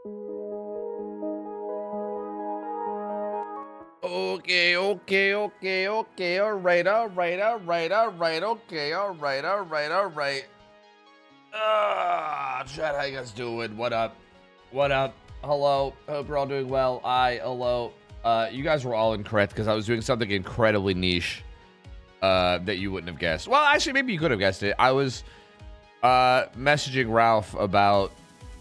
Okay, okay, okay, okay. All right, all right, all right, all right. Okay, all right, all right, all right. Chat, how you guys doing? What up? What up? Hello. Hope you're all doing well. Hello. You guys were all incorrect because I was doing something incredibly niche that you wouldn't have guessed. Well, actually, maybe you could have guessed it. I was messaging Ralph about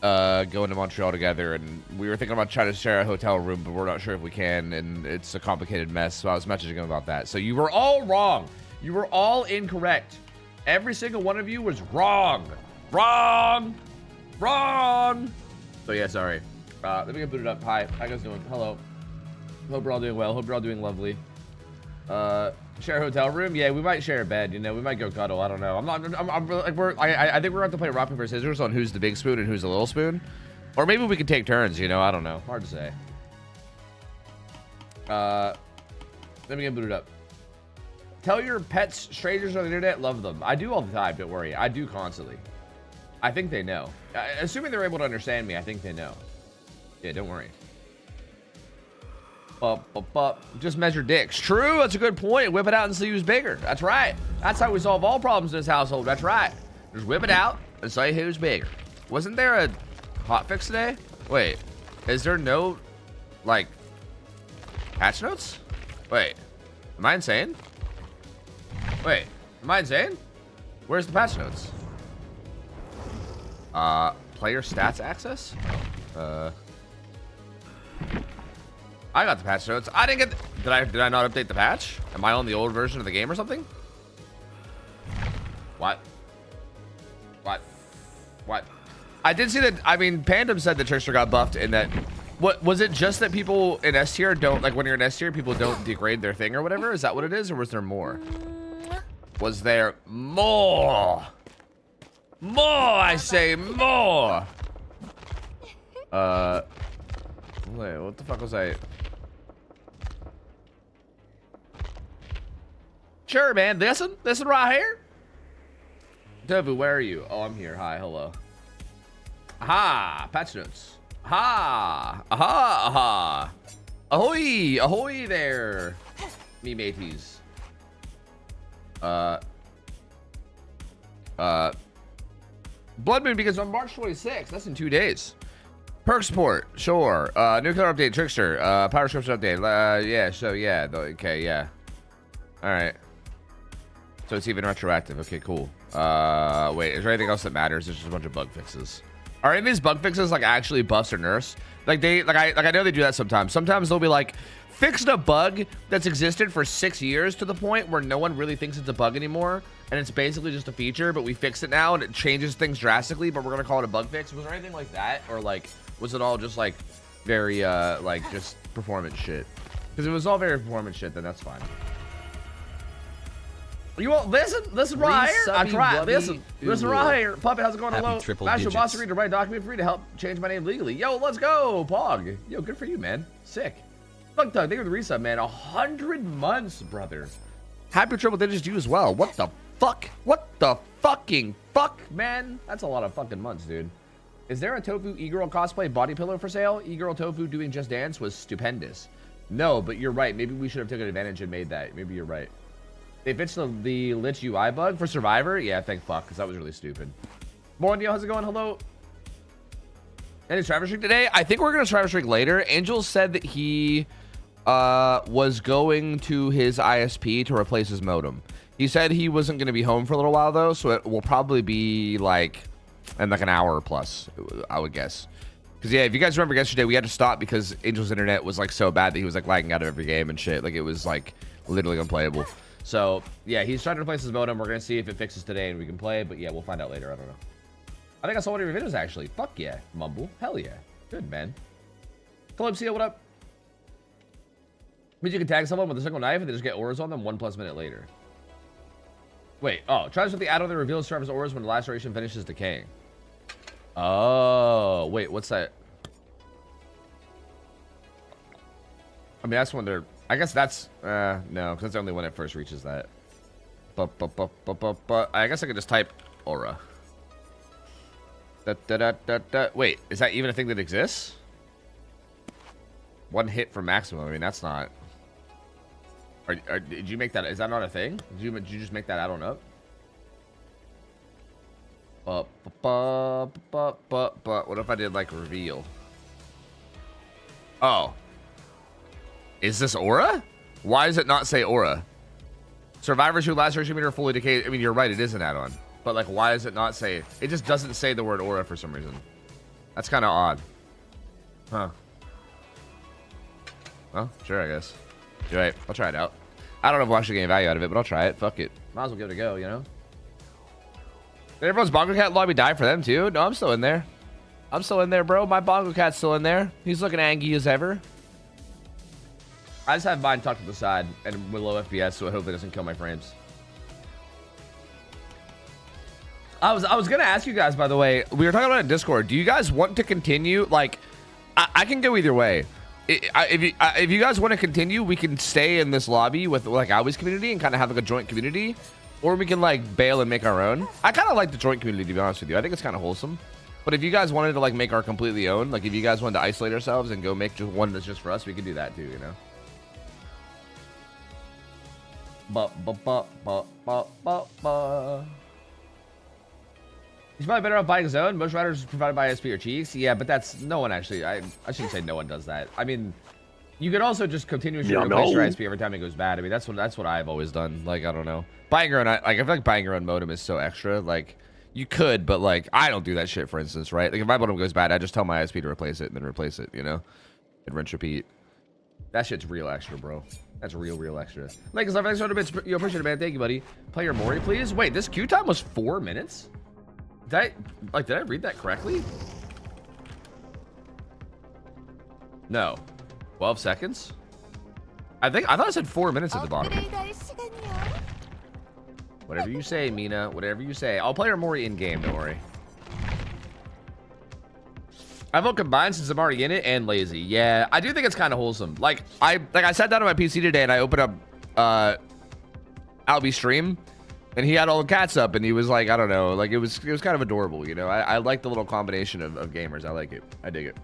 going to Montreal together, and we were thinking about trying to share a hotel room, but we're not sure if we can, and it's a complicated mess. So I was messaging him about that. So you were all wrong. You were all incorrect. Every single one of you was wrong. Wrong. So yeah, sorry. Let me get booted up. Hi, how you guys doing? Hello. Hope we're all doing well. Hope you're all doing lovely. Share a hotel room? Yeah, we might share a bed. You know, we might go cuddle. I don't know. I think we're going to play rock paper scissors on who's the big spoon and who's the little spoon, or maybe we could take turns. You know, I don't know. Hard to say. Let me get booted up. Tell your pets strangers on the internet love them. I do all the time. Don't worry. I do constantly. I think they know. Assuming they're able to understand me, I think they know. Yeah, don't worry. Just measure dicks. True, that's a good point. Whip it out and see who's bigger. That's right. That's how we solve all problems in this household. That's right. Just whip it out and say who's bigger. Wasn't there a hot fix today? Wait, is there no, like, patch notes? Wait, am I insane? Wait, am I insane? Where's the patch notes? Player stats access? I got the patch notes. I didn't get. Did I not update the patch? Am I on the old version of the game or something? What? I did see that. I mean, Pandem said that Trickster got buffed in that. What was it? Just that people in S tier don't, like, when you're in S tier, people don't degrade their thing or whatever. Is that what it is, or was there more? Was there more? More, I say more. Wait, what the fuck was I? Sure, man. Listen right here. Tofu, where are you? Oh, I'm here. Hi, hello. Aha, patch notes. Aha, aha. Ahoy, ahoy there, me mateys. Blood Moon begins on March 26th. That's in 2 days. Perk support, sure. New color update, Trickster. Power scripts update. Yeah, so yeah. Okay, yeah. All right. So it's even retroactive. Okay, cool. Wait, is there anything else that matters? There's just a bunch of bug fixes. Are any of these bug fixes like actually buffs or nerfs? Like I know they do that sometimes. Sometimes they'll be like, fixed a bug that's existed for 6 years to the point where no one really thinks it's a bug anymore, and it's basically just a feature, but we fixed it now and it changes things drastically, but we're gonna call it a bug fix. Was there anything like that, or like was it all just like very like just performance shit? Because if it was all very performance shit, then that's fine. You won't listen right here. I tried. Listen right here. Puppet, how's it going? Hello. National Boss agreed to write a document for you to help change my name legally. Yo, let's go, Pog. Yo, good for you, man. Sick. Fuck, Doug, thank you for the resub, man. 100 months, brother. Happy triple digits to you as well. What the fuck? What the fucking fuck, man? That's a lot of fucking months, dude. Is there a Tofu e-girl cosplay body pillow for sale? E-girl Tofu doing Just Dance was stupendous. No, but you're right. Maybe we should have taken advantage and made that. Maybe you're right. They fixed the Lich UI bug for Survivor? Yeah, thank fuck, because that was really stupid. Morning, how's it going? Hello. Any Travis Streak today? I think we're going to Travis Streak later. Angel said that he was going to his ISP to replace his modem. He said he wasn't going to be home for a little while, though, so it will probably be like in like an hour plus, I would guess. Because, yeah, if you guys remember yesterday, we had to stop because Angel's internet was like so bad that he was like lagging out of every game and shit. Like, it was like literally unplayable. So, yeah, he's trying to replace his modem. We're going to see if it fixes today and we can play. But, yeah, we'll find out later. I don't know. I think I saw one of your videos, actually. Fuck yeah. Mumble. Hell yeah. Good, man. Calypso, what up? Means you can tag someone with a single knife and they just get auras on them 1+ minute later. Wait. Oh, tries with the add-on that reveals Travis auras when the laceration finishes decaying. Oh, wait. What's that? I mean, that's when they're... I guess that's no, because that's only when it first reaches that. But I guess I could just type aura. Wait, is that even a thing that exists? One hit for maximum. I mean, that's not. Did you make that? Is that not a thing? Did you just make that add-on up? But what if I did like reveal? Oh. Is this aura? Why does it not say aura? Survivors who last meter are fully decayed. I mean, you're right, it is an add-on. But like, why does it not say? It just doesn't say the word aura for some reason. That's kind of odd. Huh. Well, sure, I guess. You're right. I'll try it out. I don't know if we'll actually gain value out of it, but I'll try it. Fuck it. Might as well give it a go, you know? Did everyone's Bongo Cat lobby die for them too? No, I'm still in there. I'm still in there, bro. My Bongo Cat's still in there. He's looking angry as ever. I just have mine tucked to the side and with low FPS, so I hope it doesn't kill my frames. I was gonna ask you guys, by the way, we were talking about it in Discord. Do you guys want to continue? Like, I can go either way. If you guys want to continue, we can stay in this lobby with like Albi's community and kind of have like a joint community, or we can like bail and make our own. I kind of like the joint community, to be honest with you. I think it's kind of wholesome. But if you guys wanted to like make our completely own, like if you guys wanted to isolate ourselves and go make just one that's just for us, we can do that too, you know. He's probably better off buying his own. Most riders provided by SP or Cheeks. Yeah, but that's no one actually. I shouldn't say no one does that. I mean, you could also just continuously replace your SP every time it goes bad. I mean, that's what I've always done. Like, I don't know. Buying your own, like, I feel like buying your own modem is so extra. Like, you could, but like, I don't do that shit. For instance, right? Like, if my modem goes bad, I just tell my SP to replace it and then replace it. You know, and rinse repeat. That shit's real extra, bro. That's real extra. Like, thanks for the bits. You appreciate it, man. Thank you, buddy. Player Mori, please. Wait, this queue time was 4 minutes. Did I read that correctly? No. 12 seconds? I thought I said 4 minutes at the bottom. Whatever you say, Mina. Whatever you say. I'll play her Mori in game, don't worry. I vote combined since I'm already in it and lazy. Yeah, I do think it's kind of wholesome. Like I sat down on my PC today and I opened up Albi's stream. And he had all the cats up, and he was like, I don't know, like it was kind of adorable, you know. I like the little combination of gamers. I like it. I dig it.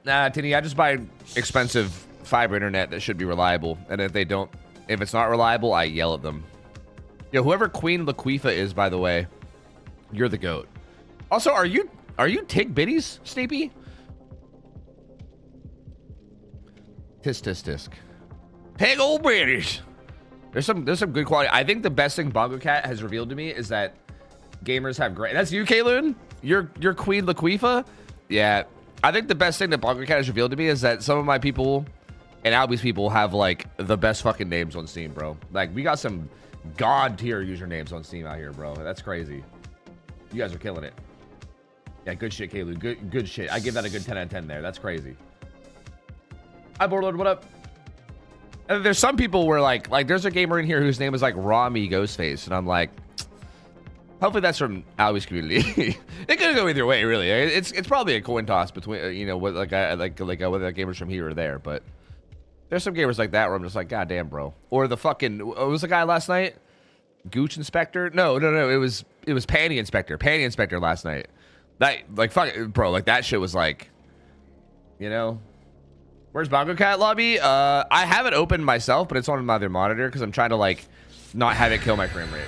Nah, Tinny, I just buy expensive fiber internet that should be reliable, and if it's not reliable, I yell at them. Yo, whoever Queen Laquifa is, by the way, you're the GOAT. Also, are you Tig Biddies, Sneepy? Tisk. Pig old British. There's some good quality. I think the best thing Bongo Cat has revealed to me is that gamers have great. That's you, Kayloon? You're Queen Laquifa? Yeah. I think the best thing that Bongo Cat has revealed to me is that some of my people and Albi's people have like the best fucking names on Steam, bro. Like we got some god tier usernames on Steam out here, bro. That's crazy. You guys are killing it. Yeah, good shit, Kayloon. Good shit. I give that a good 10 out of 10 there. That's crazy. Hi, Borderlord, what up? And there's some people where like there's a gamer in here whose name is like Rami Ghostface, and I'm like, hopefully that's from Albi's community. It could go either way, really. It's probably a coin toss between you know what whether that gamer's from here or there, but there's some gamers like that where I'm just like, god damn, bro. Or the fucking what was the guy last night? Gooch Inspector? No, it was Panty Inspector last night. That like fuck bro, like that shit was like, you know. Where's Bongo Cat lobby? I have it open myself, but it's on my other monitor because I'm trying to like not have it kill my frame rate.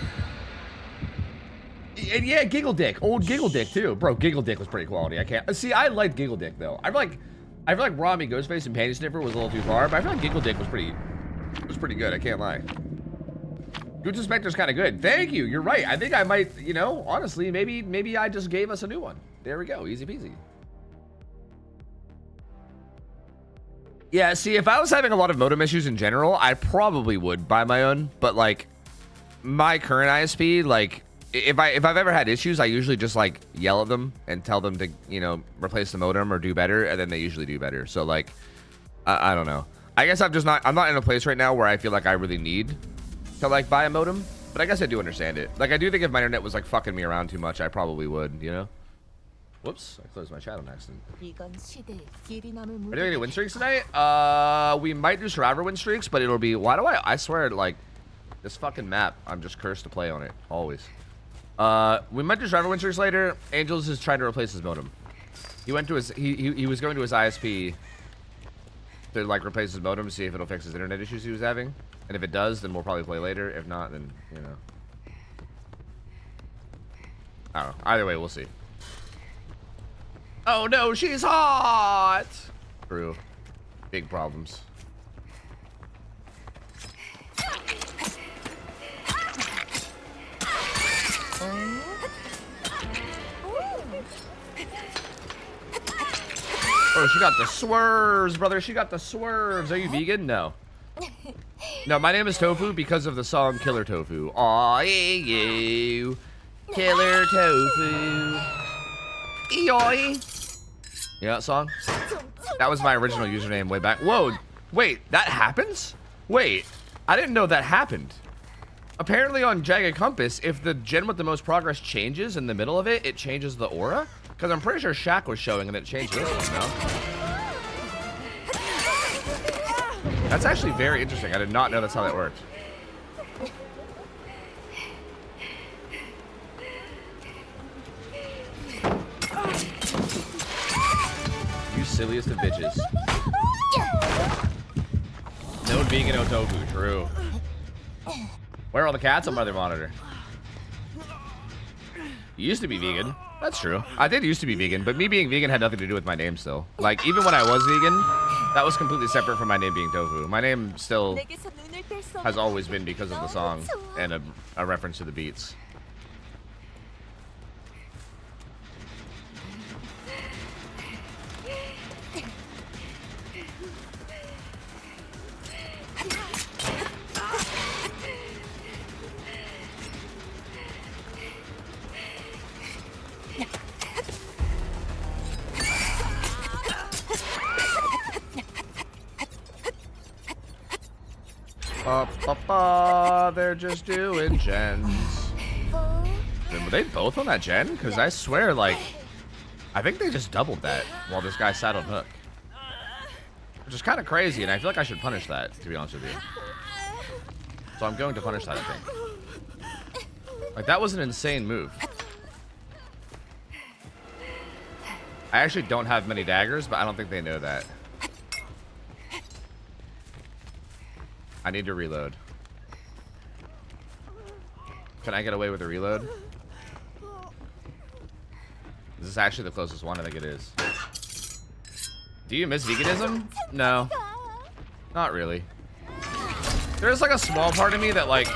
And yeah, Giggle Dick, old Giggle Dick too, bro. Giggle Dick was pretty quality. I can't see. I liked Giggle Dick though. I feel like Rami Ghostface and Panty Sniffer was a little too far, but I feel like Giggle Dick was pretty good. I can't lie. Gooch Inspector's kind of good. Thank you. You're right. I think I might, you know, honestly, maybe I just gave us a new one. There we go. Easy peasy. Yeah, see, if I was having a lot of modem issues in general, I probably would buy my own. But like, my current ISP, like, if I've ever had issues, I usually just like yell at them and tell them to, you know, replace the modem or do better, and then they usually do better. So like, I don't know. I guess I'm not in a place right now where I feel like I really need to like buy a modem. But I guess I do understand it. Like, I do think if my internet was like fucking me around too much, I probably would, you know. Whoops, I closed my chat on accident. Are we doing any win streaks tonight? We might do survivor win streaks, but it'll be, I swear, like, This fucking map, I'm just cursed to play on it, always. We might do driver winters later. Angels is trying to replace his modem. He went to his, he was going to his ISP to like replace his modem to see if it'll fix his internet issues he was having. And if it does, then we'll probably play later. If not, then, you know. I don't know. Either way, we'll see. Oh no, she's hot! True. Big problems. Oh, she got the swerves, brother. She got the swerves. Are you vegan? No. No, my name is Tofu because of the song Killer Tofu. Aw, you. Killer Tofu. Eoi. You know that song? That was my original username way back. Whoa. Wait, that happens? Wait, I didn't know that happened. Apparently on Jagged Compass, if the gen with the most progress changes in the middle of it, it changes the aura? Because I'm pretty sure Shaq was showing and it changed this one, no? That's actually very interesting. I did not know that's how that worked. You silliest of bitches. No vegan, no tofu. True. Where are all the cats on Mother Monitor? You used to be vegan. That's true. I did used to be vegan, but me being vegan had nothing to do with my name still. Like, even when I was vegan, that was completely separate from my name being Tofu. My name still has always been because of the song and a reference to the beats. They're just doing gens. Were they both on that gen? Because I swear, like, I think they just doubled that while this guy sat on hook. Which is kind of crazy, and I feel like I should punish that, to be honest with you. So I'm going to punish that, I think. Like, that was an insane move. I actually don't have many daggers, but I don't think they know that. I need to reload. Can I get away with a reload? Is this actually the closest one? I think it is. Do you miss veganism? No. Not really. There's like a small part of me that like...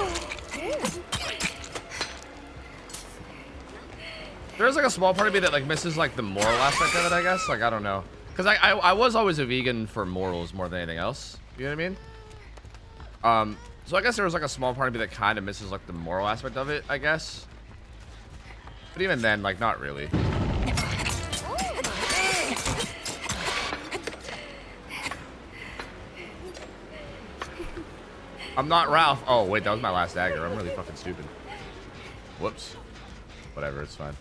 There's like a small part of me that like misses like the moral aspect of it, I guess. Like, I don't know. Because I was always a vegan for morals more than anything else. You know what I mean? So I guess there was like a small part of me that kind of misses like the moral aspect of it, I guess. But even then, like, not really. I'm not Ralph. Oh, wait, that was my last dagger. I'm really fucking stupid. Whoops. Whatever, it's fine.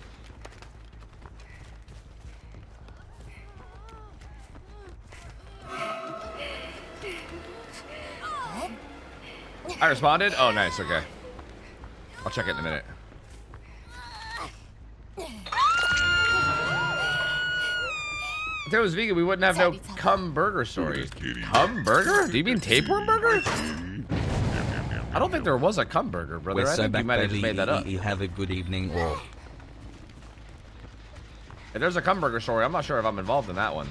I responded? Oh, nice, okay. I'll check it in a minute. If it was vegan, we wouldn't have no cum burger story. Cum burger? Do you mean tapeworm burger? I don't think there was a cum burger, brother. I think you might have just made that up. You have a good evening, or... If there's a cum burger story, I'm not sure if I'm involved in that one.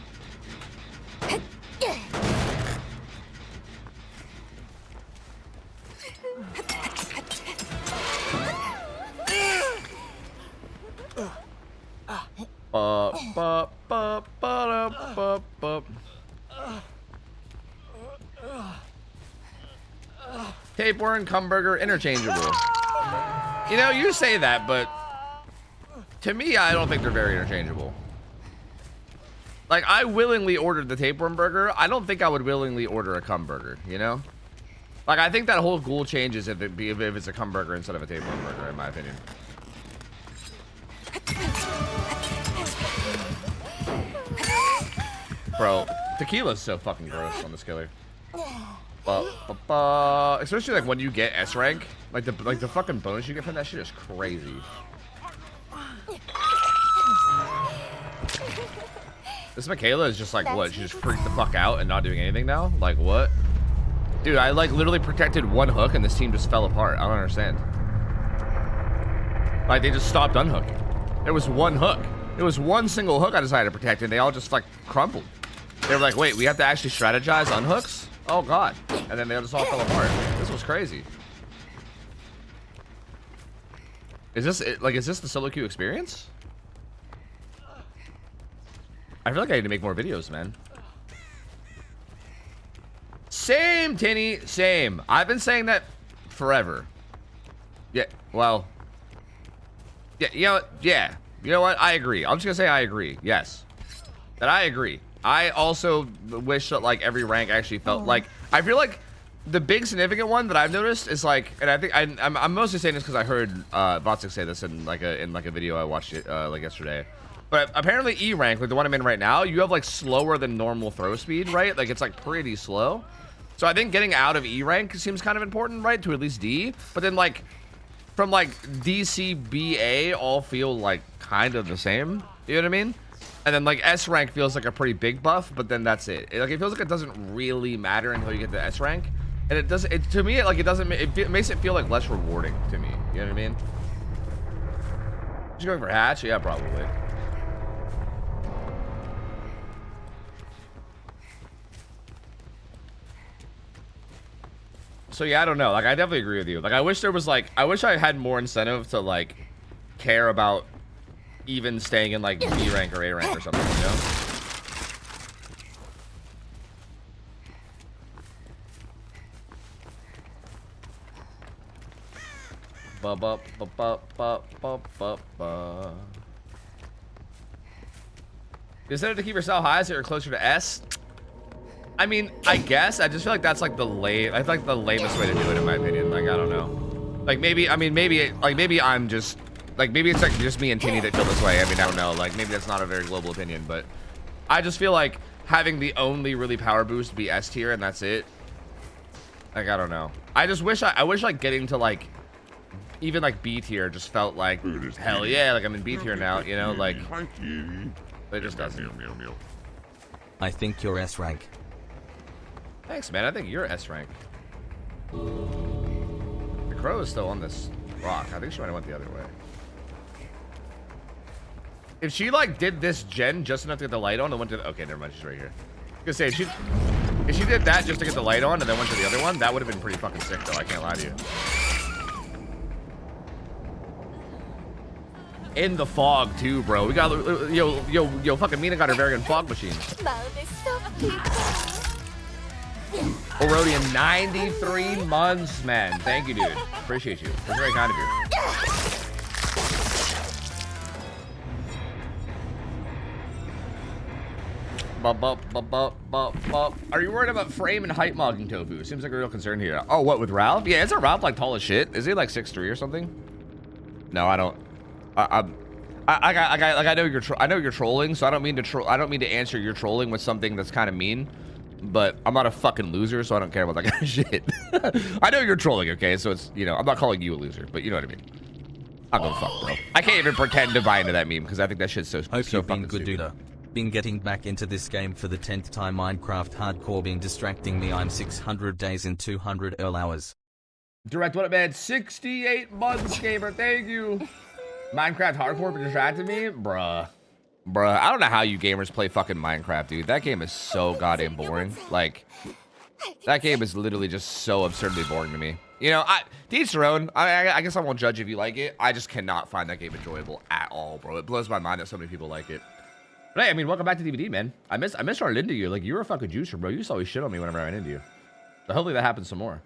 Tapeworm, cum burger, interchangeable. You know, you say that, but to me, I don't think they're very interchangeable. Like, I willingly ordered the tapeworm burger. I don't think I would willingly order a cum burger, you know? Like, I think that whole ghoul changes if it's a cum burger instead of a tapeworm burger, in my opinion. Bro, tequila's so fucking gross on this killer. Especially like when you get S rank, like the fucking bonus you get from that shit is crazy. This Michaela is just like, what? She just freaked the fuck out and not doing anything now? Like, what? Dude, I like literally protected one hook and this team just fell apart. I don't understand. Like, they just stopped unhooking. There was one hook. It was one single hook I decided to protect and they all just like crumpled. They were like, wait, we have to actually strategize unhooks? Oh, God. And then they just all fell apart. This was crazy. Is this the solo queue experience? I feel like I need to make more videos, man. Same, Tinny, same. I've been saying that forever. Yeah, well. Yeah, you know what? Yeah. You know what? I agree. I'm just gonna say I agree. Yes. That I agree. I also wish that like every rank actually felt like, I feel like the big significant one that I've noticed is like, and I think I'm mostly saying this because I heard Voxic say this in like a video I watched it like yesterday. But apparently E rank, like the one I'm in right now, you have like slower than normal throw speed, right? Like it's like pretty slow. So I think getting out of E rank seems kind of important, right? To at least D. But then like from like DCBA all feel like kind of the same. You know what I mean? And then like S rank feels like a pretty big buff, but then that's it. Like it feels like it doesn't really matter until you get to S rank. And it doesn't, to me, like it makes it feel like less rewarding to me. You know what I mean? You going for hatch? Yeah, probably. So yeah, I don't know. Like, I definitely agree with you. Like, I wish there was like, I wish I had more incentive to like care about even staying in like B rank or A rank or something, you know? Ba ba ba ba ba ba ba ba. Is it to keep yourself high so you're closer to S? I mean, I guess. I just feel like that's like the lamest way to do it, in my opinion. Like, I don't know. Like, maybe, I mean, maybe I'm just, like, maybe it's like just me and Tinny that feel this way. I mean, I don't know. Like, maybe that's not a very global opinion, but I just feel like having the only really power boost be S tier and that's it. Like, I don't know. I just wish I wish like getting to like, even like B tier just felt like, hell yeah, like I'm in B tier now, you know, like, it just doesn't. I think you're S rank. Thanks, man. I think you're S rank. The crow is still on this rock. I think she might have went the other way. If she like did this gen just enough to get the light on and went to the, okay, never mind, she's right here. I was gonna say if she did that just to get the light on and then went to the other one, that would have been pretty fucking sick though. I can't lie to you. In the fog too, bro. We got yo fucking Mina got her very own fog machine. Orodian, 93 months, man. Thank you, dude. Appreciate you. That's very kind of you. Are you worried about frame and height mogging Tofu? Seems like a real concern here. Oh, what, with Ralph? Yeah, isn't Ralph like tall as shit? Is he like 6'3" or something? No, I don't. I know you're trolling, so I don't mean to answer your trolling with something that's kind of mean. But I'm not a fucking loser, so I don't care about that kind of shit. I know you're trolling, okay? So it's, you know, I'm not calling you a loser, but you know what I mean. I'll go fuck, bro. I can't even pretend to buy into that meme because I think that shit's so fucking good, dude. Been getting back into this game for the 10th time. Minecraft hardcore been distracting me. I'm 600 days in 200 Earl hours. Direct what, man? 68 months, gamer. Thank you. Minecraft hardcore been distracting me, bruh. Bruh, I don't know how you gamers play fucking Minecraft, dude. That game is so goddamn boring. Like, that game is literally just so absurdly boring to me. You know, to each their own. I guess I won't judge if you like it. I just cannot find that game enjoyable at all, bro. It blows my mind that so many people like it. But hey, I mean, welcome back to DVD, man. I missed running into you. Like, you were a fucking juicer, bro. You used to always shit on me whenever I ran into you. So hopefully that happens some more.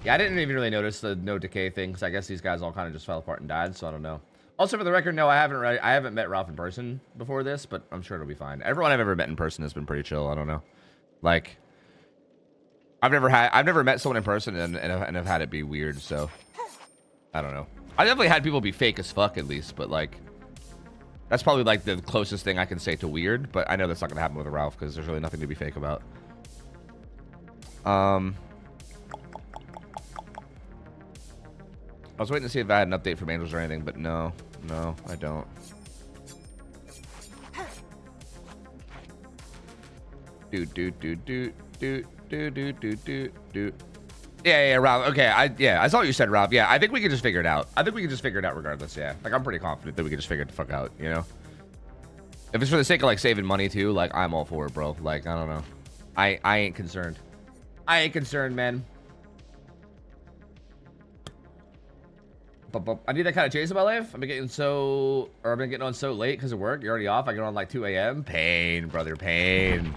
Yeah, I didn't even really notice the no decay thing, because I guess these guys all kind of just fell apart and died, so I don't know. Also, for the record, no, I haven't met Ralph in person before this, but I'm sure it'll be fine. Everyone I've ever met in person has been pretty chill. I don't know. Like, I've never met someone in person and have had it be weird, so I don't know. I definitely had people be fake as fuck at least, but like, That's probably like the closest thing I can say to weird, but I know that's not gonna happen with Ralph because there's really nothing to be fake about. I was waiting to see if I had an update from Angels or anything, but no, I don't. Yeah, Ralph. Okay, I saw what you said, Ralph. Yeah, I think we can just figure it out. Regardless. Yeah, like I'm pretty confident that we can just figure it the fuck out. You know, if it's for the sake of like saving money too, like I'm all for it, bro. Like I don't know, I ain't concerned. I ain't concerned, man. But I need that kind of chase in my life. I've been getting on so late because of work. You're already off. I get on like 2 a.m. Pain, brother, pain.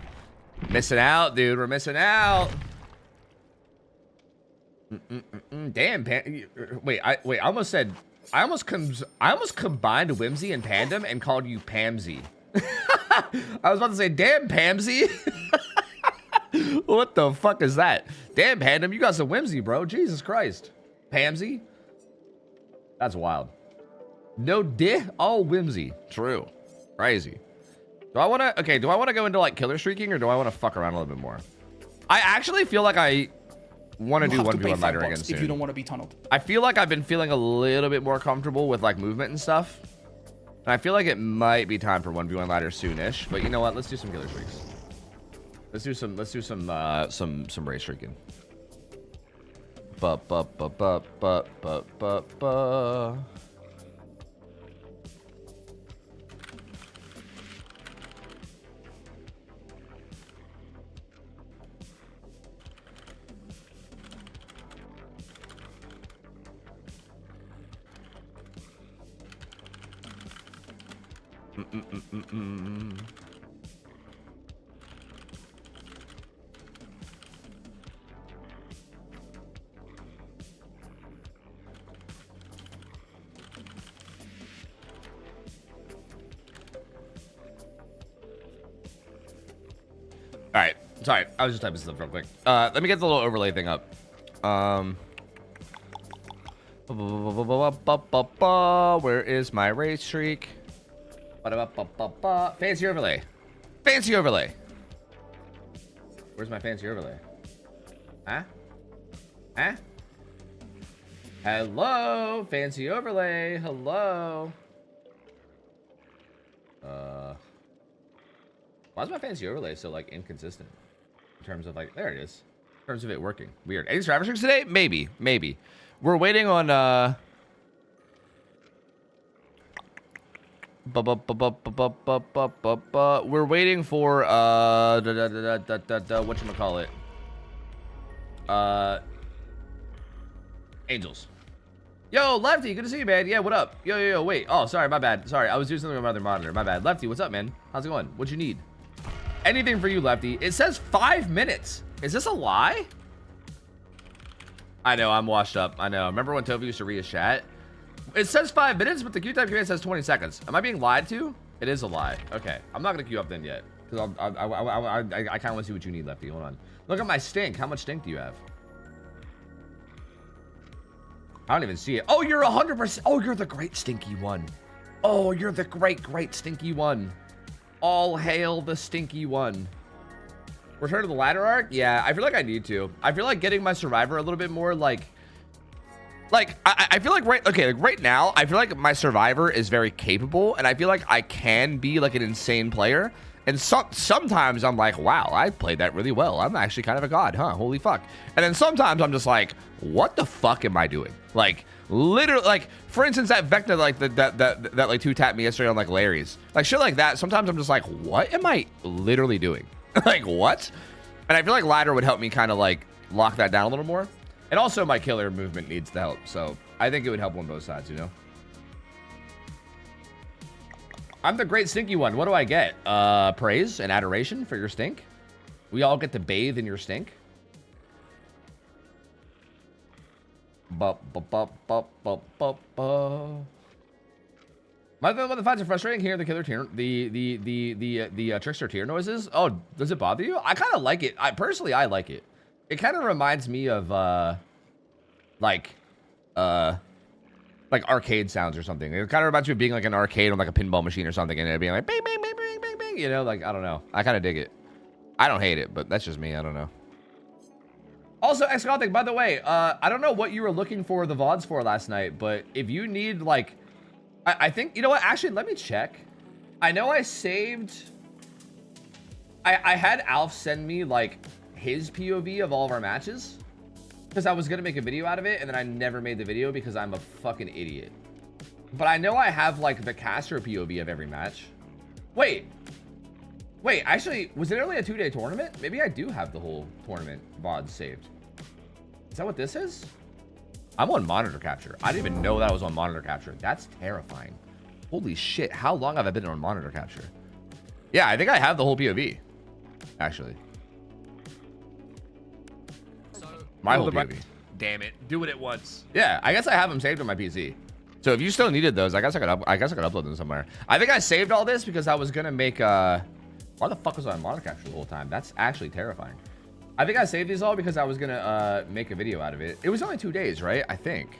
Missing out, dude. We're missing out. Damn, wait, I almost combined Whimsy and Pandem and called you Pamsy. I was about to say, damn, Pamsy. What the fuck is that? Damn, Pandem, you got some Whimsy, bro. Jesus Christ. Pamsy? That's wild. No all Whimsy. True. Crazy. Do I want to go into like killer streaking or do I want to fuck around a little bit more? I actually feel like I want to do 1v1 lighter again soon. If you don't want to be tunneled. I feel like I've been feeling a little bit more comfortable with like movement and stuff. And I feel like it might be time for 1v1 lighter soonish. But you know what? Let's do some killer streaks. Let's do some race streaking. All right, sorry, I was just typing stuff real quick. Let me get the little overlay thing up. Where is my race streak? Fancy overlay. Fancy overlay. Where's my fancy overlay? Huh? Huh? Hello, fancy overlay. Hello. Why is my fancy overlay so like inconsistent in terms of like, there it is, in terms of it working? Weird. Any survivor streaks today? Maybe. We're waiting on we're waiting for whatchamacallit? Angels. Yo, Lefty, good to see you, man. Yeah, what up? Yo, wait. Oh, sorry, my bad. Sorry, I was doing something with my other monitor. My bad. Lefty, what's up, man? How's it going? What you need? Anything for you, Lefty. It says 5 minutes. Is this a lie? I know, I'm washed up. I know. Remember when Tofu used to read his chat? It says 5 minutes, but the queue time command says 20 seconds. Am I being lied to? It is a lie. Okay, I'm not gonna queue up then yet, because I kind of want to see what you need, Lefty. Hold on. Look at my stink. How much stink do you have? I don't even see it. Oh, you're 100%. Oh, you're the great stinky one. Oh, you're the great stinky one. All hail the stinky one. Return to the ladder arc? Yeah, I feel like I need to. I feel like getting my survivor a little bit more like I feel like right now, I feel like my survivor is very capable, and I feel like I can be like an insane player. And sometimes I'm like, wow, I played that really well. I'm actually kind of a god, huh? Holy fuck. And then sometimes I'm just like, what the fuck am I doing? Like, literally, like, for instance, that Vecna, like, that like, 2-tapped me yesterday on, like, Larry's. Like, shit like that. Sometimes I'm just like, what am I literally doing? Like, what? And I feel like ladder would help me kind of, like, lock that down a little more. And also my killer movement needs the help. So I think it would help on both sides, you know? I'm the great stinky one. What do I get? Praise and adoration for your stink. We all get to bathe in your stink. One of the fights are frustrating. Hearing the killer tier, the trickster tier noises. Oh, does it bother you? I kind of like it. I like it. It kind of reminds me of like like arcade sounds or something. It kind of reminds me of being like an arcade on like a pinball machine or something, and it being like bang, bang, bang, bang, bang, bang. You know, like I don't know. I kind of dig it. I don't hate it, but that's just me. I don't know. Also, Xgothic, by the way, I don't know what you were looking for the VODs for last night, but if you need, like, I think, you know what? Actually, let me check. I know I saved... I had Alf send me, like, his POV of all of our matches, because I was going to make a video out of it, and then I never made the video because I'm a fucking idiot. But I know I have, like, the caster POV of every match. Wait, actually, was it only a 2-day tournament? Maybe I do have the whole tournament VODs saved. Is that what this is? I'm on monitor capture. I didn't even know that I was on monitor capture. That's terrifying. Holy shit, how long have I been on monitor capture? Yeah, I think I have the whole POV, actually. My whole POV. Damn it, do it at once. Yeah, I guess I have them saved on my PC. So if you still needed those, I guess I could upload them somewhere. I think I saved all this because I was gonna make why the fuck was I on monitor capture the whole time? That's actually terrifying. I think I saved these all because I was gonna make a video out of it. It was only 2 days, right? I think.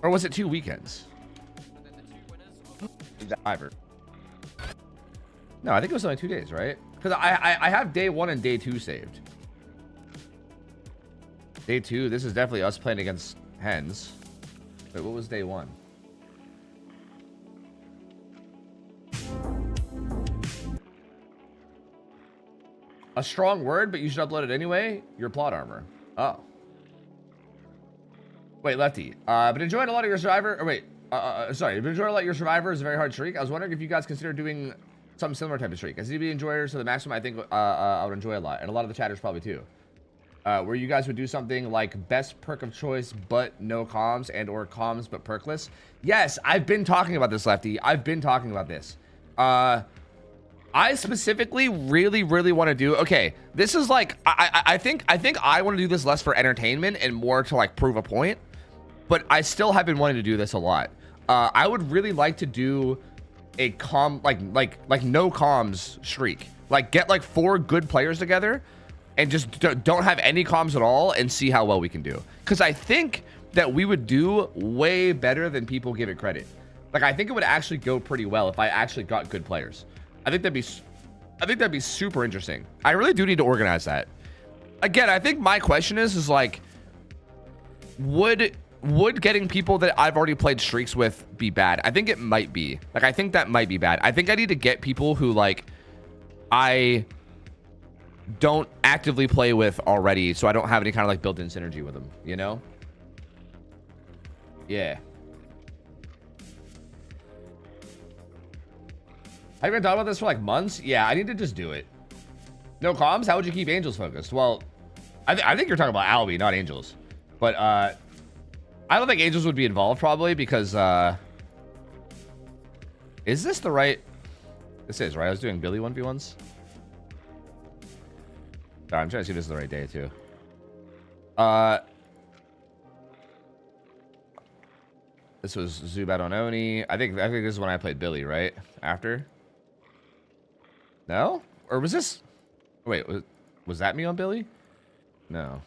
Or was it 2 weekends? Driver. No, I think it was only 2 days, right? Because I have day 1 and day 2 saved. Day 2, this is definitely us playing against hens. Wait, what was day 1? A strong word, but you should upload it anyway. Your plot armor. Oh. Wait, Lefty. But enjoying a lot of your survivor. Or wait. Sorry. But enjoying a lot of your survivor is a very hard streak. I was wondering if you guys consider doing some similar type of streak. As a DB enjoyer, so the maximum I think I would enjoy a lot, and a lot of the chatters probably too. Where you guys would do something like best perk of choice, but no comms, and or comms but perkless. Yes, I've been talking about this, Lefty. I've been talking about this. I specifically really want to do, okay, this is like, I think I want to do this less for entertainment and more to like prove a point, but I still have been wanting to do this a lot. I would really like to do a like no comms streak, like get like 4 good players together and just don't have any comms at all and see how well we can do. Because I think that we would do way better than people give it credit. Like, I think it would actually go pretty well if I actually got good players. I think that'd be super interesting. I really do need to organize that. Again, I think my question is like, would getting people that I've already played streaks with be bad? I think it might be. Like, I think that might be bad. I think I need to get people who like I don't actively play with already, so I don't have any kind of like built-in synergy with them, you know? Yeah. Have you been talking about this for like months? Yeah, I need to just do it. No comms? How would you keep Angels focused? Well, I think you're talking about Albie, not Angels. But I don't think Angels would be involved probably because is this the right? This is right. I was doing Billy 1v1s. Sorry, I'm trying to see if this is the right day too. This was Zubat on Oni. I think this is when I played Billy, right? After. No? Or was this... Wait, was that me on Billy? No.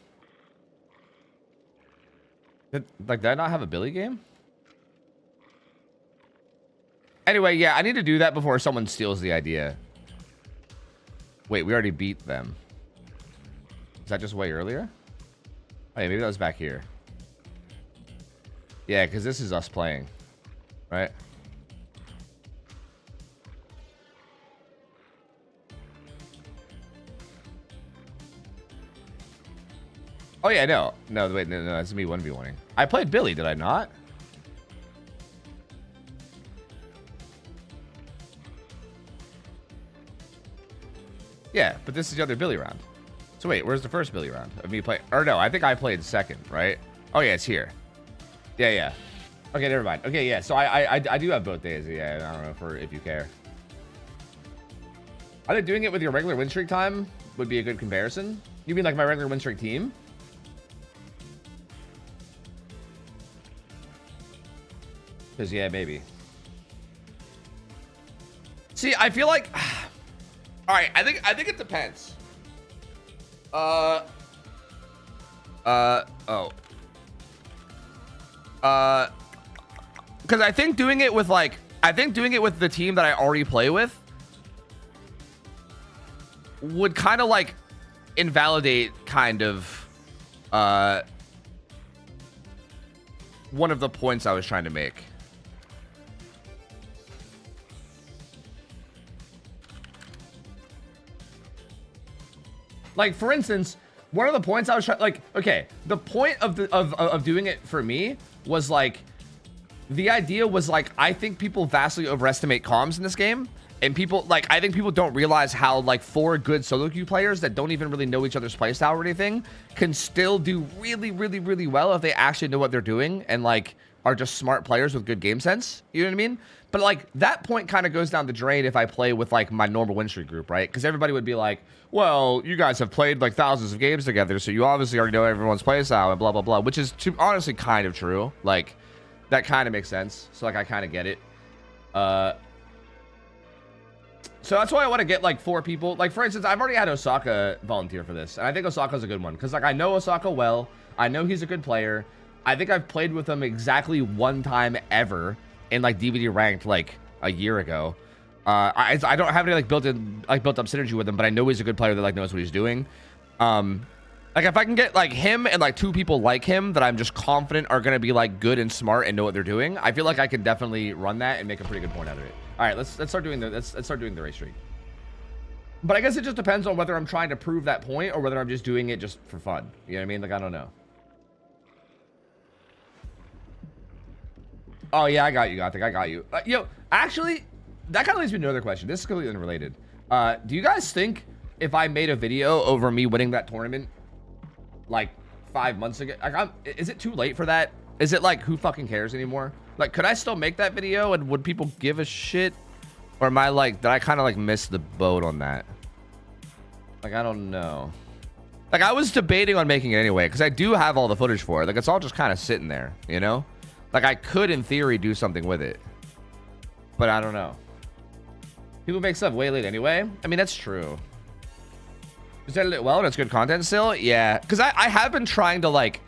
Did I not have a Billy game? Anyway, yeah, I need to do that before someone steals the idea. Wait, we already beat them. Is that just way earlier? Oh, yeah, maybe that was back here. Yeah, because this is us playing. Right? Oh yeah, no, wait, no, that's me 1v1ing. I played Billy, did I not? Yeah, but this is the other Billy round. So wait, where's the first Billy round of me playing? Or no, I think I played second, right? Oh yeah, it's here. Yeah. Okay, never mind. Okay, yeah. So I do have both days. Yeah, I don't know if you care. I think doing it with your regular win streak time would be a good comparison. You mean like my regular win streak team? Because, yeah, maybe. See, I feel like... All right, I think it depends. Oh. because I think doing it with like, I think doing it with the team that I already play with would kind of like invalidate kind of one of the points I was trying to make. Like, for instance, one of the points I was trying, like, okay, the point of doing it for me was like, the idea was like, I think people vastly overestimate comms in this game. And people, like, I think people don't realize how, like, 4 good solo queue players that don't even really know each other's playstyle or anything can still do really, really, really well if they actually know what they're doing and, like, are just smart players with good game sense. You know what I mean? But, like, that point kind of goes down the drain if I play with, like, my normal win streak group, right? Because everybody would be like, well, you guys have played, like, thousands of games together, so you obviously already know everyone's playstyle and blah, blah, blah, which is honestly kind of true. Like, that kind of makes sense. So, like, I kind of get it. So that's why I want to get, like, 4 people. Like, for instance, I've already had Osaka volunteer for this. And I think Osaka's a good one. Because, like, I know Osaka well. I know he's a good player. I think I've played with him exactly 1 time ever in, like, DVD ranked, like, a year ago. I don't have any, like, built up synergy with him. But I know he's a good player that, like, knows what he's doing. Like, if I can get, like, him and, like, 2 people like him that I'm just confident are going to be, like, good and smart and know what they're doing, I feel like I can definitely run that and make a pretty good point out of it. All right, let's start doing the race streak. But I guess it just depends on whether I'm trying to prove that point or whether I'm just doing it just for fun. You know what I mean? Like, I don't know. Oh, yeah, I got you, Gothic. I got you. Yo, actually, that kind of leads me to another question. This is completely unrelated. Do you guys think if I made a video over me winning that tournament, like 5 months ago, like, is it too late for that? Is it like, who fucking cares anymore? Like, could I still make that video and would people give a shit? Or am I like, did I kind of like miss the boat on that? Like, I don't know. Like, I was debating on making it anyway, because I do have all the footage for it. Like, it's all just kind of sitting there, you know? Like, I could, in theory, do something with it. But I don't know. People make stuff way late anyway. I mean, that's true. Is that it well and it's good content still? Yeah. Because I have been trying to, like...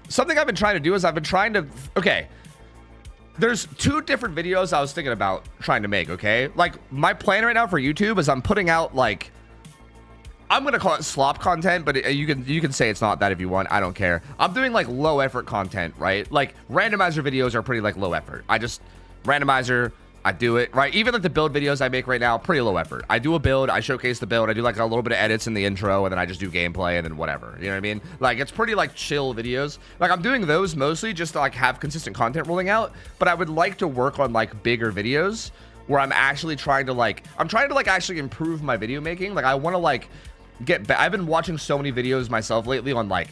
Something I've been trying to do is I've been trying to... Okay. There's 2 different videos I was thinking about trying to make, okay? Like, my plan right now for YouTube is I'm putting out, like... I'm going to call it slop content, but you can say it's not that if you want. I don't care. I'm doing, like, low-effort content, right? Like, randomizer videos are pretty, like, low effort. I just... Randomizer... I do it, right? Even like the build videos I make right now, pretty low effort. I do a build, I showcase the build, I do like a little bit of edits in the intro, and then I just do gameplay and then whatever. You know what I mean? Like, it's pretty like chill videos. Like, I'm doing those mostly just to like have consistent content rolling out, but I would like to work on like bigger videos where I'm actually trying to like, actually improve my video making. Like, I want to like get back. I've been watching so many videos myself lately on like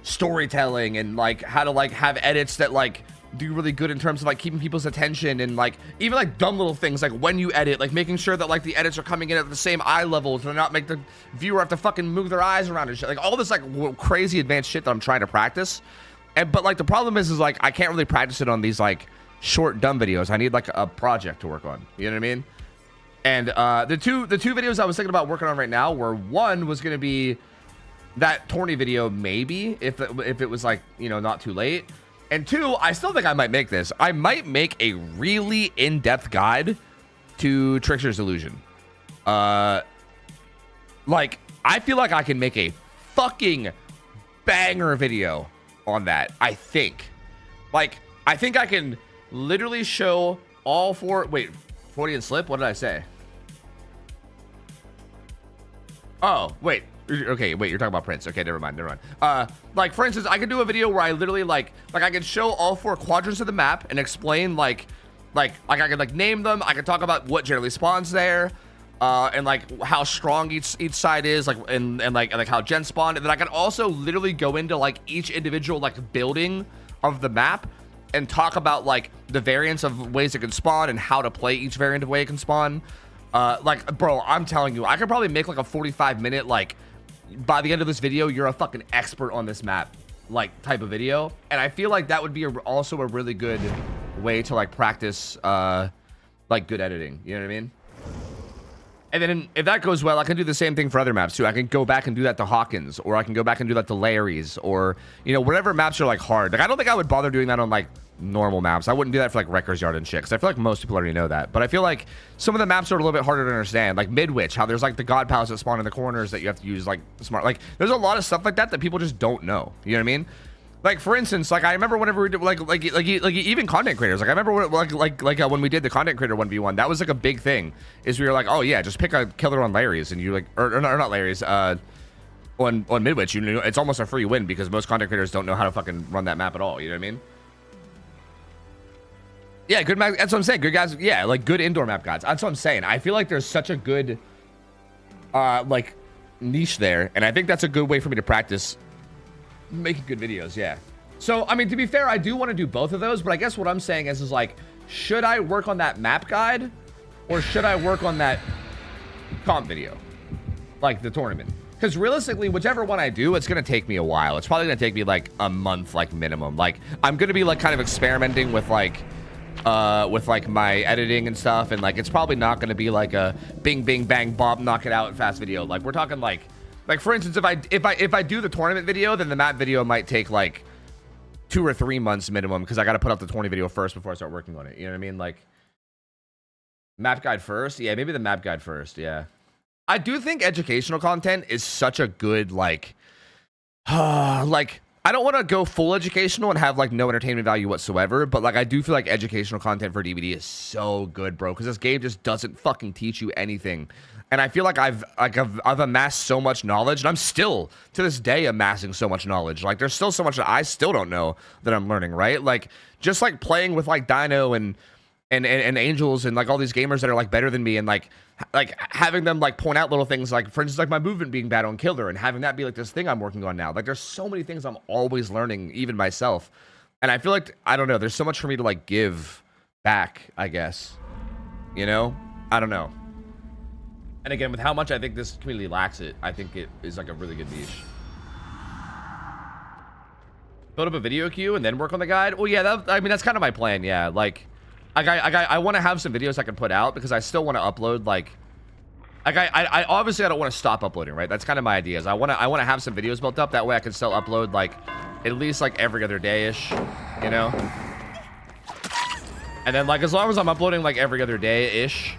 storytelling and like how to like have edits that like do really good in terms of like keeping people's attention and like even like dumb little things like when you edit, like making sure that like the edits are coming in at the same eye level to not make the viewer have to fucking move their eyes around and shit. Like all this like crazy advanced shit that I'm trying to practice. And but like the problem is like I can't really practice it on these like short dumb videos. I need like a project to work on. You know what I mean? And the two videos I was thinking about working on right now were, one was gonna be that tourney video, maybe if it was like, you know, not too late. And 2, I still think I might make this. I might make a really in-depth guide to Trickster's Illusion. Like, I feel like I can make a fucking banger video on that, I think. Like, I think I can literally show all 4... Wait, 40 and slip? What did I say? Oh, wait. Okay, wait, you're talking about Prince. Okay, never mind. Like, for instance, I could do a video where I literally, like I could show all 4 quadrants of the map and explain, like I could, like, name them. I could talk about what generally spawns there, and, like, how strong each side is, like, and how gen spawned. And then I could also literally go into, like, each individual, like, building of the map and talk about, like, the variants of ways it can spawn and how to play each variant of way it can spawn. Like, bro, I'm telling you, I could probably make, like, a 45-minute, like... by the end of this video, you're a fucking expert on this map, like, type of video. And I feel like that would be also a really good way to, like, practice, like, good editing. You know what I mean? And then if that goes well, I can do the same thing for other maps too. I can go back and do that to Hawkins, or I can go back and do that to Larry's, or, you know, whatever maps are like hard. Like, I don't think I would bother doing that on like normal maps. I wouldn't do that for like Wrecker's Yard and shit, because I feel like most people already know that. But I feel like some of the maps are a little bit harder to understand, like Midwich, how there's like the God Palace that spawn in the corners that you have to use like smart. Like, there's a lot of stuff like that that people just don't know. You know what I mean? Like, for instance, like I remember whenever we did like even content creators, like I remember when we did the content creator 1v1, that was like a big thing, is we were like, oh yeah, just pick a killer on Larry's, and you like, or not Larry's, on Midwich, you know, it's almost a free win because most content creators don't know how to fucking run that map at all. You know what I mean? Yeah, good map. That's what I'm saying. Good guys. Yeah, like good indoor map guys. That's what I'm saying. I feel like there's such a good, like niche there, and I think that's a good way for me to practice making good videos. Yeah. So I mean, to be fair, I do want to do both of those, but I guess what I'm saying is like, should I work on that map guide, or should I work on that comp video, like the tournament? Because realistically, whichever one I do, it's gonna take me a while. It's probably gonna take me like a month, like minimum. Like I'm gonna be like kind of experimenting with like my editing and stuff, and like it's probably not gonna be like a bing bing bang bop knock it out fast video. Like we're talking like for instance, if I do the tournament video, then the map video might take like 2 or 3 months minimum, because I got to put up the 20 video first before I start working on it. You know what I mean? Like map guide first. Yeah, maybe the map guide first. Yeah, I do think educational content is such a good like like I don't want to go full educational and have like no entertainment value whatsoever, but like I do feel like educational content for DBD is so good, bro, because this game just doesn't fucking teach you anything. And I feel like I've amassed so much knowledge, and I'm still to this day amassing so much knowledge. Like there's still so much that I still don't know that I'm learning, right? Like just like playing with like Dino and Angels and like all these gamers that are like better than me, and like having them like point out little things, like for instance like my movement being bad on Killer, and having that be like this thing I'm working on now. Like there's so many things I'm always learning, even myself. And I feel like, I don't know, there's so much for me to like give back, I guess, you know? I don't know. And again, with how much I think this community lacks it, I think it is like a really good niche. Build up a video queue and then work on the guide. Well, yeah, I mean, that's kind of my plan. Yeah, like I want to have some videos I can put out, because I still want to upload like I obviously I don't want to stop uploading, right? That's kind of my idea. Is I want to have some videos built up, that way I can still upload like at least like every other day-ish, you know? And then like as long as I'm uploading like every other day-ish,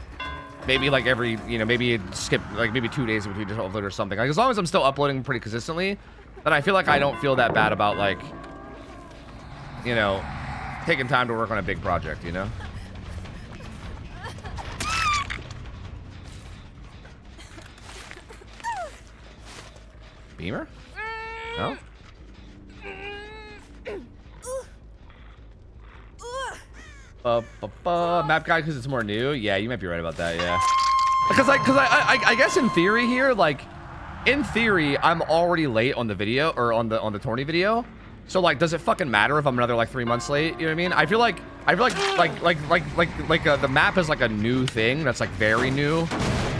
maybe like every, you know, maybe skip like maybe 2 days between just upload or something. Like as long as I'm still uploading pretty consistently, then I feel like I don't feel that bad about like, you know, taking time to work on a big project, you know? Beamer? No? Map guide because it's more new. Yeah, you might be right about that. Yeah, because I guess in theory here, like in theory, I'm already late on the video, or on the tourney video. So like, does it fucking matter if I'm another like 3 months late? You know what I mean? I feel like the map is like a new thing that's like very new,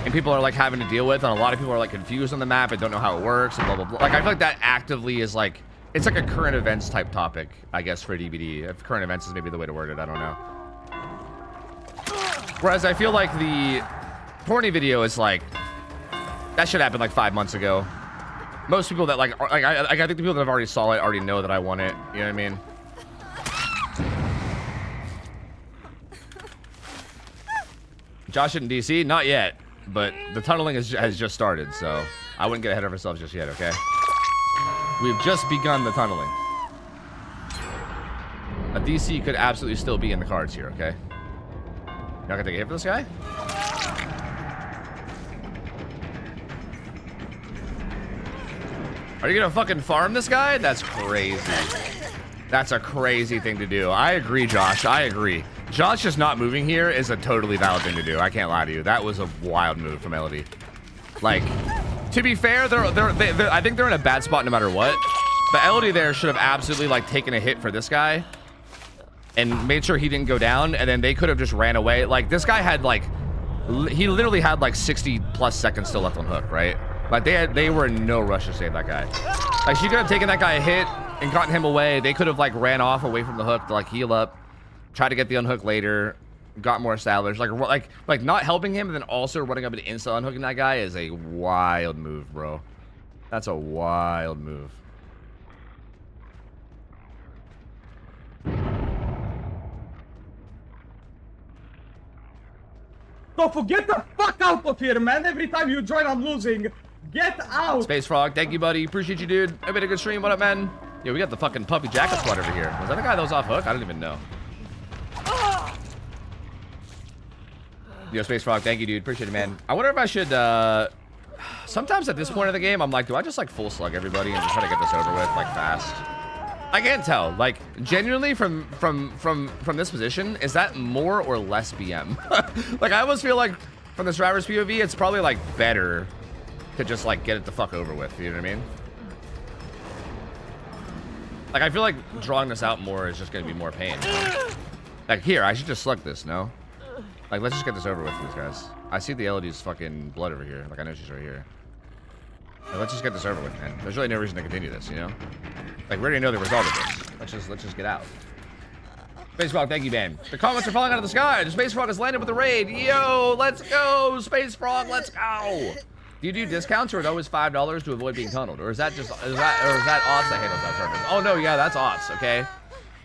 and people are like having to deal with, and a lot of people are like confused on the map and don't know how it works and blah blah blah. Like I feel like that actively is like, it's like a current events type topic, I guess, for DBD. If current events is maybe the way to word it, I don't know. Whereas I feel like the tourney video is like, that should happen like 5 months ago. Most people that like I think the people that have already saw it already know that I want it. You know what I mean? Josh in DC? Not yet, but the tunneling has just started, so I wouldn't get ahead of ourselves just yet, okay? We've just begun the tunneling. A DC could absolutely still be in the cards here, okay? You're not gonna take a hit for this guy? Are you gonna fucking farm this guy? That's crazy. That's a crazy thing to do. I agree, Josh. I agree. Josh just not moving here is a totally valid thing to do. I can't lie to you. That was a wild move from Elodie. Like, to be fair, I think they're in a bad spot no matter what. But Elodie there should have absolutely like taken a hit for this guy and made sure he didn't go down, and then they could have just ran away. Like this guy had like, he literally had like 60 plus seconds still left on hook, right? Like they were in no rush to save that guy. Like she could have taken that guy a hit and gotten him away. They could have like ran off away from the hook to like heal up, try to get the unhook later, got more established. Like not helping him and then also running up and insta unhooking that guy is a wild move, bro. That's a wild move. So get the fuck out of here, man. Every time you join, I'm losing. Get out. Space Frog, thank you, buddy. Appreciate you, dude. I made a good stream. What up, man? Yo, we got the fucking puppy jacket squad over here. Was that the guy that was off hook? I don't even know. Yo, Space Frog, thank you, dude. Appreciate it, man. I wonder if I should, sometimes at this point of the game, I'm like, do I just like full slug everybody and just try to get this over with, like, fast? I can't tell. Like, genuinely from this position, is that more or less BM? Like, I almost feel like from the survivor's POV, it's probably like better to just like get it the fuck over with. You know what I mean? Like, I feel like drawing this out more is just gonna be more pain. Like, here, I should just slug this. No? Like, let's just get this over with, these guys. I see the LD's fucking blood over here. Like, I know she's right here. Like, let's just get this over with, man. There's really no reason to continue this, you know? Like, we already know the result of this. Let's just get out. Space Frog, thank you, man. The comments are falling out of the sky. The Space Frog has landed with the raid. Yo, let's go, Space Frog, let's go. Do you do discounts or is it always $5 to avoid being tunneled? Or is that just, is that Ots that handles that service? Oh no, yeah, that's Ots, okay?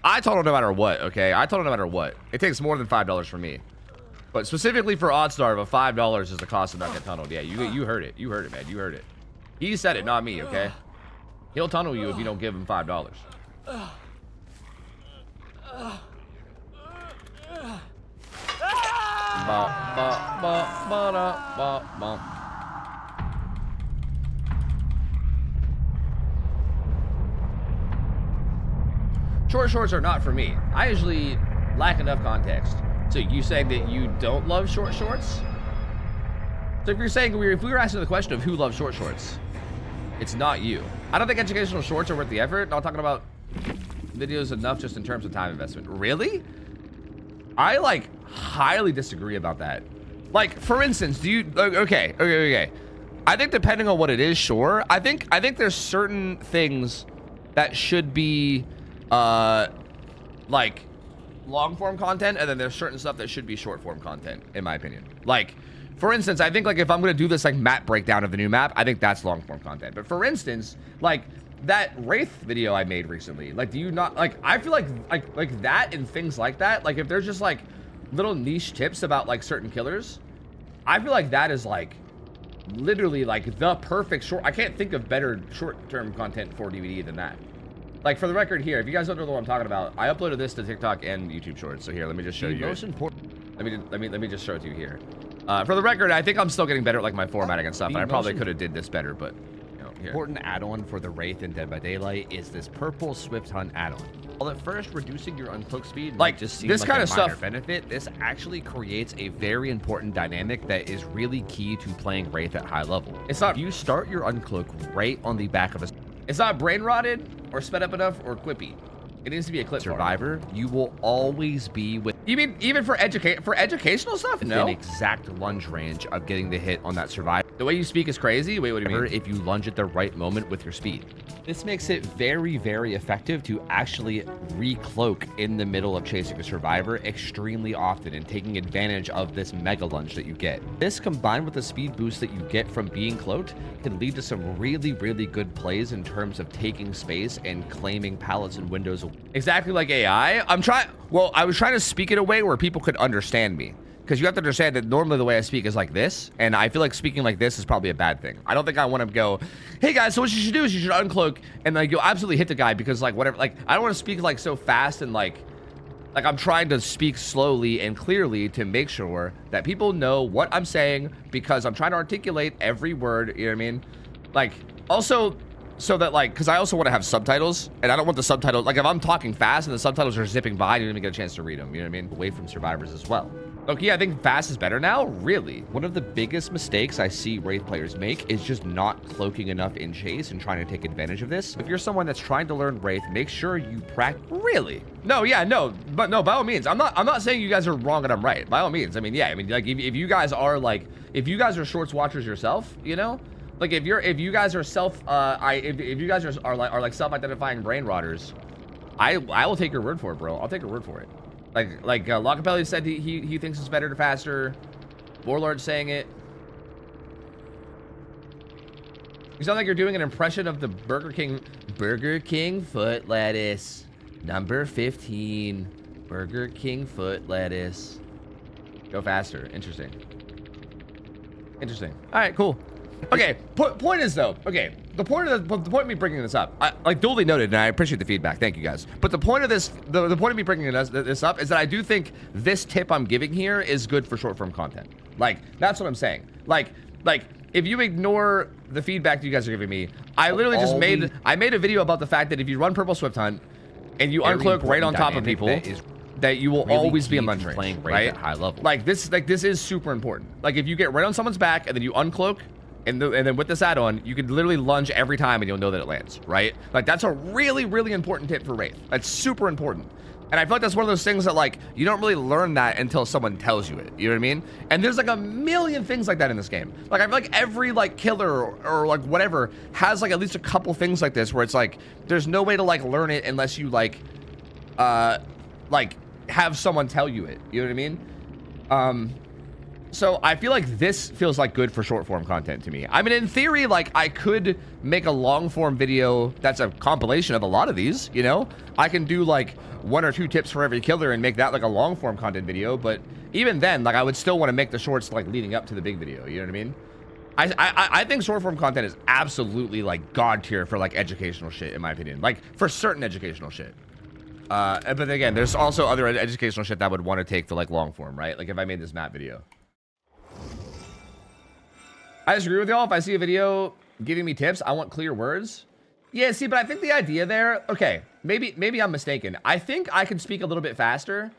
I tunnel no matter what, okay? I tunnel no matter what. It takes more than $5 for me. But specifically for Oddstar, but $5 is the cost of not getting tunneled. Yeah, you heard it. You heard it, man. You heard it. He said it, not me, okay? He'll tunnel you if you don't give him $5. Short shorts are not for me. I usually lack enough context. So you saying that you don't love short shorts? So if you're saying, if we were asking the question of who loves short shorts, it's not you. I don't think educational shorts are worth the effort. Not talking about videos enough just in terms of time investment. Really? I like highly disagree about that. Like, for instance, do you, okay. I think depending on what it is, sure. I think there's certain things that should be like long form content, and then there's certain stuff that should be short form content, in my opinion. Like, for instance, I think like if I'm gonna do this like map breakdown of the new map, I think that's long form content. But for instance, like that Wraith video I made recently, like, do you not like, I feel like that and things like that, like if there's just like little niche tips about like certain killers, I feel like that is like literally like the perfect short. I can't think of better short-term content for DVD than that. Like, for the record here, if you guys don't know what I'm talking about, I uploaded this to TikTok and YouTube Shorts. So here, let me just show you. Most important. Let me just show it to you here. For the record, I think I'm still getting better at like my formatting and stuff. And I probably could have did this better, but you know, here. Important add-on for the Wraith in Dead by Daylight is this purple Swift Hunt add-on. While at first reducing your uncloak speed like just seems this like kind a of minor stuff benefit, this actually creates a very important dynamic that is really key to playing Wraith at high level. It's not. If you start your uncloak right on the back of a. It's not brain rotted or sped up enough or quippy. It needs to be a clip survivor. You will always be with. You mean even for educational stuff? No. An exact lunge range of getting the hit on that survivor. The way you speak is crazy. Wait, what do you mean? If you lunge at the right moment with your speed. This makes it very, very effective to actually re-cloak in the middle of chasing a survivor extremely often and taking advantage of this mega lunge that you get. This combined with the speed boost that you get from being cloaked can lead to some really, really good plays in terms of taking space and claiming pallets and windows. Exactly like AI. I was trying to speak it a way where people could understand me. Because you have to understand that normally the way I speak is like this, and I feel like speaking like this is probably a bad thing. I don't think I want to go, hey guys, so what you should do is you should uncloak, and like you'll absolutely hit the guy because like whatever, like I don't want to speak like so fast and like I'm trying to speak slowly and clearly to make sure that people know what I'm saying because I'm trying to articulate every word, you know what I mean? Like also so that like, because I also want to have subtitles, and I don't want the subtitles, like if I'm talking fast and the subtitles are zipping by, you don't even get a chance to read them, you know what I mean? Away from survivors as well. Okay, I think fast is better now? Really? One of the biggest mistakes I see Wraith players make is just not cloaking enough in chase and trying to take advantage of this. If you're someone that's trying to learn Wraith, make sure you practice. Really? No, yeah, no, but no, by all means. I'm not saying you guys are wrong and I'm right. By all means. I mean, yeah, I mean, like if you guys are like, if you guys are shorts watchers yourself, you know? Like if you guys are if you guys are like self-identifying brain rotters, I will take your word for it, bro. I'll take your word for it. Like Locapelli said he thinks it's better to faster. Warlord saying it. You sound like you're doing an impression of the Burger King foot lettuce. Number 15. Burger King foot lettuce. Go faster. Interesting. Interesting. All right, cool. Okay, point is though, okay, the point of me bringing this up, I duly noted, and I appreciate the feedback, thank you guys. But the point of this, the point of me bringing this up is that I do think this tip I'm giving here is good for short form content. Like, that's what I'm saying. Like, if you ignore the feedback that you guys are giving me, I literally just made a video about the fact that if you run Purple Swift Hunt and you uncloak right on top of people, that you will really always be in lunge range, playing right at high level. Like this is super important. Like if you get right on someone's back and then you uncloak, and then with this add-on, you can literally lunge every time and you'll know that it lands, right? Like that's a really, really important tip for Wraith. That's super important. And I feel like that's one of those things that like, you don't really learn that until someone tells you it, you know what I mean? And there's like a million things like that in this game. Like I feel like every like killer or like whatever has like at least a couple things like this where it's like, there's no way to like learn it unless you like have someone tell you it, you know what I mean? So I feel like this feels like good for short form content to me. I mean, in theory, like I could make a long form video that's a compilation of a lot of these, you know? I can do like 1 or 2 tips for every killer and make that like a long form content video. But even then, like I would still want to make the shorts like leading up to the big video. You know what I mean? I think short form content is absolutely like god tier for like educational shit, in my opinion. Like for certain educational shit. But again, there's also other educational shit that I would want to take to like long form, right? Like if I made this map video. I disagree with y'all. If I see a video giving me tips, I want clear words. Yeah, see, but I think the idea there, okay, maybe I'm mistaken. I think I can speak a little bit faster.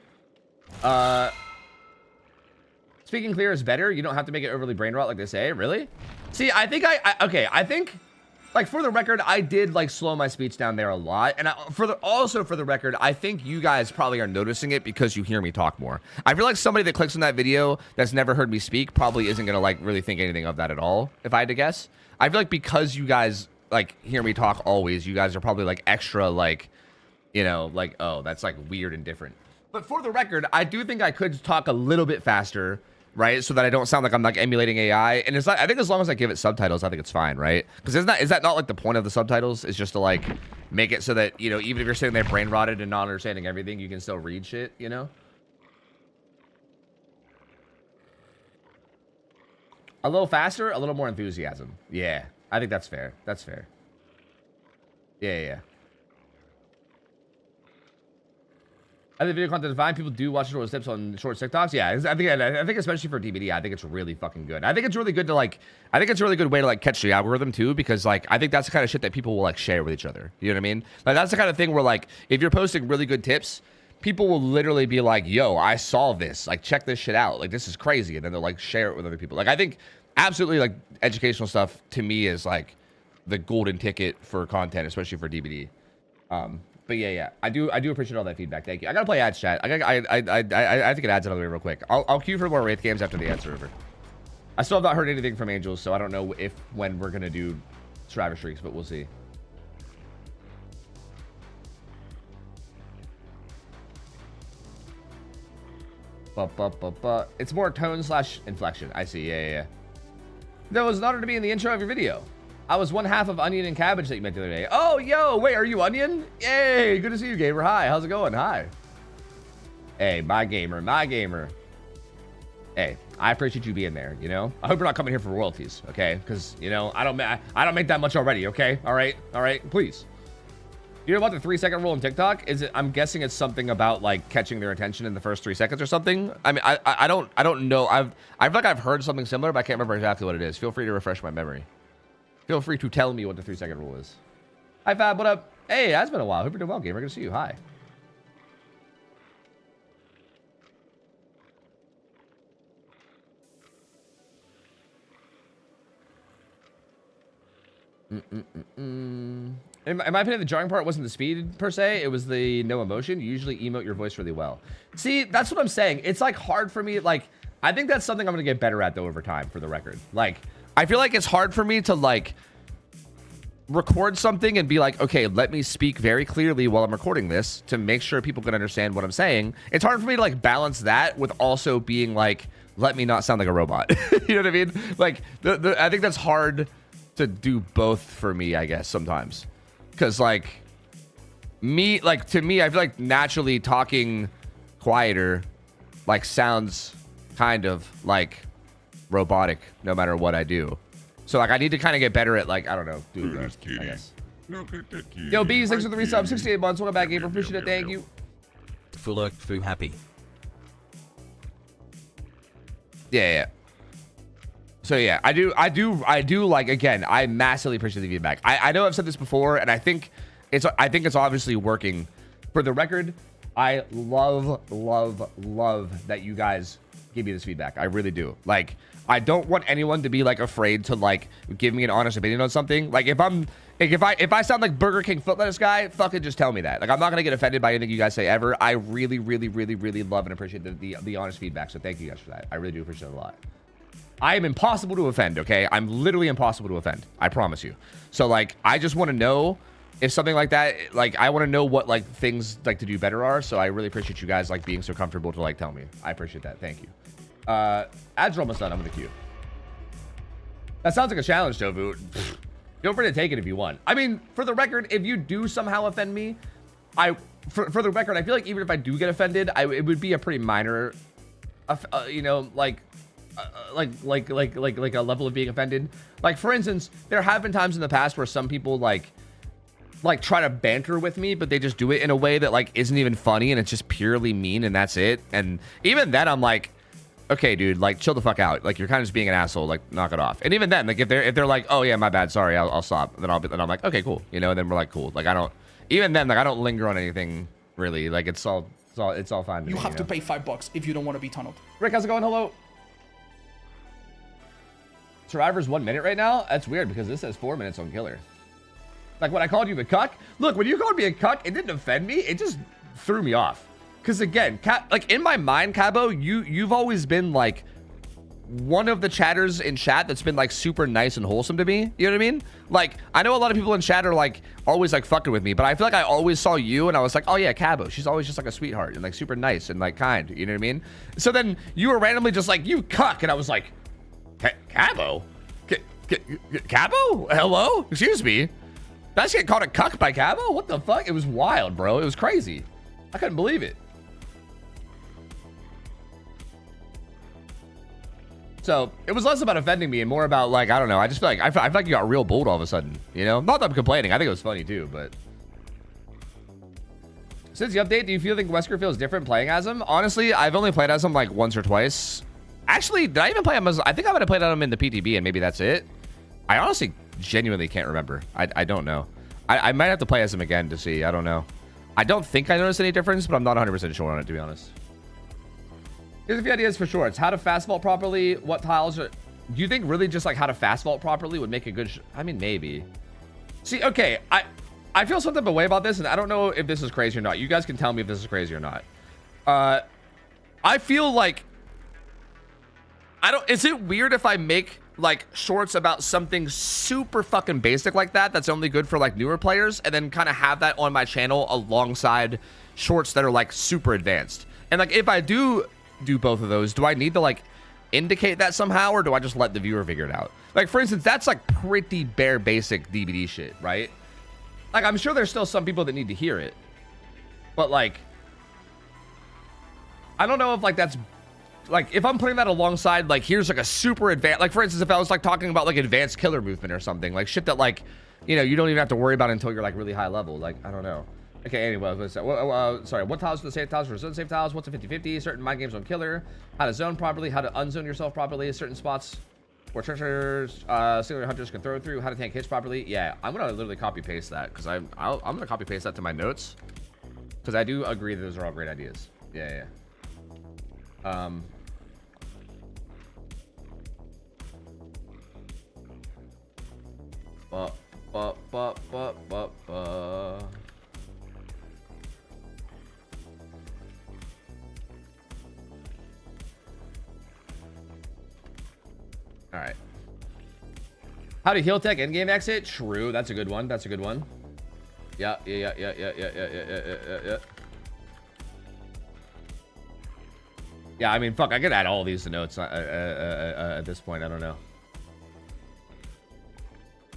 Speaking clear is better. You don't have to make it overly brain rot like they say. Really? See, I think I think, like, for the record, I did, like, slow my speech down there a lot. And also for the record, I think you guys probably are noticing it because you hear me talk more. I feel like somebody that clicks on that video that's never heard me speak probably isn't going to, like, really think anything of that at all, if I had to guess. I feel like because you guys, like, hear me talk always, you guys are probably, like, extra, like, you know, like, oh, that's, like, weird and different. But for the record, I do think I could talk a little bit faster, right? So that I don't sound like I'm like emulating AI. And it's not, I think as long as I give it subtitles, I think it's fine, right? Because is that not like the point of the subtitles? Is just to like make it so that, you know, even if you're sitting there brain rotted and not understanding everything, you can still read shit, you know? A little faster, a little more enthusiasm. Yeah, I think that's fair. That's fair. Yeah. I think video content is fine. People do watch short tips on short TikToks. Yeah, I think especially for DBD, I think it's really fucking good. I think it's really good to like, I think it's a really good way to like catch the algorithm too, because like I think that's the kind of shit that people will like share with each other. You know what I mean? Like that's the kind of thing where like if you're posting really good tips, people will literally be like, "Yo, I saw this. Like check this shit out. Like this is crazy," and then they'll like share it with other people. Like I think absolutely like educational stuff to me is like the golden ticket for content, especially for DBD. But yeah, I do appreciate all that feedback. Thank you. I gotta play ads, chat. I have to get ads out of the way real quick. I'll queue for more Wraith games after the ads are over. I still have not heard anything from Angels, so I don't know when we're gonna do Survivor Streaks, but we'll see. It's more tone/inflection. I see. Yeah. That was an honor to be in the intro of your video. I was one half of Onion and Cabbage that you met the other day. Oh, yo, wait, are you Onion? Yay, good to see you, gamer. Hi, how's it going? Hi. Hey, my gamer. Hey, I appreciate you being there, you know? I hope you're not coming here for royalties, okay? Because, you know, I don't make that much already, okay? All right, please. You know about the 3-second rule on TikTok? I'm guessing it's something about like catching their attention in the first 3 seconds or something. I mean, I don't know. I feel like I've heard something similar, but I can't remember exactly what it is. Feel free to refresh my memory. Feel free to tell me what the 3-second rule is. Hi, Fab. What up? Hey, it's been a while. Hope you're doing well, gamer. Good to see you. Hi. In my opinion, the jarring part wasn't the speed per se. It was the no emotion. You usually emote your voice really well. See, that's what I'm saying. It's like hard for me. Like, I think that's something I'm going to get better at though over time, for the record. Like, I feel like it's hard for me to like record something and be like, okay, let me speak very clearly while I'm recording this to make sure people can understand what I'm saying. It's hard for me to like balance that with also being like, let me not sound like a robot. You know what I mean? Like, I think that's hard to do both for me, I guess, sometimes. Because like to me, I feel like naturally talking quieter like sounds kind of like robotic no matter what I do. So like I need to kind of get better at like, I don't know, doing that, I guess. Yo, Bees, thanks for the resub, 68 months. Welcome back, April. Appreciate it. Thank you. Full foo happy. Yeah. So yeah, I do like, again, I massively appreciate the feedback. I know I've said this before, and I think it's obviously working. For the record, I love that you guys give me this feedback. I really do. Like, I don't want anyone to be like afraid to like give me an honest opinion on something. Like if I sound like Burger King foot lettuce guy, fucking just tell me that. Like I'm not gonna get offended by anything you guys say ever. I really love and appreciate the honest feedback. So thank you guys for that. I really do appreciate it a lot. I am impossible to offend, okay? I'm literally impossible to offend. I promise you. So like I just want to know if something like that, like I want to know what like things like to do better are. So I really appreciate you guys like being so comfortable to like tell me. I appreciate that. Thank you. Ads are almost done. I'm gonna queue. That sounds like a challenge, Tovu. Feel free to take it if you want. I mean, for the record, if you do somehow offend me, for the record, I feel like even if I do get offended, it would be a pretty minor, you know, like a level of being offended. Like for instance, there have been times in the past where some people like try to banter with me, but they just do it in a way that like isn't even funny and it's just purely mean and that's it. And even then, I'm like, okay, dude, like chill the fuck out. Like you're kind of just being an asshole. Like knock it off. And even then, like if they're like, oh yeah, my bad, sorry, I'll stop. Then I'm like, okay, cool. You know. And then we're like, cool. Like I don't linger on anything really. Like it's all fine. You have to pay $5 if you don't want to be tunneled. Rick, how's it going? Hello. Survivor's 1 minute right now. That's weird because this says 4 minutes on Killer. Like when I called you the cuck. Look, when you called me a cuck, it didn't offend me. It just threw me off. Because again, like in my mind, Cabo, you've always been like one of the chatters in chat that's been like super nice and wholesome to me. You know what I mean? Like I know a lot of people in chat are like always like fucking with me, but I feel like I always saw you and I was like, oh yeah, Cabo. She's always just like a sweetheart and like super nice and like kind. You know what I mean? So then you were randomly just like, you cuck, and I was like, Cabo? Cabo? Hello? Excuse me? Did I just get called a cuck by Cabo? What the fuck? It was wild, bro. It was crazy. I couldn't believe it. So it was less about offending me and more about like, I don't know. I just feel like I feel like you got real bold all of a sudden, you know? Not that I'm complaining. I think it was funny too, but since the update, do you think Wesker feels different playing as him? Honestly, I've only played as him like once or twice. Actually, did I even play him as, I think I might have played him in the PTB and maybe that's it. I honestly genuinely can't remember. I don't know. I might have to play as him again to see. I don't know. I don't think I noticed any difference, but I'm not 100% sure on it, to be honest. Here's a few ideas for shorts. How to fast vault properly. What tiles are... Do you think really just like how to fast vault properly would make a good... I mean, maybe. See, okay. I feel something of a way about this, and I don't know if this is crazy or not. You guys can tell me if this is crazy or not. I feel like... Is it weird if I make like shorts about something super fucking basic like that that's only good for like newer players, and then kind of have that on my channel alongside shorts that are like super advanced? And like if I do both of those, do I need to like indicate that somehow, or do I just let the viewer figure it out? Like for instance, that's like pretty bare basic DBD shit, right? Like I'm sure there's still some people that need to hear it, but like I don't know if like that's like if I'm putting that alongside like here's like a super advanced, like for instance, if I was like talking about like advanced killer movement or something, like shit that like, you know, you don't even have to worry about until you're like really high level. Like I don't know. Okay, anyway, sorry, what tiles for the safe tiles for zone safe tiles? What's a 50-50? Certain mind games on killer. How to zone properly, how to unzone yourself properly, certain spots where treasures, singular hunters can throw through, how to tank hits properly. Yeah, I'm gonna literally copy paste that because I'm gonna copy paste that to my notes because I do agree that those are all great ideas. Yeah. All right. How to heal tech in-game exit? True. That's a good one. That's a good one. Yeah. Yeah, I mean, fuck, I could add all these to notes at this point. I don't know.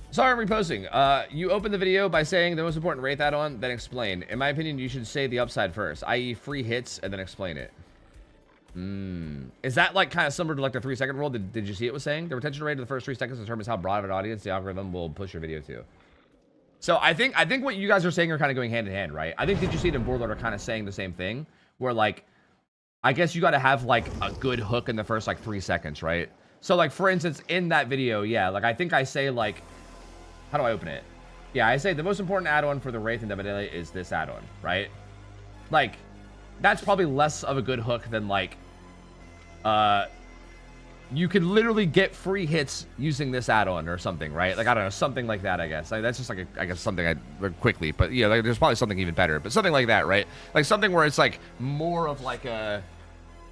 Sorry, I'm reposting. You opened the video by saying the most important Wraith add-on, then explain. In my opinion, you should say the upside first, i.e. free hits, and then explain it. Is that like kind of similar to like the 3-second rule? Did you see it was saying? The retention rate of the first 3 seconds determines how broad of an audience the algorithm will push your video to. So I think what you guys are saying are kind of going hand in hand, right? I think Did You See It and Boardlord are kind of saying the same thing, where like, I guess you got to have like a good hook in the first like 3 seconds, right? So like, for instance, in that video, yeah, like I think I say like, how do I open it? Yeah, I say the most important add-on for the Wraith and Debedele is this add-on, right? Like, that's probably less of a good hook than like, you could literally get free hits using this add-on or something, right? Like, I don't know, something like that, I guess. Like, that's just like, I guess something I quickly, but yeah, like, there's probably something even better, but something like that, right? Like something where it's like more of like a,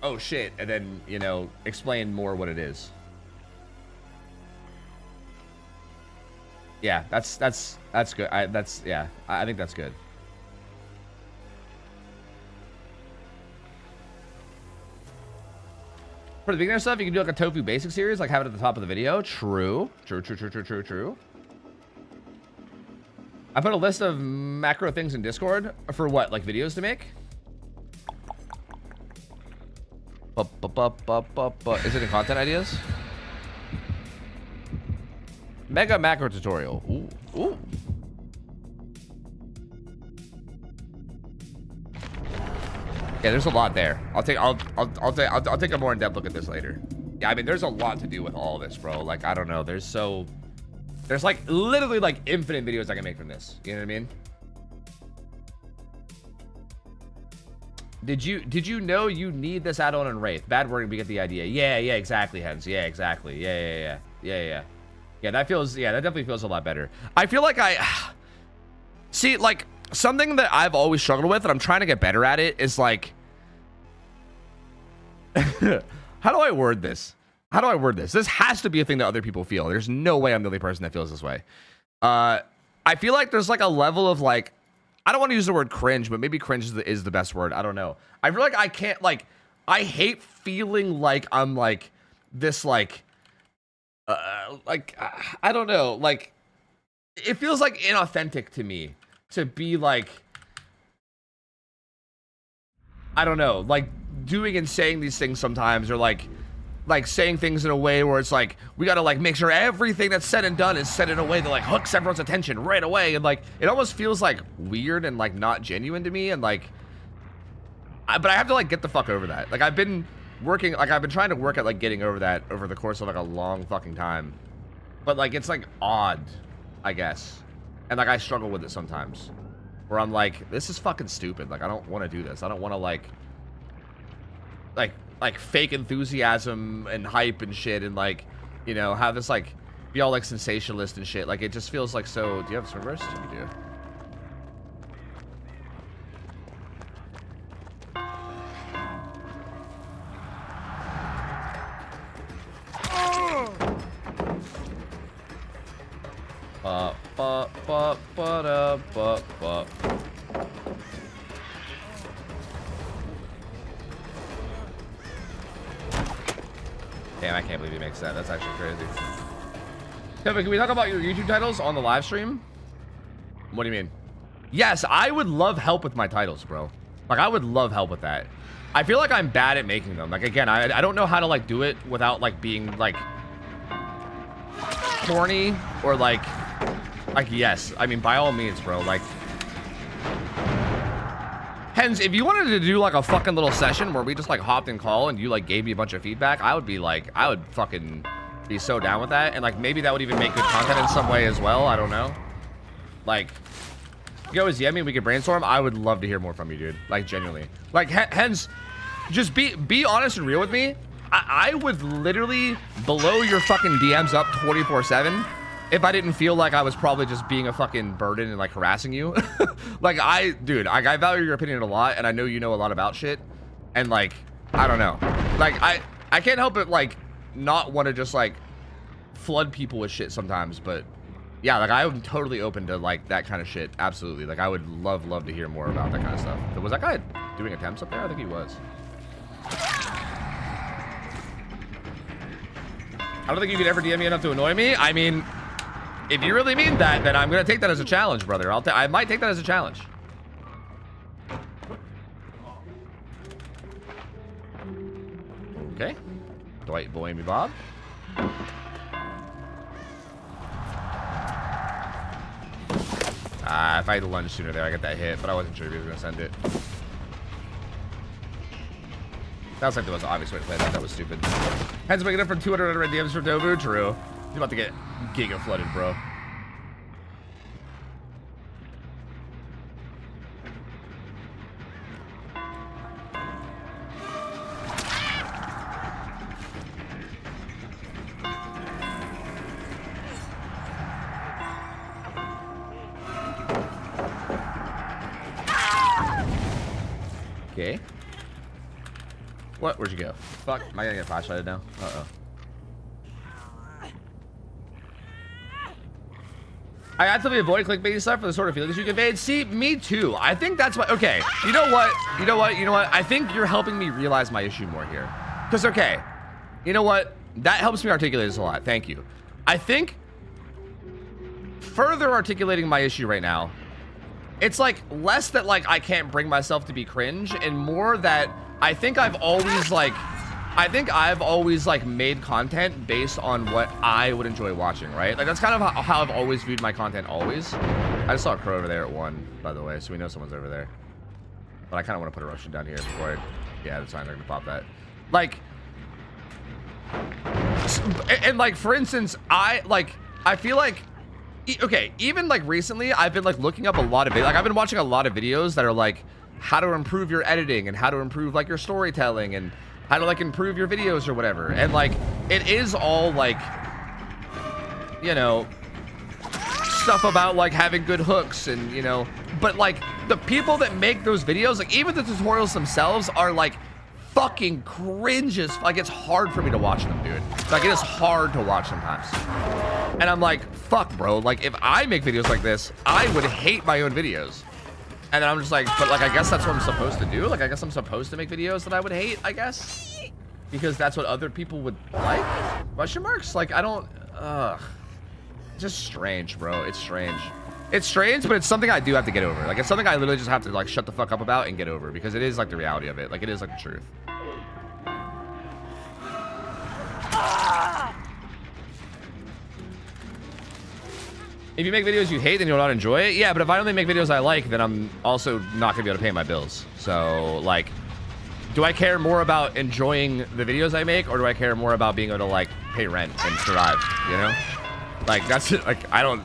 oh shit, and then, you know, explain more what it is. Yeah, that's good. I think that's good. For the beginner stuff, you can do like a Tofu basic series, like have it at the top of the video. True. I put a list of macro things in Discord for what, like videos to make? Is it in content ideas? Mega macro tutorial. Ooh. Yeah, there's a lot there. I'll take a more in-depth look at this later. Yeah, I mean, there's a lot to do with all this, bro. Like, I don't know. There's like literally like infinite videos I can make from this. You know what I mean? Did you know you need this add-on in Wraith? Bad wording, we get the idea. Yeah, exactly, Hens. Yeah, exactly. Yeah. Yeah, that definitely feels a lot better. I feel like see, like, something that I've always struggled with, and I'm trying to get better at it, is like, how do I word this? This has to be a thing that other people feel. There's no way I'm the only person that feels this way. I feel like there's like a level of like, I don't want to use the word cringe, but maybe cringe is the best word. I don't know. I feel like I can't, like, I hate feeling like I'm like this, like, I don't know. Like, it feels like inauthentic to me to be like, I don't know, like doing and saying these things sometimes, or like saying things in a way where it's like, we gotta like make sure everything that's said and done is said in a way that like hooks everyone's attention right away, and like it almost feels like weird and like not genuine to me, and like but I have to like get the fuck over that. Like I've been trying to work at like getting over that over the course of like a long fucking time, but like it's like odd, I guess, and like I struggle with it sometimes where I'm like, this is fucking stupid. Like I don't want to do this. I don't want to like fake enthusiasm and hype and shit, and like, you know, have this like be all like sensationalist and shit. Like it just feels like so. Do you have a swim burst? You do. Damn, I can't believe he makes that. That's actually crazy. Kevin, can we talk about your YouTube titles on the live stream? What do you mean? Yes, I would love help with my titles, bro. Like, I would love help with that. I feel like I'm bad at making them. Like, again, I don't know how to, like, do it without, like, being, like, corny or, like, yes. I mean, by all means, bro. Like, Hens, if you wanted to do like a fucking little session where we just like hopped in call and you like gave me a bunch of feedback, I would be like, I would fucking be so down with that. And like maybe that would even make good content in some way as well. I don't know. Like, you always DM me, we could brainstorm. I would love to hear more from you, dude. Like genuinely. Like Hens, just be honest and real with me. I would literally blow your fucking DMs up 24/7 if I didn't feel like I was probably just being a fucking burden and like harassing you. Like dude, I value your opinion a lot, and I know you know a lot about shit, and like, I don't know, like I can't help but like not want to just like flood people with shit sometimes, but yeah, like I'm totally open to like that kind of shit. Absolutely. Like I would love to hear more about that kind of stuff. Was that guy doing attempts up there? I think he was. I don't think you could ever DM me enough to annoy me. I mean, if you really mean that, then I'm gonna take that as a challenge, brother. I might take that as a challenge. Okay. Dwight Boy Me Bob. If I had to lunge sooner there, I got that hit, but I wasn't sure if he was gonna send it. That was like the most obvious way to play that. That was stupid. Hands making up for 200 red DMs for Dobu. True. He's about to get giga flooded, bro. Okay. What? Where'd you go? Fuck. Am I gonna get flashlighted now? Uh-oh. I actively avoid clickbaity stuff for the sort of feelings you conveyed. See, me too. I think that's what. Okay. You know what? You know what? You know what? I think you're helping me realize my issue more here. Because, okay. You know what? That helps me articulate this a lot. Thank you. I think further articulating my issue right now, it's like less that like I can't bring myself to be cringe and more that I think I've always made content based on what I would enjoy watching, right? Like that's kind of how I've always viewed my content always. I just saw a crow over there at 1, by the way, so we know someone's over there. But I kind of want to put a Russian down here before I, yeah, that's fine, I'm gonna pop that. Like, and like for instance, I feel like, okay, even like recently, I've been like looking up a lot of videos. Like I've been watching a lot of videos that are like how to improve your editing and how to improve like your storytelling and how to like improve your videos or whatever. And like, it is all like, you know, stuff about like having good hooks and, you know, but like the people that make those videos, like even the tutorials themselves are like fucking cringes. Like it's hard for me to watch them, dude. Like it is hard to watch sometimes. And I'm like, fuck, bro. Like, if I make videos like this, I would hate my own videos. And then I'm just like, but like, I guess that's what I'm supposed to do. Like, I guess I'm supposed to make videos that I would hate, I guess. Because that's what other people would like? Question marks? Like, I don't, it's just strange, bro. It's strange. It's strange, but it's something I do have to get over. Like, it's something I literally just have to, like, shut the fuck up about and get over. Because it is, like, the reality of it. Like, it is, like, the truth. If you make videos you hate, then you'll not enjoy it. Yeah, but if I only make videos I like, then I'm also not gonna be able to pay my bills. So, like, do I care more about enjoying the videos I make, or do I care more about being able to, like, pay rent and survive, you know? Like, that's it. Like, I don't...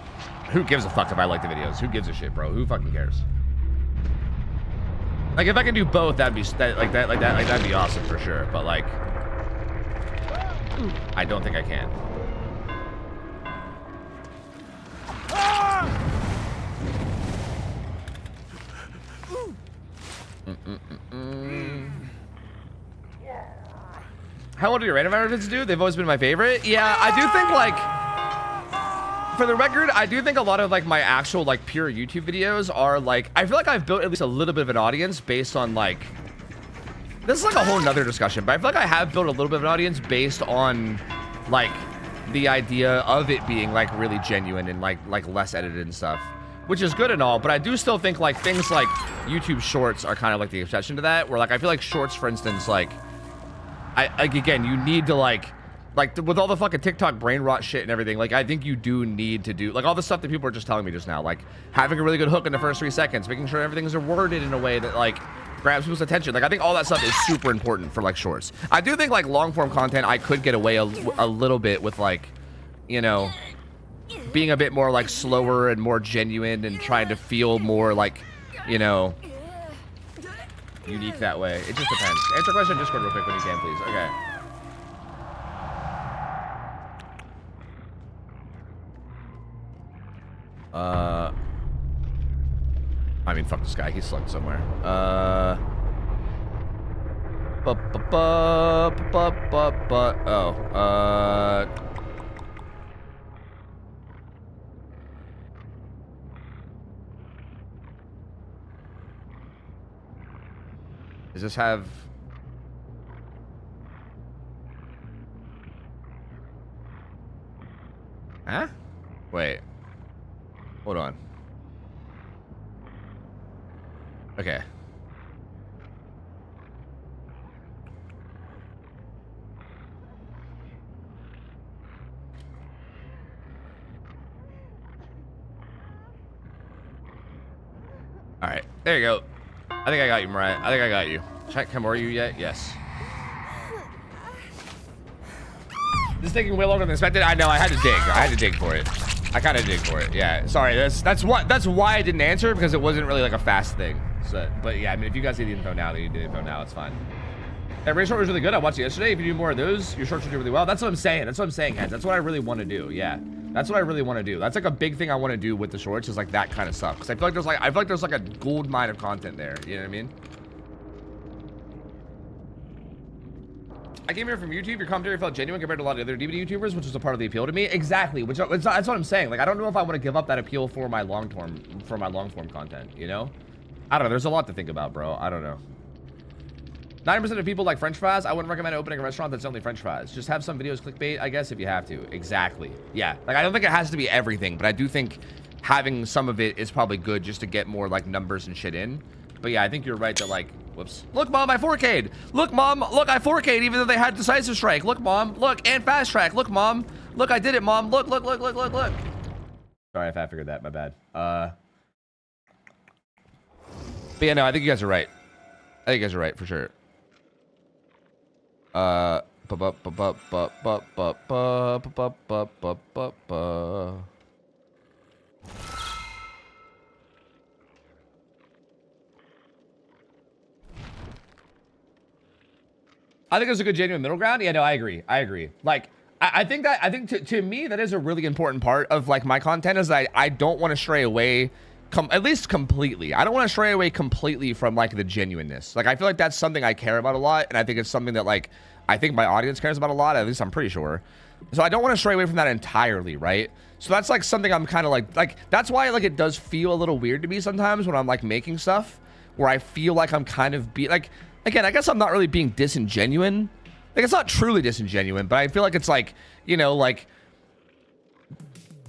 Who gives a fuck if I like the videos? Who gives a shit, bro? Who fucking cares? Like, if I can do both, that'd be... that'd be awesome for sure. But, like... I don't think I can. How old do your random vids do? They've always been my favorite. Yeah, I do think, like, for the record, I do think a lot of, like, my actual, like, pure YouTube videos are, like, I feel like I've built at least a little bit of an audience based on, like, this is, like, a whole nother discussion, but I feel like I have built a little bit of an audience based on, like, the idea of it being, like, really genuine and, like less edited and stuff, which is good and all, but I do still think, like, things like YouTube Shorts are kind of, like, the exception to that, where, like, I feel like Shorts, for instance, like, again, you need to, like, with all the fucking TikTok brain rot shit and everything, like, I think you do need to do, like, all the stuff that people are just telling me just now, like, having a really good hook in the first 3 seconds, making sure everything's worded in a way that, like, grabs people's attention. Like, I think all that stuff is super important for, like, Shorts. I do think, like, long-form content, I could get away a little bit with, like, you know, being a bit more, like, slower and more genuine and trying to feel more, like, you know, unique that way. It just depends. Answer a question on Discord real quick when you can, please. Okay. I mean, fuck this guy. He's slugged somewhere. Does this have... Huh? Wait. Hold on. Okay. All right, there you go. I think I got you, Mariah. I think I got you. Check, come, are you yet? Yes. This is taking way longer than expected. I know. I had to dig. I had to dig for it. I kind of dig for it. Yeah. Sorry. That's why I didn't answer, because it wasn't really like a fast thing. So, but yeah, I mean, if you guys need the info now, then you need the info now. It's fine. That race short was really good. I watched it yesterday. If you do more of those, your shorts will do really well. That's what I'm saying. That's what I'm saying, heads. That's what I really want to do. Yeah. That's what I really want to do. That's like a big thing I want to do with the shorts, is like that kind of stuff. Because I feel like there's like a gold mine of content there. You know what I mean? I came here from YouTube. Your commentary felt genuine compared to a lot of other DVD YouTubers, which was a part of the appeal to me. Exactly. That's what I'm saying. Like, I don't know if I want to give up that appeal for my long form content. You know? I don't know. There's a lot to think about, bro. I don't know. 90% of people like French fries. I wouldn't recommend opening a restaurant that's only French fries. Just have some videos clickbait, I guess, if you have to. Exactly. Yeah. Like, I don't think it has to be everything, but I do think having some of it is probably good just to get more, like, numbers and shit in. But yeah, I think you're right that, like, whoops. Look, Mom, I 4K'd. Look, Mom. Look, I 4K'd even though they had Decisive Strike. Look, Mom. Look, and Fast Track. Look, Mom. Look, I did it, Mom. Look, look, look, look, look, look. Sorry if I figured that. My bad. But yeah, no, I think you guys are right. I think you guys are right for sure. I think there's a good genuine middle ground. Yeah, no, I agree. I agree. Like, I think to me, that is a really important part of like my content, is that I don't want to stray away at least completely. I don't want to stray away completely from like the genuineness. Like, I feel like that's something I care about a lot, and I think it's something that like I think my audience cares about a lot. At least I'm pretty sure. So I don't want to stray away from that entirely, right? So that's like something I'm kind of like that's why like it does feel a little weird to me sometimes when I'm like making stuff where I feel like I'm kind of like, again, I guess I'm not really being disingenuine. Like, it's not truly disingenuine, but I feel like it's like, you know, like,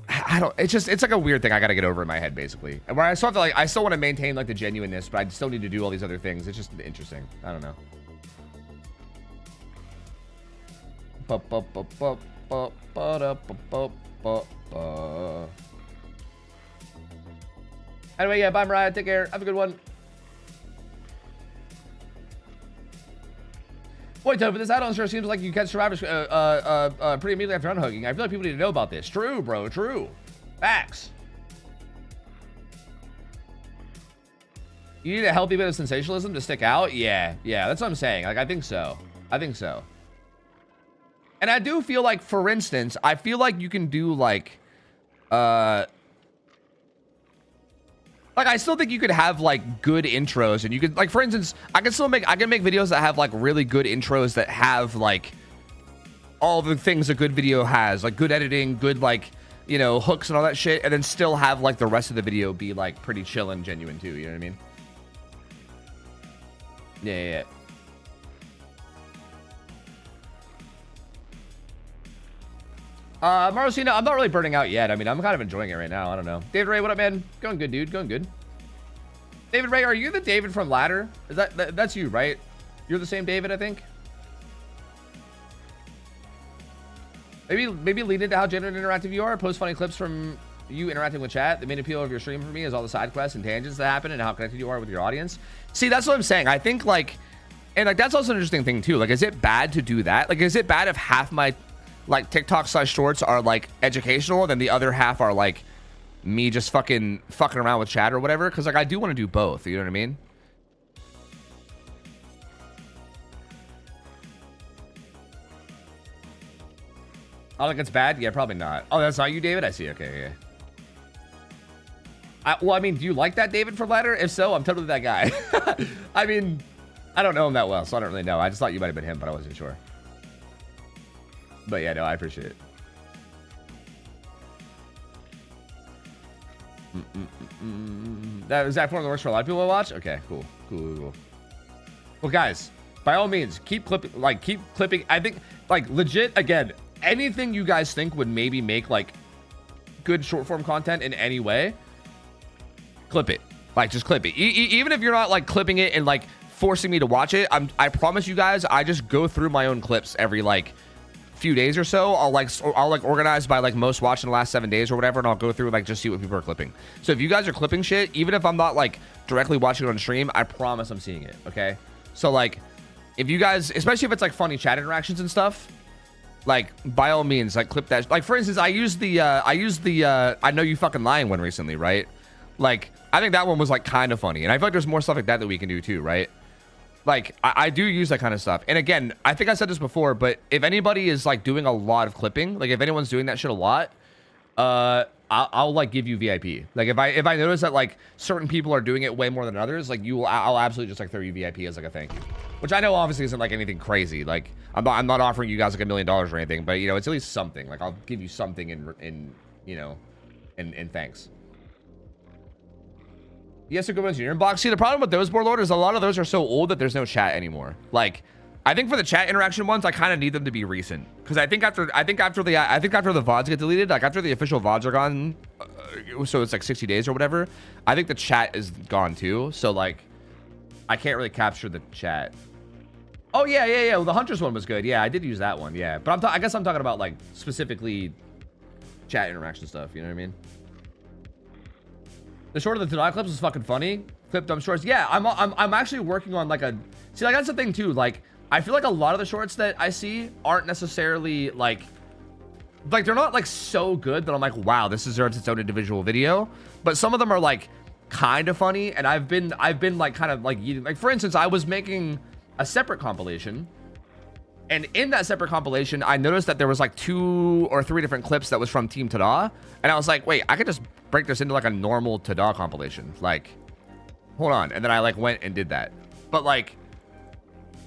it's like a weird thing I gotta get over in my head, basically. And where I still have to, like, I still want to maintain like the genuineness, but I still need to do all these other things. It's just interesting. I don't know. Anyway, yeah, bye, Mariah. Take care. Have a good one. Boy, Toby, this add-on sure seems like you catch survivors pretty immediately after unhooking. I feel like people need to know about this. True, bro. True. Facts. You need a healthy bit of sensationalism to stick out? Yeah. Yeah, that's what I'm saying. Like, I think so. I think so. And I do feel like, for instance, I feel like you can do, like, I still think you could have like good intros, and you could, like, for instance, I can make videos that have like really good intros that have like all the things a good video has, like good editing, good, like, you know, hooks and all that shit, and then still have like the rest of the video be like pretty chill and genuine too. You know what I mean? Yeah. Marcina, I'm not really burning out yet. I mean, I'm kind of enjoying it right now. I don't know. David Ray, what up, man? Going good, dude. Going good. David Ray, are you the David from Ladder? Is that's you, right? You're the same David, I think. Maybe lead into how genuine and interactive you are. Post funny clips from you interacting with chat. The main appeal of your stream for me is all the side quests and tangents that happen and how connected you are with your audience. See, that's what I'm saying. I think like, and like that's also an interesting thing too. Like, is it bad to do that? Like, is it bad if half my like TikTok/shorts are like educational, then the other half are like me just fucking around with chat or whatever? Because like I do want to do both. You know what I mean? Oh, like it's bad? Yeah, probably not. Oh, that's not you, David? I see. Okay, yeah. Well, I mean, do you like that David from Ladder? If so, I'm totally that guy. I mean, I don't know him that well, so I don't really know. I just thought you might have been him, but I wasn't sure. But yeah, no, I appreciate it. That is that one of the works for a lot of people to watch? Okay, cool. Well, guys, by all means, keep clipping. I think, like, legit, again, anything you guys think would maybe make, like, good short form content in any way, clip it. Like, just clip it. Even if you're not, like, clipping it and, like, forcing me to watch it, I promise you guys, I just go through my own clips every, like, few days or so. I'll organize by, like, most watched in the last 7 days or whatever, and I'll go through, like, just see what people are clipping. So if you guys are clipping shit, even if I'm not, like, directly watching it on stream, I promise I'm seeing it, okay? So, like, if you guys, especially if it's, like, funny chat interactions and stuff, like, by all means, like, clip that. Like, for instance, I used the I Know You Fucking Lying one recently, right? Like, I think that one was, like, kind of funny. And I feel like there's more stuff like that we can do too, right? Like, I do use that kind of stuff. And again, I think I said this before, but if anybody is, like, doing a lot of clipping, like, if anyone's doing that shit a lot, I'll like, give you VIP. Like, if I notice that, like, certain people are doing it way more than others, like, I'll absolutely just, like, throw you VIP as, like, a thank you. Which I know obviously isn't, like, anything crazy. Like, I'm not offering you guys, like, $1 million or anything, but, you know, it's at least something. Like, I'll give you something in you know, in thanks. Yes, a good one's your inbox. See, the problem with those, Warlord, is a lot of those are so old that there's no chat anymore. Like, I think for the chat interaction ones, I kind of need them to be recent, because I think after the VODs get deleted, like after the official VODs are gone, so it's like 60 days or whatever, I think the chat is gone too. So, like, I can't really capture the chat. Oh yeah. Well, the Hunters one was good. Yeah, I did use that one. Yeah, but I guess I'm talking about, like, specifically chat interaction stuff. You know what I mean? The short of the Tonight clips is fucking funny. Clip dumb shorts. Yeah, I'm actually working on, like, see, like, that's the thing too. Like, I feel like a lot of the shorts that I see aren't necessarily like they're not, like, so good that I'm like, wow, this deserves its own individual video. But some of them are, like, kind of funny, and I've been like, kind of like for instance, I was making a separate compilation, and in that separate compilation, I noticed that there was, like, 2 or 3 different clips that was from Team Tada, and I was like, wait, I could just break this into, like, a normal Tada compilation. Like, hold on. And then I, like, went and did that. But, like,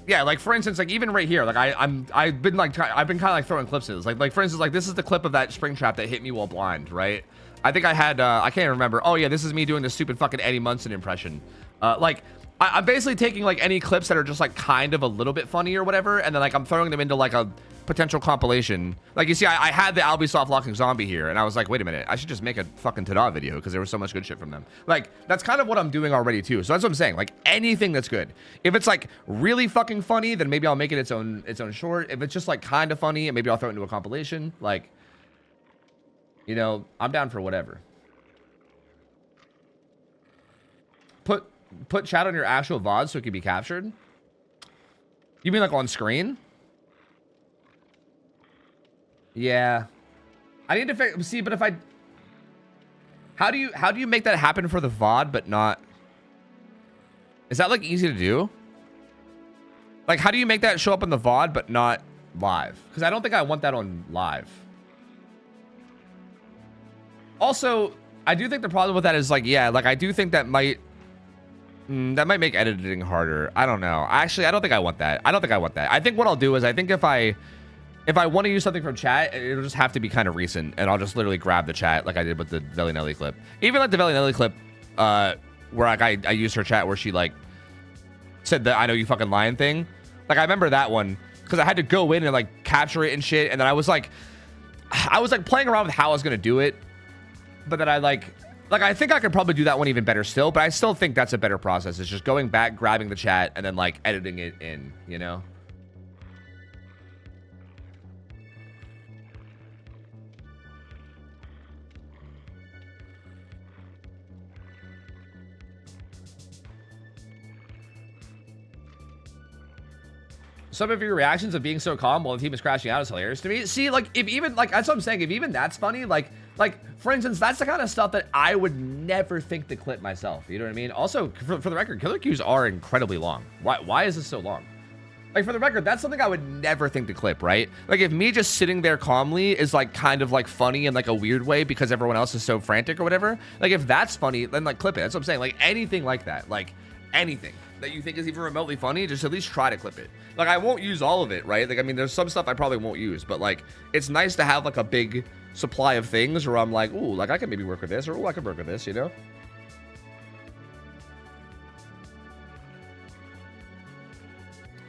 yeah, like, for instance, like, even right here, like, I've been kind of like throwing clips in this. Like, for instance, like, this is the clip of that spring trap that hit me while blind, right? I think I had, I can't remember. Oh yeah, this is me doing the stupid fucking Eddie Munson impression. Like, I'm basically taking, like, any clips that are just, like, kind of a little bit funny or whatever, and then, like, I'm throwing them into, like, a potential compilation. Like, you see, I had the Albisoft locking zombie here, and I was like, wait a minute, I should just make a fucking Tada video, because there was so much good shit from them. Like, that's kind of what I'm doing already too. So that's what I'm saying. Like, anything that's good. If it's, like, really fucking funny, then maybe I'll make it its own short. If it's just, like, kind of funny, and maybe I'll throw it into a compilation. Like, you know, I'm down for whatever. Put chat on your actual VOD so it can be captured? You mean, like, on screen? Yeah. I need to see, but if I... How do you make that happen for the VOD, but not... Is that, like, easy to do? Like, how do you make that show up in the VOD, but not live? Because I don't think I want that on live. Also, I do think the problem with that is, like, yeah, like, I do think that might make editing harder. I don't know. Actually, I don't think I want that. I think what I'll do is, I think if I want to use something from chat, it'll just have to be kind of recent, and I'll just literally grab the chat like I did with the Vellinelli clip. Even like the Vellinelli clip, where, like, I used her chat where she, like, said the I Know You Fucking Lying thing. Like, I remember that one because I had to go in and, like, capture it and shit, and then I was like playing around with how I was gonna do it, but then I I think I could probably do that one even better still, but I still think that's a better process. It's just going back, grabbing the chat, and then, like, editing it in, you know? Some of your reactions of being so calm while the team is crashing out is hilarious to me. See, like, if even, like, that's what I'm saying, if even that's funny, like, for instance, that's the kind of stuff that I would never think to clip myself. You know what I mean? Also, for the record, killer queues are incredibly long. Why is this so long? Like, for the record, that's something I would never think to clip, right? Like, if me just sitting there calmly is, like, kind of, like, funny in, like, a weird way because everyone else is so frantic or whatever, like, if that's funny, then, like, clip it. That's what I'm saying. Like, anything like that. Like, anything that you think is even remotely funny, just at least try to clip it. Like, I won't use all of it, right? Like, I mean, there's some stuff I probably won't use, but, like, it's nice to have, like, a big supply of things where I'm like, ooh, like, I can maybe work with this, or ooh, I could work with this, you know?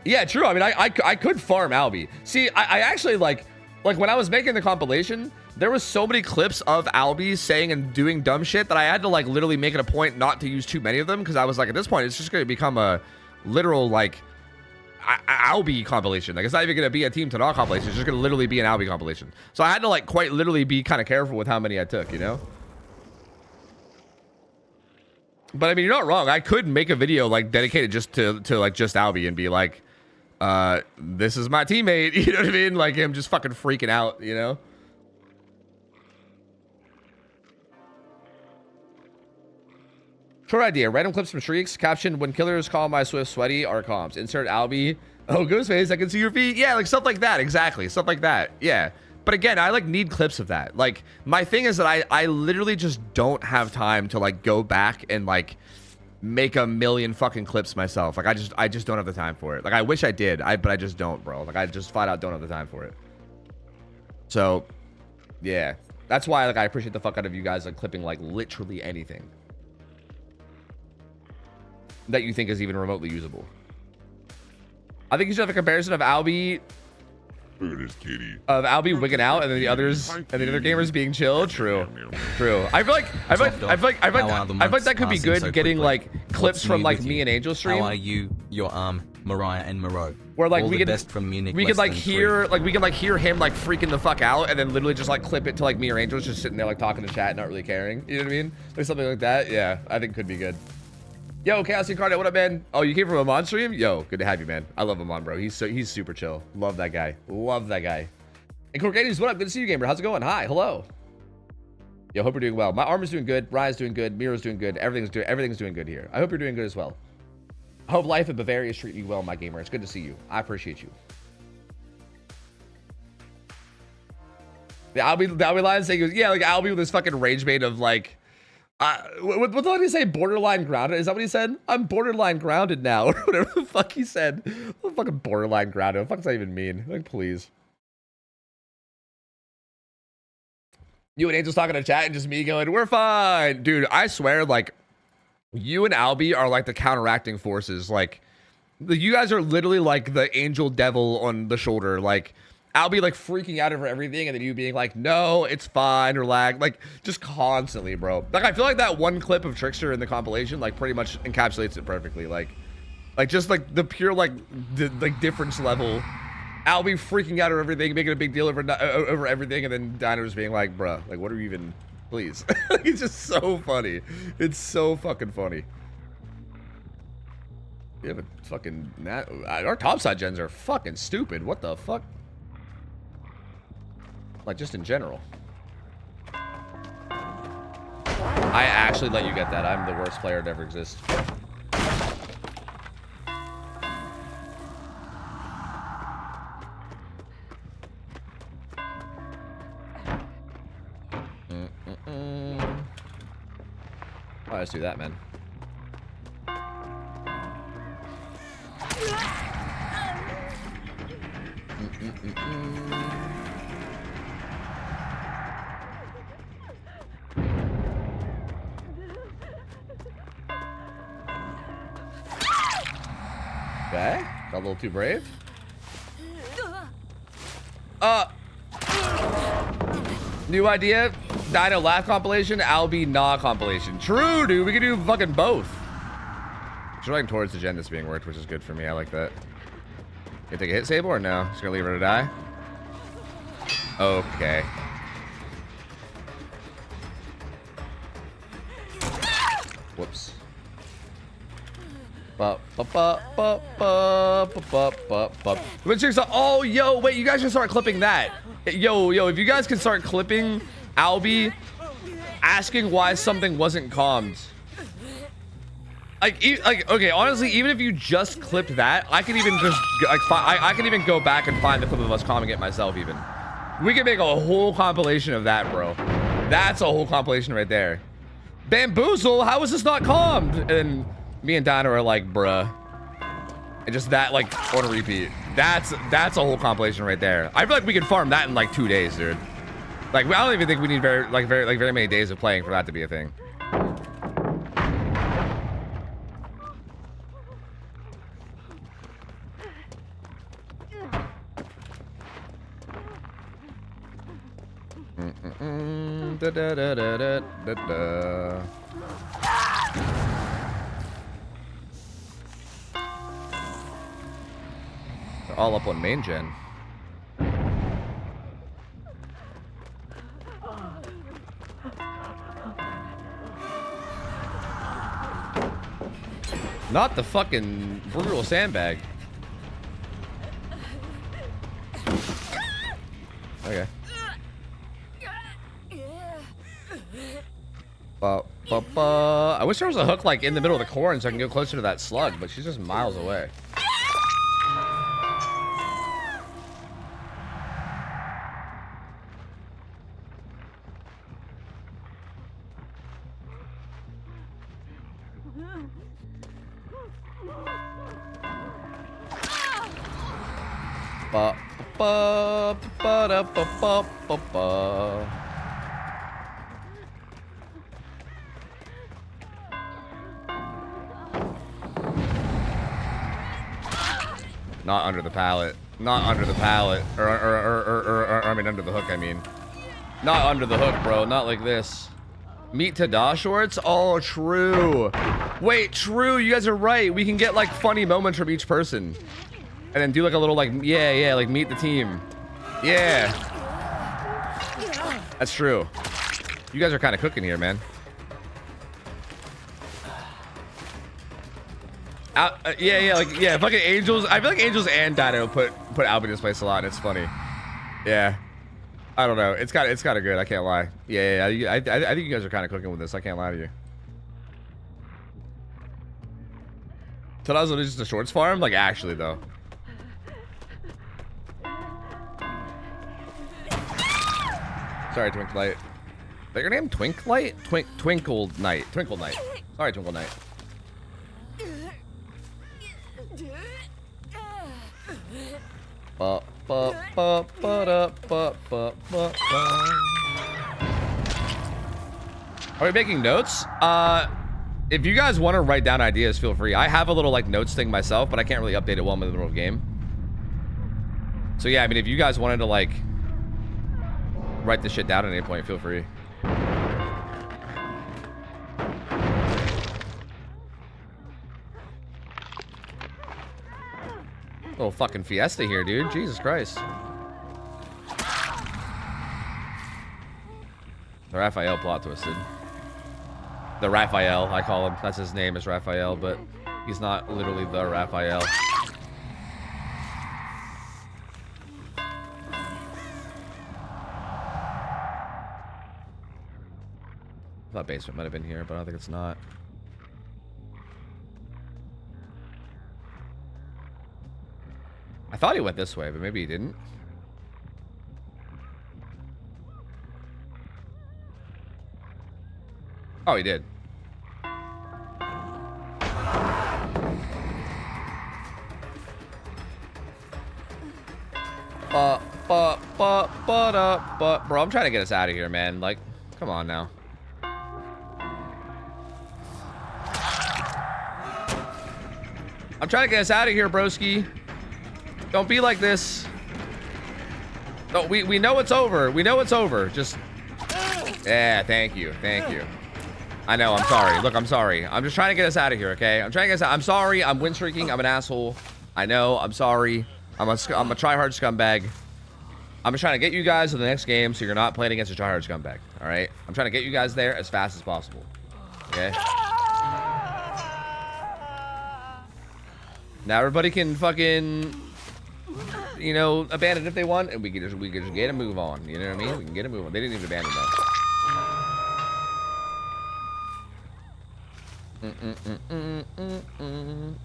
Yeah, true. I mean, I could farm Albie. See, I actually like when I was making the compilation, there was so many clips of Albie saying and doing dumb shit that I had to like literally make it a point not to use too many of them, because I was like, at this point, it's just going to become a literal like Albie compilation. Like, it's not even going to be a Team Tana compilation. It's just going to literally be an Albie compilation. So I had to like quite literally be kind of careful with how many I took, you know? But I mean, you're not wrong. I could make a video like dedicated just to like just Albie and be like, this is my teammate. You know what I mean? Like him just fucking freaking out, you know? Short idea. Random clips from streaks. Caption: when killers call my Swift sweaty are comms. Insert Albie. Oh, Ghostface, I can see your feet. Yeah, like stuff like that. Exactly. Stuff like that. Yeah. But again, I like need clips of that. Like my thing is that I literally just don't have time to like go back and like make a million fucking clips myself. Like I just don't have the time for it. Like I wish I did. But I just don't, bro. Like I just flat out don't have the time for it. So yeah. That's why like I appreciate the fuck out of you guys like clipping like literally anything that you think is even remotely usable. I think you should have a comparison of Albie wigging out and then the others and the other gamers being chill. True. I feel like that could be good, getting like clips from like me and Angel stream. How are you, your Mariah and Moreau? Where like all we the could best from Munich, we could like hear him like freaking the fuck out and then literally just like clip it to like me or Angel's just sitting there like talking to chat, not really caring. You know what I mean? Like something like that. Yeah, I think could be good. Yo, Chaos Incarnate, what up, man? Oh, you came from Amon stream? Yo, good to have you, man. I love Amon, bro. He's super chill. Love that guy. Love that guy. And Corgadius, what up? Good to see you, gamer. How's it going? Hi, hello. Yo, hope you're doing well. My arm is doing good. Ryan's doing good. Mira's doing good. Everything's doing good here. I hope you're doing good as well. I hope life in Bavaria is treating you well, my gamer. It's good to see you. I appreciate you. The Albie line saying, yeah, like Albie with this fucking rage bait of like, what did he say? Borderline grounded? Is that what he said? I'm borderline grounded now, or whatever the fuck he said. What the fucking borderline grounded? What the fuck does that even mean? Like, please. You and Angel's talking to chat and just me going, we're fine. Dude, I swear, like, you and Albie are like the counteracting forces. Like, you guys are literally like the angel devil on the shoulder. Like, Albie like freaking out over everything, and then you being like, no, it's fine, relax. Like, just constantly, bro. Like, I feel like that one clip of Trickster in the compilation, like, pretty much encapsulates it perfectly. Like just like the pure, like, difference level. Albie freaking out over everything, making a big deal over everything, and then Dino's being like, bruh, like, what are you even, please? It's just so funny. It's so fucking funny. Yeah, but fucking, our topside gens are fucking stupid. What the fuck? Like, just in general. I actually let you get that. I'm the worst player to ever exist. Oh, let's do that, man. Okay, got a little too brave. New idea. Dino laugh compilation, Albie nah compilation. True, dude. We can do fucking both. Drawing towards the gen that's being worked, which is good for me. I like that. You take a hit save or no? Just gonna leave her to die. Okay. Whoops. Oh, yo, wait, you guys should start clipping that. Yo, if you guys can start clipping Albie asking why something wasn't calmed. Like, okay, honestly, even if you just clipped that, I can even just, like, I can even go back and find the clip of us calming it myself, even. We can make a whole compilation of that, bro. That's a whole compilation right there. Bamboozle, how is this not calmed? And me and Dino are like, bruh. And just that, like, on a repeat. That's a whole compilation right there. I feel like we could farm that in like 2 days, dude. Like, I don't even think we need very many days of playing for that to be a thing. Da, da, da, da, da, da, da. They're all up on main gen. Not the fucking brutal sandbag. Okay. I wish there was a hook like in the middle of the corn so I can go closer to that slug, but she's just miles away. Not under the pallet. Not under the pallet. Or I mean under the hook, I mean. Not under the hook, bro. Not like this. Meet Tada shorts? Oh, true. Wait, true. You guys are right. We can get like funny moments from each person. And then do like a little like, yeah, like meet the team. Yeah. That's true. You guys are kind of cooking here, man. Yeah, fucking Angels. I feel like Angels and Dino put Albie in this place a lot, and it's funny. Yeah. I don't know. It's kind of good. I can't lie. Yeah. I think you guys are kind of cooking with this. I can't lie to you. Tada's literally just a shorts farm? Like, actually, though. Sorry, Twinkle Knight. Is that your name? Twinklight? Twinkle Knight. Twinkle Knight. Sorry, Twinkle Knight. Are we making notes? If you guys want to write down ideas, feel free. I have a little like notes thing myself, but I can't really update it while I'm in the middle of the game. So yeah, I mean, if you guys wanted to like write this shit down at any point, feel free. Little fucking fiesta here, dude. Jesus Christ. The Raphael plot twisted. The Raphael, I call him. That's his name is Raphael, but he's not literally the Raphael. I thought basement might have been here, but I don't think it's not. I thought he went this way, but maybe he didn't. Oh, he did. Bro, I'm trying to get us out of here, man. Like, come on now. I'm trying to get us out of here, broski. Don't be like this. No, we know it's over. We know it's over. Just... Yeah, thank you. Thank you. I know, I'm sorry. Look, I'm sorry. I'm just trying to get us out of here, okay? I'm trying to get us out. I'm sorry. I'm win streaking. I'm an asshole. I know. I'm sorry. I'm a try-hard scumbag. I'm just trying to get you guys to the next game so you're not playing against a try-hard scumbag, all right? I'm trying to get you guys there as fast as possible, okay? Now everybody can fucking... you know, abandon if they want, and we can just get a move on. You know what I mean? We can get a move on. They didn't even abandon though.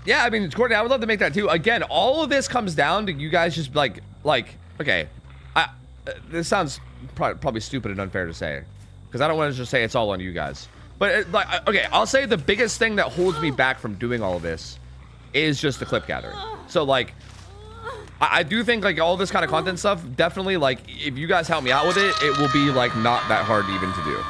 Yeah, I mean, Courtney, I would love to make that too. Again, all of this comes down to you guys just like, okay, this sounds probably stupid and unfair to say, because I don't want to just say it's all on you guys. But like, okay, I'll say the biggest thing that holds me back from doing all of this is just the clip gathering. So like, I do think like all this kind of content stuff, definitely like if you guys help me out with it, it will be like not that hard even to do.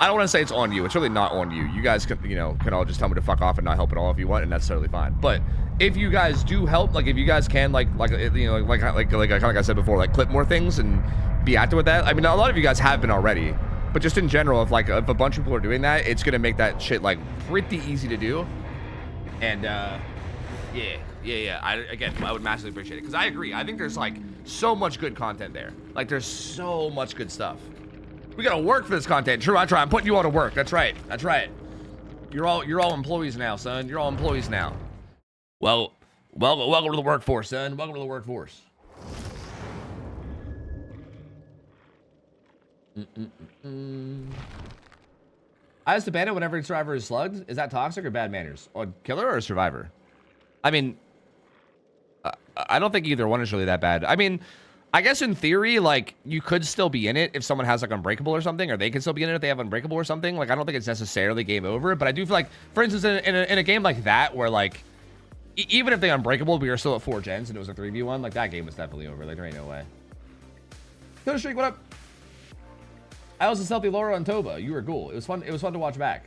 I don't want to say it's on you. It's really not on you. You guys can, you know, can all just tell me to fuck off and not help at all if you want, and that's totally fine. But if you guys do help, like if you guys can, like you know, like I said before, like clip more things and be active with that. I mean, a lot of you guys have been already, but just in general, if a bunch of people are doing that, it's gonna make that shit like pretty easy to do. And yeah. I would massively appreciate it because I agree. I think there's like so much good content there. Like there's so much good stuff. We gotta work for this content. True, I try. I'm putting you all to work. That's right. That's right. You're all employees now, son. You're all employees now. Well, welcome to the workforce, son. Welcome to the workforce. I just abandon whenever a survivor is slugged. Is that toxic or bad manners? Or killer or survivor? I mean, I don't think either one is really that bad. I mean, I guess in theory, like, you could still be in it if someone has, like, Unbreakable or something, or they can still be in it if they have Unbreakable or something. Like, I don't think it's necessarily game over, but I do feel like, for instance, in a game like that, where, like, even if they Unbreakable, we are still at 4 gens, and it was a 3v1, like, that game was definitely over. Like, there ain't no way. Killer Streak, what up? I was a stealthy Laura on Toba. You were cool. It was fun to watch back.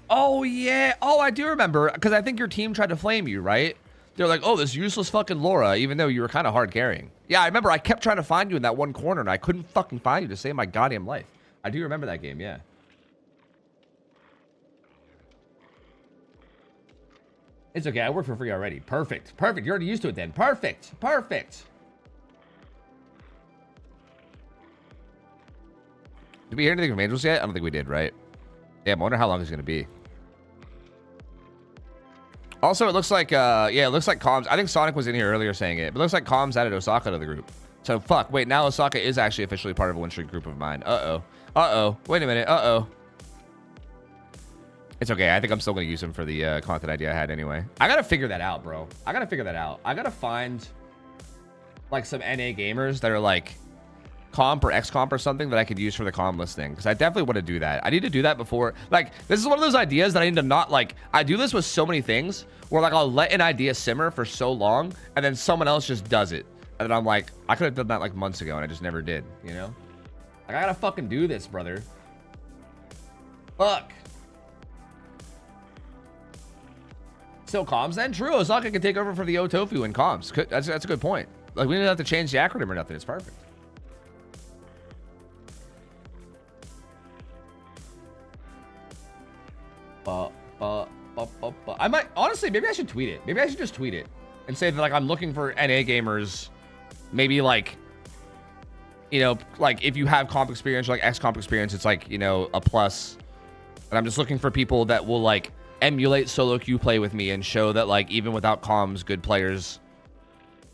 Oh, yeah. Oh, I do remember, because I think your team tried to flame you, right? They're like, oh, this useless fucking Laura, even though you were kind of hard carrying. Yeah, I remember I kept trying to find you in that one corner, and I couldn't fucking find you to save my goddamn life. I do remember that game, yeah. It's okay, I work for free already. Perfect. Perfect. You're already used to it then. Perfect. Perfect. Did we hear anything from Angels yet? I don't think we did, right? Yeah, I wonder how long it's going to be. Also, it looks like, yeah, it looks like Comms. I think Sonic was in here earlier saying it, but it looks like Comms added Osaka to the group. So, fuck. Wait, now Osaka is actually officially part of a Win Streak group of mine. Uh-oh. Uh-oh. Wait a minute. Uh-oh. It's okay. I think I'm still going to use him for the content idea I had anyway. I got to figure that out, bro. I got to figure that out. I got to find, like, some NA gamers that are, like, comp or X-comp or something that I could use for the comm listing, because I definitely want to do that. I need to do that before, like, this is one of those ideas that I need to not, like, I do this with so many things where, like, I'll let an idea simmer for so long and then someone else just does it, and then I'm like, I could have done that like months ago and I just never did, you know? Like, I gotta fucking do this, brother. Fuck. Still comms then? True, Osaka can take over for the Otofu and comms. That's a good point. Like, we didn't have to change the acronym or nothing. It's perfect. I might, honestly, maybe I should tweet it. Maybe I should just tweet it and say that, like, I'm looking for NA gamers, maybe, like, you know, like, if you have comp experience or, like, X-comp experience, it's, like, you know, a plus. And I'm just looking for people that will, like, emulate solo queue play with me and show that, like, even without comms, good players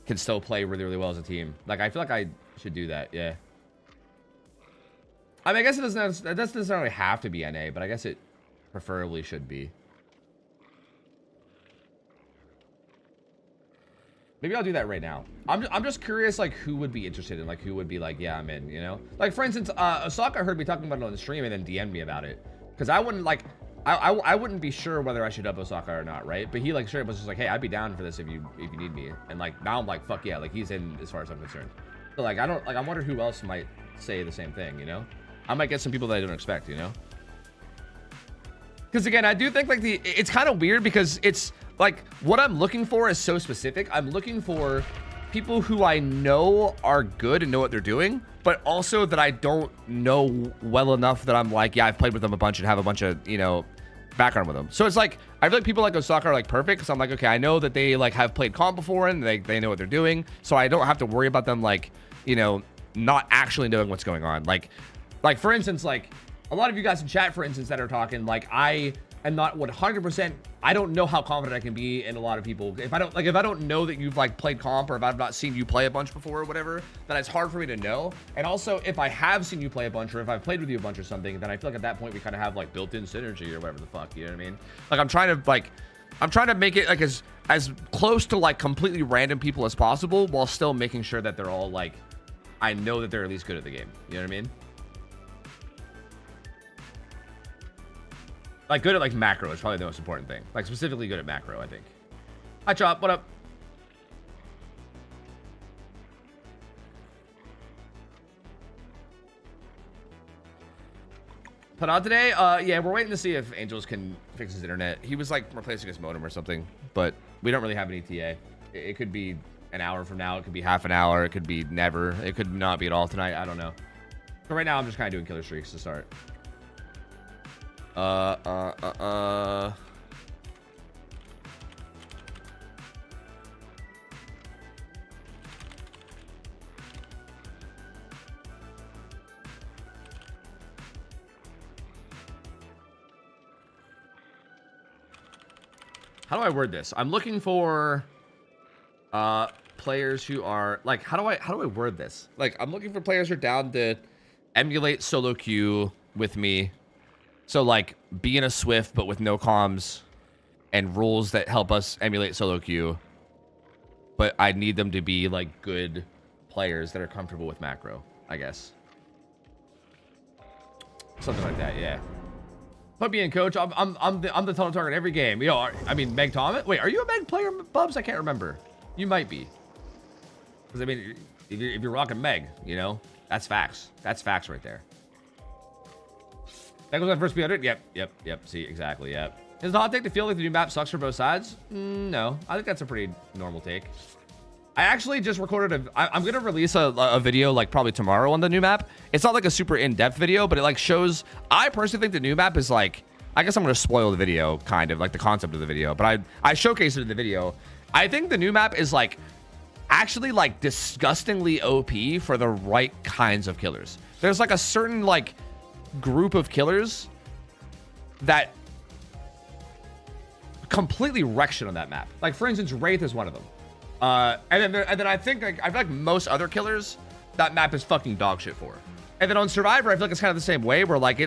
can still play really, really well as a team. Like, I feel like I should do that, yeah. I mean, I guess it doesn't necessarily have to be NA, but I guess it preferably should be. Maybe I'll do that right now. I'm just curious, like, who would be interested in, like, who would be like, yeah, I'm in, you know? Like, for instance, Osaka heard me talking about it on the stream and then DM'd me about it. Because I wouldn't, like, I wouldn't be sure whether I should up Osaka or not, right? But he, like, straight up was just like, hey, I'd be down for this if you need me. And, like, now I'm like, fuck yeah, like, he's in as far as I'm concerned. So, like, I wonder who else might say the same thing, you know? I might get some people that I don't expect, you know? Because, again, I do think, like, it's kind of weird because it's, like, what I'm looking for is so specific. I'm looking for people who I know are good and know what they're doing, but also that I don't know well enough that I'm like, yeah, I've played with them a bunch and have a bunch of, you know, background with them. So it's like, I feel like people like Osaka are, like, perfect because I'm like, okay, I know that they, like, have played comp before and they know what they're doing, so I don't have to worry about them, like, you know, not actually knowing what's going on. Like, for instance, like, a lot of you guys in chat, for instance, that are talking, like, I am not 100%, I don't know how confident I can be in a lot of people. If I don't know that you've, like, played comp, or if I've not seen you play a bunch before or whatever, then it's hard for me to know. And also, if I have seen you play a bunch, or if I've played with you a bunch or something, then I feel like at that point we kind of have, like, built-in synergy or whatever the fuck, you know what I mean? Like, I'm trying to make it, like, as close to, like, completely random people as possible, while still making sure that they're all, like, I know that they're at least good at the game. You know what I mean? Like, good at, like, macro is probably the most important thing. Like, specifically good at macro, I think. Hi, Chop. What up? put out today? Yeah, we're waiting to see if Angels can fix his internet. He was like replacing his modem or something, but we don't really have an ETA. It could be an hour from now. It could be half an hour. It could be never. It could not be at all tonight. I don't know. But right now, I'm just kind of doing killer streaks to start. How do I word this? I'm looking for players who are like, how do I word this? Like, I'm looking for players who are down to emulate solo queue with me. So like be in a Swift but with no comms and rules that help us emulate solo queue. But I need them to be like good players that are comfortable with macro, I guess. Something like that, yeah. Put me in, coach. I'm the tunnel target every game. Yo, I mean, Meg Thomas. Wait, are you a Meg player, Bubs? I can't remember. You might be. Because I mean, if you're rocking Meg, you know, that's facts. That's facts right there. That goes on first B100. Yep. See, exactly. Yep. Is the hot take to feel like the new map sucks for both sides? No, I think that's a pretty normal take. I actually just recorded I'm gonna release a video like probably tomorrow on the new map. It's not like a super in-depth video, but it like shows. I personally think the new map is like, I guess I'm gonna spoil the video, kind of like the concept of the video, but I showcased it in the video. I think the new map is like actually like disgustingly OP for the right kinds of killers. There's like a certain like group of killers that completely wreck shit on that map. Like for instance, Wraith is one of them. And then I think like, I feel like most other killers, that map is fucking dog shit for. And then on Survivor, I feel like it's kind of the same way where like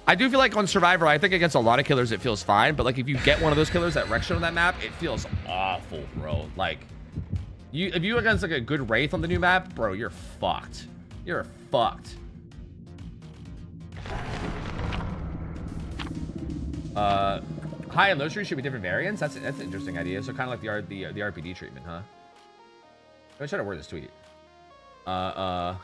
I do feel like on Survivor, I think against a lot of killers, it feels fine. But like if you get one of those killers that wreck shit on that map, it feels awful, bro. Like if you against like a good Wraith on the new map, bro, you're fucked. You're fucked. High and low street should be different variants. That's an interesting idea. So kind of like the RPD treatment, huh? Let me try to word this tweet. All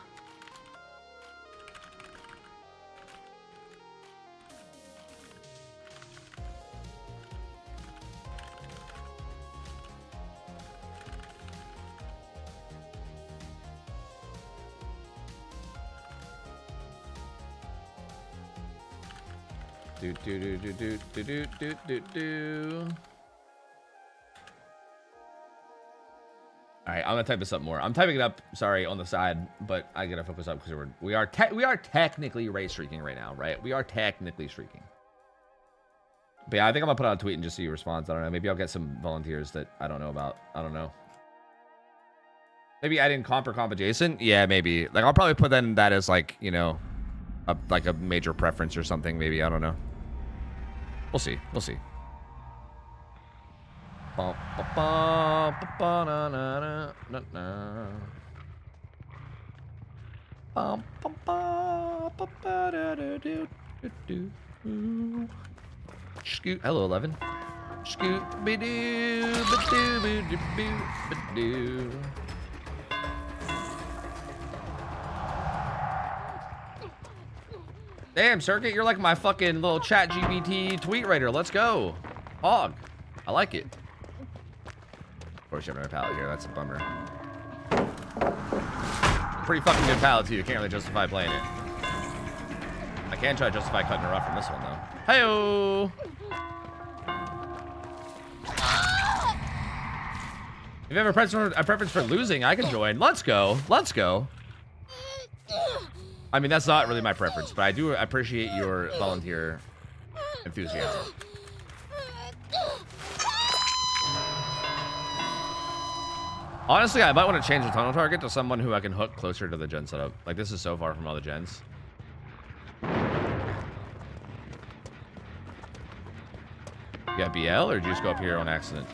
right, I'm gonna type this up more. I'm typing it up, sorry, on the side, but I gotta focus up because we are technically race streaking right now, right? We are technically streaking. But yeah, I think I'm gonna put out a tweet and just see who responds. I don't know. Maybe I'll get some volunteers that I don't know about. I don't know. Maybe adding comp or comp adjacent. Yeah, maybe. Like I'll probably put that as like, you know, like a major preference or something. Maybe, I don't know. We'll see. We'll see. Scoot. Hello, 11. Scoot. Damn, Circuit, you're like my fucking little chat GPT tweet writer. Let's go. Hog. I like it. Of course, you have another pallet here. That's a bummer. Pretty fucking good pallet, too. You can't really justify playing it. I can try to justify cutting her off from this one, though. Hey-oh! If you have a preference for losing, I can join. Let's go. Let's go. I mean, that's not really my preference, but I do appreciate your volunteer enthusiasm. Honestly, I might want to change the tunnel target to someone who I can hook closer to the gen setup. Like, this is so far from all the gens. You got BL, or did you just go up here on accident?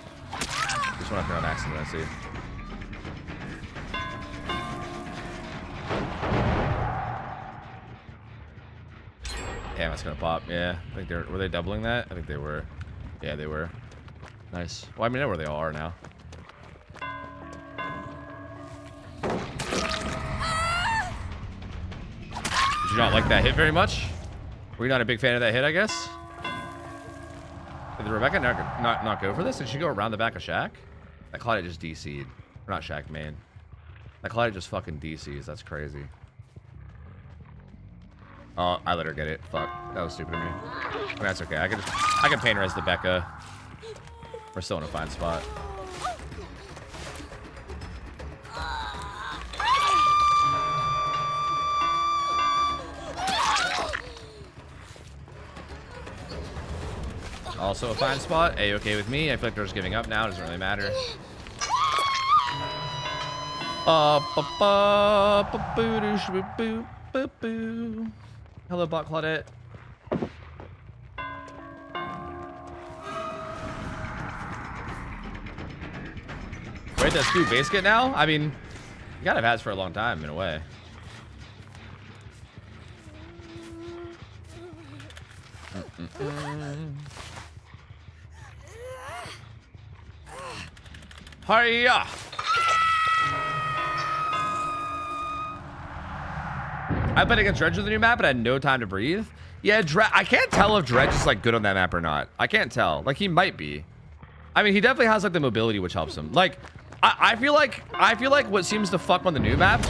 Just went up here on accident, I see. Damn, it's gonna pop. Yeah, I think were they doubling that? I think they were. Yeah, they were. Nice. Well, I mean, I know where they all are now. Did you not like that hit very much? Were you not a big fan of that hit, I guess? Did Rebecca not go for this? Did she go around the back of Shaq? That Claudia just DC'd. Or not Shaq, man. That Claudia just fucking DC's. That's crazy. Oh, I let her get it. Fuck. That was stupid of me. But that's okay. I can paint her as the Becca. We're still in a fine spot. Also a fine spot. A-okay with me. I feel like they're just giving up now. Doesn't really matter. Hello, bot Claudette. Wait, that's Stu base kit now? I mean, you gotta have had for a long time in a way. Hiya! I played against Dredge with the new map, but I had no time to breathe. Yeah, I can't tell if Dredge is like good on that map or not. I can't tell. Like, he might be. I mean, he definitely has like the mobility, which helps him. Like, I feel like what seems to fuck on the new map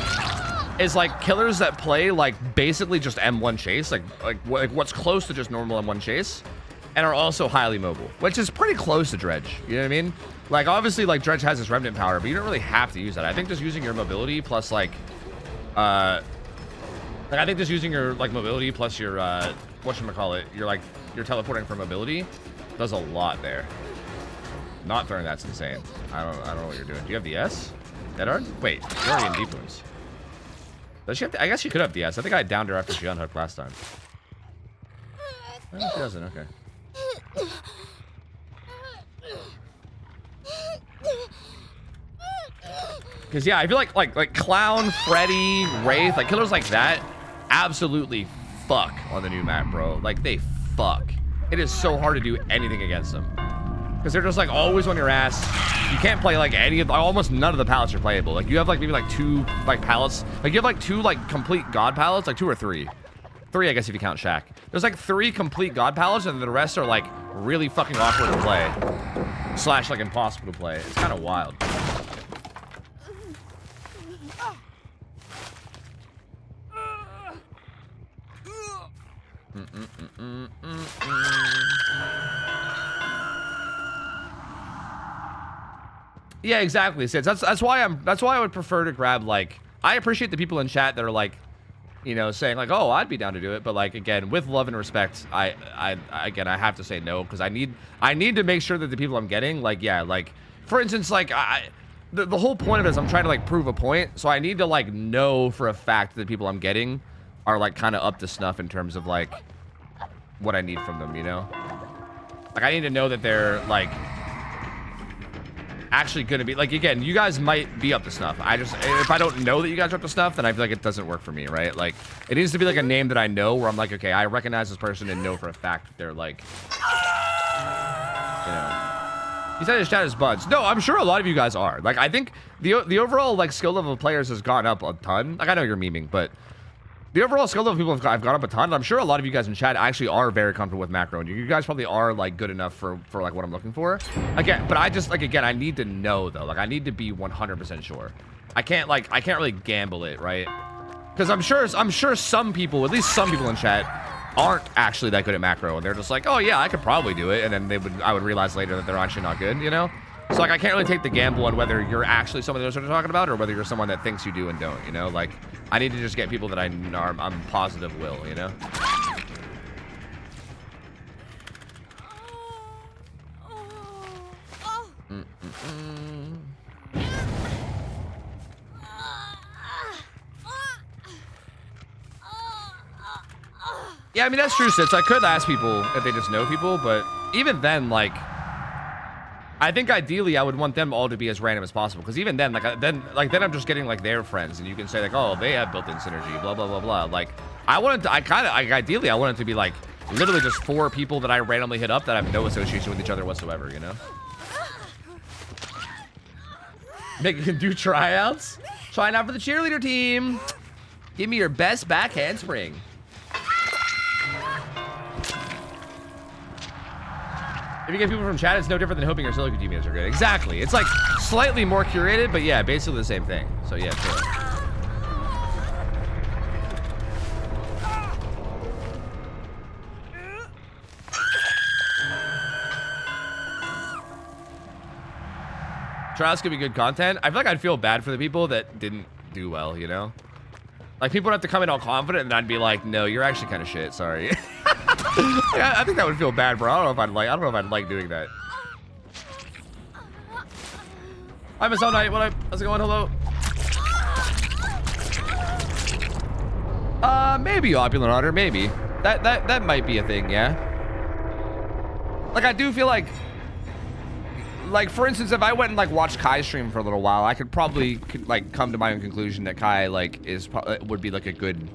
is like killers that play like basically just M1 chase, like what's close to just normal M1 chase, and are also highly mobile, which is pretty close to Dredge. You know what I mean? Like, obviously, like Dredge has his remnant power, but you don't really have to use that. I think just using your mobility plus like I think just using your like mobility plus your whatchamacallit, you're teleporting for mobility does a lot there. Not throwing that's insane. I don't know what you're doing. Do you have DS? Deadard? Wait, you're already in deep wounds. Does she have I guess she could have DS. I think I downed her after she unhooked last time. Oh, she doesn't, okay. Because yeah, I feel like Clown, Freddy, Wraith, like killers like that absolutely fuck on the new map, bro. Like, they fuck. It is so hard to do anything against them. Because they're just like always on your ass. You can't play like any of, almost none of the palettes are playable. Like, you have like maybe like 2 like palettes. Like, you have like 2 like complete god palettes, like 2 or 3. 3, I guess, if you count Shaq. There's like 3 complete god palettes, and the rest are like really fucking awkward to play. / like impossible to play. It's kind of wild. Yeah, exactly. That's why I would prefer to grab, like, I appreciate the people in chat that are like, you know, saying like, oh, I'd be down to do it, but like, again, with love and respect, I have to say no, because I need to make sure that the people I'm getting, like, yeah, like, for instance, like, the whole point of it is I'm trying to like prove a point, so I need to like know for a fact that the people I'm getting are like kind of up to snuff in terms of like what I need from them, you know? Like, I need to know that they're like actually gonna be, like, again, you guys might be up to snuff. If I don't know that you guys are up to snuff, then I feel like it doesn't work for me, right? Like, it needs to be like a name that I know where I'm like, okay, I recognize this person and know for a fact that they're like, you know. He said his chat is buds. No, I'm sure a lot of you guys are. Like, I think the overall like skill level of players has gone up a ton. Like, I know you're memeing, but the overall skill level of people have gone up a ton. And I'm sure a lot of you guys in chat actually are very comfortable with macro, and you guys probably are like good enough for like what I'm looking for. Again, but I just like, again, I need to know though. Like, I need to be 100% sure. I can't really gamble it, right? Because I'm sure some people, at least some people in chat, aren't actually that good at macro, and they're just like, oh yeah, I could probably do it, and then I would realize later that they're actually not good, you know? So like, I can't really take the gamble on whether you're actually someone that knows what they're talking about, or whether you're someone that thinks you do and don't, you know? Like, I need to just get people that I'm positive will, you know? Yeah, I mean, that's true, Sits. I could ask people if they just know people, but even then, like, I think ideally I would want them all to be as random as possible, because even then, then I'm just getting like their friends, and you can say like, oh, they have built-in synergy, blah blah blah blah. Like, ideally I want it to be like literally just 4 people that I randomly hit up that have no association with each other whatsoever, you know? Make you do tryouts, trying out for the cheerleader team. Give me your best back handspring. If you get people from chat, it's no different than hoping your solo queue teammates are good. Exactly. It's like slightly more curated, but yeah, basically the same thing. So yeah, sure. Trials could be good content. I feel like I'd feel bad for the people that didn't do well, you know? Like, people would have to come in all confident, and I'd be like, no, you're actually kind of shit, sorry. Yeah, I think that would feel bad, bro. I don't know if I'd like doing that. Hi, Miss All Night. What up? How's it going? Hello. Maybe Opulent Otter, maybe. That might be a thing, yeah. Like, I do feel like, for instance, if I went and like watched Kai stream for a little while, I could probably like come to my own conclusion that Kai like would be like a good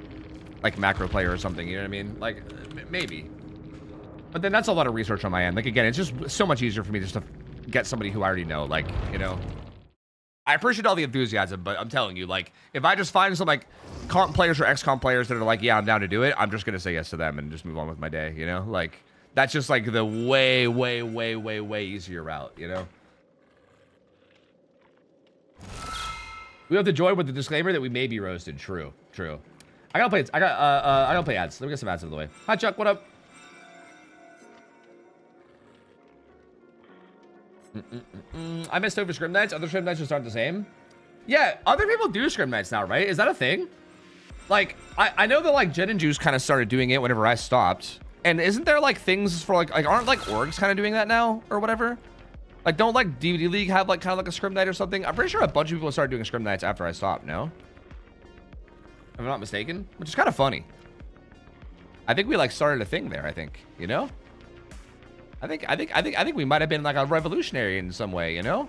like macro player or something. You know what I mean? Like maybe. But then that's a lot of research on my end. Like again, it's just so much easier for me just to get somebody who I already know. Like, you know, I appreciate all the enthusiasm, but I'm telling you, like, if I just find some like comp players or ex-comp players that are like, yeah, I'm down to do it, I'm just gonna say yes to them and just move on with my day. You know, like. That's just like the way easier route, you know? We have to join with the disclaimer that we may be roasted. True. I gotta play ads. Let me get some ads out of the way. Hi Chuck, what up? I missed over Scrim Nights. Other Scrim Nights just aren't the same. Yeah, other people do Scrim Nights now, right? Is that a thing? Like, I know that like Jen and Juice kind of started doing it whenever I stopped. And isn't there like things for like aren't like orgs kind of doing that now or whatever? Like don't like DVD League have like kind of like a scrim night or something? I'm pretty sure a bunch of people started doing scrim nights after I stopped. No, if I'm not mistaken, which is kind of funny. I think we like started a thing there. I think, you know. I think we might have been like a revolutionary in some way. You know.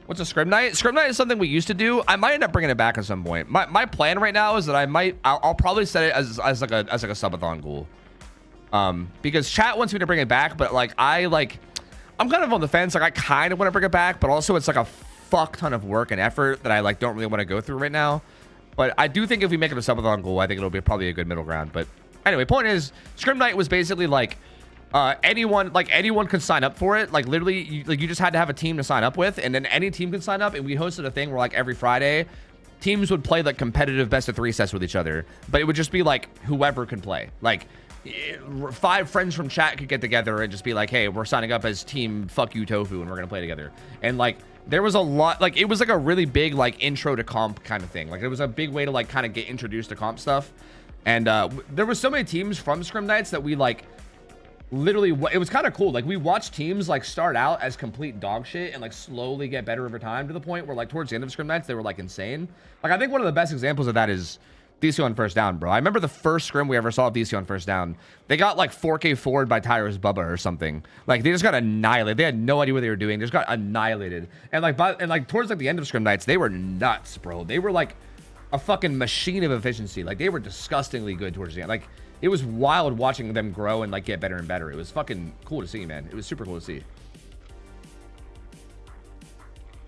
What's a scrim night? Scrim night is something we used to do. I might end up bringing it back at some point. My plan right now is that I'll probably set it as like a subathon goal. Because chat wants me to bring it back, but like I'm kind of on the fence. Like I kind of want to bring it back, but also it's like a fuck ton of work and effort that I like don't really want to go through right now. But I do think if we make it a subathon goal, I think it'll be probably a good middle ground. But anyway, point is, Scrim Night was basically like anyone could sign up for it. Like literally, you just had to have a team to sign up with, and then any team could sign up. And we hosted a thing where like every Friday, teams would play like competitive best of 3 sets with each other. But it would just be like whoever could play. Like 5 friends from chat could get together and just be like, hey, we're signing up as team fuck you tofu and we're gonna play together. And like there was a lot, like it was like a really big like intro to comp kind of thing. Like it was a big way to like kind of get introduced to comp stuff. And there was so many teams from Scrim Nights that we like literally, it was kind of cool. Like we watched teams like start out as complete dog shit and like slowly get better over time to the point where like towards the end of Scrim Nights they were like insane. Like I think one of the best examples of that is DC on First Down, bro. I remember the first scrim we ever saw of DC on First Down. They got like 4K forward by Tyrus Bubba or something. Like they just got annihilated. They had no idea what they were doing. They just got annihilated. And like towards like the end of Scrim Nights, they were nuts, bro. They were like a fucking machine of efficiency. Like they were disgustingly good towards the end. Like it was wild watching them grow and like get better and better. It was fucking cool to see, man. It was super cool to see.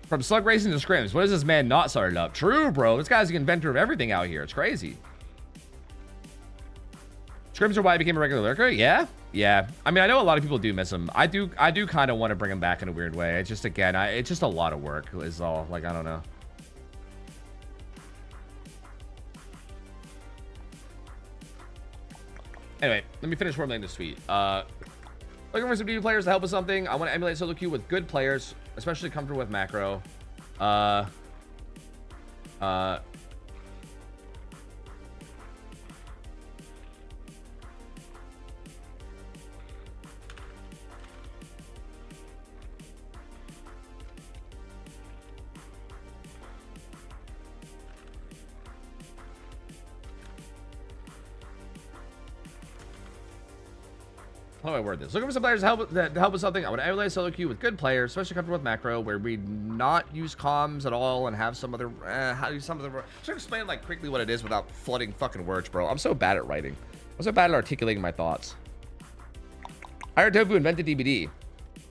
From slug racing to scrims, what is this man not started up? True, bro. This guy's the inventor of everything out here. It's crazy. Scrims are why I became a regular lurker? Yeah. I mean, I know a lot of people do miss him. I do kind of want to bring him back in a weird way. It's just, again, it's just a lot of work is all. Like, I don't know. Anyway, let me finish formulating this tweet. Looking for some new players to help with something. I want to emulate solo queue with good players, especially comfortable with macro. How do I word this? Looking for some players to help with something. I want to emulate solo queue with good players, especially comfortable with macro, where we not use comms at all and have some other Just explain like quickly what it is without flooding fucking words, bro. I'm so bad at writing. I'm so bad at articulating my thoughts. I heard Tofu invented DBD.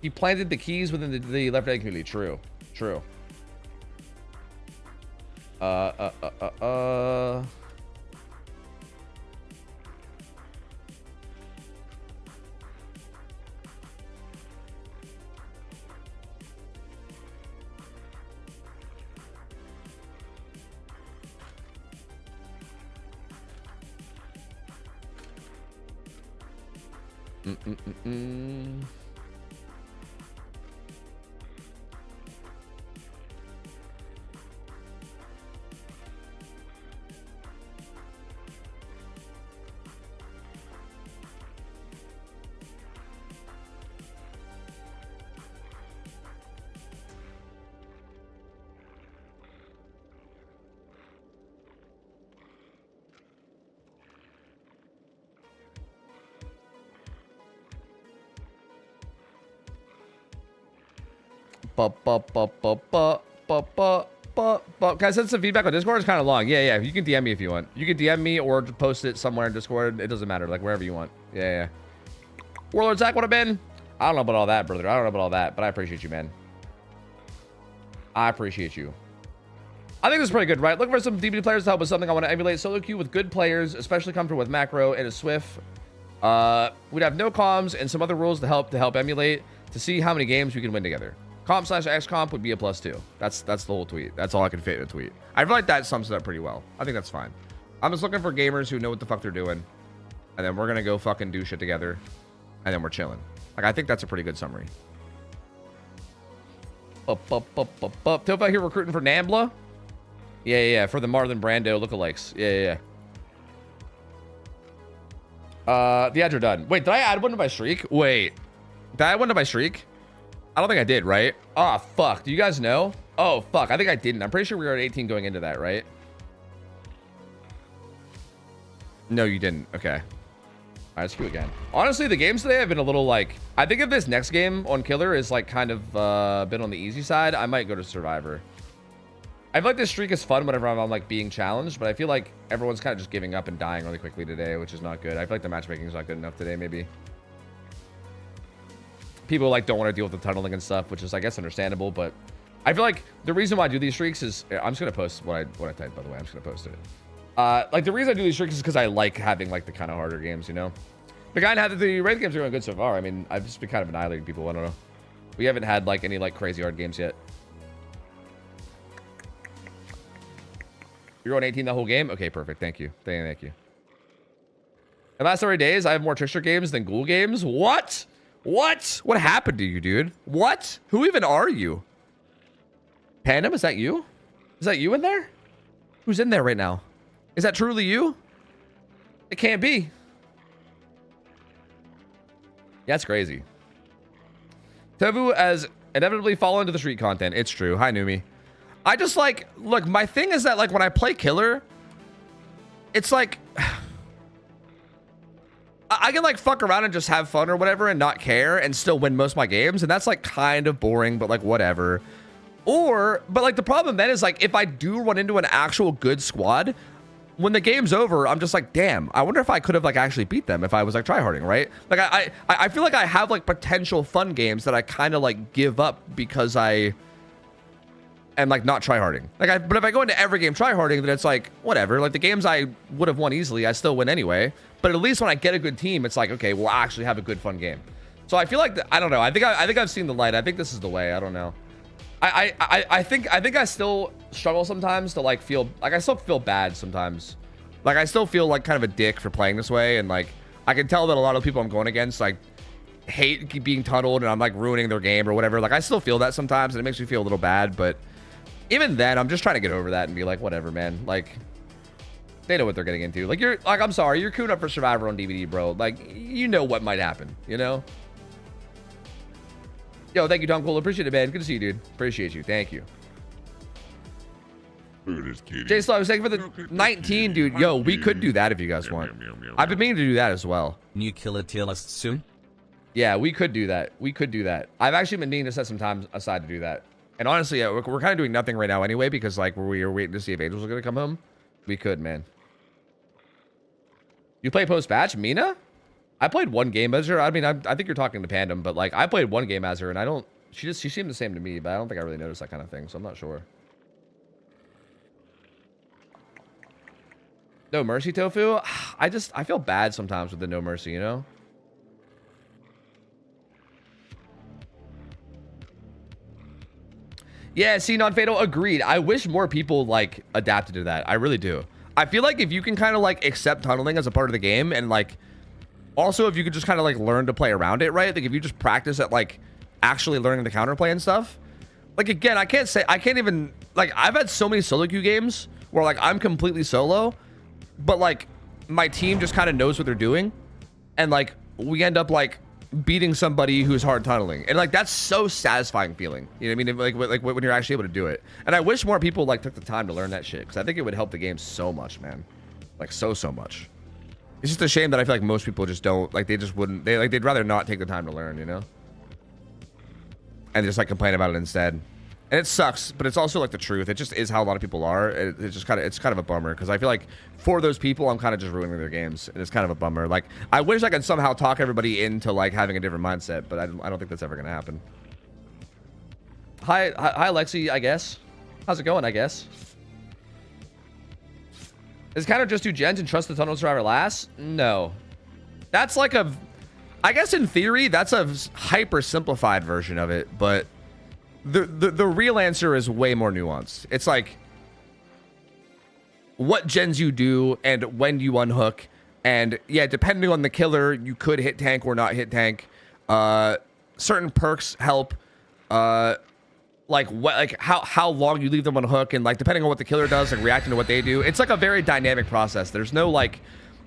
He planted the keys within the Left 4 Dead community. True. Can I send some feedback on Discord? It's kind of long. Yeah. You can DM me if you want. You can DM me or post it somewhere in Discord. It doesn't matter. Like, wherever you want. Yeah. Warlord Zach would have been. I don't know about all that, brother. I don't know about all that, but I appreciate you, man. I appreciate you. I think this is pretty good, right? Looking for some DBD players to help with something I want to emulate. Solo queue with good players, especially comfortable with macro and a Swift. We'd have no comms and some other rules to help emulate to see how many games we can win together. Comp/XComp would be a +2. That's the whole tweet. That's all I can fit in a tweet. I feel like that sums it up pretty well. I think that's fine. I'm just looking for gamers who know what the fuck they're doing. And then we're going to go fucking do shit together. And then we're chilling. Like, I think that's a pretty good summary. Topa here recruiting for Nambla. Yeah. For the Marlon Brando lookalikes. Yeah. The ads are done. Wait, did I add one to my streak? Wait. Did I add one to my streak? I don't think I did, right? Oh, fuck. Do you guys know? Oh, fuck. I think I didn't. I'm pretty sure we were at 18 going into that, right? No, you didn't. Okay. All right, let's queue again. Honestly, the games today have been a little like... I think if this next game on Killer is like kind of been on the easy side, I might go to Survivor. I feel like this streak is fun whenever I'm like being challenged, but I feel like everyone's kind of just giving up and dying really quickly today, which is not good. I feel like the matchmaking is not good enough today, maybe. People like don't want to deal with the tunneling and stuff, which is I guess understandable, but I feel like the reason why I do these streaks is I'm just gonna post what I typed, by the way. I'm just gonna post it. Like the reason I do these streaks is because I like having like the kind of harder games, you know. The guy had the raid games are going good so far. I mean, I've just been kind of annihilating people. I don't know. We haven't had like any like crazy hard games yet. You're on 18 the whole game? Okay, perfect. Thank you. Thank you. In the last 30 days, I have more Trickster games than Ghoul games. What? What happened to you, dude? What? Who even are you? Pandem, is that you? Is that you in there? Who's in there right now? Is that truly you? It can't be. Yeah, that's crazy. Tovu has inevitably fallen into the street content. It's true. Hi, Numi. I just like, look, my thing is that like when I play Killer, it's like... I can like fuck around and just have fun or whatever and not care and still win most of my games. And that's like kind of boring, but like whatever. But like the problem then is like if I do run into an actual good squad, when the game's over, I'm just like, damn, I wonder if I could have like actually beat them if I was like tryharding, right? Like I feel like I have like potential fun games that I kind of like give up because I am like not tryharding. But if I go into every game tryharding, then it's like whatever. Like the games I would have won easily, I still win anyway. But at least when I get a good team, it's like, okay, we'll actually have a good fun game. So I feel like I don't know. I think I've seen the light. I think this is the way. I don't know. I think I still struggle sometimes to like feel like I still feel bad sometimes. Like I still feel like kind of a dick for playing this way, and like I can tell that a lot of people I'm going against like hate being tunneled and I'm like ruining their game or whatever. Like I still feel that sometimes, and it makes me feel a little bad. But even then, I'm just trying to get over that and be like, whatever, man. Like. They know what they're getting into. Like, you're like, I'm sorry, you're queuing up for Survivor on DVD, bro. Like, you know what might happen, you know? Yo, thank you, Tom Cole. Appreciate it, man. Good to see you, dude. Appreciate you. Thank you. Jay Slow, thank you for the 19, dude. Yo, we could do that if you guys want. I've been meaning to do that as well. New Killer tier list soon? Yeah, we could do that. We could do that. I've actually been needing to set some time aside to do that. And honestly, yeah, we're kind of doing nothing right now anyway because, like, we were waiting to see if Angels are going to come home. We could, man. You play post-batch? Mina? I played one game as her. I mean, I think you're talking to Pandem, but like I played one game as her and I don't... She seemed the same to me, but I don't think I really noticed that kind of thing, so I'm not sure. No Mercy, Tofu? I feel bad sometimes with the No Mercy, you know? Yeah, see, non-fatal, agreed. I wish more people like adapted to that. I really do. I feel like if you can kind of like accept tunneling as a part of the game and like Also, if you could just kind of like learn to play around it, right? Like if you just practice at like actually learning the counterplay and stuff. Like again, I can't even like I've had so many solo queue games where like I'm completely solo, but like my team just kind of knows what they're doing, and like we end up like beating somebody who's hard tunneling, and like that's so satisfying feeling. You know what I mean? Like when you're actually able to do it. And I wish more people like took the time to learn that shit, because I think it would help the game so much, man. Like so much. It's just a shame that I feel like most people just don't like. They just wouldn't. They'd rather not take the time to learn, you know, and just like complain about it instead. And it sucks, but it's also like the truth. It just is how a lot of people are. It's kind of a bummer, because I feel like for those people, I'm kind of just ruining their games, and it's kind of a bummer. Like I wish I could somehow talk everybody into like having a different mindset, but I don't think that's ever gonna happen. Hi Lexi, I guess. How's it going? I guess. Is kind of just do gens and trust the tunnel survivor last? No. That's like a, I guess in theory, that's a hyper simplified version of it, but the real answer is way more nuanced. It's like what gens you do and when you unhook, and yeah, depending on the killer, you could hit tank or not hit tank. Certain perks help. Like what, like how long you leave them on hook, and like depending on what the killer does, like reacting to what they do. It's like a very dynamic process. There's no like,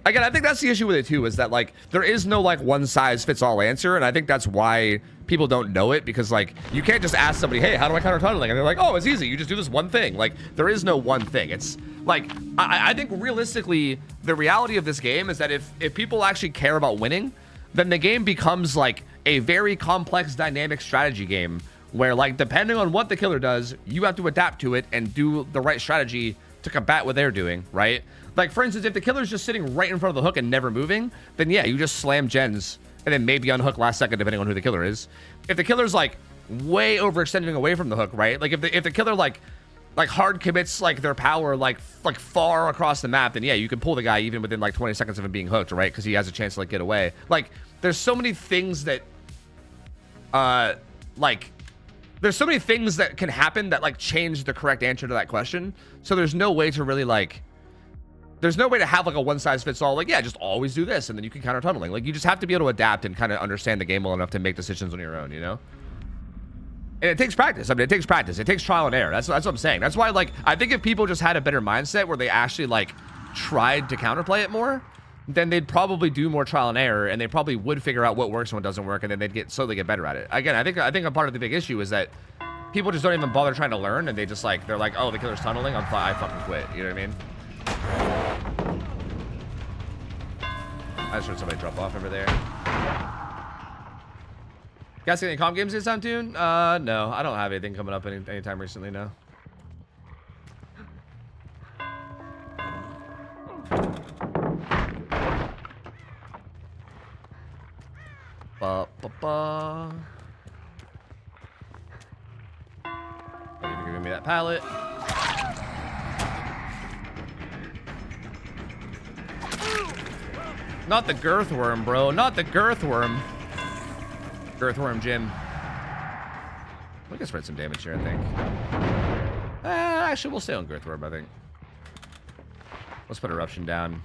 again, I think that's the issue with it too, is that like there is no like one size fits all answer, and I think that's why people don't know it, because like you can't just ask somebody, hey, how do I counter tunneling? And they're like, oh, it's easy, you just do this one thing. Like there is no one thing. It's like I think realistically the reality of this game is that if people actually care about winning, then the game becomes like a very complex dynamic strategy game, where like depending on what the killer does, you have to adapt to it and do the right strategy to combat what they're doing, right? Like for instance, if the killer's just sitting right in front of the hook and never moving, then yeah, you just slam gens and then maybe unhook last second depending on who the killer is. If the killer's like way overextending away from the hook, right? Like if the killer like hard commits like their power like far across the map, then yeah, you can pull the guy even within like 20 seconds of him being hooked, right? Because he has a chance to like get away. Like there's so many things that there's so many things that can happen that like change the correct answer to that question. So there's no way to really like, there's no way to have like a one size fits all, like, yeah, just always do this and then you can counter tunneling. Like you just have to be able to adapt and kind of understand the game well enough to make decisions on your own, you know? And it takes practice. I mean, it takes practice. It takes trial and error. That's what I'm saying. That's why, like, I think if people just had a better mindset where they actually like tried to counterplay it more, then they'd probably do more trial and error, and they probably would figure out what works and what doesn't work, and then they'd slowly get better at it. Again, I think a part of the big issue is that people just don't even bother trying to learn, and they just like, they're like, oh, the killer's tunneling, I fucking quit. You know what I mean? I just heard somebody drop off over there. You guys see any comp games this time, Tune? No, I don't have anything coming up anytime recently, no. Thank you for giving me that pallet. Not the girth worm, bro. Not the girth worm. Girth worm Jim. We can spread some damage here, I think. Actually, we'll stay on girth worm, I think. Let's put eruption down.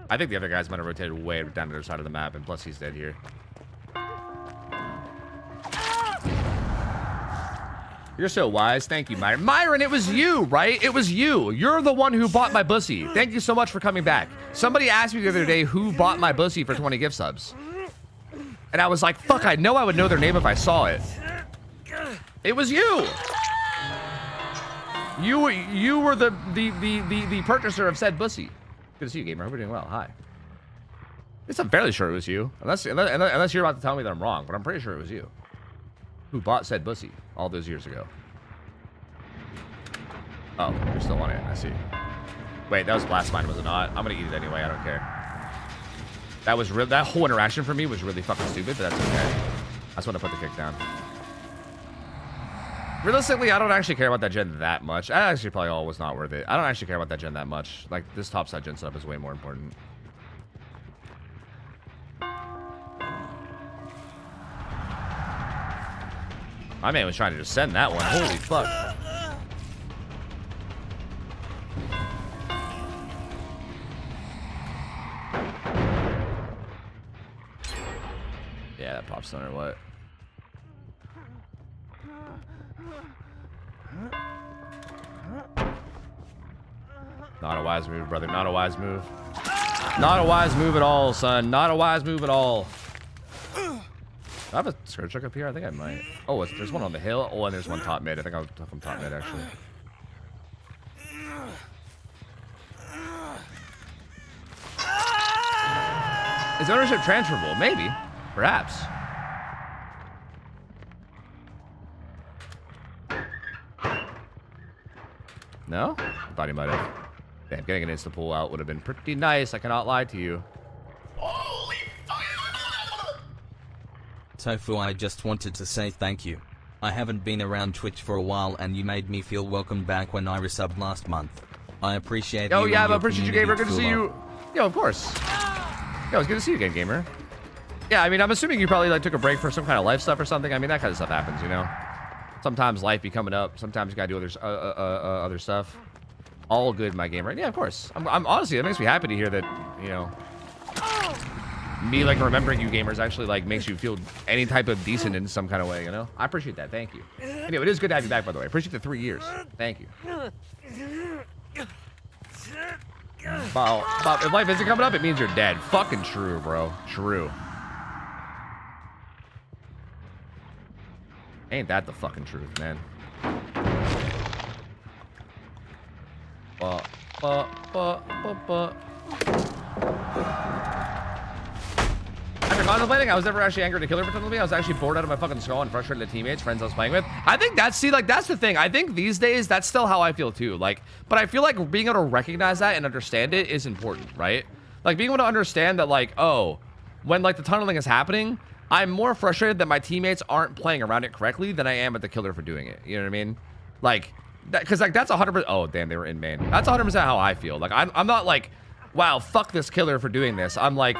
I think the other guys might have rotated way down to the other side of the map, and plus he's dead here. You're so wise. Thank you, Myron. Myron, it was you, right? It was you. You're the one who bought my bussy. Thank you so much for coming back. Somebody asked me the other day who bought my bussy for 20 gift subs. And I was like, fuck, I know I would know their name if I saw it. It was you. You were the purchaser of said bussy. Good to see you, gamer. We're doing well. Hi. I'm fairly sure it was you. Unless you're about to tell me that I'm wrong, but I'm pretty sure it was you who bought said bussy all those years ago. Oh, you're still on it. I see. Wait, that was blast mine, was it not? I'm gonna eat it anyway. I don't care. That was real. That whole interaction for me was really fucking stupid, but that's okay. I just want to put the kick down. Realistically, I don't actually care about that gen that much. That actually probably all was not worth it. I don't actually care about that gen that much. Like, this topside gen setup is way more important. My man was trying to just send that one. Holy fuck. Yeah, that pop stun or what? Not a wise move, brother. Not a wise move. Not a wise move at all, son. Not a wise move at all. Do I have a Scourge Truck up here? I think I might. Oh, there's one on the hill. Oh, and there's one top mid. I think I'll talk from top mid, actually. Is ownership transferable? Maybe. Perhaps. No? I thought he might have. Damn, getting an insta pull out would have been pretty nice. I cannot lie to you. Tofu, I just wanted to say thank you. I haven't been around Twitch for a while and you made me feel welcome back when I resubbed last month. I appreciate you. Oh yeah, I appreciate you, Gamer. Good to see you. Yo, of course. Yo, it's good to see you again, Gamer. Yeah, I mean, I'm assuming you probably like took a break for some kind of life stuff or something. I mean, that kind of stuff happens, you know. Sometimes life be coming up. Sometimes you gotta do other stuff. All good, my gamer. Yeah, of course. I'm honestly, it makes me happy to hear that, you know, me like remembering you gamers actually like makes you feel any type of decent in some kind of way, you know. I appreciate that. Thank you. Anyway, it is good to have you back, by the way. I appreciate the 3 years. Thank you. Bob, if life isn't coming up, it means you're dead. Fucking true, bro. True. Ain't that the fucking truth, man? After contemplating, I was never actually angry at a killer for me. I was actually bored out of my fucking skull and frustrated at teammates, friends I was playing with. I think that's, see, like, that's the thing. I think these days, that's still how I feel too. Like, but I feel like being able to recognize that and understand it is important, right? Like, being able to understand that, like, oh, when, like, the tunneling is happening, I'm more frustrated that my teammates aren't playing around it correctly than I am at the killer for doing it. You know what I mean? Like, because like that's 100%. Oh damn, they were in main. That's 100% how I feel. Like I'm not like, wow, fuck this killer for doing this. I'm like,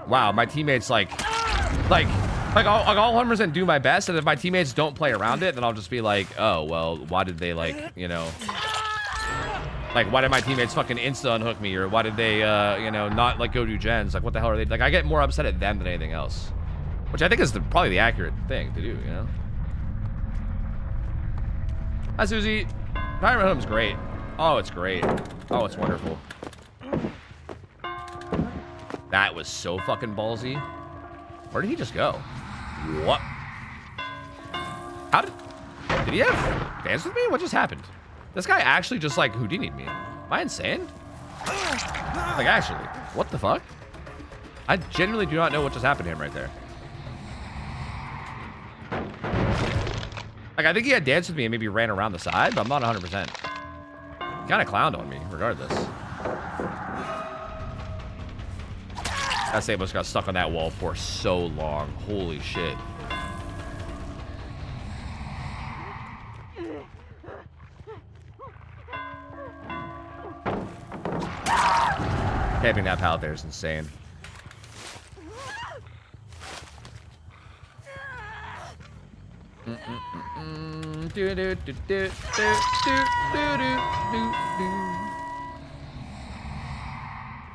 wow, my teammates I'll 100% do my best, and if my teammates don't play around it, then I'll just be like, oh well, why did they like, you know, like why did my teammates fucking insta unhook me, or why did they you know, not like go do gens? Like what the hell are they? Like I get more upset at them than anything else, which I think is probably the accurate thing to do, you know. Hi, Susie. Pirate Home's great. Oh, it's great. Oh, it's wonderful. That was so fucking ballsy. Where did he just go? What? How did he have dance with me? What just happened? This guy actually just like Houdini'd me. Am I insane? Like actually, what the fuck? I genuinely do not know what just happened to him right there. Like, I think he had danced with me and maybe ran around the side, but I'm not 100%. He kind of clowned on me, regardless. That Sabos got stuck on that wall for so long. Holy shit. Camping that pallet there is insane.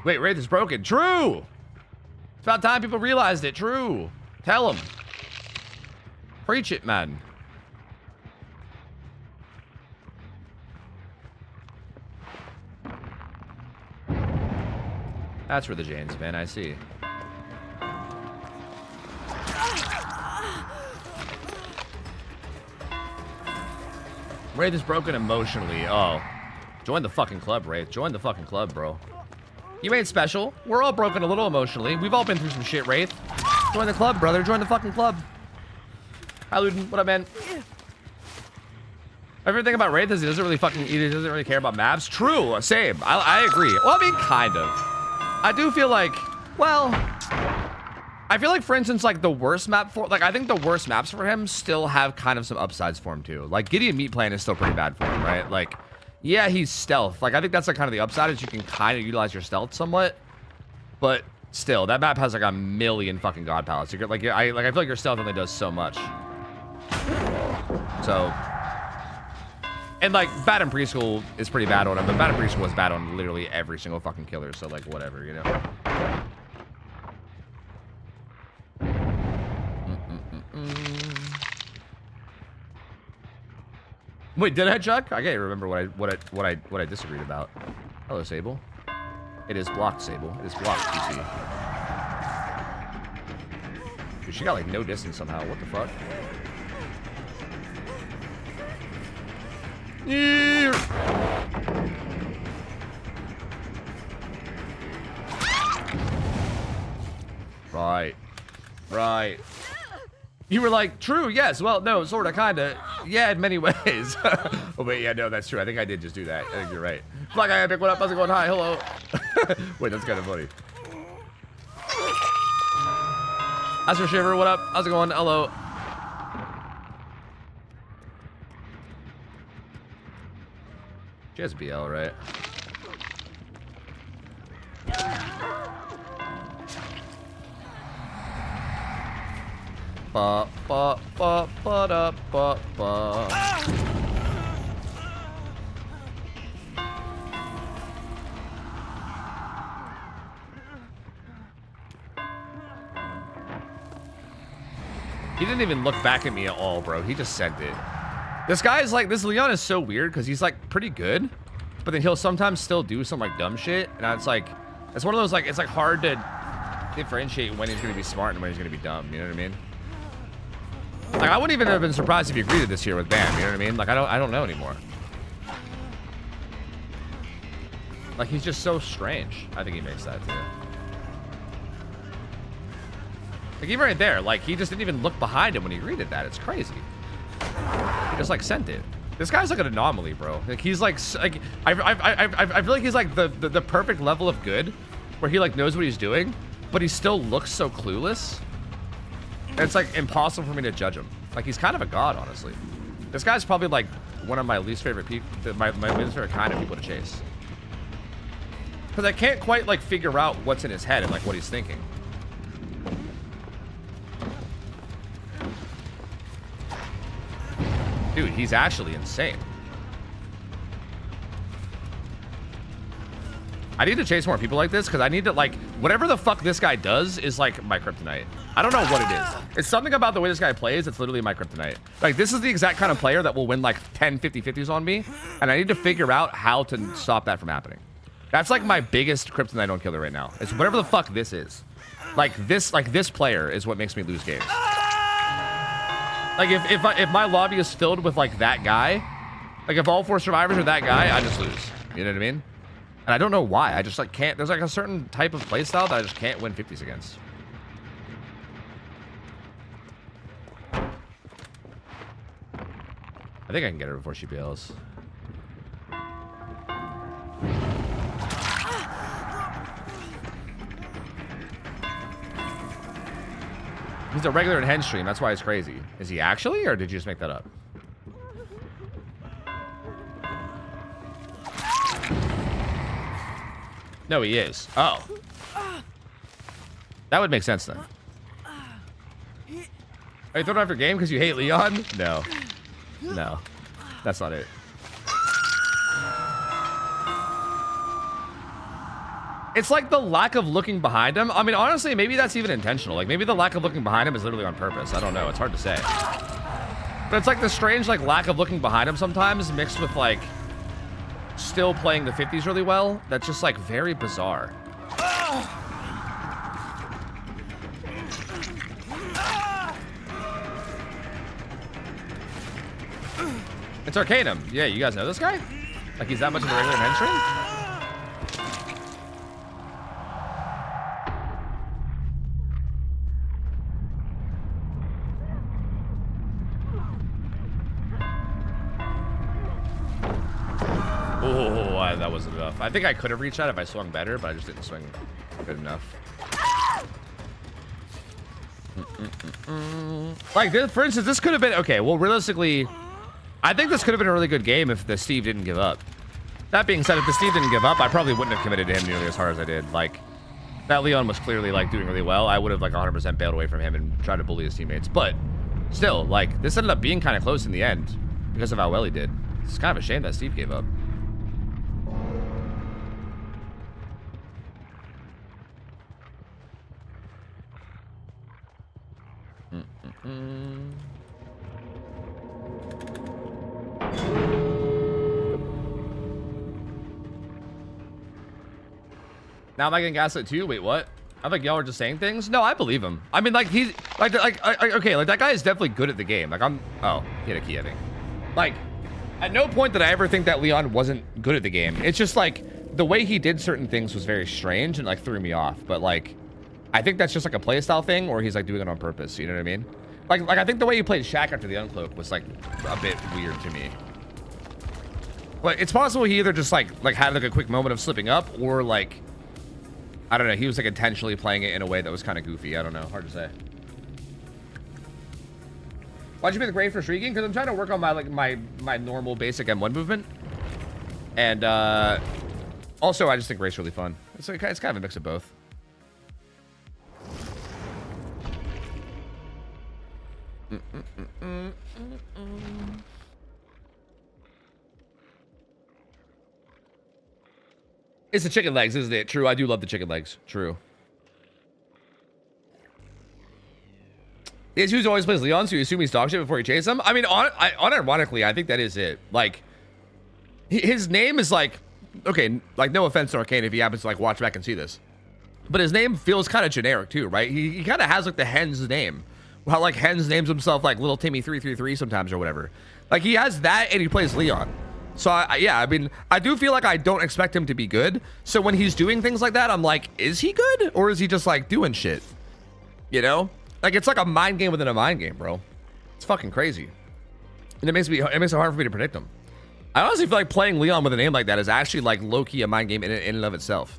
Wait, Wraith is broken. True. It's about time people realized it. True. Tell them. Preach it, man. That's for the Janes, man. I see. Wraith is broken emotionally. Oh. Join the fucking club, Wraith. Join the fucking club, bro. You ain't special. We're all broken a little emotionally. We've all been through some shit, Wraith. Join the club, brother. Join the fucking club. Hi, Luden. What up, man? Everything about Wraith is he doesn't really care about maps. True. Same. I agree. Well, I mean, kind of. I do feel like, well, I feel like, for instance, like the worst map for, like, I think the worst maps for him still have kind of some upsides for him too. Like Gideon Meat Plane is still pretty bad for him, right? Like, yeah, he's stealth. Like, I think that's like kind of the upside is you can kind of utilize your stealth somewhat, but still, that map has like a million fucking god palettes. You're like, I feel like your stealth only does so much. So, and like Bad in Preschool is pretty bad on him, but Bad in Preschool was bad on literally every single fucking killer. So like, whatever, you know. Wait, did I, Chuck? I can't remember what I disagreed about. Hello, Sable. It is blocked, Sable. It is blocked, PC. Dude, she got like no distance somehow. What the fuck? Right. Right. You were like, true, yes. Well, no, sort of, kind of. Yeah, in many ways. Oh, wait, yeah, no, that's true. I think I did just do that. I think you're right. Black Eye Epic, what up? How's it going? Hi, hello. Wait, that's kind of funny. Aster Shiver, what up? How's it going? Hello. She has BL, right? Ba ba ba ba da ba ba. He didn't even look back at me at all, bro. He just sent it. This guy is like, this Leon is so weird because he's like pretty good, but then he'll sometimes still do some like dumb shit, and it's like, it's one of those like, it's like hard to differentiate when he's gonna be smart and when he's gonna be dumb. You know what I mean? Like, I wouldn't even have been surprised if he agreed to this here with Bam. You know what I mean? Like, I don't know anymore. Like, he's just so strange. I think he makes that too. Like, even right there, like, he just didn't even look behind him when he greeted that. It's crazy. He just like sent it. This guy's like an anomaly, bro. Like, he's like I feel like he's like the perfect level of good, where he like knows what he's doing, but he still looks so clueless. And it's like impossible for me to judge him. Like, he's kind of a god, honestly. This guy's probably like one of my least favorite people, my least favorite kind of people to chase. Because I can't quite like figure out what's in his head and like what he's thinking. Dude, he's actually insane. I need to chase more people like this because I need to, like, whatever the fuck this guy does is like my kryptonite. I don't know what it is. It's something about the way this guy plays. It's literally my kryptonite. Like, this is the exact kind of player that will win like 10 50-50s on me, and I need to figure out how to stop that from happening. That's like my biggest kryptonite on killer right now. It's whatever the fuck this is. Like this player is what makes me lose games. Like, if my lobby is filled with like that guy, like if all 4 survivors are that guy, I just lose. You know what I mean? And I don't know why. I just like can't. There's like a certain type of playstyle that I just can't win 50s against. I think I can get her before she bails. He's a regular in Hen stream. That's why it's crazy. Is he actually, or did you just make that up? No, he is. Oh. That would make sense then. Are you throwing out your game because you hate Leon? No. No. That's not it. It's like the lack of looking behind him. I mean, honestly, maybe that's even intentional. Like, maybe the lack of looking behind him is literally on purpose. I don't know. It's hard to say. But it's like the strange, like, lack of looking behind him sometimes mixed with, like, still playing the 50s really well. That's just, like, very bizarre. It's Arcanum. Yeah, you guys know this guy? Like, he's that much of a regular Hen stream? Oh, that wasn't enough. I think I could have reached that if I swung better, but I just didn't swing good enough. Like, this, for instance, this could have been... Okay, well, realistically, I think this could have been a really good game if the Steve didn't give up. That being said, if the Steve didn't give up, I probably wouldn't have committed to him nearly as hard as I did. Like, that Leon was clearly, like, doing really well. I would have, like, 100% bailed away from him and tried to bully his teammates. But still, like, this ended up being kind of close in the end because of how well he did. It's kind of a shame that Steve gave up. Now am I getting gaslit too? Wait, what? I think y'all are just saying things. No, I believe him. I mean, like he's okay, like that guy is definitely good at the game. Like he had a key, I think. Like, at no point did I ever think that Leon wasn't good at the game. It's just like the way he did certain things was very strange and like threw me off. But like, I think that's just like a playstyle thing, or he's like doing it on purpose. You know what I mean? Like I think the way he played Shaq after the uncloak was like a bit weird to me. But it's possible he either just like had like a quick moment of slipping up, or like, I don't know, he was like intentionally playing it in a way that was kind of goofy. I don't know, hard to say. Why'd you pick the Gray for streaking? Because I'm trying to work on my like my normal basic M1 movement, and also I just think Gray's really fun. It's kind of a mix of both. It's the chicken legs, isn't it? True, I do love the chicken legs. True. It's who's always plays Leon, so you assume he's dog shit before you chase him. I mean, unironically, I think that is it. Like, his name is like, okay, like no offense to Arcane if he happens to like watch back and see this, but his name feels kind of generic too, right? He kind of has like the Hens name. How like Hens names himself like Little Timmy 333 sometimes or whatever. Like he has that and he plays Leon. So yeah, I mean, I do feel like I don't expect him to be good. So when he's doing things like that, I'm like, is he good? Or is he just like doing shit? You know? Like it's like a mind game within a mind game, bro. It's fucking crazy. And it makes it hard for me to predict him. I honestly feel like playing Leon with a name like that is actually like low-key a mind game in and of itself.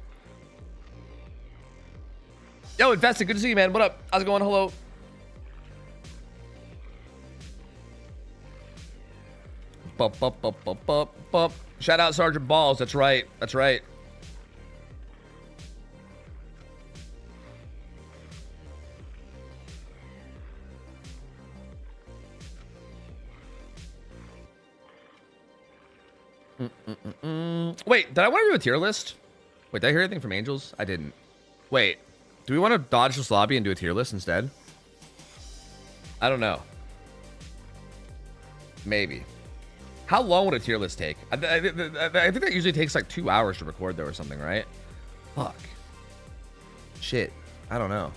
Yo, Invested, good to see you, man. What up? How's it going? Hello. Shout out Sergeant Balls. That's right. That's right. Wait, did I want to do a tier list? Wait, did I hear anything from Angels? I didn't. Wait, do we want to dodge this lobby and do a tier list instead? I don't know. Maybe. How long would a tier list take? I think that usually takes like 2 hours to record though or something, right? Fuck. Shit. I don't know.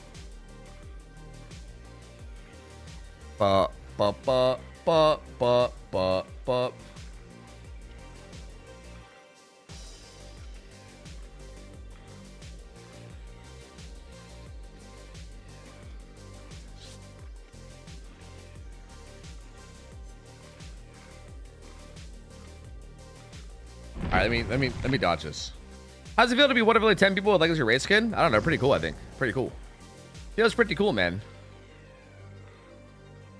All right, let me dodge this. How's it feel to be one of only 10 people with Legacy raid skin? I don't know, pretty cool, I think. Pretty cool. Feels pretty cool, man.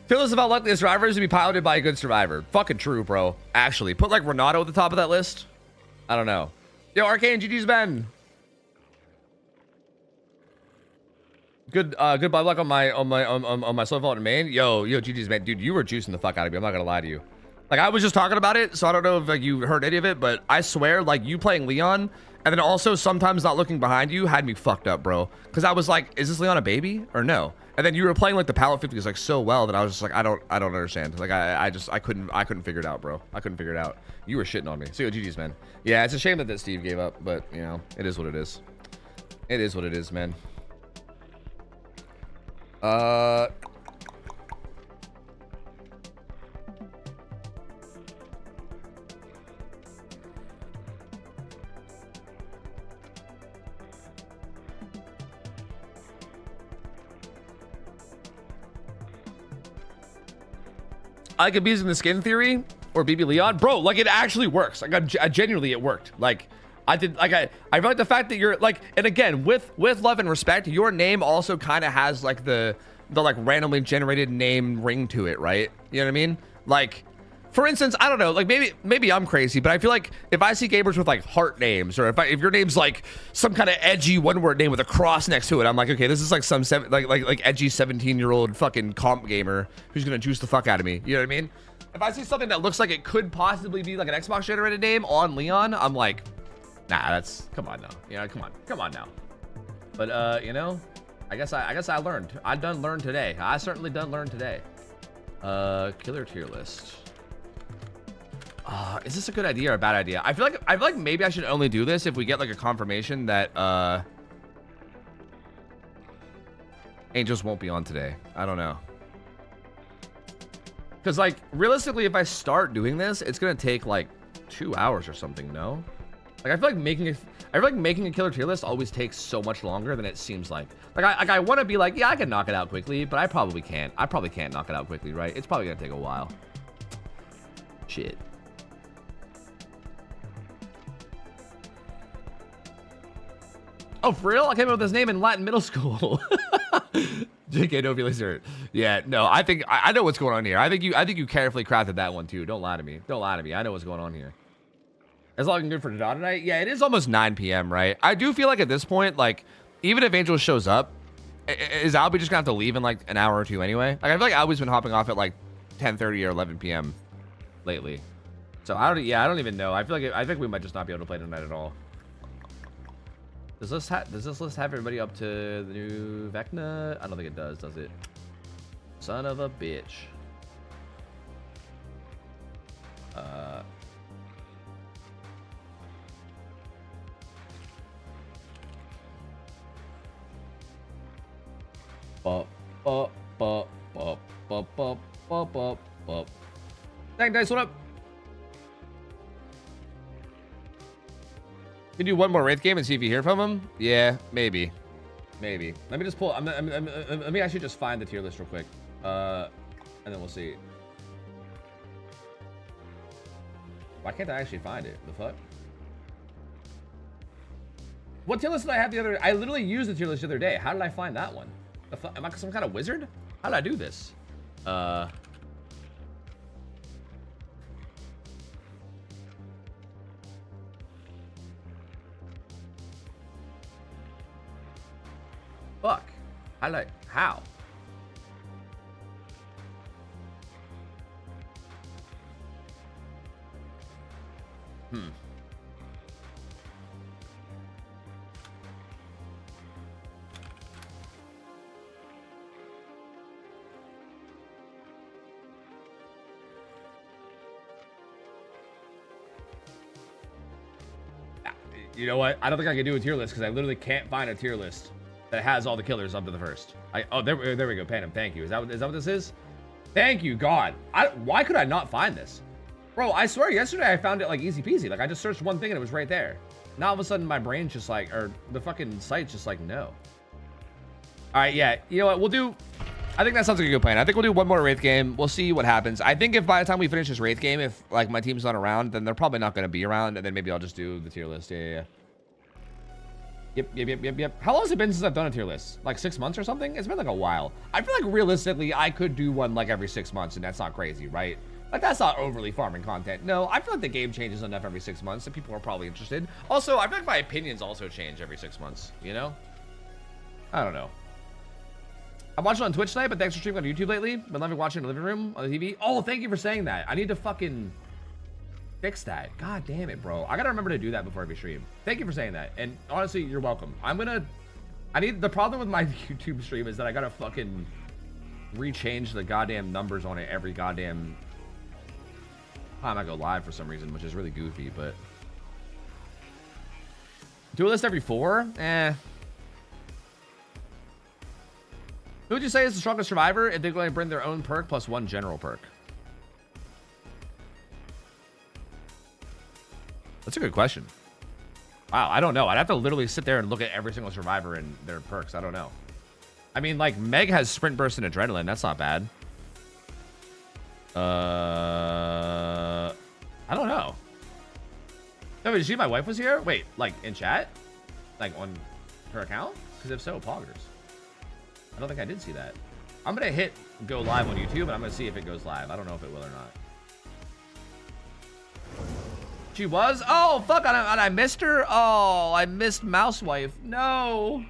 Feels about lucky survivors to be piloted by a good survivor. Fucking true, bro. Actually, put like Renato at the top of that list. I don't know. Yo, Arcane, GG's Ben. Good bad luck on my slow vault in main. Yo, GG's man, dude, you were juicing the fuck out of me. I'm not gonna lie to you. Like, I was just talking about it, so I don't know if like you heard any of it, but I swear, like, you playing Leon, and then also sometimes not looking behind you had me fucked up, bro. Because I was like, is this Leon a baby or no? And then you were playing like the Pallet 50s like so well that I was just like, I don't understand. Like, I couldn't figure it out, bro. I couldn't figure it out. You were shitting on me. So, GG's, man. Yeah, it's a shame that Steve gave up, but you know, it is what it is. It is what it is, man. I could be using the skin theory or BB Leon, bro. Like it actually works. Like I genuinely, it worked. Like I did. Like I feel like the fact that you're like, and again, with love and respect, your name also kind of has like the like randomly generated name ring to it, right? You know what I mean? Like, for instance, I don't know. Like maybe I'm crazy, but I feel like if I see gamers with like heart names, or if your name's like some kind of edgy one-word name with a cross next to it, I'm like, okay, this is like some like edgy 17-year-old fucking comp gamer who's gonna juice the fuck out of me. You know what I mean? If I see something that looks like it could possibly be like an Xbox generated name on Leon, I'm like, nah, that's come on now. You know, come on now. But you know, I guess I learned. I done learned today. I certainly done learn today. Killer tier list. Is this a good idea or a bad idea? I feel like maybe I should only do this if we get like a confirmation that Angels won't be on today. I don't know. Because like realistically, if I start doing this, it's gonna take like 2 hours or something. No, like I feel like making a killer tier list always takes so much longer than it seems like. Like I want to be like, yeah, I can knock it out quickly, but I probably can't. I probably can't knock it out quickly, right? It's probably gonna take a while. Shit. Oh, for real? I came up with this name in Latin middle school. JK, don't be listener. Yeah, no, I think I know what's going on here. I think you carefully crafted that one too. Don't lie to me. Don't lie to me. I know what's going on here. As long as I'm good for Dawn tonight. Yeah, it is almost 9 p.m. right? I do feel like at this point, like even if Angel shows up, is Albie just gonna have to leave in like an hour or two anyway? Like I feel like Albie's been hopping off at like 10:30 or 11 p.m. lately. So I don't even know. I think we might just not be able to play tonight at all. Does this list have everybody up to the new Vecna? I don't think it does it? Son of a bitch. Thank Dice, what up? Can you do one more Wraith game and see if you hear from him? Yeah, maybe. Maybe. Let me just pull. Let me actually just find the tier list real quick. And then we'll see. Why can't I actually find it? The fuck? What tier list did I have the other? I literally used the tier list the other day. How did I find that one? The fuck? Am I some kind of wizard? How did I do this? Fuck. How? You know what? I don't think I can do a tier list because I literally can't find a tier list that has all the killers up to the first. Oh, there we go, Phantom. Thank you. Is that what this is? Thank you, God. Why could I not find this? Bro, I swear yesterday I found it like easy peasy. Like I just searched one thing and it was right there. Now all of a sudden my brain's just like, or the fucking site's just like, no. All right, yeah. You know what? I think that sounds like a good plan. I think we'll do one more Wraith game. We'll see what happens. I think if by the time we finish this Wraith game, if like my team's not around, then they're probably not going to be around. And then maybe I'll just do the tier list. Yeah. Yep. How long has it been since I've done a tier list? Like 6 months or something? It's been like a while. I feel like realistically, I could do one like every 6 months and that's not crazy, right? Like that's not overly farming content. No, I feel like the game changes enough every 6 months that people are probably interested. Also, I feel like my opinions also change every 6 months, you know? I don't know. I'm watching on Twitch tonight, but thanks for streaming on YouTube lately. Been loving watching in the living room on the TV. Oh, thank you for saying that. I need to fucking fix that. God damn it, bro. I gotta remember to do that before every stream. Thank you for saying that. And honestly, you're welcome. The problem with my YouTube stream is that I gotta fucking rechange the goddamn numbers on it every goddamn time I go live for some reason, which is really goofy, but do a list every 4? Who would you say is the strongest survivor if they're going to bring their own perk plus 1 general perk? That's a good question. Wow, I don't know. I'd have to literally sit there and look at every single survivor and their perks. I don't know. I mean, like, Meg has sprint burst and adrenaline. That's not bad. I don't know. No, did you see my wife was here? Wait, like, in chat? Like, on her account? Because if so, poggers. I don't think I did see that. I'm going to hit go live on YouTube, and I'm going to see if it goes live. I don't know if it will or not. She was? Oh, fuck. And I missed her? Oh, I missed Mousewife. No.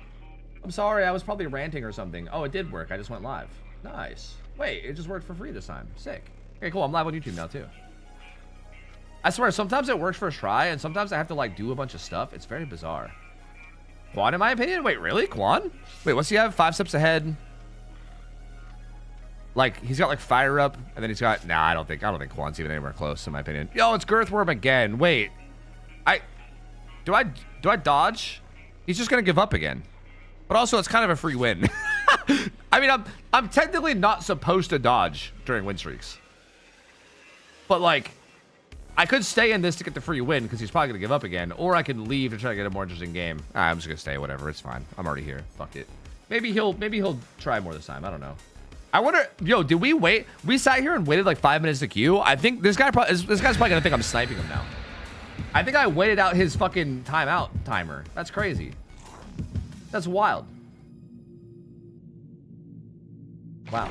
I'm sorry. I was probably ranting or something. Oh, it did work. I just went live. Nice. Wait, it just worked for free this time. Sick. Okay, cool. I'm live on YouTube now, too. I swear, sometimes it works for a try, and sometimes I have to, like, do a bunch of stuff. It's very bizarre. Quan, in my opinion? Wait, really? Quan? Wait, what's he have? 5 steps ahead. Like, he's got like fire up, and then he's got, nah, I don't think Quan's even anywhere close, in my opinion. Yo, it's Girthworm again. Wait, do I dodge? He's just gonna give up again. But also, it's kind of a free win. I mean, I'm technically not supposed to dodge during win streaks. But like, I could stay in this to get the free win because he's probably gonna give up again, or I could leave to try to get a more interesting game. I'm just gonna stay, whatever, it's fine. I'm already here. Fuck it. Maybe he'll try more this time. I don't know. I wonder, yo, did we wait? We sat here and waited like 5 minutes to queue. I think this guy's probably gonna think I'm sniping him now. I think I waited out his fucking timeout timer. That's crazy. That's wild. Wow.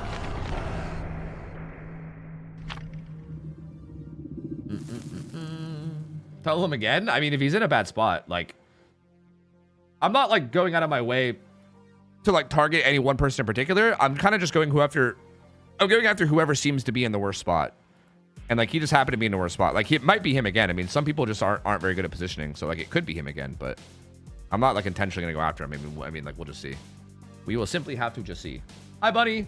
Tell him again? I mean, if he's in a bad spot, like, I'm not like going out of my way to like target any one person in particular. I'm kind of just going after whoever seems to be in the worst spot. And like, he just happened to be in the worst spot. Like, it might be him again. I mean, some people just aren't very good at positioning. So like, it could be him again, but I'm not like intentionally gonna go after him. I mean, like, we'll just see. We will simply have to just see. Hi, buddy.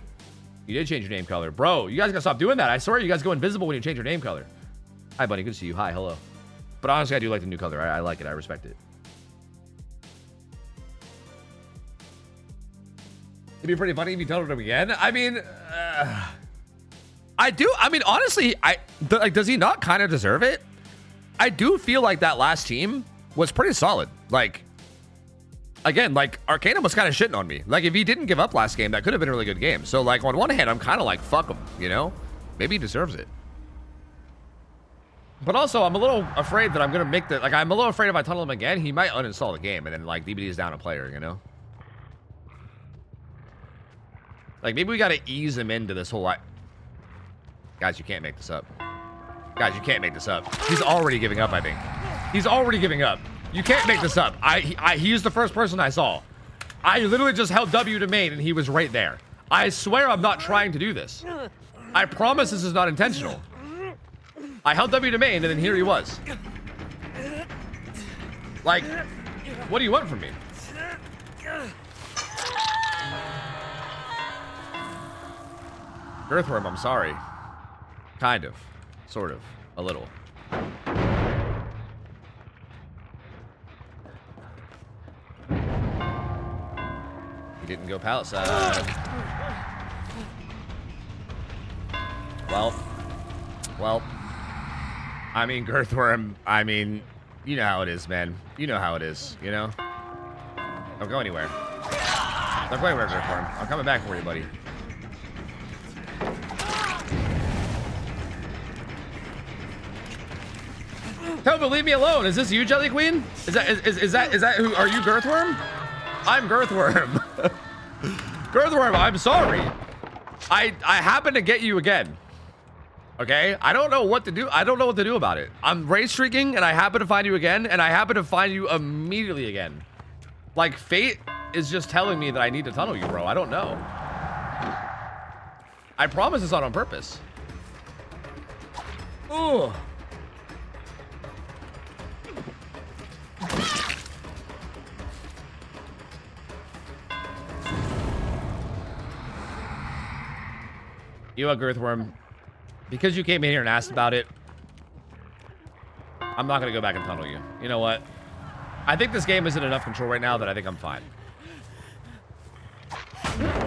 You did change your name color. Bro, you guys gotta stop doing that. I swear you guys go invisible when you change your name color. Hi, buddy. Good to see you. Hi, hello. But honestly, I do like the new color. I like it. I respect it. It'd be pretty funny if you told him again. I mean, I do. I mean, honestly, like, does he not kind of deserve it? I do feel like that last team was pretty solid. Like, again, like, Arcanum was kind of shitting on me. Like, if he didn't give up last game, that could have been a really good game. So, like, on one hand, I'm kind of like, fuck him, you know? Maybe he deserves it. But also, I'm a little afraid that I'm going to make the... Like, I'm a little afraid if I tunnel him again, he might uninstall the game. And then, like, DBD is down a player, you know? Like, maybe we got to ease him into this whole... Guys, you can't make this up. Guys, you can't make this up. He's already giving up, I think. He's already giving up. You can't make this up. He was the first person I saw. I literally just held W to main, and he was right there. I swear I'm not trying to do this. I promise this is not intentional. I held W to main, and then here he was. Like, what do you want from me? Girthworm, I'm sorry. Kind of. Sort of. A little. He didn't go pallet side. Well. I mean, Girthworm, I mean, you know how it is, man. You know how it is, you know? Don't go anywhere. Don't go anywhere, Girthworm. I'm coming back for you, buddy. Toba, leave me alone. Is this you, Jelly Queen? Is that who? Are you Girthworm? I'm Girthworm. Girthworm, I'm sorry. I happen to get you again. Okay? I don't know what to do. I don't know what to do about it. I'm race streaking and I happen to find you again, and I happen to find you immediately again. Like, fate is just telling me that I need to tunnel you, bro. I don't know. I promise it's not on purpose. Ooh. You know what, Girthworm? Because you came in here and asked about it, I'm not going to go back and tunnel you. You know what? I think this game isn't enough control right now that I think I'm fine.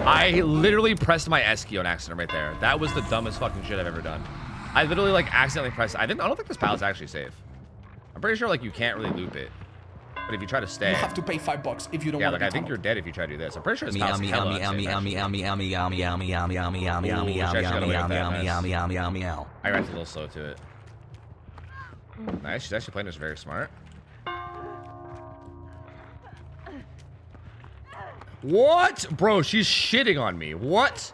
I literally pressed my S key on accident right there. That was the dumbest fucking shit I've ever done. I literally, like, accidentally pressed... I don't think this pallet's actually safe. I'm pretty sure, like, you can't really loop it. But if you try to stay... You have to pay $5 if you don't want to be tunneled. I think you're dead if you try to do this. I'm pretty sure this pallet's hella unsafe, actually. I got a little slow to it. Nice, she's actually playing this very smart. What? Bro, she's shitting on me. What?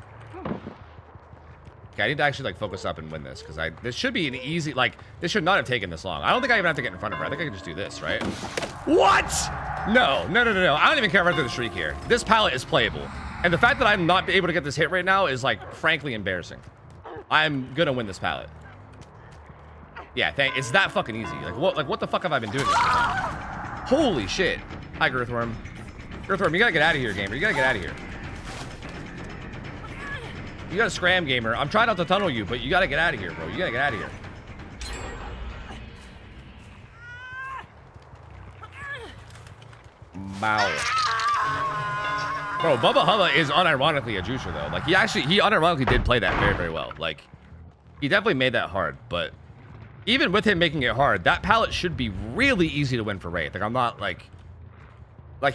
Okay, I need to actually, like, focus up and win this, because this should be an easy, like, this should not have taken this long. I don't think I even have to get in front of her. I think I can just do this, right? What? No. I don't even care if I do the streak here. This pallet is playable. And the fact that I'm not able to get this hit right now is, like, frankly embarrassing. I'm gonna win this pallet. Yeah, it's that fucking easy. Like, what the fuck have I been doing this whole time? Holy shit. Hi, Girthworm. Girthworm, you gotta get out of here, gamer. You gotta get out of here. You got a scram, gamer. I'm trying not to tunnel you, but you gotta get out of here, bro. You gotta get out of here. Bow. Bro, Bubba Hubba is unironically a juicer, though. Like, he unironically did play that very, very well. Like, he definitely made that hard, but even with him making it hard, that pallet should be really easy to win for Wraith. Like, I'm not, like,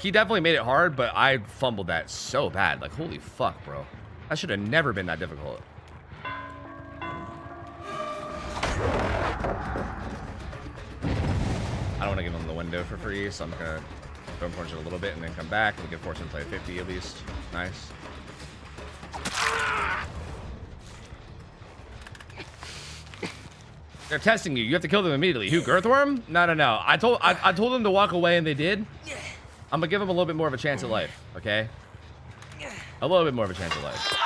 he definitely made it hard, but I fumbled that so bad. Like, holy fuck, bro. That should have never been that difficult. I don't want to give him the window for free, so I'm gonna go and punch it a little bit and then come back. We can force him to play 50 at least. Nice. They're testing you. You have to kill them immediately. Who, Girthworm? No, no, no. I told them to walk away and they did. I'm gonna give them a little bit more of a chance at life, okay? A little bit more of a chance at life.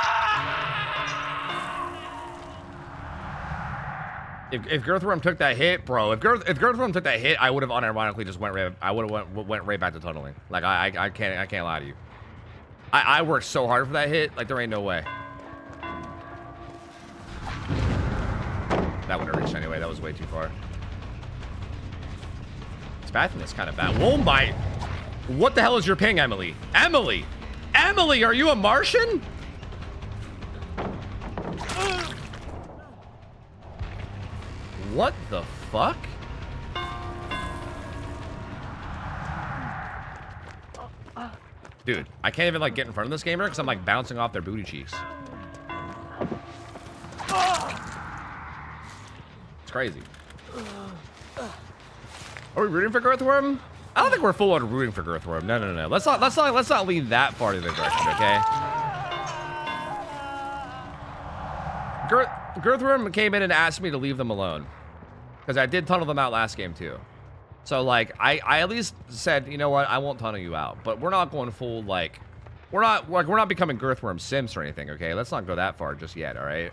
If Girthworm took that hit, bro, if Girthworm took that hit, I would have unironically just went right back to tunneling. Like, I can't lie to you. I worked so hard for that hit, like there ain't no way. That would have reached anyway. That was way too far. This bathroom is kind of bad. Whoa, my! What the hell is your ping, Emily? Emily! Emily, are you a Martian? What the fuck? Dude, I can't even like get in front of this gamer because I'm like bouncing off their booty cheeks. It's crazy. Are we rooting for Girthworm? I don't think we're full on rooting for Girthworm. No, no, no. Let's not lean that far to the direction, okay? Girthworm came in and asked me to leave them alone. Because I did tunnel them out last game too. So like I at least said, you know what, I won't tunnel you out. But we're not going full like we're not becoming Girthworm Sims or anything, okay? Let's not go that far just yet, alright?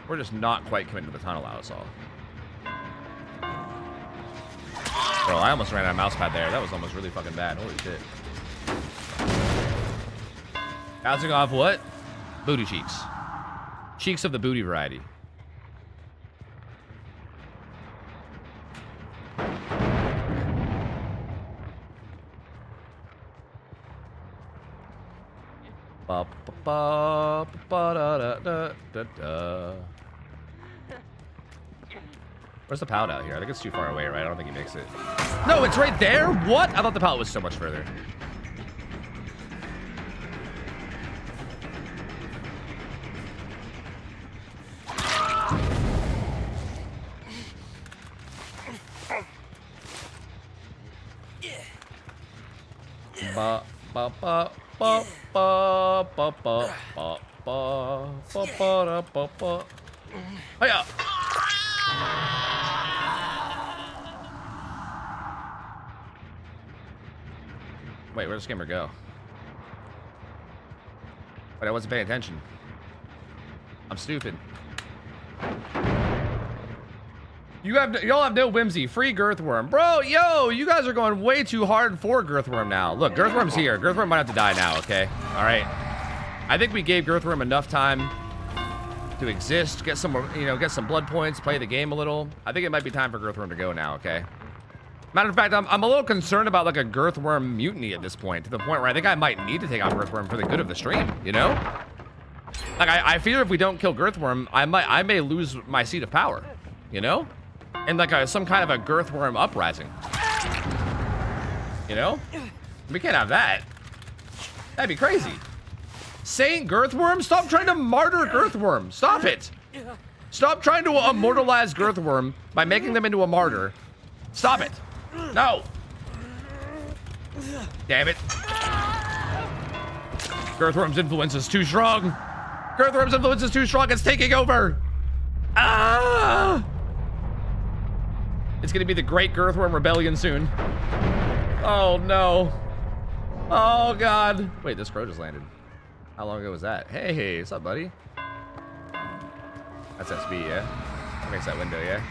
We're just not quite committed to the tunnel out, that's all. Bro, I almost ran out of mouse pad there. That was almost really fucking bad. Holy shit. Bouncing off what? Booty cheeks. Cheeks of the booty variety. Ba, ba, ba, ba, da, da, da, da. Where's the pallet out here? I think it's too far away, right? I don't think he makes it. No, it's right there? What? I thought the pallet was so much further. Ba, ba, ba, ba, ba, ba, ba, ba, ba, ba, ba, ba, ba. Hiya! Wait, where'd this gamer go? Wait, I wasn't paying attention. I'm stupid. Y'all have no whimsy. Free Girthworm. Bro, yo, you guys are going way too hard for Girthworm now. Look, Girthworm's here. Girthworm might have to die now, okay? All right. I think we gave Girthworm enough time to exist, get some, get some blood points, play the game a little. I think it might be time for Girthworm to go now, okay? Matter of fact, I'm a little concerned about like a Girthworm mutiny at this point, to the point where I think I might need to take out Girthworm for the good of the stream, you know? Like, I fear if we don't kill Girthworm, I may lose my seat of power, you know? And like some kind of a Girthworm uprising. You know? We can't have that. That'd be crazy. Saint Girthworm? Stop trying to martyr Girthworm. Stop it. Stop trying to immortalize Girthworm by making them into a martyr. Stop it. No. Damn it. Girthworm's influence is too strong. Girthworm's influence is too strong. It's taking over. Ah! It's gonna be the Great Girthworm Rebellion soon. Oh no. Oh god. Wait, this crow just landed. How long ago was that? Hey, what's up, buddy? That's SB, yeah? That makes that window, yeah?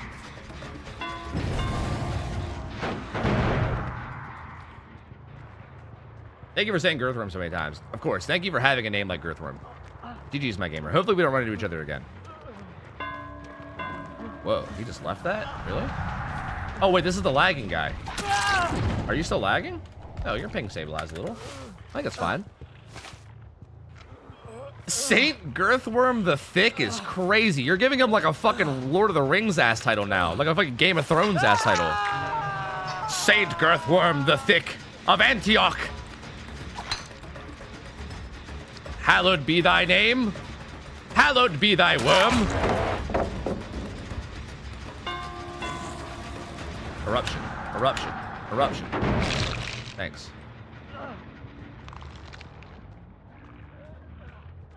Thank you for saying Girthworm so many times. Of course, thank you for having a name like Girthworm. GG's, my gamer. Hopefully we don't run into each other again. Whoa, he just left that? Really? Oh, wait, this is the lagging guy. Are you still lagging? Oh, your ping stabilized a little. I think it's fine. Saint Girthworm the Thick is crazy. You're giving him like a fucking Lord of the Rings ass title now. Like a fucking Game of Thrones ass title. Saint Girthworm the Thick of Antioch. Hallowed be thy name. Hallowed be thy worm. Eruption. Eruption. Eruption. Thanks.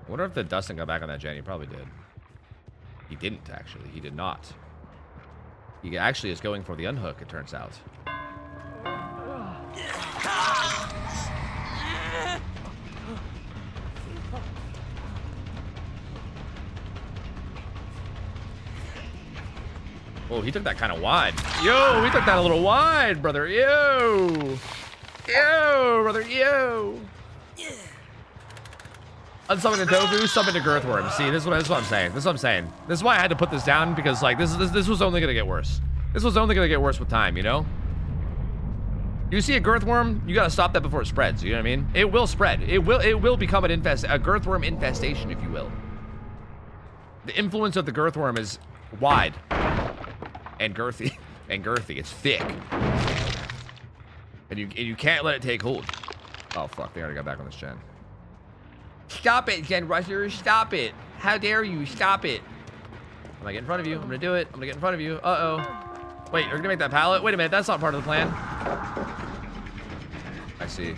I wonder if the Dustin got back on that gen. He probably did. He didn't, actually. He did not. He actually is going for the unhook, it turns out. Oh, he took that kind of wide. Yo, he took that a little wide, brother. Yo. Yo, brother. Yo. Unsummon to Tofu, summon to Girthworm. See, this is what I'm saying. This is what I'm saying. This is why I had to put this down, because like this was only gonna get worse. This was only gonna get worse with time, you know? You see a Girthworm, you gotta stop that before it spreads, you know what I mean? It will spread. It will become a Girthworm infestation, if you will. The influence of the Girthworm is wide. And girthy. And girthy. It's thick. And you can't let it take hold. Oh fuck, they already got back on this gen. Stop it, Gen Rusher. Stop it. How dare you? Stop it. I'm gonna get in front of you. I'm gonna do it. I'm gonna get in front of you. Uh-oh. Wait, you're gonna make that pallet? Wait a minute, that's not part of the plan. I see.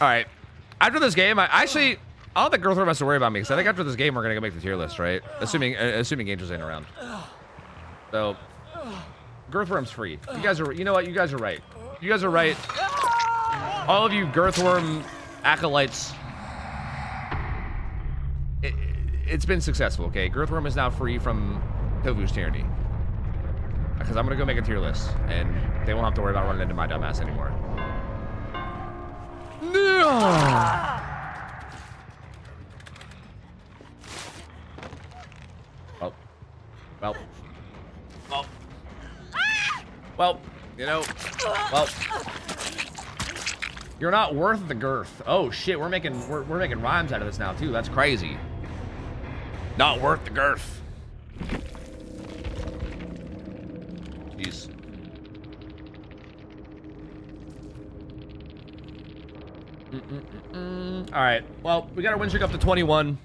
All right. After this game, I don't think Girthworm has to worry about me, because I think after this game we're gonna go make the tier list, right? Assuming Angel's ain't around. So Girthworm's free. You guys are, you know what? You guys are right. You guys are right. All of you Girthworm acolytes. It's been successful, okay? Girthworm is now free from Tofu's tyranny. Because I'm gonna go make a tier list, and they won't have to worry about running into my dumbass anymore. No. Well, you know, well, you're not worth the girth. Oh shit, we're making rhymes out of this now too. That's crazy. Not worth the girth. Jeez. All right. Well, we got our win streak up to 21.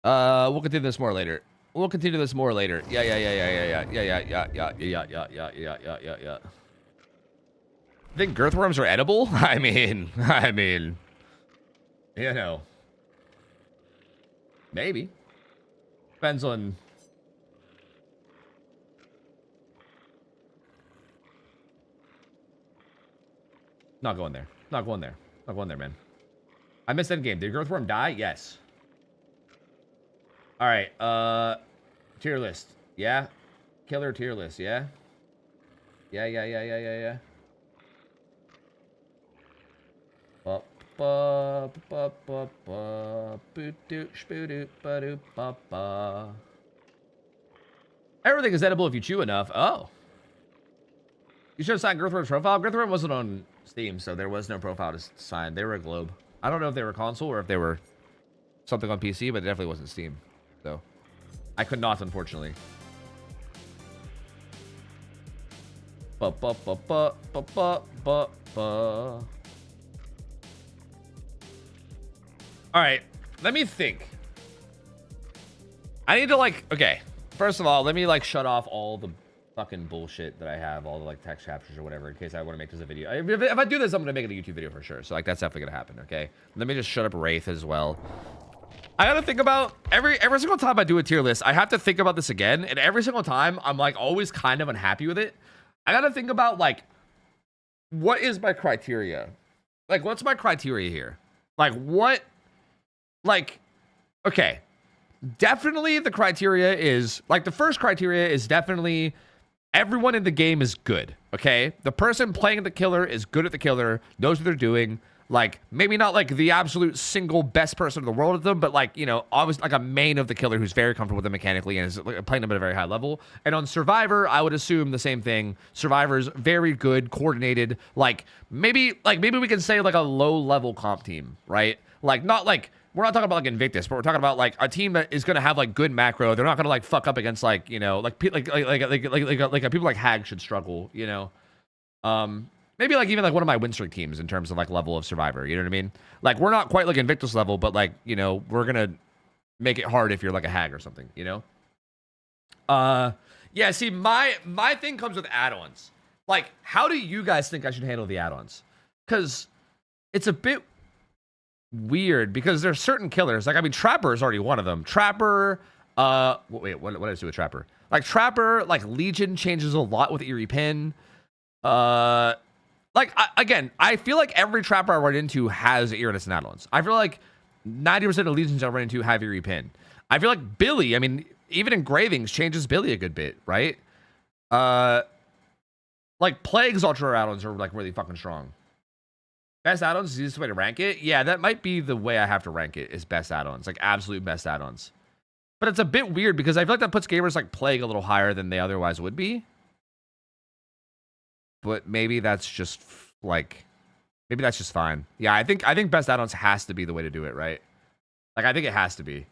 We'll continue this more later. Yeah. Think Girthworms are edible? I mean, you know, maybe. Depends on. Not going there. Not going there. Not going there, man. I missed that game. Did Girthworm die? Yes. All right, tier list, yeah? Killer tier list, yeah? Yeah. Everything is edible if you chew enough. Oh. You should have signed Girthworm's profile. Girthworm wasn't on Steam, so there was no profile to sign. They were a Globe. I don't know if they were console or if they were something on PC, but it definitely wasn't Steam. So, I could not, unfortunately. All right, let me think. I need to okay. First of all, let me shut off all the fucking bullshit that I have, all the text captures or whatever, in case I want to make this a video. If I do this, I'm gonna make it a YouTube video for sure. So that's definitely gonna happen. Okay. Let me just shut up Wraith as well. I gotta think about every single time I do a tier list, I have to think about this again, and every single time I'm always kind of unhappy with it. I gotta think about what is my criteria? What's my criteria here? Okay. definitely the criteria is, like, the first criteria is definitely everyone in the game is good, okay? The person playing the killer is good at the killer, knows what they're doing. Like, maybe not, like, the absolute single best person in the world at them, but, like, you know, obviously, like, a main of the killer who's very comfortable with them mechanically and is like, playing them at a very high level. And on Survivor, I would assume the same thing. Survivor's very good, coordinated, like, maybe we can say, like, a low-level comp team, right? Like, not, like, we're not talking about, like, Invictus, but we're talking about, like, a team that is going to have, like, good macro. They're not going to, like, fuck up against, like, you know, like people like Hag should struggle, you know? Maybe, like, even, like, one of my win streak teams in terms of, like, level of Survivor. You know what I mean? Like, we're not quite, like, Invictus level, but, like, you know, we're going to make it hard if you're, like, a Hag or something, you know? Yeah, see, my thing comes with add-ons. Like, how do you guys think I should handle the add-ons? Because it's a bit weird, because there's certain killers. Like, I mean, Trapper is already one of them. Trapper, wait, what did I do with Trapper? Like, Trapper, like, Legion changes a lot with Eerie Pin. Like, again, I feel like every Trapper I run into has Eeriness and add-ons. I feel like 90% of Legions I run into have Eerie Pin. I feel like Billy, I mean, even Engravings changes Billy a good bit, right? Like, Plague's Ultra add-ons are, like, really fucking strong. Best add-ons is the easiest way to rank it? Yeah, that might be the way I have to rank it, is best add-ons. Like, absolute best add-ons. But it's a bit weird, because I feel like that puts gamers like Plague a little higher than they otherwise would be. But maybe that's just, like, maybe that's just fine. Yeah, I think best add-ons has to be the way to do it, right? Like, I think it has to be.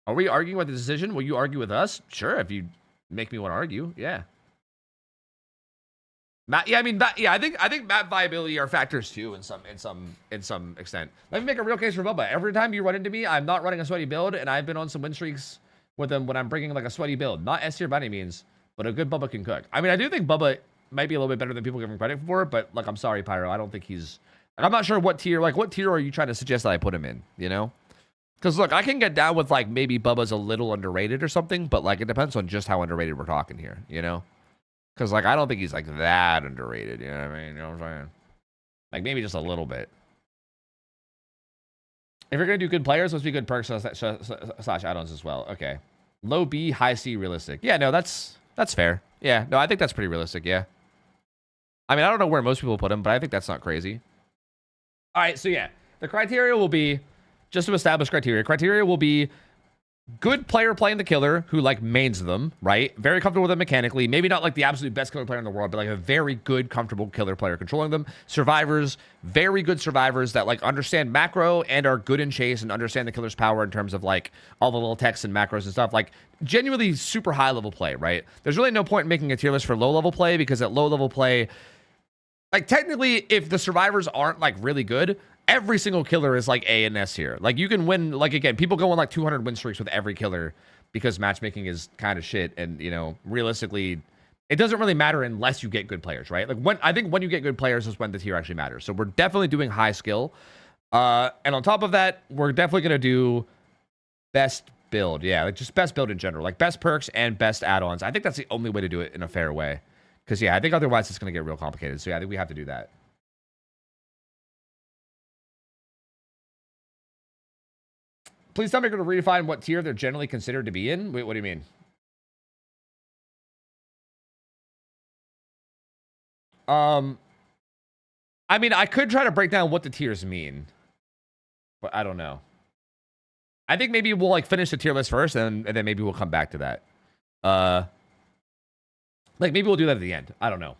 Are we arguing about the decision? Will you argue with us? Sure, if you make me want to argue. Yeah. Yeah, I mean, I think map viability are factors too in some extent. Let me make a real case for Bubba. Every time you run into me, I'm not running a sweaty build, and I've been on some win streaks with them when I'm bringing, like, a sweaty build. Not S tier by any means, but a good Bubba can cook. I mean, I do think Bubba might be a little bit better than people give him credit for, but, like, I'm sorry, Pyro. I don't think he's... Like, I'm not sure what tier are you trying to suggest that I put him in, you know? Because, look, I can get down with, like, maybe Bubba's a little underrated or something, but, like, it depends on just how underrated we're talking here, you know? Because, like, I don't think he's, like, that underrated, you know what I mean? You know what I'm saying? Like, maybe just a little bit. If you're going to do good players, let's be good perks slash add-ons as well. Okay. Low B, high C, realistic. Yeah, no, that's fair. Yeah, no, I think that's pretty realistic, yeah. I mean, I don't know where most people put him, but I think that's not crazy. All right, so yeah. The criteria will be, just to establish criteria will be good player playing the killer who, like, mains them, right? Very comfortable with them mechanically. Maybe not, like, the absolute best killer player in the world, but, like, a very good, comfortable killer player controlling them. Survivors, very good survivors that, like, understand macro and are good in chase and understand the killer's power in terms of, like, all the little texts and macros and stuff. Like, genuinely super high-level play, right? There's really no point in making a tier list for low-level play, because at low-level play, like, technically, if the survivors aren't, like, really good, every single killer is, like, A and S here. Like, you can win, like, again, people go on, like, 200 win streaks with every killer because matchmaking is kind of shit. And, you know, realistically, it doesn't really matter unless you get good players, right? Like, I think when you get good players is when the tier actually matters. So we're definitely doing high skill. And on top of that, we're definitely going to do best build. Yeah, like, just best build in general. Like, best perks and best add-ons. I think that's the only way to do it in a fair way. Because, yeah, I think otherwise it's going to get real complicated. So, yeah, I think we have to do that. Please tell me you're going to redefine what tier they're generally considered to be in. Wait, what do you mean? I mean, I could try to break down what the tiers mean, but I don't know. I think maybe we'll, like, finish the tier list first, and then maybe we'll come back to that. Like, maybe we'll do that at the end. I don't know.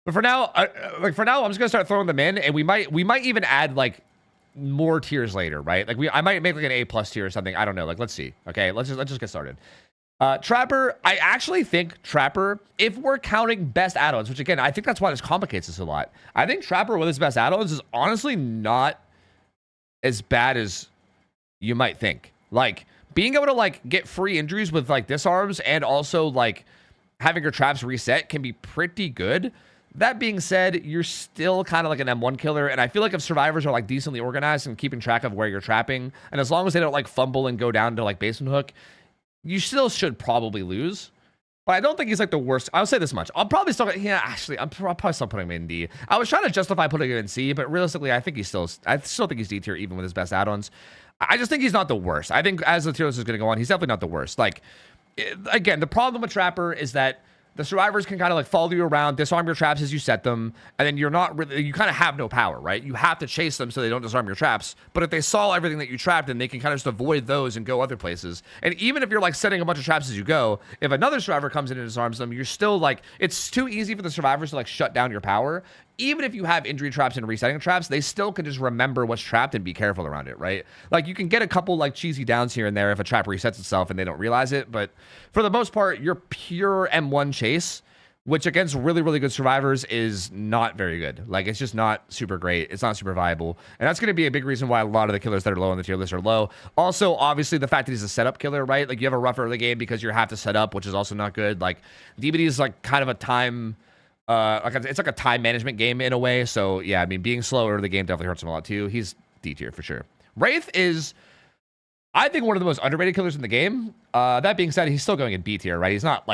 But for now, I'm just gonna start throwing them in, and we might even add, like, more tiers later, right? Like, I might make, like, an A+ tier or something. I don't know. Like, let's see. Okay, let's just get started. Trapper, I actually think Trapper, if we're counting best add-ons, which, again, I think that's why this complicates this a lot. I think Trapper with his best add-ons is honestly not as bad as you might think. Like, being able to, like, get free injuries with, like, disarms and also, like, having your traps reset can be pretty good. That being said, you're still kind of like an M1 killer, and I feel like if survivors are, like, decently organized and keeping track of where you're trapping, and as long as they don't, like, fumble and go down to, like, basement hook, you still should probably lose. But I don't think he's like the worst. I'll say this much. I'll probably still, yeah, actually, I'll probably still putting him in D. I was trying to justify putting him in C, but realistically, I still think he's D tier even with his best add-ons. I just think he's not the worst. I think as the tier list is going to go on, he's definitely not the worst. Like, again, the problem with Trapper is that the survivors can kind of like follow you around, disarm your traps as you set them, and then you're not really, you kind of have no power, right? You have to chase them so they don't disarm your traps. But if they saw everything that you trapped, then they can kind of just avoid those and go other places. And even if you're like setting a bunch of traps as you go, if another survivor comes in and disarms them, you're still like, it's too easy for the survivors to like shut down your power. Even if you have injury traps and resetting traps, they still can just remember what's trapped and be careful around it, right? Like, you can get a couple like cheesy downs here and there if a trap resets itself and they don't realize it, but for the most part, your pure M1 chase, which against really, really good survivors is not very good. Like, it's just not super great. It's not super viable. And that's going to be a big reason why a lot of the killers that are low on the tier list are low. Also, obviously, the fact that he's a setup killer, right? Like, you have a rough early game because you have to set up, which is also not good. Like, DBD is like kind of a time... it's like a time management game in a way. So yeah, I mean, being slower, the game definitely hurts him a lot too. He's D tier for sure. Wraith is, I think, one of the most underrated killers in the game. That being said, he's still going in B tier, right? He's not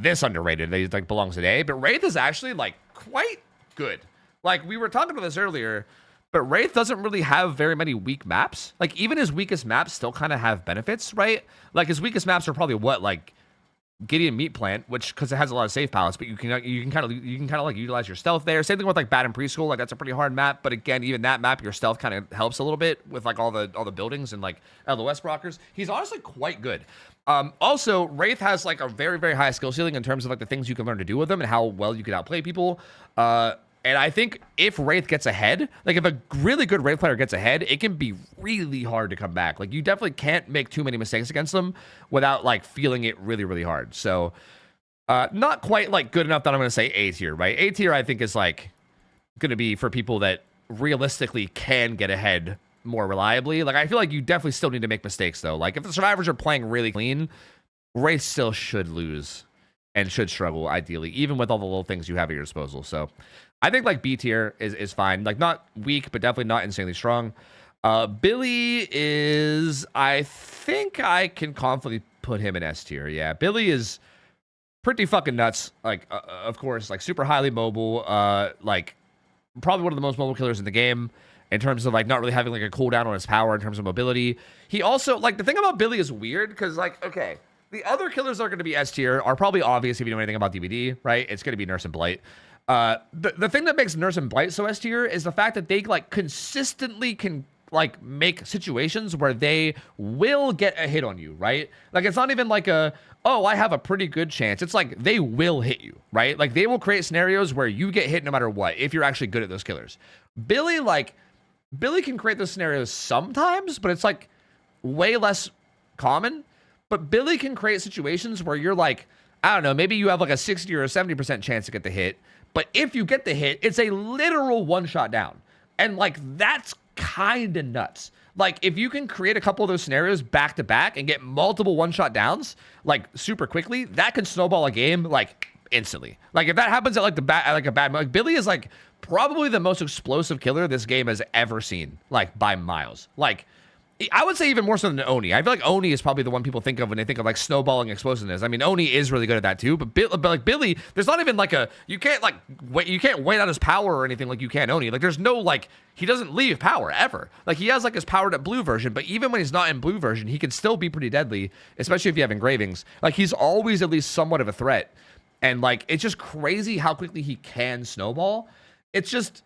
this underrated that he like belongs to A, but Wraith is actually like quite good. Like, we were talking about this earlier, but Wraith doesn't really have very many weak maps. Like, even his weakest maps still kind of have benefits, right? Like, his weakest maps are probably what, like Gideon Meat Plant, which, because it has a lot of safe pallets, but you can kind of like utilize your stealth there. Same thing with like Bad and Preschool, like that's a pretty hard map, but again, even that map, your stealth kind of helps a little bit with like all the buildings and like LOS Brockers. He's honestly quite good. Also, Wraith has like a very, very high skill ceiling in terms of like the things you can learn to do with them and how well you can outplay people. And I think if Wraith gets ahead, like if a really good Wraith player gets ahead, it can be really hard to come back. Like, you definitely can't make too many mistakes against them without like feeling it really, really hard. So not quite like good enough that I'm going to say A tier, right? A tier I think is like going to be for people that realistically can get ahead more reliably. Like, I feel like you definitely still need to make mistakes though. Like, if the survivors are playing really clean, Wraith still should lose and should struggle ideally, even with all the little things you have at your disposal. So I think like B tier is fine. Like, not weak, but definitely not insanely strong. Billy is, I think I can confidently put him in S tier. Yeah, Billy is pretty fucking nuts. Like, of course, like super highly mobile. Like, probably one of the most mobile killers in the game in terms of like not really having like a cooldown on his power in terms of mobility. He also, like, the thing about Billy is weird because, like, okay, the other killers that are going to be S tier are probably obvious if you know anything about DBD, right? It's going to be Nurse and Blight. The thing that makes Nurse and Blight so S tier is the fact that they like consistently can like make situations where they will get a hit on you, right? Like, it's not even like oh, I have a pretty good chance. It's like they will hit you, right? Like, they will create scenarios where you get hit no matter what if you're actually good at those killers. Billy can create those scenarios sometimes, but it's like way less common. But Billy can create situations where you're like, I don't know, maybe you have like a 60 or a 70% chance to get the hit. But if you get the hit, it's a literal one-shot down. And like, that's kind of nuts. Like, if you can create a couple of those scenarios back to back and get multiple one-shot downs, like super quickly, that can snowball a game like instantly. Like, if that happens at like Billy is like probably the most explosive killer this game has ever seen, like by miles. Like, I would say even more so than Oni. I feel like Oni is probably the one people think of when they think of like snowballing explosiveness. I mean, Oni is really good at that too, but like Billy, there's not even like you can't wait out his power or anything like you can Oni. Like, there's no like, he doesn't leave power ever. Like, he has like his powered up blue version, but even when he's not in blue version, he can still be pretty deadly, especially if you have engravings. Like, he's always at least somewhat of a threat. And like, it's just crazy how quickly he can snowball. It's just,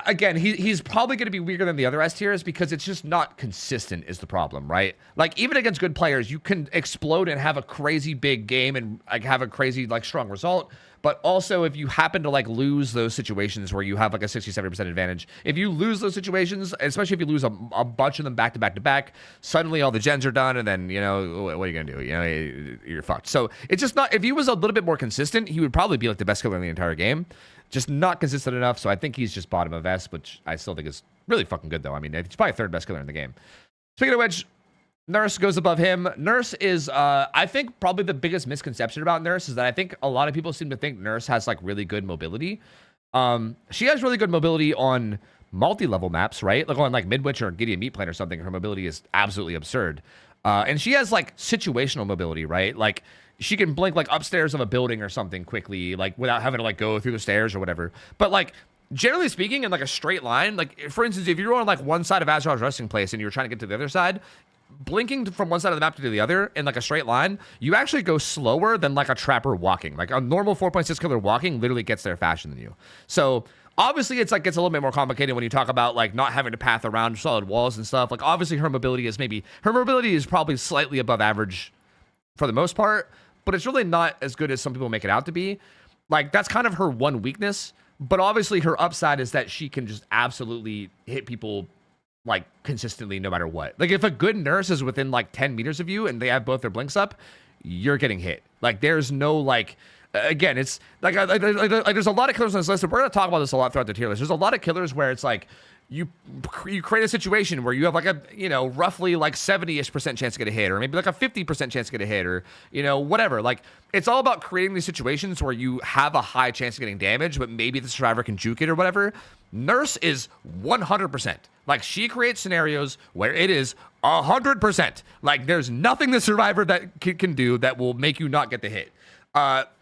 again, he's probably going to be weaker than the other S tiers because it's just not consistent is the problem, right? Like, even against good players, you can explode and have a crazy big game and like have a crazy like strong result. But also, if you happen to like lose those situations where you have like a 60-70% advantage, if you lose those situations, especially if you lose a bunch of them back to back to back, suddenly all the gens are done, and then, you know, what are you gonna do? You know, you're fucked. So it's just not. If he was a little bit more consistent, he would probably be like the best killer in the entire game. Just not consistent enough. So I think he's just bottom of S, which I still think is really fucking good though. I mean, he's probably third best killer in the game. Speaking of which, Nurse goes above him. Nurse is, I think, probably the biggest misconception about Nurse is that I think a lot of people seem to think Nurse has, like, really good mobility. She has really good mobility on multi-level maps, right? Like, on, like, Midwich or Gideon Meat Plant or something, her mobility is absolutely absurd. And she has, like, situational mobility, right? Like, she can blink like upstairs of a building or something quickly, like without having to like go through the stairs or whatever. But like generally speaking, in like a straight line, like for instance, if you're on like one side of Azeroth's resting place and you're trying to get to the other side, blinking from one side of the map to the other in like a straight line, you actually go slower than like a trapper walking. Like a normal 4.6 killer walking literally gets there faster than you. So obviously it's like gets a little bit more complicated when you talk about like not having to path around solid walls and stuff. Like obviously her mobility is probably slightly above average for the most part, but it's really not as good as some people make it out to be. Like that's kind of her one weakness, but obviously her upside is that she can just absolutely hit people like consistently no matter what. Like if a good nurse is within like 10 meters of you and they have both their blinks up, you're getting hit. Like there's no like, again, it's like there's a lot of killers on this list, and we're gonna talk about this a lot throughout the tier list. There's a lot of killers where it's like you create a situation where you have like a, you know, roughly like 70-ish% chance to get a hit, or maybe like a 50% chance to get a hit, or, you know, whatever. Like it's all about creating these situations where you have a high chance of getting damage, but maybe the survivor can juke it or whatever. Nurse is 100%. Like she creates scenarios where it is 100%. Like there's nothing the survivor that can do that will make you not get the hit.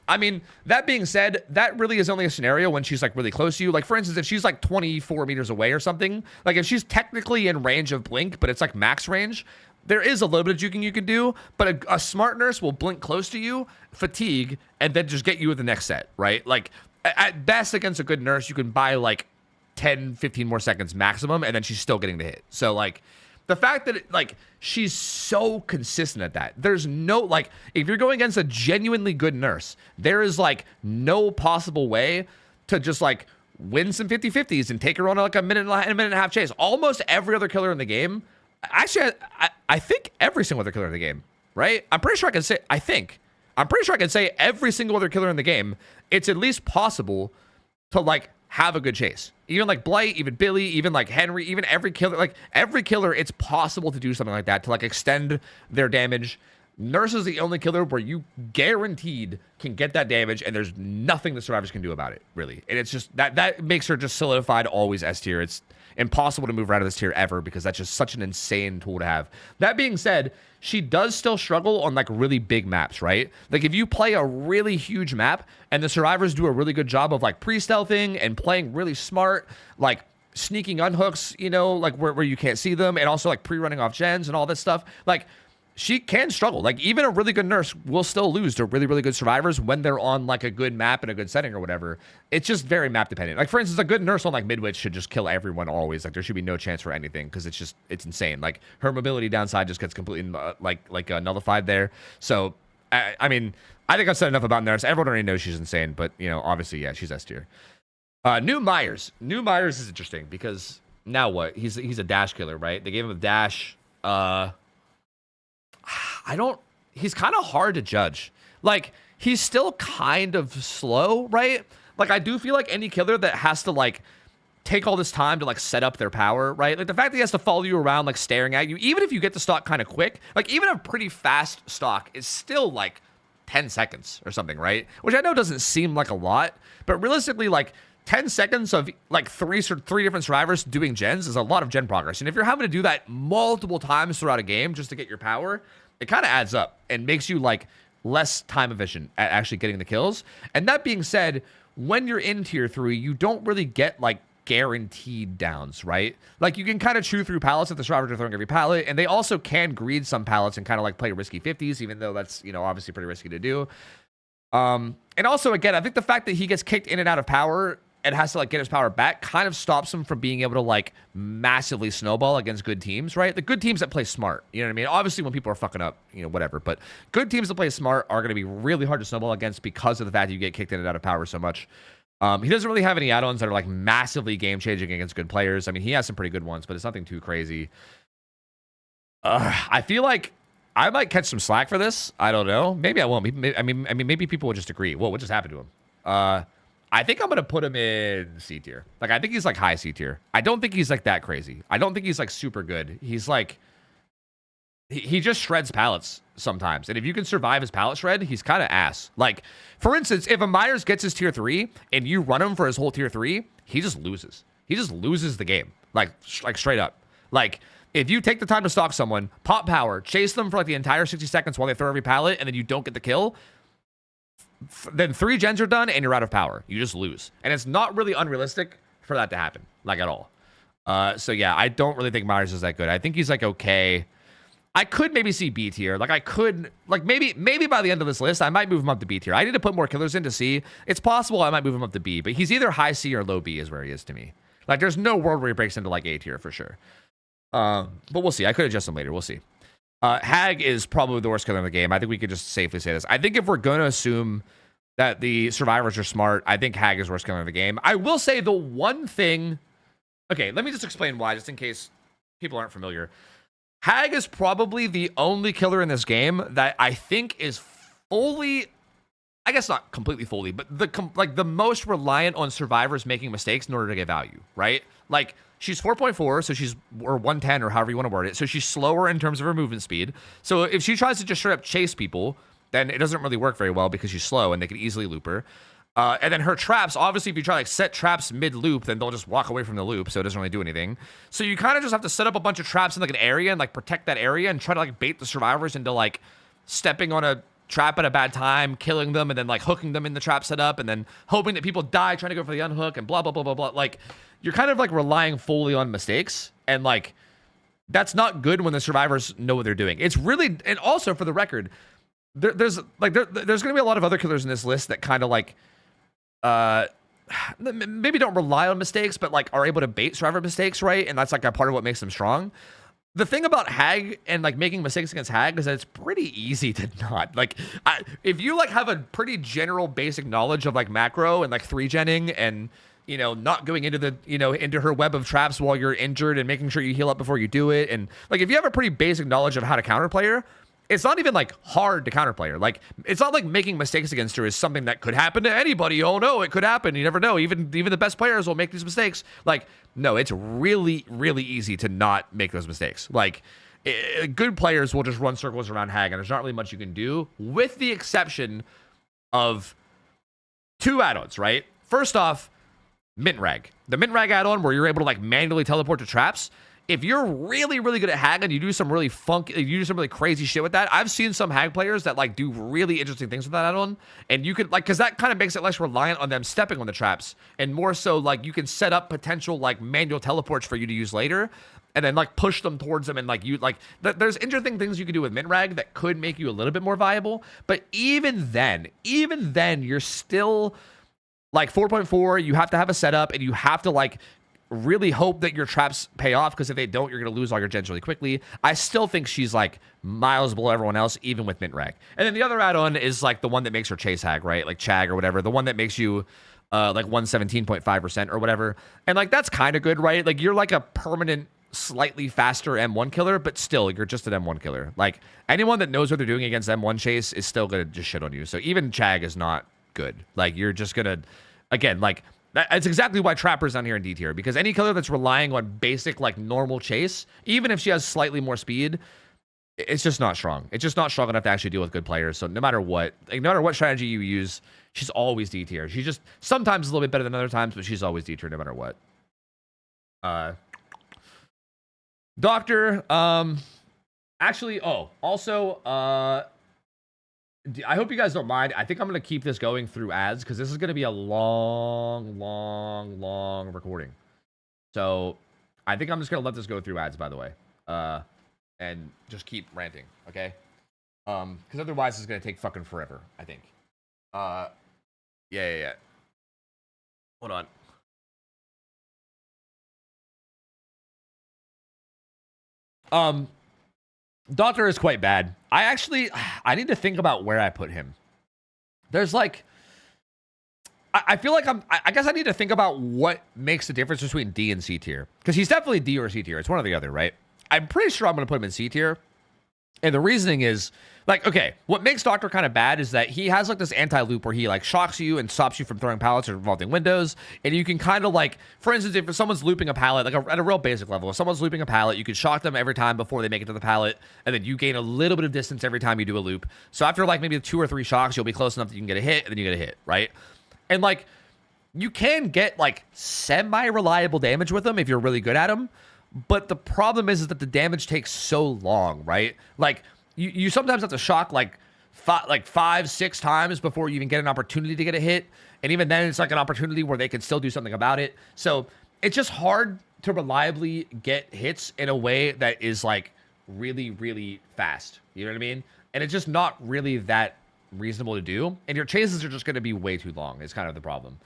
I mean, that being said, that really is only a scenario when she's like really close to you. Like for instance, if she's like 24 meters away or something, like if she's technically in range of blink, but it's like max range, there is a little bit of juking you can do, but a smart nurse will blink close to you, fatigue, and then just get you with the next set, right? Like at best against a good nurse, you can buy like 10, 15 more seconds maximum, and then she's still getting the hit. So like the fact that like she's so consistent at that, there's no like, if you're going against a genuinely good nurse, there is like no possible way to just like win some 50-50s and take her on like a minute and a half chase. Almost every other killer in the game, actually I think every single other killer in the game, right? I'm pretty sure I can say every single other killer in the game, it's at least possible to like have a good chase. Even like Blight, even Billy, even like Henry, even every killer, it's possible to do something like that, to like extend their damage. Nurse is the only killer where you guaranteed can get that damage, and there's nothing the survivors can do about it, really. And it's just that makes her just solidified always S tier. It's impossible to move her out of this tier ever, because that's just such an insane tool to have. That being said, she does still struggle on like really big maps, right? Like if you play a really huge map and the survivors do a really good job of like pre-stealthing and playing really smart, like sneaking unhooks, you know, like where you can't see them, and also like pre-running off gens and all this stuff, like she can struggle. Like even a really good nurse will still lose to really, really good survivors when they're on like a good map and a good setting or whatever. It's just very map dependent. Like for instance, a good nurse on like Midwich should just kill everyone always. Like there should be no chance for anything, because it's insane. Like her mobility downside just gets completely nullified there. So I mean, I think I've said enough about nurse. Everyone already knows she's insane, but you know, obviously, yeah, she's S tier. New Myers is interesting because now what? He's a dash killer, right? They gave him a dash. He's kind of hard to judge. Like, he's still kind of slow, right? Like, I do feel like any killer that has to, like, take all this time to, like, set up their power, right? Like, the fact that he has to follow you around, like, staring at you, even if you get the stock kind of quick, like, even a pretty fast stock is still, like, 10 seconds or something, right? Which I know doesn't seem like a lot, but realistically, like, 10 seconds of like three different survivors doing gens is a lot of gen progress. And if you're having to do that multiple times throughout a game just to get your power, it kind of adds up and makes you like less time efficient at actually getting the kills. And that being said, when you're in tier 3, you don't really get like guaranteed downs, right? Like you can kind of chew through pallets if the survivors are throwing every pallet, and they also can greed some pallets and kind of like play risky 50s, even though that's, you know, obviously pretty risky to do. And also, again, I think the fact that he gets kicked in and out of power and has to like get his power back kind of stops him from being able to like massively snowball against good teams, right? The good teams that play smart, you know what I mean? Obviously when people are fucking up, you know, whatever, but good teams that play smart are going to be really hard to snowball against because of the fact that you get kicked in and out of power so much. He doesn't really have any add-ons that are like massively game-changing against good players. I mean, he has some pretty good ones, but it's nothing too crazy. I feel like I might catch some slack for this. I don't know. Maybe I won't. I mean, maybe people will just agree. Whoa, what just happened to him? I think I'm going to put him in C tier. Like, I think he's like high C tier. I don't think he's like that crazy. I don't think he's like super good. He's like, he just shreds pallets sometimes. And if you can survive his pallet shred, he's kind of ass. Like, for instance, if a Myers gets his tier 3 and you run him for his whole tier 3, he just loses. He just loses the game. Like straight up. Like, If you take the time to stalk someone, pop power, chase them for like the entire 60 seconds while they throw every pallet, and then you don't get the kill, then 3 gens are done and you're out of power. You just lose. And it's not really unrealistic for that to happen, like at all. So yeah, I don't really think Myers is that good. I think he's like okay. I could maybe see B tier. Like I could, like maybe by the end of this list, I might move him up to B tier. I need to put more killers in to C. It's possible I might move him up to B, but he's either high C or low B is where he is to me. Like there's no world where he breaks into like A tier for sure. But we'll see. I could adjust him later. We'll see. Hag is probably the worst killer in the game. I think we could just safely say this. I think if we're going to assume that the survivors are smart, I think Hag is worst killer in the game. I will say the one thing... Okay, let me just explain why, just in case people aren't familiar. Hag is probably the only killer in this game that I think is fully... I guess not completely fully, but the most reliant on survivors making mistakes in order to get value, right? Like, she's 4.4, so she's, or 110, or however you want to word it. So she's slower in terms of her movement speed. So if she tries to just straight up chase people, then it doesn't really work very well because she's slow and they can easily loop her. And then her traps, obviously, if you try to like set traps mid-loop, then they'll just walk away from the loop, so it doesn't really do anything. So you kind of just have to set up a bunch of traps in like an area and like protect that area and try to like bait the survivors into like stepping on a trap at a bad time, killing them, and then like hooking them in the trap setup, and then hoping that people die trying to go for the unhook, and blah blah blah blah blah. Like you're kind of like relying fully on mistakes, and like that's not good when the survivors know what they're doing. It's really, and also for the record, there's gonna be a lot of other killers in this list that kind of like maybe don't rely on mistakes, but like are able to bait survivor mistakes, right? And that's like a part of what makes them strong. The thing about Hag and like making mistakes against Hag is that it's pretty easy to not like if you like have a pretty general basic knowledge of like macro and like 3genning and you know not going into the into her web of traps while you're injured and making sure you heal up before you do it, and like if you have a pretty basic knowledge of how to counterplay her, it's not even like hard to counterplay her. Like it's not like making mistakes against her is something that could happen to anybody. Oh no, it could happen. You never know. Even the best players will make these mistakes. Like no, it's really easy to not make those mistakes. Like good players will just run circles around Hag, and there's not really much you can do, with the exception of 2 add-ons. Right? First off, Mint Rag. The Mint Rag add-on where you're able to like manually teleport to traps. If you're really good at Hag and you do some really crazy shit with that, I've seen some Hag players that like do really interesting things with that add-on, and you could like, because that kind of makes it less reliant on them stepping on the traps, and more so like you can set up potential like manual teleports for you to use later, and then like push them towards them, and like you like there's interesting things you can do with Mint Rag that could make you a little bit more viable. But even then you're still like 4.4. You have to have a setup, and you have to like really hope that your traps pay off, because if they don't, you're going to lose all your gens really quickly. I still think she's like miles below everyone else, even with Mint Rag. And then the other add-on is like the one that makes her chase Hag, right? Like Chag or whatever. The one that makes you like 117.5% or whatever. And like that's kind of good, right? Like you're like a permanent, slightly faster M1 killer, but still you're just an M1 killer. Like anyone that knows what they're doing against M1 chase is still going to just shit on you. So even Chag is not good. Like you're just going to, again, like that's exactly why Trapper's down here in D tier, because any killer that's relying on basic, like, normal chase, even if she has slightly more speed, it's just not strong. It's just not strong enough to actually deal with good players. So no matter what strategy you use, she's always D tier. She's just sometimes a little bit better than other times, but she's always D tier no matter what. Doctor, actually, also, I hope you guys don't mind. I think I'm going to keep this going through ads, because this is going to be a long recording. So I think I'm just going to let this go through ads, by the way. And just keep ranting, okay? Because otherwise it's going to take fucking forever, I think. Yeah. Hold on. Doctor is quite bad. I need to think about where I put him. There's like, I feel like I guess I need to think about what makes the difference between D and C tier. Because he's definitely D or C tier. It's one or the other, right? I'm pretty sure I'm going to put him in C tier. And the reasoning is, like, okay, what makes Doctor kind of bad is that he has like this anti-loop where he like shocks you and stops you from throwing pallets or vaulting windows. And you can kind of like, for instance, if someone's looping a pallet, like at a real basic level, if someone's looping a pallet, you can shock them every time before they make it to the pallet. And then you gain a little bit of distance every time you do a loop. So after like maybe 2 or 3 shocks, you'll be close enough that you can get a hit, and then you get a hit, right? And like, you can get like semi-reliable damage with them if you're really good at them. but the problem is that the damage takes so long, right? Like you sometimes have to shock like 5-6 times before you even get an opportunity to get a hit, and even then it's like an opportunity where they can still do something about it. So it's just hard to reliably get hits in a way that is like really, really fast. You know what I mean? And it's just not really that reasonable to do. And your chases are just going to be way too long is kind of the problem.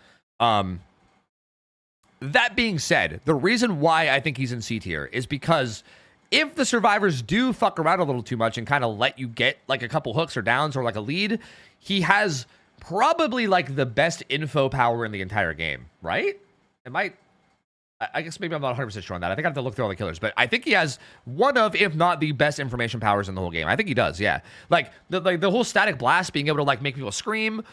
That being said, the reason why I think he's in C tier is because if the survivors do fuck around a little too much and kind of let you get like a couple hooks or downs or like a lead, he has probably like the best info power in the entire game, right? I guess maybe I'm not 100% sure on that. I think I have to look through all the killers, but I think he has one of, if not the best information powers in the whole game. I think he does, yeah. Like the whole static blast, being able to like make people scream.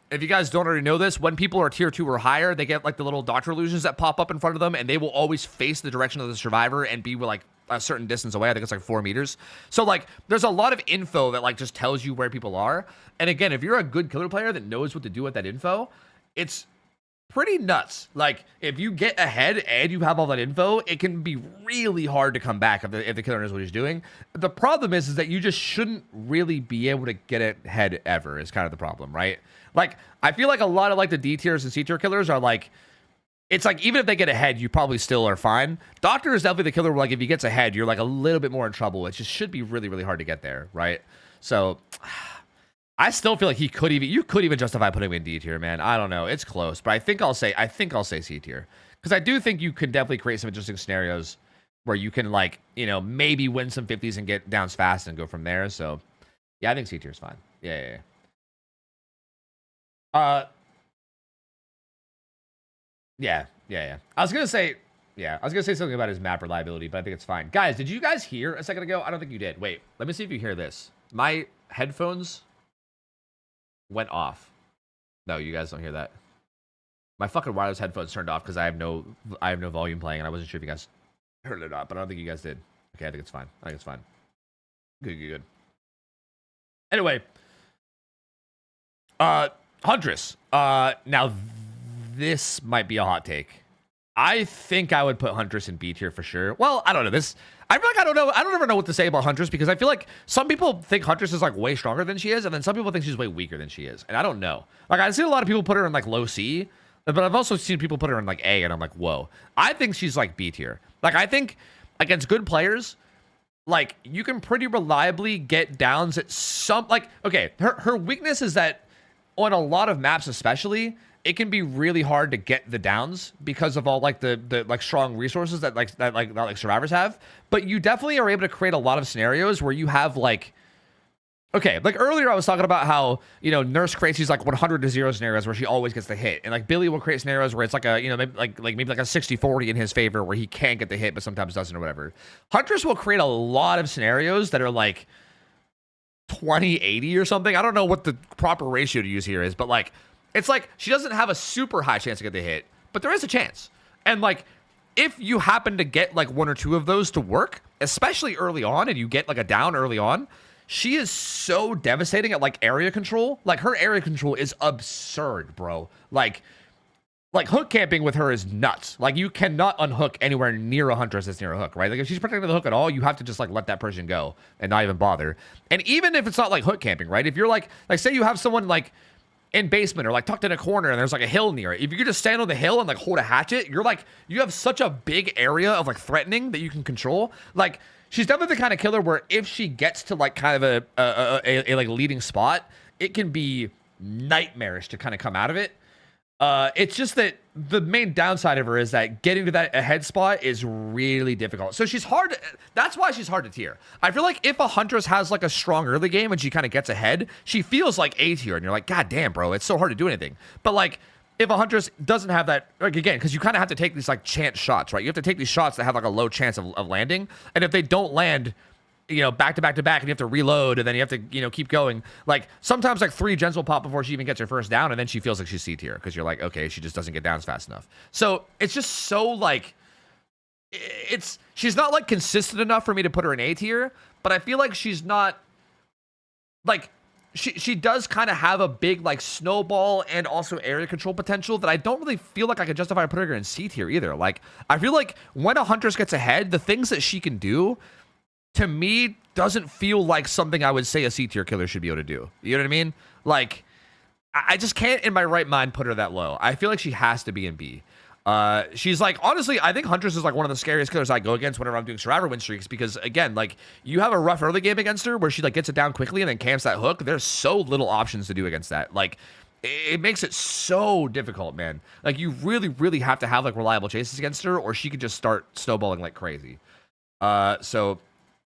If you guys don't already know this, when people are tier 2 or higher, they get like the little doctor illusions that pop up in front of them, and they will always face the direction of the survivor and be like a certain distance away. I think it's like 4 meters. So like there's a lot of info that like just tells you where people are. And again, if you're a good killer player that knows what to do with that info, it's pretty nuts. Like if you get ahead and you have all that info, it can be really hard to come back if the killer knows what he's doing. The problem is that you just shouldn't really be able to get ahead ever is kind of the problem, right? Like I feel like a lot of like the D tiers and C tier killers are like, it's like even if they get ahead, you probably still are fine. Doctor is definitely the killer where like if he gets ahead, you're like a little bit more in trouble. It just should be really, really hard to get there, right? So I still feel like you could even justify putting him in D tier, man. I don't know. It's close, but I think I'll say C tier. Because I do think you can definitely create some interesting scenarios where you can like, you know, maybe win some 50s and get downs fast and go from there. So yeah, I think C tier is fine. Yeah. Yeah. I was gonna say something about his map reliability, but I think it's fine. Guys, did you guys hear a second ago? I don't think you did. Wait, let me see if you hear this. My headphones went off. No, you guys don't hear that. My fucking wireless headphones turned off because I have no volume playing, and I wasn't sure if you guys heard it or not, but I don't think you guys did. Okay, I think it's fine. Good. Anyway, Huntress. Now this might be a hot take. I think I would put Huntress in B tier for sure. Well, I don't know. I feel like I don't ever know what to say about Huntress because I feel like some people think Huntress is like way stronger than she is, and then some people think she's way weaker than she is. And I don't know. Like I've seen a lot of people put her in like low C, but I've also seen people put her in like A, and I'm like, whoa. I think she's like B tier. Like I think against good players, like you can pretty reliably get downs at some like okay, her weakness is that on a lot of maps especially, it can be really hard to get the downs because of all like the like strong resources that survivors have. But you definitely are able to create a lot of scenarios where you have like, okay, like earlier I was talking about how, you know, Nurse creates these like 100-0 scenarios where she always gets the hit, and like Billy will create scenarios where it's like a, you know, maybe like a 60-40 in his favor where he can get the hit but sometimes doesn't or whatever. Huntress will create a lot of scenarios that are like 20-80 or something. I don't know what the proper ratio to use here is, but like it's like she doesn't have a super high chance to get the hit, but there is a chance. And like if you happen to get like 1 or 2 of those to work, especially early on, and you get like a down early on, she is so devastating at like area control. Like her area control is absurd, bro. Like hook camping with her is nuts. Like you cannot unhook anywhere near a Huntress that's near a hook, right? Like if she's protecting the hook at all, you have to just like let that person go and not even bother. And even if it's not like hook camping, right? If you're like say you have someone like in basement or like tucked in a corner and there's like a hill near it, if you could just stand on the hill and like hold a hatchet, you're like, you have such a big area of like threatening that you can control. Like she's definitely the kind of killer where if she gets to like kind of a like leading spot, it can be nightmarish to kind of come out of it. It's just that the main downside of her is that getting to that ahead spot is really difficult. So she's hard. That's why she's hard to tier. I feel like if a Huntress has like a strong early game and she kind of gets ahead, she feels like A tier, and you're like, God damn, bro, it's so hard to do anything. But like if a Huntress doesn't have that, like again, because you kind of have to take these like chance shots, right? You have to take these shots that have like a low chance of landing, and if they don't land, you know, back to back, and you have to reload, and then you have to, you know, keep going. Like sometimes like 3 gens will pop before she even gets her first down, and then she feels like she's C tier because you're like, okay, she just doesn't get downs fast enough. So it's just so like, she's not like consistent enough for me to put her in A tier, but I feel like she's not like, she does kind of have a big like snowball and also area control potential that I don't really feel like I could justify putting her in C tier either. Like I feel like when a Huntress gets ahead, the things that she can do to me doesn't feel like something I would say a C tier killer should be able to do. You know what I mean? Like I just can't in my right mind put her that low. I feel like she has to be in B. She's like, honestly, I think Huntress is like one of the scariest killers I go against whenever I'm doing Survivor win streaks, because again, like you have a rough early game against her where she like gets it down quickly and then camps that hook. There's so little options to do against that. Like it makes it so difficult, man. Like you really, really have to have like reliable chases against her, or she could just start snowballing like crazy. So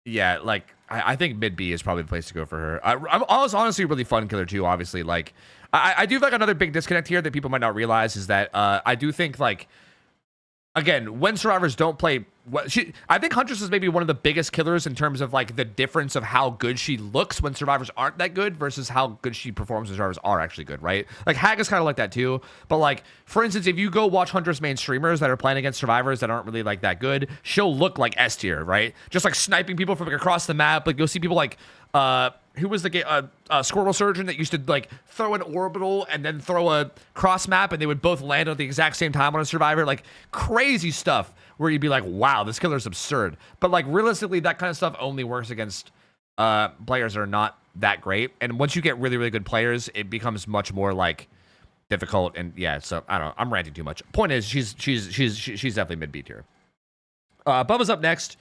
yeah, like I think mid B is probably the place to go for her. I'm honestly a really fun killer too, obviously. Like I do like another big disconnect here that people might not realize is that I do think like, again, when survivors don't play, I think Huntress is maybe one of the biggest killers in terms of like the difference of how good she looks when survivors aren't that good versus how good she performs when survivors are actually good, right? Like Hag is kind of like that too. But like, for instance, if you go watch Huntress main streamers that are playing against survivors that aren't really like that good, she'll look like S tier, right? Just like sniping people from like across the map. Like you'll see people like, who was the Squirrel Surgeon that used to like throw an orbital and then throw a cross map and they would both land at the exact same time on a survivor? Like crazy stuff where you'd be like, wow, this killer's absurd. But like realistically, that kind of stuff only works against players that are not that great. And once you get really, really good players, it becomes much more like difficult. And yeah, so I don't know, I'm ranting too much. Point is, she's definitely mid B tier. Bubba's up next.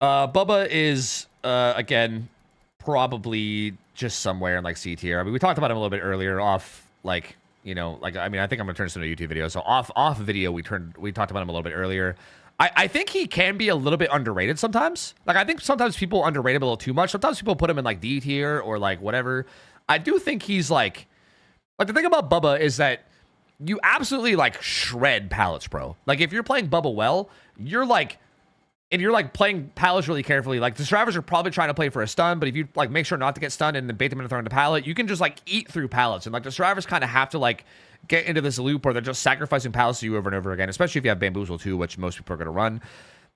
Bubba is again probably just somewhere in like C tier. I mean, we talked about him a little bit earlier off, like, you know, like, I mean, I think I'm gonna turn this into a YouTube video. So off video, we talked about him a little bit earlier. I think he can be a little bit underrated sometimes. Like, I think sometimes people underrate him a little too much. Sometimes people put him in like D tier or like whatever. I do think he's like the thing about Bubba is that you absolutely like shred pallets, bro. Like if you're playing Bubba well, you're like, and you're like playing pallets really carefully. Like the survivors are probably trying to play for a stun, but if you like make sure not to get stunned and then bait them into throwing the pallet, you can just like eat through pallets. And like the survivors kind of have to like get into this loop where they're just sacrificing pallets to you over and over again, especially if you have Bamboozle too, which most people are going to run.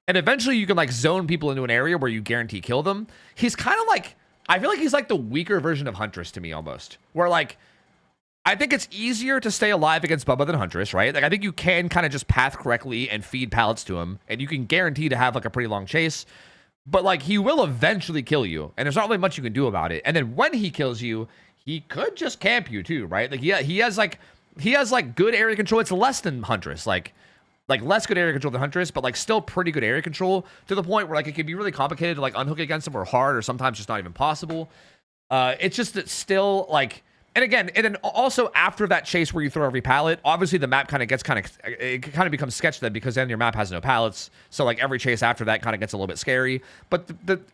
And eventually you can like zone people into an area where you guarantee kill them. He's kind of like, I feel like he's like the weaker version of Huntress to me almost, where like, I think it's easier to stay alive against Bubba than Huntress, right? Like, I think you can kind of just path correctly and feed pallets to him, and you can guarantee to have, like, a pretty long chase. But, like, he will eventually kill you, and there's not really much you can do about it. And then when he kills you, he could just camp you, too, right? Like, he has good area control. It's less than Huntress. Like less good area control than Huntress, but, like, still pretty good area control to the point where, like, it can be really complicated to, like, unhook against him or hard or sometimes just not even possible. It's just that still, like... And again, and then also after that chase where you throw every pallet, obviously the map kind of becomes sketch then, because then your map has no pallets. So like every chase after that kind of gets a little bit scary. But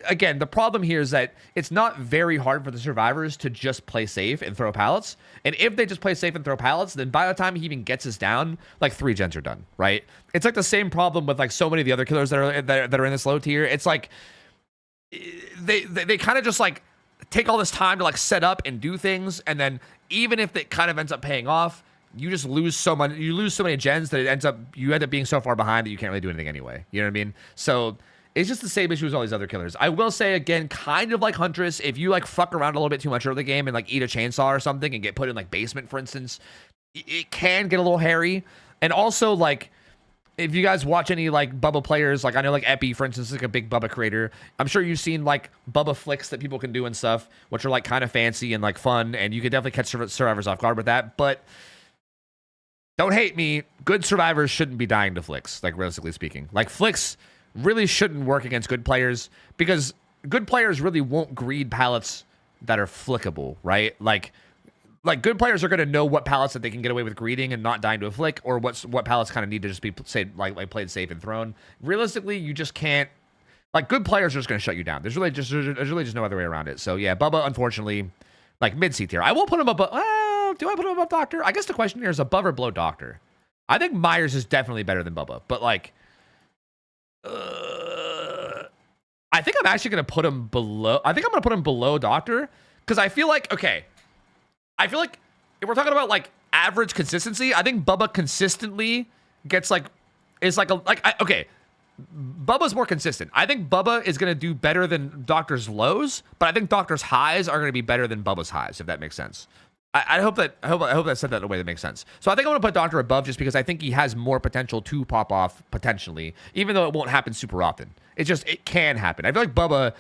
again, the problem here is that it's not very hard for the survivors to just play safe and throw pallets. And if they just play safe and throw pallets, then by the time he even gets us down, like 3 gens are done, right? It's like the same problem with like so many of the other killers that are in this low tier. It's like they kind of just like take all this time to like set up and do things, and then even if it kind of ends up paying off, you just lose so many gens that you end up being so far behind that you can't really do anything anyway. You know what I mean? So it's just the same issue as all these other killers. I will say again, kind of like Huntress, if you like fuck around a little bit too much early game and like eat a chainsaw or something and get put in like basement, for instance, it can get a little hairy. And also like, if you guys watch any like Bubba players, like I know like Epi, for instance, is like a big Bubba creator. I'm sure you've seen like Bubba flicks that people can do and stuff, which are like kind of fancy and like fun, and you can definitely catch survivors off guard with that. But don't hate me, good survivors shouldn't be dying to flicks, like realistically speaking. Like flicks really shouldn't work against good players, because good players really won't greed pallets that are flickable, right? Like good players are going to know what pallets that they can get away with greeting and not dying to a flick, or what pallets kind of need to just be like played safe and thrown. Realistically, you just can't. Like good players are just going to shut you down. There's really just no other way around it. So yeah, Bubba unfortunately, like mid C tier. I will put him above. Well, do I put him above Doctor? I guess the question here is above or below Doctor. I think Myers is definitely better than Bubba, but like, I think I'm actually going to put him below. I think I'm going to put him below Doctor, because I feel like if we're talking about like average consistency, I think Bubba consistently gets like, is like okay. Bubba's more consistent. I think Bubba is going to do better than Doctor's lows, but I think Doctor's highs are going to be better than Bubba's highs, if that makes sense. I hope that I said that in a way that makes sense. So I think I'm going to put Doctor above just because I think he has more potential to pop off potentially, even though it won't happen super often. It can happen. I feel like Bubba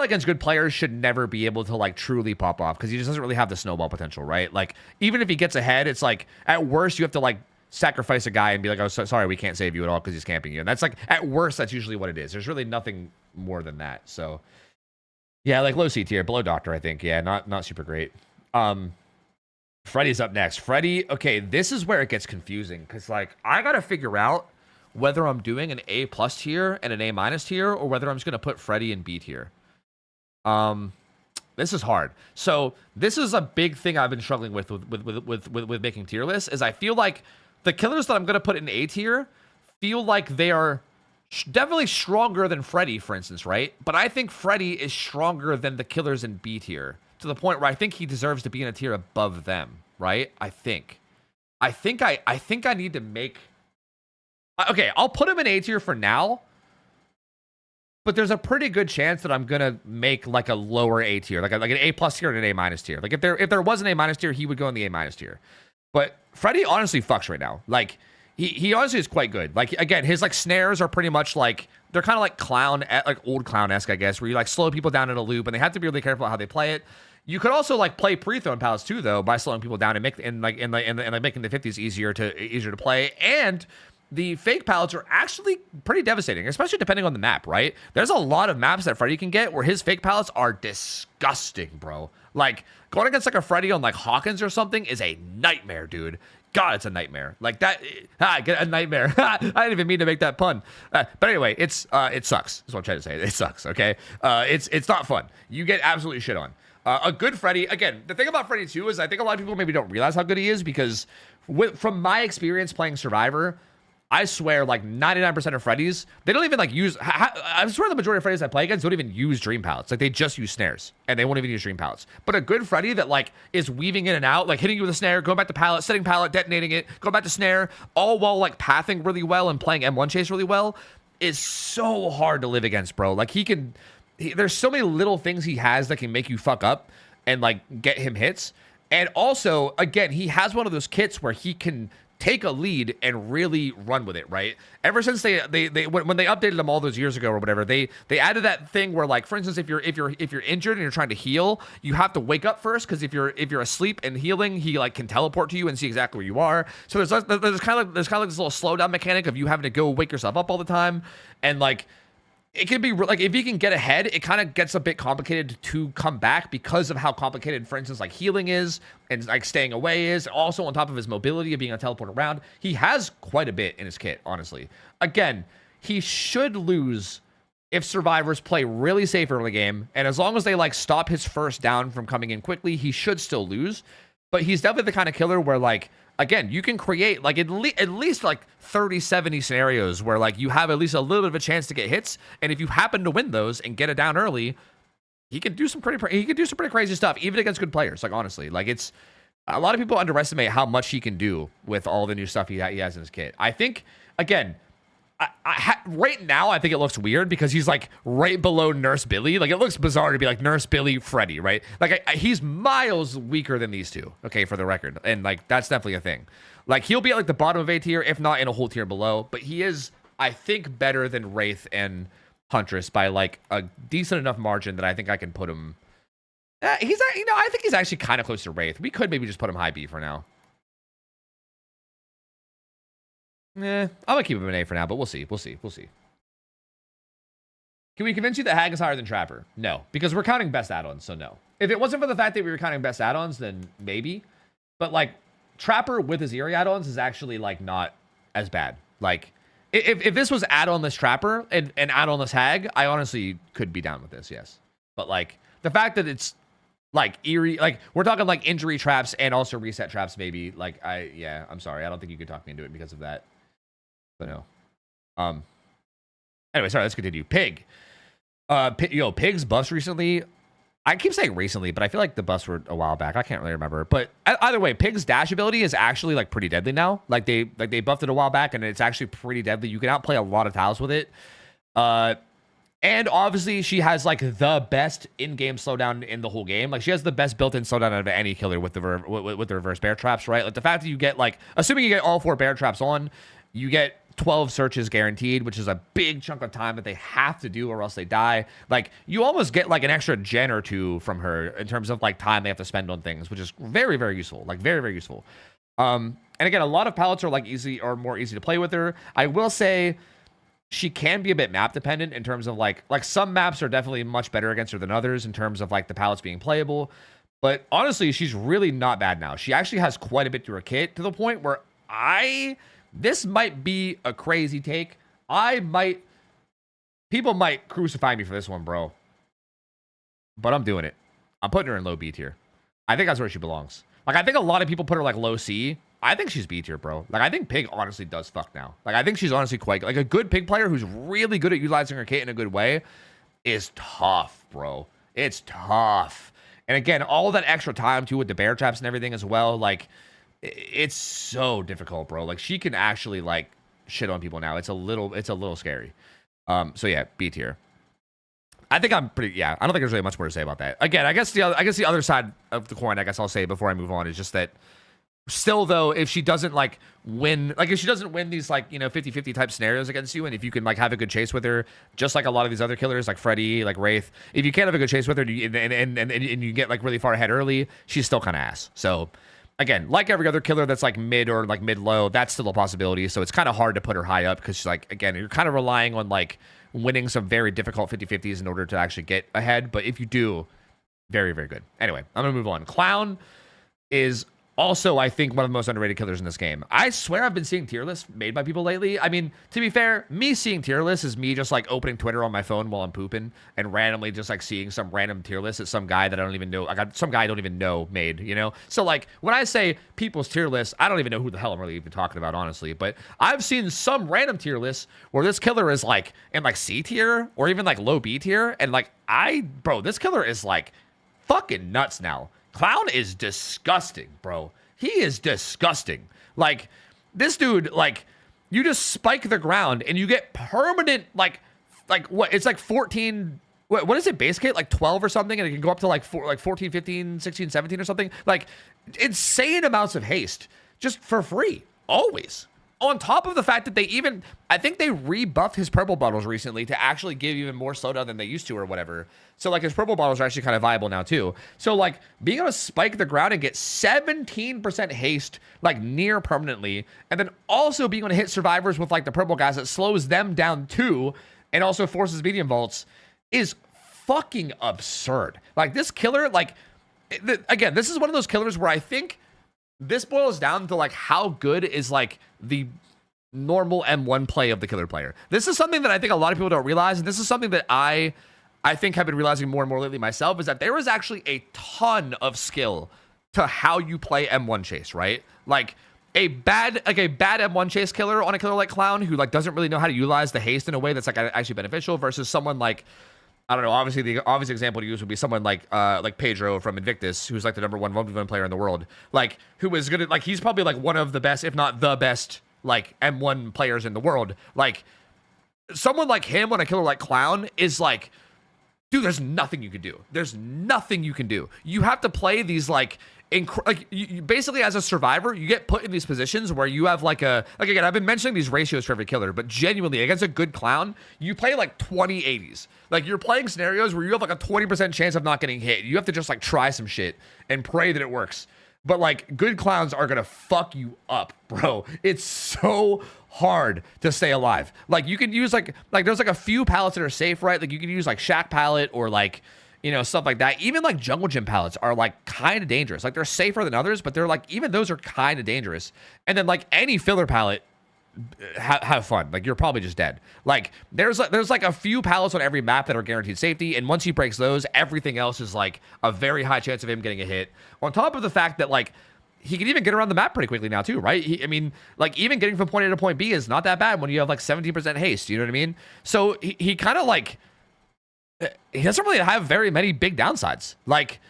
against good players should never be able to like truly pop off because he just doesn't really have the snowball potential, right? Like even if he gets ahead, it's like at worst you have to like sacrifice a guy and be like, oh, sorry, we can't save you at all because he's camping you. And that's like, at worst, that's usually what it is. There's really nothing more than that. So, yeah, like low C tier, below Doctor, I think. Yeah, not super great. Freddy's up next. Freddy, okay, this is where it gets confusing because, like, I got to figure out whether I'm doing an A+ tier and an A- tier or whether I'm just going to put Freddy in B tier. This is hard. So, this is a big thing I've been struggling with making tier lists is I feel like the killers that I'm going to put in A tier feel like they are definitely stronger than Freddy, for instance, right? But I think Freddy is stronger than the killers in B tier to the point where I think he deserves to be in a tier above them, right? I think I need to make... Okay, I'll put him in A tier for now, but there's a pretty good chance that I'm going to make like a lower A tier, like an A+ tier and an A- tier. Like if there was an A- tier, he would go in the A- tier. But Freddy honestly fucks right now. Like, he honestly is quite good. Like, again, his, like, snares are pretty much, like, they're kind of like old clown-esque, I guess, where you, like, slow people down in a loop, and they have to be really careful how they play it. You could also, like, play pre-thrown pallets, too, though, by slowing people down and making the 50s easier to play. And the fake pallets are actually pretty devastating, especially depending on the map, right? There's a lot of maps that Freddy can get where his fake pallets are disgusting, bro. Like, going against, like, a Freddy on, like, Hawkins or something is a nightmare, dude. God, it's a nightmare. Like, that... get a nightmare. I didn't even mean to make that pun. But anyway, it sucks. That's what I'm trying to say. It sucks, okay? It's not fun. You get absolutely shit on. A good Freddy... Again, the thing about Freddy 2 is I think a lot of people maybe don't realize how good he is because from my experience playing Survivor... I swear, like 99% of Freddies, they don't even like use. I swear the majority of Freddies I play against don't even use dream pallets. Like they just use snares, and they won't even use dream pallets. But a good Freddy that like is weaving in and out, like hitting you with a snare, going back to pallet, setting pallet, detonating it, going back to snare, all while like pathing really well and playing M1 chase really well, is so hard to live against, bro. Like there's so many little things he has that can make you fuck up and like get him hits. And also, again, he has one of those kits where he can take a lead and really run with it, right? Ever since when they updated them all those years ago or whatever, they added that thing where, like, for instance, if you're injured and you're trying to heal, you have to wake up first because if you're asleep and healing, he like can teleport to you and see exactly where you are. So there's kind of like this little slowdown mechanic of you having to go wake yourself up all the time, and like. It can be like if you can get ahead, it kind of gets a bit complicated to come back because of how complicated, for instance, like healing is and like staying away is. Also, on top of his mobility of being able to teleport around, he has quite a bit in his kit, honestly. Again, he should lose if survivors play really safe early game, and as long as they like stop his first down from coming in quickly, he should still lose. But he's definitely the kind of killer where like. Again, you can create like at least like 30, 70 scenarios where like you have at least a little bit of a chance to get hits, and if you happen to win those and get it down early, he can do some pretty crazy stuff even against good players. Like honestly, like it's a lot of people underestimate how much he can do with all the new stuff he has in his kit. I think again. Right now, I think it looks weird because he's like right below Nurse Billy. Like it looks bizarre to be like Nurse Billy Freddy, right? Like he's miles weaker than these two. Okay, for the record, and like that's definitely a thing. Like he'll be at like the bottom of A tier, if not in a whole tier below. But he is, I think, better than Wraith and Huntress by like a decent enough margin that I think I can put him. I think he's actually kind of close to Wraith. We could maybe just put him high B for now. I'm gonna keep him an A for now, but we'll see. We'll see. Can we convince you that Hag is higher than Trapper? No, because we're counting best add-ons, so no. If it wasn't for the fact that we were counting best add-ons, then maybe. But like Trapper with his Eerie add-ons is actually like not as bad. Like if this was add-on-less Trapper and add-on-less Hag, I honestly could be down with this, yes. But like the fact that it's like Eerie, like we're talking like injury traps and also reset traps, maybe. Like I'm sorry, I don't think you could talk me into it because of that. But no. Anyway, sorry, let's continue. Pig. Pig's buffs recently I keep saying recently, but I feel like the buffs were a while back. I can't really remember. But either way, Pig's dash ability is actually like pretty deadly now. Like they buffed it a while back, and it's actually pretty deadly. You can outplay a lot of tiles with it. And obviously she has like the best in-game slowdown in the whole game. Like she has the best built-in slowdown out of any killer with the reverse bear traps, right? Like the fact that you get like, assuming you get all 4 bear traps on, you get 12 searches guaranteed, which is a big chunk of time that they have to do or else they die. Like you almost get like an extra gen or 2 from her in terms of like time they have to spend on things, which is very, very useful. Like very, very useful. And again, a lot of palettes are like more easy to play with her. I will say she can be a bit map dependent in terms of like some maps are definitely much better against her than others in terms of like the palettes being playable. But honestly, she's really not bad now. She actually has quite a bit to her kit to the point where this might be a crazy take. People might crucify me for this one, bro. But I'm doing it. I'm putting her in low B tier. I think that's where she belongs. Like, I think a lot of people put her like low C. I think she's B tier, bro. Like, I think Pig honestly does fuck now. Like, I think she's honestly quite like a good Pig player who's really good at utilizing her kit in a good way is tough, bro. It's tough. And again, all that extra time too with the bear traps and everything as well. Like, it's so difficult, bro. Like, she can actually like shit on people now. It's a little scary. So yeah, B tier. I think I'm pretty. Yeah, I don't think there's really much more to say about that. Again, I guess the other side of the coin, I guess I'll say before I move on, is just that. Still, though, if she doesn't like win, like if she doesn't win these like 50-50 type scenarios against you, and if you can like have a good chase with her, just like a lot of these other killers like Freddy, like Wraith, if you can't have a good chase with her and you get like really far ahead early, she's still kind of ass. So again, like every other killer that's like mid or like mid low, that's still a possibility. So it's kind of hard to put her high up because like again, you're kind of relying on like winning some very difficult 50-50s in order to actually get ahead. But if you do, very, very good. Anyway, I'm gonna move on. Clown is also, I think, one of the most underrated killers in this game. I swear I've been seeing tier lists made by people lately. I mean, to be fair, me seeing tier lists is me just like opening Twitter on my phone while I'm pooping and randomly just like seeing some random tier list that some guy that I don't even know, some guy I don't even know made, you know? So like when I say people's tier lists, I don't even know who the hell I'm really even talking about, honestly. But I've seen some random tier lists where this killer is like in like C tier or even like low B tier. And like bro, this killer is like fucking nuts now. Clown is disgusting, bro. He is disgusting. Like, this dude, like, you just spike the ground and you get permanent, like what? It's like 14, what is it, base kit? Like 12 or something, and it can go up to like 14, 15, 16, 17 or something. Like, insane amounts of haste just for free, always. On top of the fact that I think they rebuffed his purple bottles recently to actually give even more slowdown than they used to or whatever. So like his purple bottles are actually kind of viable now too. So like being able to spike the ground and get 17% haste like near permanently, and then also being able to hit survivors with like the purple guys that slows them down too, and also forces medium vaults is fucking absurd. Like this killer, like again, this is one of those killers where I think this boils down to like how good is like the normal M1 play of the killer player. This is something that I think a lot of people don't realize, and this is something that I think have been realizing more and more lately myself, is that there is actually a ton of skill to how you play M1 chase, right? Like a bad M1 chase killer on a killer like Clown who like doesn't really know how to utilize the haste in a way that's like actually beneficial versus someone like, I don't know, obviously the obvious example to use would be someone like Pedro from Invictus, who's like the #1 1v1 player in the world. Like, who is gonna, like, he's probably like one of the best, if not the best, like M1 players in the world. Like, someone like him on a killer like Clown is like, dude, there's nothing you can do. There's nothing you can do. You have to play these like you basically as a survivor, you get put in these positions where you have like again, I've been mentioning these ratios for every killer, but genuinely against a good Clown, you play like 20-80s. Like you're playing scenarios where you have like a 20% chance of not getting hit. You have to just like try some shit and pray that it works. But like good Clowns are gonna fuck you up, bro. It's so hard to stay alive. Like you can use like there's like a few pallets that are safe, right? Like you can use like Shack pallet or like, you know, stuff like that. Even like Jungle Gym pallets are like kind of dangerous. Like they're safer than others, but they're like, even those are kind of dangerous. And then like any filler pallet, have fun. Like you're probably just dead. Like there's like a few pallets on every map that are guaranteed safety, and once he breaks those, everything else is like a very high chance of him getting a hit. On top of the fact that like he can even get around the map pretty quickly now too, right? I mean, like even getting from point A to point B is not that bad when you have like 17% haste. You know what I mean? So he kind of like, he doesn't really have very many big downsides. Like,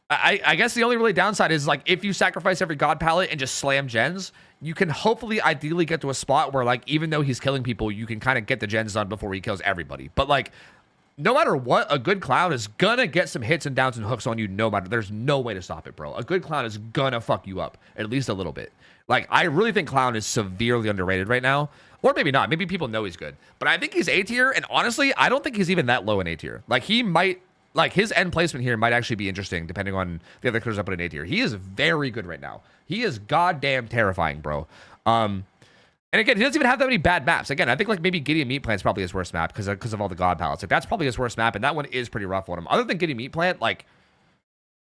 I guess the only really downside is like if you sacrifice every god palette and just slam gens, you can hopefully ideally get to a spot where like even though he's killing people, you can kind of get the gens done before he kills everybody. But like no matter what, a good clown is gonna get some hits and downs and hooks on you no matter. There's no way to stop it, bro. A good clown is gonna fuck you up at least a little bit. Like I really think clown is severely underrated right now. Or maybe not. Maybe people know he's good. But I think he's A tier, and honestly, I don't think he's even that low in A tier. Like he might like his end placement here might actually be interesting depending on the other killers I put in A tier. He is very good right now. He is goddamn terrifying, bro. And again, he doesn't even have that many bad maps. Again, I think like maybe Gideon Meat Plant's probably his worst map because of all the god palettes. Like that's probably his worst map, and that one is pretty rough on him. Other than Gideon Meat Plant, like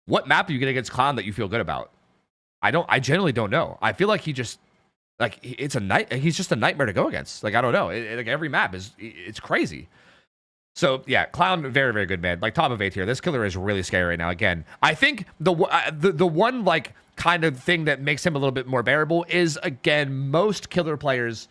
what map do you get against Clown that you feel good about? I genuinely don't know. I feel like he just like he's just a nightmare to go against. Like I don't know. Like every map it's crazy. So yeah, Clown, very, very good, man. Like top of A tier. This killer is really scary right now. Again, I think the one like kind of thing that makes him a little bit more bearable is again most killer players.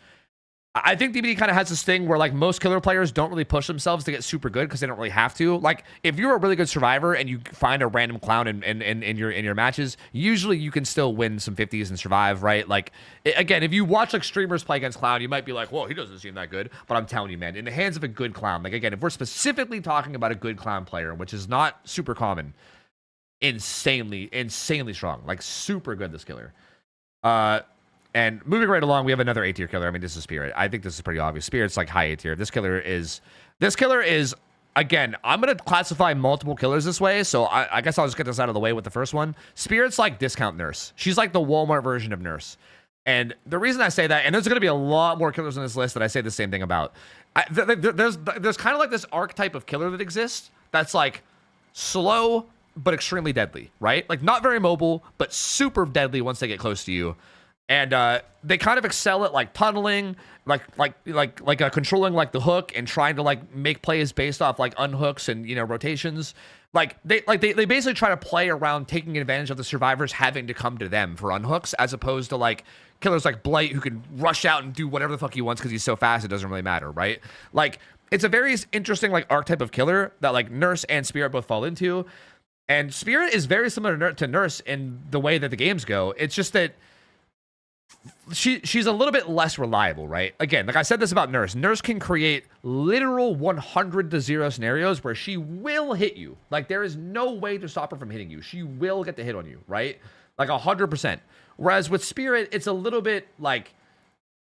I think DBD kind of has this thing where like most killer players don't really push themselves to get super good because they don't really have to. Like if you're a really good survivor and you find a random clown in your matches, usually you can still win some 50s and survive, right? Like again, if you watch like streamers play against clown, you might be like, "Whoa, he doesn't seem that good." But I'm telling you, man, in the hands of a good clown, like again, if we're specifically talking about a good clown player, which is not super common, insanely strong, like super good. This killer. And moving right along, we have another A tier killer. I mean, this is Spirit. I think this is pretty obvious. Spirit's like high A tier. This killer is again, I'm going to classify multiple killers this way. So I guess I'll just get this out of the way with the first one. Spirit's like discount Nurse. She's like the Walmart version of Nurse. And the reason I say that, and there's going to be a lot more killers on this list that I say the same thing about. There's kind of like this archetype of killer that exists that's like slow, but extremely deadly, right? Like not very mobile, but super deadly once they get close to you. And they kind of excel at like tunneling, like controlling like the hook and trying to like make plays based off like unhooks and rotations. They basically try to play around taking advantage of the survivors having to come to them for unhooks, as opposed to like killers like Blight who can rush out and do whatever the fuck he wants because he's so fast it doesn't really matter, right? Like it's a very interesting like archetype of killer that like Nurse and Spirit both fall into, and Spirit is very similar to Nurse in the way that the games go. It's just that she's a little bit less reliable, right? Again, like I said this about Nurse. Nurse can create literal 100-0 scenarios where she will hit you. Like there is no way to stop her from hitting you. She will get the hit on you, right? Like 100%. Whereas with Spirit, it's a little bit like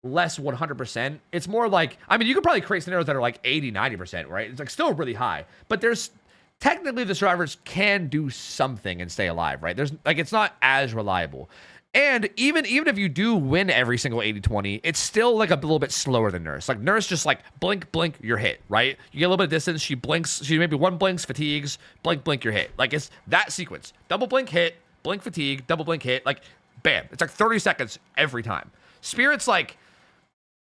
less 100%. It's more like, I mean, you could probably create scenarios that are like 80-90%, right? It's like still really high, but there's technically the survivors can do something and stay alive, right? There's like, it's not as reliable. And even if you do win every single 80-20, it's still like a little bit slower than Nurse. Like Nurse just like blink, you're hit, right? You get a little bit of distance, she blinks, she maybe one blinks, fatigues, blink, you're hit. Like it's that sequence. Double blink, hit, blink, fatigue, double blink, hit, like bam. It's like 30 seconds every time. Spirit's like,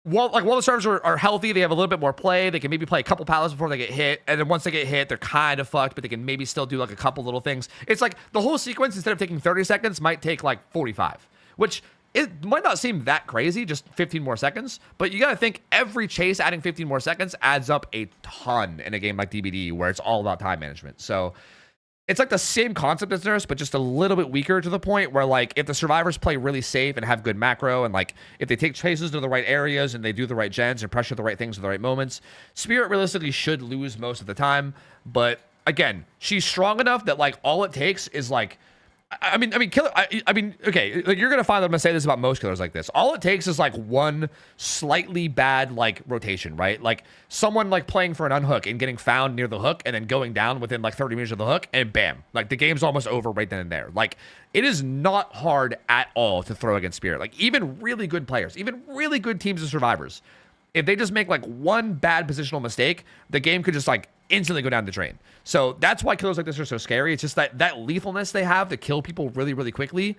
while the servers are healthy, they have a little bit more play. They can maybe play a couple pallets before they get hit. And then once they get hit, they're kind of fucked, but they can maybe still do like a couple little things. It's like the whole sequence, instead of taking 30 seconds, might take like 45, which it might not seem that crazy, just 15 more seconds. But you got to think every chase adding 15 more seconds adds up a ton in a game like DBD where it's all about time management. So it's like the same concept as Nurse, but just a little bit weaker to the point where, like, if the survivors play really safe and have good macro, and, like, if they take chases to the right areas and they do the right gens and pressure the right things at the right moments, Spirit realistically should lose most of the time. But, again, she's strong enough that, like, all it takes is, like, I mean, killer. I mean, okay. Like, you're gonna find that I'm gonna say this about most killers like this. All it takes is like one slightly bad like rotation, right? Like someone like playing for an unhook and getting found near the hook and then going down within like 30 meters of the hook, and bam, like the game's almost over right then and there. Like it is not hard at all to throw against Spirit. Like even really good players, even really good teams of survivors, if they just make like one bad positional mistake, the game could just like instantly go down the drain. So that's why killers like this are so scary. It's just that lethalness they have to kill people really, really quickly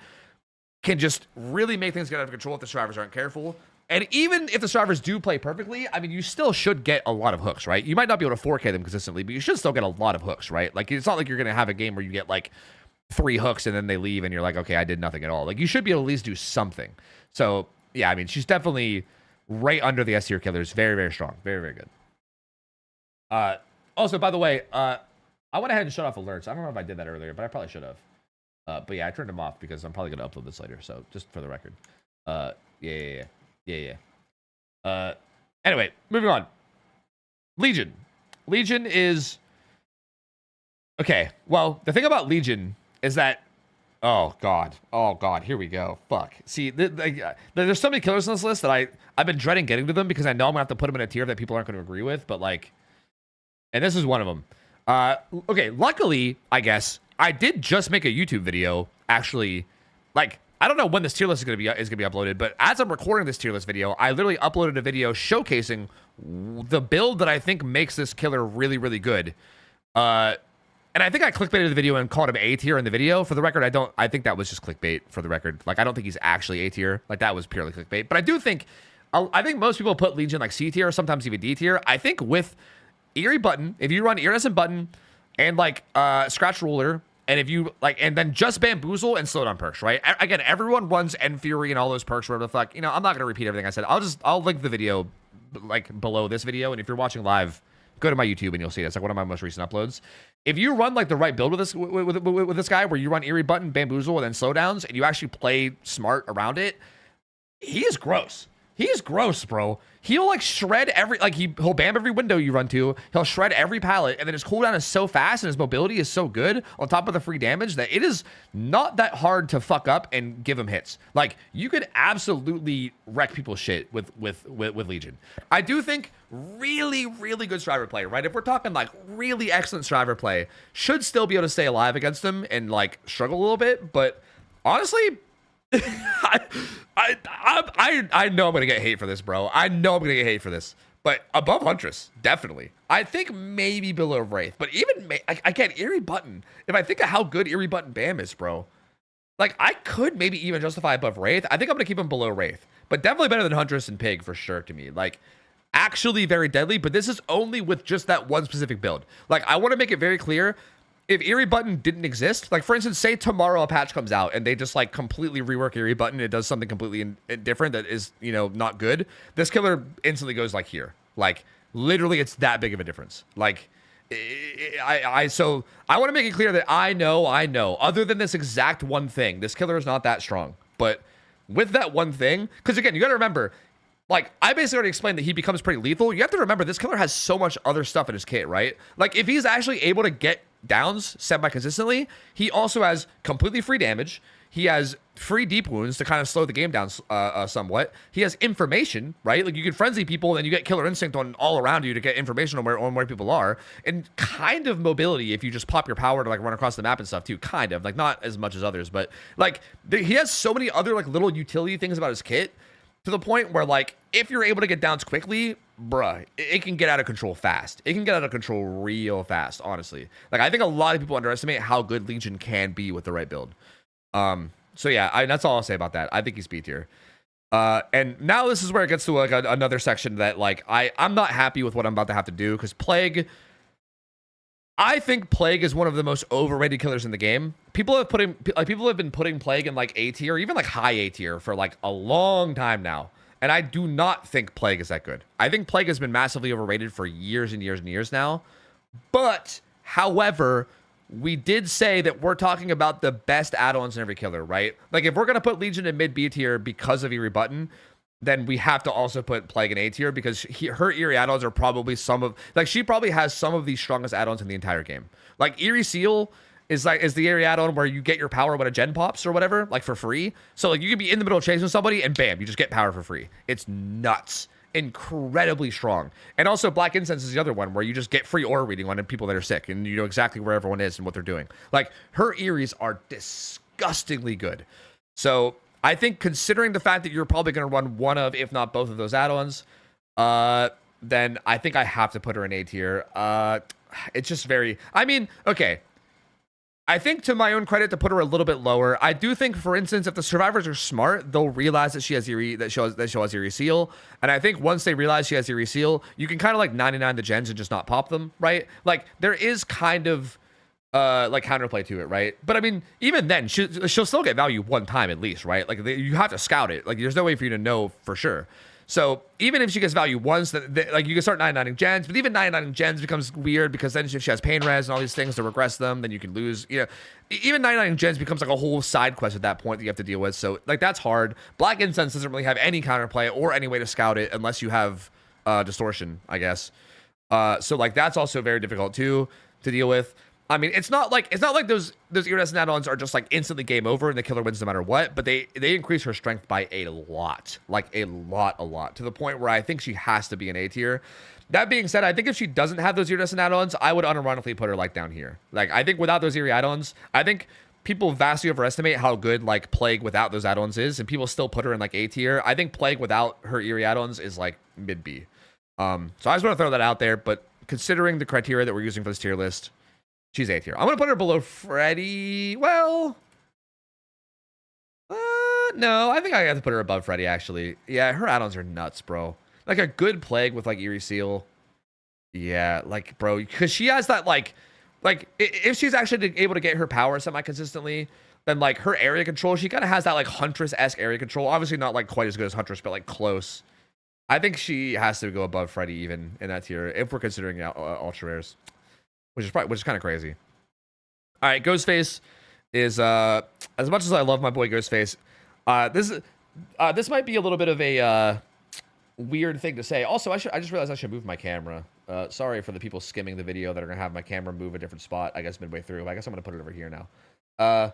can just really make things get out of control if the survivors aren't careful. And even if the survivors do play perfectly, I mean, you still should get a lot of hooks, right? You might not be able to 4K them consistently, but you should still get a lot of hooks, right? Like it's not like you're going to have a game where you get like 3 hooks and then they leave and you're like, okay, I did nothing at all. Like you should be able to at least do something. So yeah, I mean, she's definitely right under the S tier killers. Very, very strong. Very, very good. Also, by the way, I went ahead and shut off alerts. I don't know if I did that earlier, but I probably should have. But yeah, I turned them off because I'm probably gonna upload this later. So just for the record. Yeah. Anyway, moving on. Legion. Legion is okay. Well, the thing about Legion is that oh god, here we go. Fuck. See, there's so many killers on this list that I've been dreading getting to them because I know I'm gonna have to put them in a tier that people aren't gonna agree with. But like, and this is one of them. Okay, luckily, I guess I did just make a YouTube video. Actually, like, I don't know when this tier list is gonna be uploaded, but as I'm recording this tier list video, I literally uploaded a video showcasing the build that I think makes this killer really, really good. And I think I clickbaited the video and called him A tier in the video. For the record, I think that was just clickbait. For the record, like, I don't think he's actually A tier. Like, that was purely clickbait. But I do think, I think most people put Legion like C tier, or sometimes even D tier. I think with Eerie Button, if you run Iridescent Button and like Scratch Ruler, and if you like, and then just Bamboozle and Slowdown perks, right? Again, everyone runs End Fury and all those perks, whatever the fuck. You know, I'm not gonna repeat everything I said. I'll link the video like below this video, and if you're watching live, go to my YouTube and you'll see it. It's like one of my most recent uploads. If you run like the right build with this guy, where you run Eerie Button, Bamboozle, and then Slowdowns, and you actually play smart around it, he is gross. He's gross, bro. He'll like shred every, like he'll bam every window you run to. He'll shred every pallet, and then his cooldown is so fast and his mobility is so good on top of the free damage that it is not that hard to fuck up and give him hits. Like, you could absolutely wreck people's shit with Legion. I do think really, really good striver play, right? If we're talking like really excellent striver play, should still be able to stay alive against him and like struggle a little bit, but honestly, I know I'm gonna get hate for this, bro. I know I'm gonna get hate for this, but above Huntress, definitely. I think maybe below Wraith, but even again, Eerie Button. If I think of how good Eerie Button Bam is, bro, like I could maybe even justify above Wraith. I think I'm gonna keep him below Wraith, but definitely better than Huntress and Pig for sure to me. Like, actually very deadly, but this is only with just that one specific build. Like, I want to make it very clear. If Eerie Button didn't exist, like for instance, say tomorrow a patch comes out and they just like completely rework Eerie Button, it does something completely different that is, you know, not good, this killer instantly goes like here. Like, literally, it's that big of a difference. Like, so I want to make it clear that I know, other than this exact one thing, this killer is not that strong. But with that one thing, because again, you got to remember, like, I basically already explained that he becomes pretty lethal. You have to remember, this killer has so much other stuff in his kit, right? Like, if he's actually able to get downs semi-consistently, he also has completely free damage. He has free deep wounds to kind of slow the game down somewhat. He has information, right? Like, you can frenzy people, and then you get killer instinct on all around you to get information on where people are. And kind of mobility if you just pop your power to like run across the map and stuff too. Kind of, like, not as much as others, but like he has so many other like little utility things about his kit, to the point where, like, if you're able to get downs quickly, bruh, it can get out of control fast. It can get out of control real fast, honestly. Like, I think a lot of people underestimate how good Legion can be with the right build. So yeah, that's all I'll say about that. I think he's B tier. And now this is where it gets to like another section that like I'm not happy with what I'm about to have to do, because Plague, I think Plague is one of the most overrated killers in the game. People have been putting Plague in like A tier, even like high A tier for like a long time now. And I do not think Plague is that good. I think Plague has been massively overrated for years and years and years now. But, however, we did say that we're talking about the best add-ons in every killer, right? Like, if we're going to put Legion in mid B tier because of Eerie Button, then we have to also put Plague in A tier, because her Eerie add-ons are probably she probably has some of the strongest add-ons in the entire game. Like, Eerie Seal is the Eerie add-on where you get your power when a gen pops or whatever, like for free. So like, you can be in the middle of chasing somebody and bam, you just get power for free. It's nuts. Incredibly strong. And also Black Incense is the other one where you just get free aura reading on people that are sick, and you know exactly where everyone is and what they're doing. Like, her Eerie's are disgustingly good. So I think, considering the fact that you're probably going to run one of, if not both of those add-ons, then I think I have to put her in A tier. It's just very, I mean, okay. I think, to my own credit, to put her a little bit lower, I do think, for instance, if the survivors are smart, they'll realize that she has Eerie Seal. And I think once they realize she has Eerie Seal, you can kind of like 99 the gens and just not pop them, right? Like, there is kind of like counterplay to it, right? But I mean, even then, she'll still get value one time at least, right? Like, you have to scout it. Like, there's no way for you to know for sure. So even if she gets value once, like you can start 99ing gens, but even 99ing gens becomes weird because then if she has pain res and all these things to regress them, then you can lose. You know, even 99ing gens becomes like a whole side quest at that point that you have to deal with. So like that's hard. Black Incense doesn't really have any counterplay or any way to scout it unless you have distortion, I guess. So like that's also very difficult too to deal with. I mean, it's not like those iridescent add-ons are just like instantly game over and the killer wins no matter what, but they increase her strength by a lot, like a lot, to the point where I think she has to be an A tier. That being said, I think if she doesn't have those iridescent add-ons, I would unironically put her like down here. Like I think without those Eerie add-ons, I think people vastly overestimate how good like Plague without those add-ons is, and people still put her in like A tier. I think Plague without her Eerie add-ons is like mid B. So I just want to throw that out there, but considering the criteria that we're using for this tier list, she's A tier. I'm going to put her below Freddy. Well, no, I think I have to put her above Freddy, actually. Yeah, her add-ons are nuts, bro. Like a good Plague with like Eerie Seal. Yeah, like, bro, because she has that like if she's actually able to get her power semi-consistently, then like her area control, she kind of has that like Huntress-esque area control. Obviously not like quite as good as Huntress, but like close. I think she has to go above Freddy even in that tier if we're considering ultra rares. Which is kind of crazy. All right, Ghostface is as much as I love my boy Ghostface, this might be a little bit of a weird thing to say. Also, I just realized I should move my camera. Sorry for the people skimming the video that are gonna have my camera move a different spot. I guess midway through. I guess I'm gonna put it over here now. Fun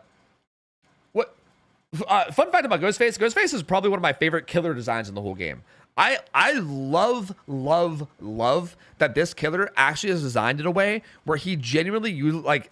fact about Ghostface. Ghostface is probably one of my favorite killer designs in the whole game. I love that this killer actually is designed in a way where he genuinely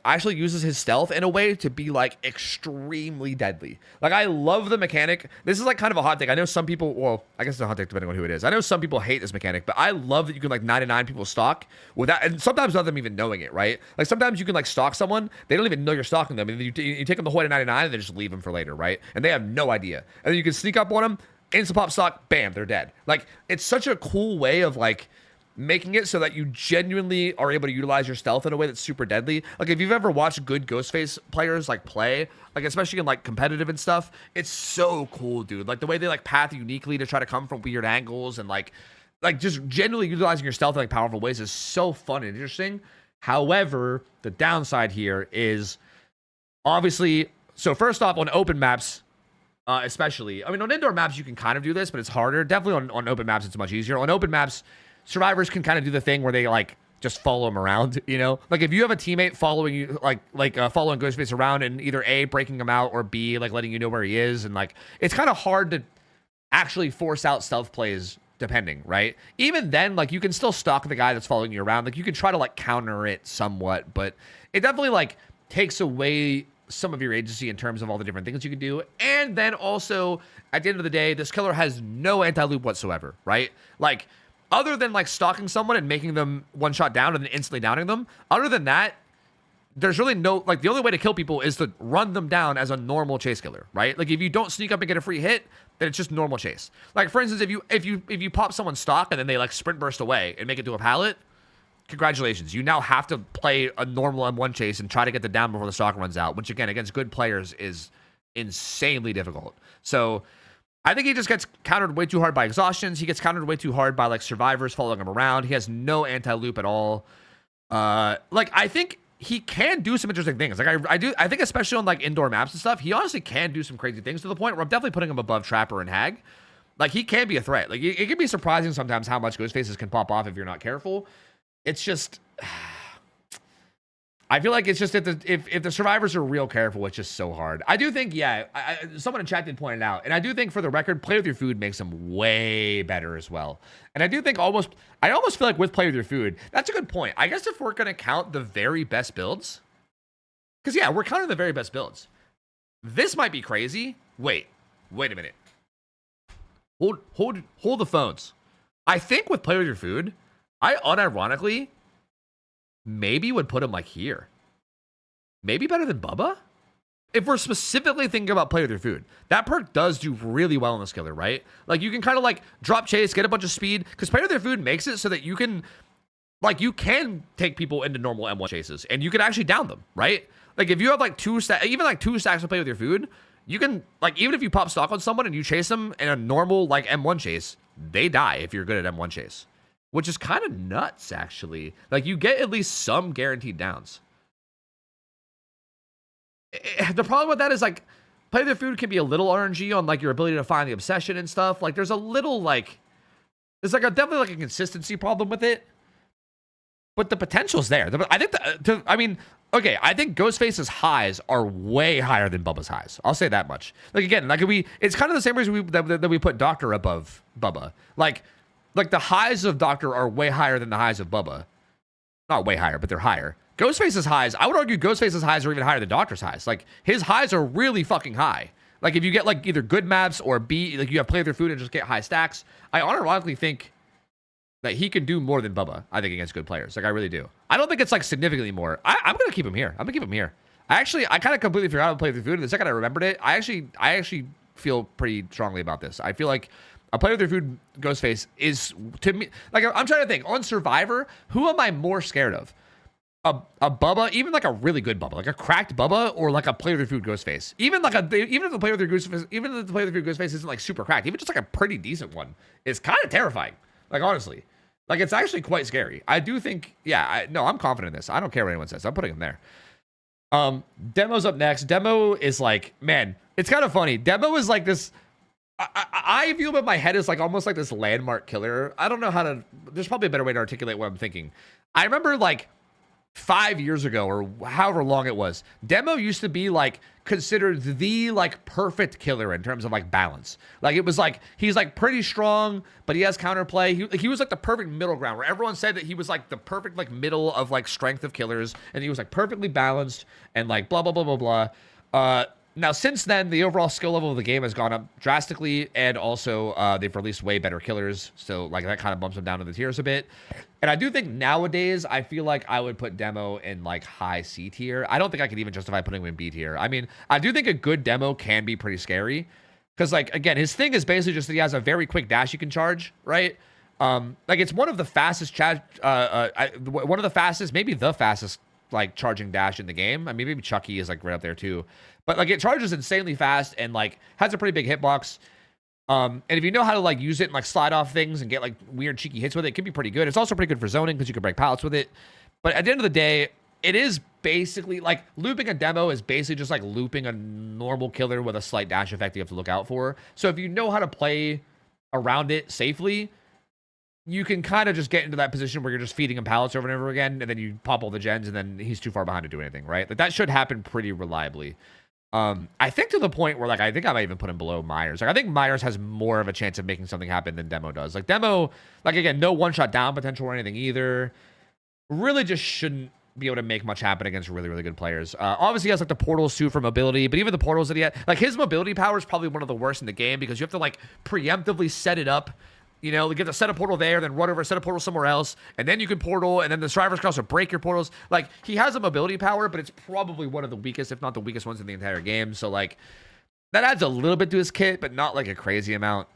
actually uses his stealth in a way to be like extremely deadly. Like I love the mechanic. This is like kind of a hot take. I know some people, well, I guess it's a hot take depending on who it is. I know some people hate this mechanic, but I love that you can like 99 people stalk without, and sometimes without them even knowing it, right? Like sometimes you can like stalk someone, they don't even know you're stalking them, and you take them the whole way to 99 and then just leave them for later, right? And they have no idea. And then you can sneak up on them, instant pop stock, bam, they're dead. Like it's such a cool way of like making it so that you genuinely are able to utilize your stealth in a way that's super deadly. Like if you've ever watched good Ghostface players like play, like especially in like competitive and stuff, it's so cool, dude. Like the way they like path uniquely to try to come from weird angles and like just genuinely utilizing your stealth in like powerful ways is so fun and interesting. However, the downside here is obviously, so first off, on open maps, especially, I mean, on indoor maps, you can kind of do this, but it's harder. Definitely on open maps, it's much easier. On open maps, survivors can kind of do the thing where they like just follow him around, you know? Like if you have a teammate following you, following Ghostface around and either A, breaking him out, or B, like letting you know where he is. And like, it's kind of hard to actually force out stealth plays depending, right? Even then, like you can still stalk the guy that's following you around. Like you can try to like counter it somewhat, but it definitely like takes away some of your agency in terms of all the different things you can do. And then also at the end of the day, this killer has no anti-loop whatsoever, right? Like other than like stalking someone and making them one shot down and then instantly downing them, other than that, there's really no, like the only way to kill people is to run them down as a normal chase killer, right? Like if you don't sneak up and get a free hit, then it's just normal chase. Like for instance, if you pop someone's stock and then they like sprint burst away and make it to a pallet, congratulations, you now have to play a normal M1 chase and try to get the down before the stock runs out, which again, against good players is insanely difficult. So I think he just gets countered way too hard by exhaustions. He gets countered way too hard by like survivors following him around. He has no anti-loop at all. Like I think he can do some interesting things. Like I think especially on like indoor maps and stuff, he honestly can do some crazy things to the point where I'm definitely putting him above Trapper and Hag. Like he can be a threat. Like it can be surprising sometimes how much Ghostfaces can pop off if you're not careful. It's just, I feel like it's just if the survivors are real careful, it's just so hard. I do think, yeah, someone in chat did point it out, and I do think for the record, Play With Your Food makes them way better as well. And I do think I almost feel like with Play With Your Food, that's a good point. I guess if we're gonna count the very best builds, because yeah, we're counting the very best builds. This might be crazy. Wait a minute. Hold the phones. I think with Play With Your Food, I unironically maybe would put him like here. Maybe better than Bubba? If we're specifically thinking about Play With Your Food, that perk does do really well in this killer, right? Like you can kind of like drop chase, get a bunch of speed, because Play With Your Food makes it so that you can take people into normal M1 chases and you can actually down them, right? Like if you have like two stacks of Play With Your Food, you can like, even if you pop stock on someone and you chase them in a normal like M1 chase, they die if you're good at M1 chase, which is kind of nuts, actually. Like, you get at least some guaranteed downs. The problem with that is, like, Play Their Food can be a little RNG on, like, your ability to find the obsession and stuff. Like, there's a little, like, there's, like, definitely, like, a consistency problem with it. But the potential's there. I think, okay, I think Ghostface's highs are way higher than Bubba's highs. I'll say that much. Like, again, like, it's kind of the same reason that we put Doctor above Bubba. Like, the highs of Doctor are way higher than the highs of Bubba. Not way higher, but they're higher. Ghostface's highs, I would argue Ghostface's highs are even higher than Doctor's highs. Like, his highs are really fucking high. Like, if you get, like, either good maps or like, you have Play Their Food and just get high stacks, I unironically think that he can do more than Bubba, I think, against good players. Like, I really do. I don't think it's, like, significantly more. I'm going to keep him here. I'm going to keep him here. I kind of completely forgot how to Play Their Food. And the second I remembered it, I actually feel pretty strongly about this. I feel like a Play Their Food Ghostface is, to me, like, I'm trying to think. On Survivor, who am I more scared of? A Bubba, even like a really good Bubba, like a cracked Bubba, or like a Play Their Food Ghostface. Even if the Play Their Food Ghostface isn't like super cracked, even just like a pretty decent one, it's kind of terrifying. Like, honestly, like, it's actually quite scary. I do think, I'm confident in this. I don't care what anyone says. I'm putting him there. Demo's up next. Demo is like, man, it's kind of funny. Demo is like this. I view him in my head as like almost like this landmark killer. I don't know how to. There's probably a better way to articulate what I'm thinking. I remember like 5 years ago, or however long it was, Demo used to be like considered the like perfect killer in terms of like balance. Like, it was like, he's like pretty strong, but he has counterplay. He was like the perfect middle ground, where everyone said that he was like the perfect like middle of like strength of killers, and he was like perfectly balanced and like blah blah blah blah blah. Now, since then, the overall skill level of the game has gone up drastically, and also they've released way better killers, so like that kind of bumps them down to the tiers a bit. And I do think nowadays, I feel like I would put Demo in like high C tier. I don't think I could even justify putting him in B tier. I mean, I do think a good Demo can be pretty scary, because like, again, his thing is basically just that he has a very quick dash you can charge, right? Like, it's one of the fastest one of the fastest, maybe the fastest like charging dash in the game. I mean, maybe Chucky is like right up there too, but like, it charges insanely fast and like has a pretty big hitbox. And if you know how to like use it and like slide off things and get like weird cheeky hits with it, it can be pretty good. It's also pretty good for zoning because you can break pallets with it. But at the end of the day, it is basically like looping a Demo is basically just like looping a normal killer with a slight dash effect you have to look out for. So if you know how to play around it safely, you can kind of just get into that position where you're just feeding him pallets over and over again, and then you pop all the gens, and then he's too far behind to do anything, right? Like, that should happen pretty reliably. I think to the point where, like, I think I might even put him below Myers. Like, I think Myers has more of a chance of making something happen than Demo does. Like, Demo, like, again, no one-shot down potential or anything either. Really just shouldn't be able to make much happen against really, really good players. Obviously, he has, like, the portals, too, for mobility, but even the portals that he had, like, his mobility power is probably one of the worst in the game, because you have to, like, preemptively set it up. You know, you get to set a portal there, then run over, set a portal somewhere else, and then you can portal, and then the survivors can also break your portals. Like, he has a mobility power, but it's probably one of the weakest, if not the weakest ones in the entire game. So, like, that adds a little bit to his kit, but not, like, a crazy amount.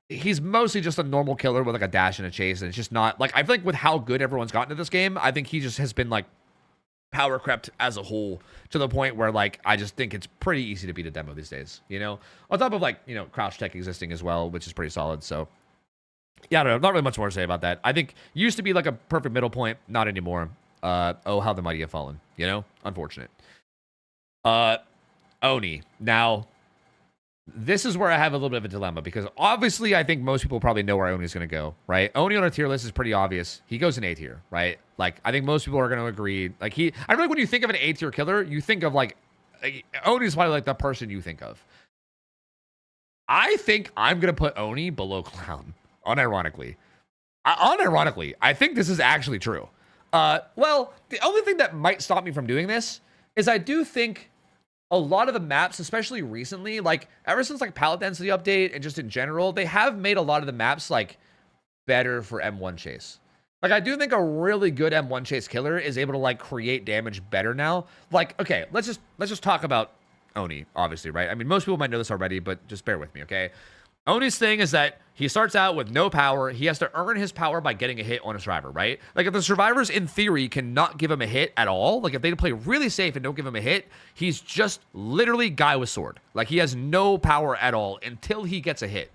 He's mostly just a normal killer with, like, a dash and a chase, and it's just not, like, I feel like with how good everyone's gotten to this game, I think he just has been, like, power crept as a whole to the point where, like, I just think it's pretty easy to beat a Demo these days, you know? On top of, like, you know, crouch tech existing as well, which is pretty solid, so... Yeah, I don't know. Not really much more to say about that. I think used to be like a perfect middle point. Not anymore. Oh, how the mighty have fallen. You know? Unfortunate. Oni. Now, this is where I have a little bit of a dilemma, because obviously I think most people probably know where Oni is going to go, right? Oni on a tier list is pretty obvious. He goes in A tier, right? Like, I think most people are going to agree. Like, I feel like when you think of an A tier killer, you think of like Oni is probably like the person you think of. I think I'm going to put Oni below Clown. Unironically, I think this is actually true. Well, the only thing that might stop me from doing this is I do think a lot of the maps, especially recently, like ever since like pallet density update and just in general, they have made a lot of the maps like better for M1 chase. Like, I do think a really good M1 chase killer is able to like create damage better now. Like, okay, let's just talk about Oni, obviously, right? I mean, most people might know this already, but just bear with me, okay? Oni's thing is that he starts out with no power. He has to earn his power by getting a hit on a survivor, right? Like, if the survivors, in theory, cannot give him a hit at all, like, if they play really safe and don't give him a hit, he's just literally guy with sword. Like, he has no power at all until he gets a hit.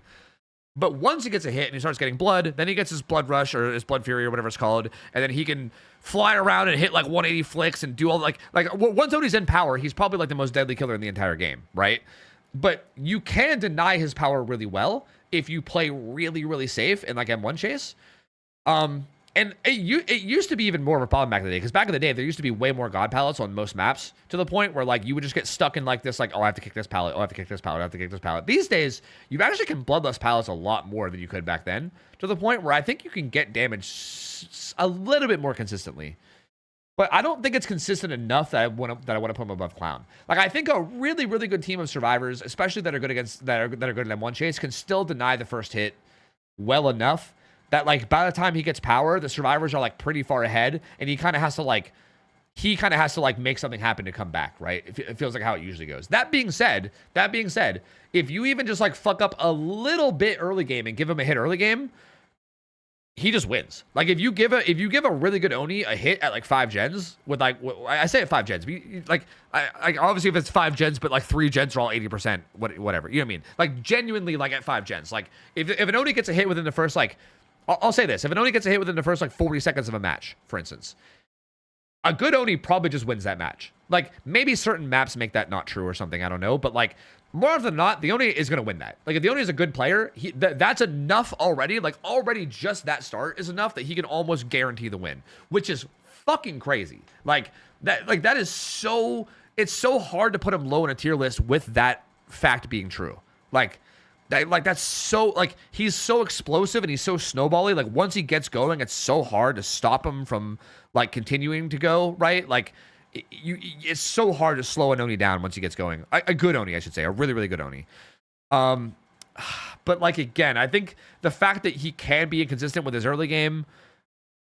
But once he gets a hit and he starts getting blood, then he gets his blood rush or his blood fury or whatever it's called, and then he can fly around and hit like 180 flicks and do all like once Oni's in power, he's probably like the most deadly killer in the entire game, right? But you can deny his power really well if you play really, really safe in like M1 chase. And it used to be even more of a problem back in the day, because back in the day, there used to be way more God palettes on most maps, to the point where like you would just get stuck in like this, like, oh, I have to kick this pallet, oh, I have to kick this pallet, I have to kick this pallet. These days, you actually can bloodlust pallets a lot more than you could back then, to the point where I think you can get damage a little bit more consistently. But I don't think it's consistent enough that I want to put him above Clown. Like, I think a really, really good team of survivors, especially that are good against that are good at M1 chase, can still deny the first hit well enough that like by the time he gets power, the survivors are like pretty far ahead, and he kind of has to like make something happen to come back, right? It feels like how it usually goes. That being said, if you even just like fuck up a little bit early game and give him a hit early game, he just wins. Like if you give a really good Oni a hit at like 5 gens with like, I say at 5 gens, like I obviously if it's 5 gens, but like 3 gens are all 80%, whatever, you know what I mean? Like genuinely like at 5 gens, like if an Oni gets a hit within the first like, I'll say this, if an Oni gets a hit within the first like 40 seconds of a match, for instance, a good Oni probably just wins that match. Like maybe certain maps make that not true or something, I don't know, but like more often than not, the Oni is going to win that. Like if the Oni is a good player, that's enough already. Like already just that start is enough that he can almost guarantee the win, which is fucking crazy. Like that is so, it's so hard to put him low in a tier list with that fact being true. That's so, like, he's so explosive and he's so snowbally. Like, once he gets going, it's so hard to stop him from, like, continuing to go, right? Like, it's so hard to slow an Oni down once he gets going. A good Oni, I should say. A really, really good Oni. But, like, again, I think the fact that he can be inconsistent with his early game,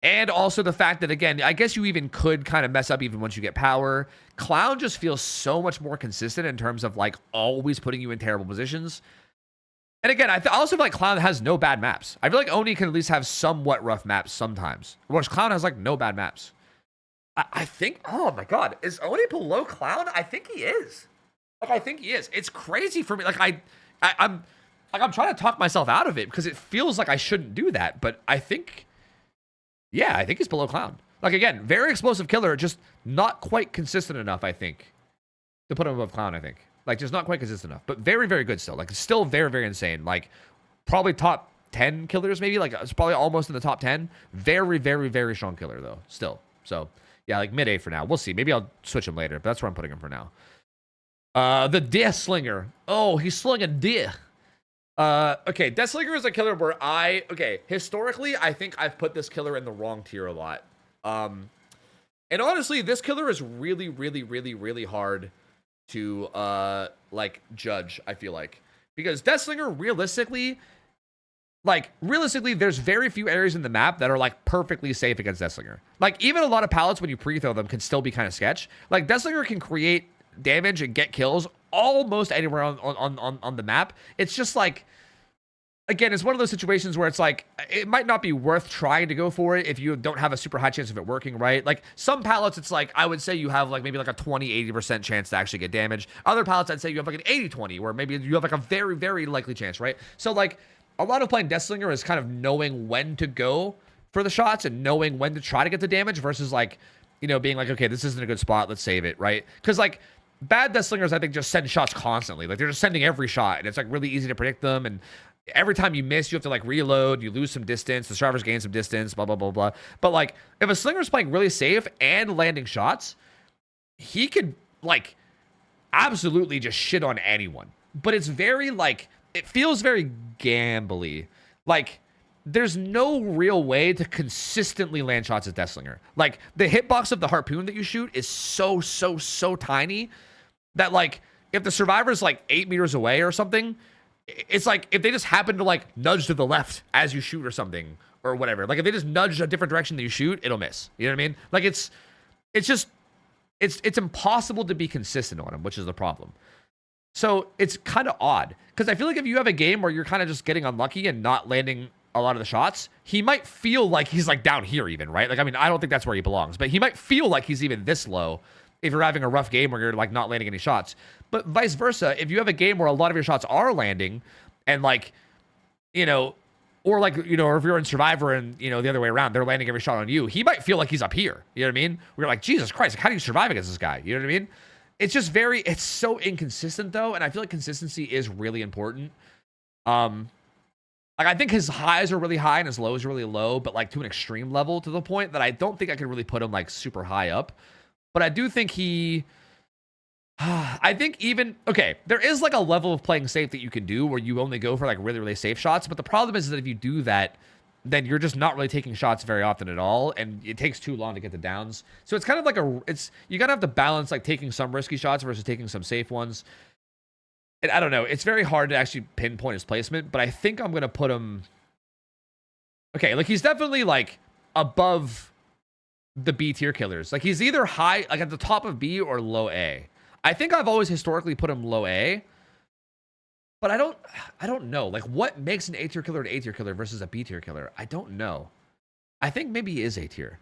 and also the fact that, again, I guess you even could kind of mess up even once you get power. Clown just feels so much more consistent in terms of, like, always putting you in terrible positions. And again, I also feel like Clown has no bad maps. I feel like Oni can at least have somewhat rough maps sometimes, whereas Clown has like no bad maps. I think, oh my god, is Oni below Clown? I think he is. Like, I think he is. It's crazy for me. Like, I'm trying to talk myself out of it because it feels like I shouldn't do that, but I think, yeah, I think he's below Clown. Like, again, very explosive killer, just not quite consistent enough, I think, to put him above Clown, I think. Like, just not quite consistent enough, but very, very good still. Like, still very, very insane. Like, probably top 10 killers, maybe. Like, it's probably almost in the top 10. Very, very, very strong killer, though, still. So, yeah, like mid-A for now. We'll see. Maybe I'll switch him later, but that's where I'm putting him for now. The Death Slinger. Oh, he's slinging death. Okay, Death Slinger is a killer where historically, I think I've put this killer in the wrong tier a lot. And honestly, this killer is really, really, really, really hard to like judge, I feel like, because Deathslinger realistically there's very few areas in the map that are like perfectly safe against Deathslinger. Like even a lot of pallets when you pre-throw them can still be kind of sketch. Like Deathslinger can create damage and get kills almost anywhere on the map. It's just like, again, it's one of those situations where it's like, it might not be worth trying to go for it if you don't have a super high chance of it working, right? Like, some pallets, it's like, I would say you have, like, maybe, like, a 20-80% chance to actually get damage. Other pallets, I'd say you have, like, an 80-20, where maybe you have, like, a very, very likely chance, right? So, like, a lot of playing Deathslinger is kind of knowing when to go for the shots and knowing when to try to get the damage versus, like, you know, being like, okay, this isn't a good spot, let's save it, right? Because, like, bad Deathslingers, I think, just send shots constantly. Like, they're just sending every shot, and it's, like, really easy to predict them, and every time you miss, you have to like reload, you lose some distance, the survivors gain some distance, blah, blah, blah, blah. But like, if a slinger's playing really safe and landing shots, he could like absolutely just shit on anyone. But it's very like, it feels very gambly. Like, there's no real way to consistently land shots as Deathslinger. Like, the hitbox of the harpoon that you shoot is so tiny that like, if the survivor's like 8 meters away or something, it's like if they just happen to like nudge to the left as you shoot or something or whatever. Like if they just nudge a different direction than you shoot, it'll miss. You know what I mean? Like it's impossible to be consistent on him, which is the problem. So it's kind of odd because I feel like if you have a game where you're kind of just getting unlucky and not landing a lot of the shots, he might feel like he's like down here even, right? Like, I mean, I don't think that's where he belongs, but he might feel like he's even this low if you're having a rough game where you're like not landing any shots. But vice versa, if you have a game where a lot of your shots are landing and like you know, or like, you know, or if you're in Survivor and, you know, the other way around, they're landing every shot on you, he might feel like he's up here. You know what I mean? We're like, Jesus Christ, like, how do you survive against this guy? You know what I mean? It's just it's so inconsistent though. And I feel like consistency is really important. Like I think his highs are really high and his lows are really low, but like to an extreme level to the point that I don't think I could really put him like super high up. But I do think I think even, okay, there is like a level of playing safe that you can do where you only go for like really, really safe shots. But the problem is that if you do that, then you're just not really taking shots very often at all. And it takes too long to get the downs. So it's kind of like you gotta have to balance like taking some risky shots versus taking some safe ones. And I don't know. It's very hard to actually pinpoint his placement, but I think I'm going to put him... Okay, like he's definitely like above the B tier killers. Like he's either high, like at the top of B or low A. I think I've always historically put him low A, but I don't know. Like what makes an A tier killer an A tier killer versus a B tier killer? I don't know. I think maybe he is A tier.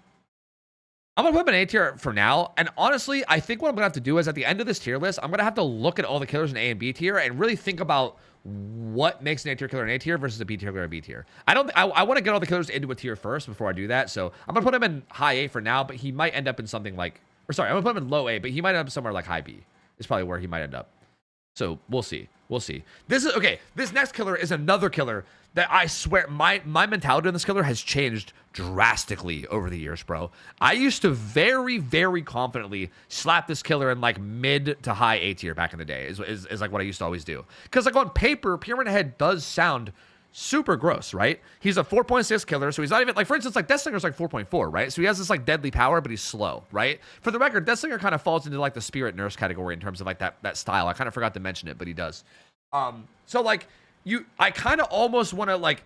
I'm going to put him in A tier for now. And honestly, I think what I'm going to have to do is at the end of this tier list, I'm going to have to look at all the killers in A and B tier and really think about what makes an A tier killer an A tier versus a B tier killer a B tier. I want to get all the killers into a tier first before I do that. So I'm going to put him in high A for now, but he might end up in something like, or sorry, I'm going to put him in low A, but he might end up somewhere like high B. Is probably where he might end up. So we'll see. We'll see. This is okay. This next killer is another killer that I swear my mentality on this killer has changed drastically over the years, bro. I used to very, very confidently slap this killer in like mid to high A tier back in the day. Is like what I used to always do. Because like on paper, Pyramid Head does sound super gross, right? He's a 4.6 killer, so he's not even like, for instance, like Deathslinger's like 4.4, right? So he has this like deadly power, but he's slow, right? For the record, Deathslinger kind of falls into like the Spirit Nurse category in terms of like that style. I kind of forgot to mention it, but he does. So like I kind of almost want to like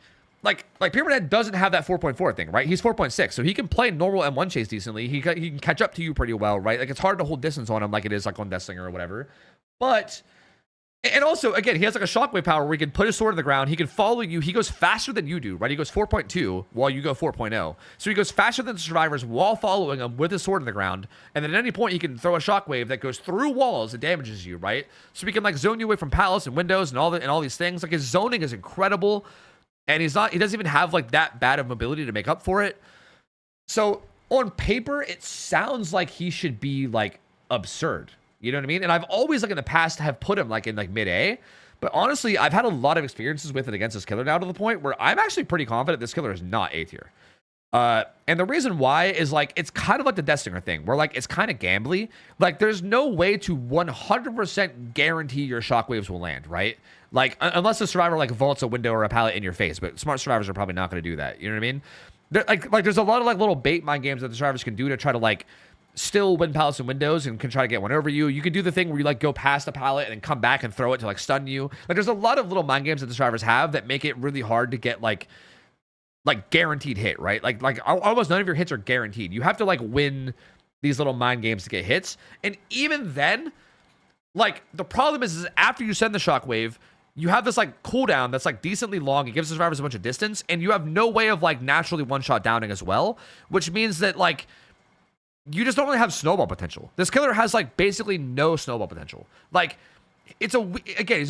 Pyramid Head doesn't have that 4.4 thing, right? He's 4.6, so he can play normal M1 chase decently. He can catch up to you pretty well, right? Like it's hard to hold distance on him like it is like on Deathslinger or whatever, but. And also, again, he has like a shockwave power where he can put his sword in the ground. He can follow you. He goes faster than you do, right? He goes 4.2 while you go 4.0. So he goes faster than the survivors while following them with his sword in the ground. And then at any point, he can throw a shockwave that goes through walls and damages you, right? So he can like zone you away from palace and windows and all these things. Like his zoning is incredible. And he doesn't even have like that bad of mobility to make up for it. So on paper, it sounds like he should be like absurd. You know what I mean? And I've always, like in the past, have put him like in like mid-A. But honestly, I've had a lot of experiences with it against this killer now to the point where I'm actually pretty confident this killer is not A tier. And the reason why is like, it's kind of like the Deathslinger thing where like, it's kind of gambly. Like there's no way to 100% guarantee your shockwaves will land, right? Like unless the survivor like vaults a window or a pallet in your face, but smart survivors are probably not going to do that. You know what I mean? Like there's a lot of like little bait mind games that the survivors can do to try to like, still win pallets and windows and can try to get one over you. You can do the thing where you like go past a pallet and then come back and throw it to like stun you. Like there's a lot of little mind games that the survivors have that make it really hard to get like guaranteed hit, right? Like almost none of your hits are guaranteed. You have to like win these little mind games to get hits. And even then, like the problem is after you send the shockwave, you have this like cooldown that's like decently long. It gives the survivors a bunch of distance and you have no way of like naturally one-shot downing as well, which means that like you just don't really have snowball potential. This killer has like basically no snowball potential. Like he's a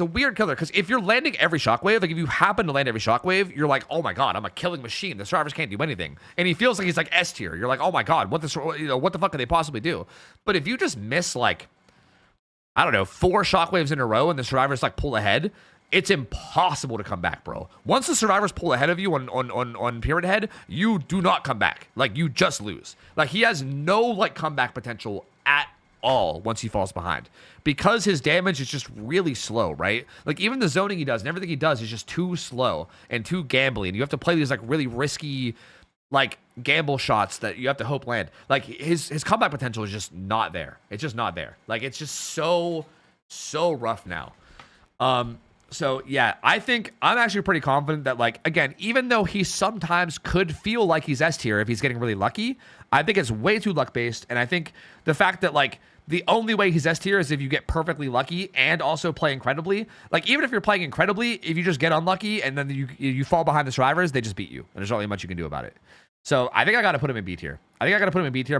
weird killer because if you're landing every shockwave, like if you happen to land every shockwave, you're like, oh my god, I'm a killing machine. The survivors can't do anything, and he feels like he's like S tier. You're like, oh my god, what the fuck can they possibly do? But if you just miss like, I don't know, 4 shockwaves in a row and the survivors like pull ahead, it's impossible to come back, bro. Once the survivors pull ahead of you on Pyramid Head, you do not come back. Like, you just lose. Like, he has no, like, comeback potential at all once he falls behind. Because his damage is just really slow, right? Like, even the zoning he does and everything he does is just too slow and too gambly. And you have to play these, like, really risky, like, gamble shots that you have to hope land. Like, his comeback potential is just not there. It's just not there. Like, it's just so rough now. So, yeah, I think I'm actually pretty confident that, like, again, even though he sometimes could feel like he's S tier if he's getting really lucky, I think it's way too luck-based. And I think the fact that, like, the only way he's S tier is if you get perfectly lucky and also play incredibly. Like, even if you're playing incredibly, if you just get unlucky and then you fall behind the survivors, they just beat you. And there's not really much you can do about it. So, I think I got to put him in B tier. But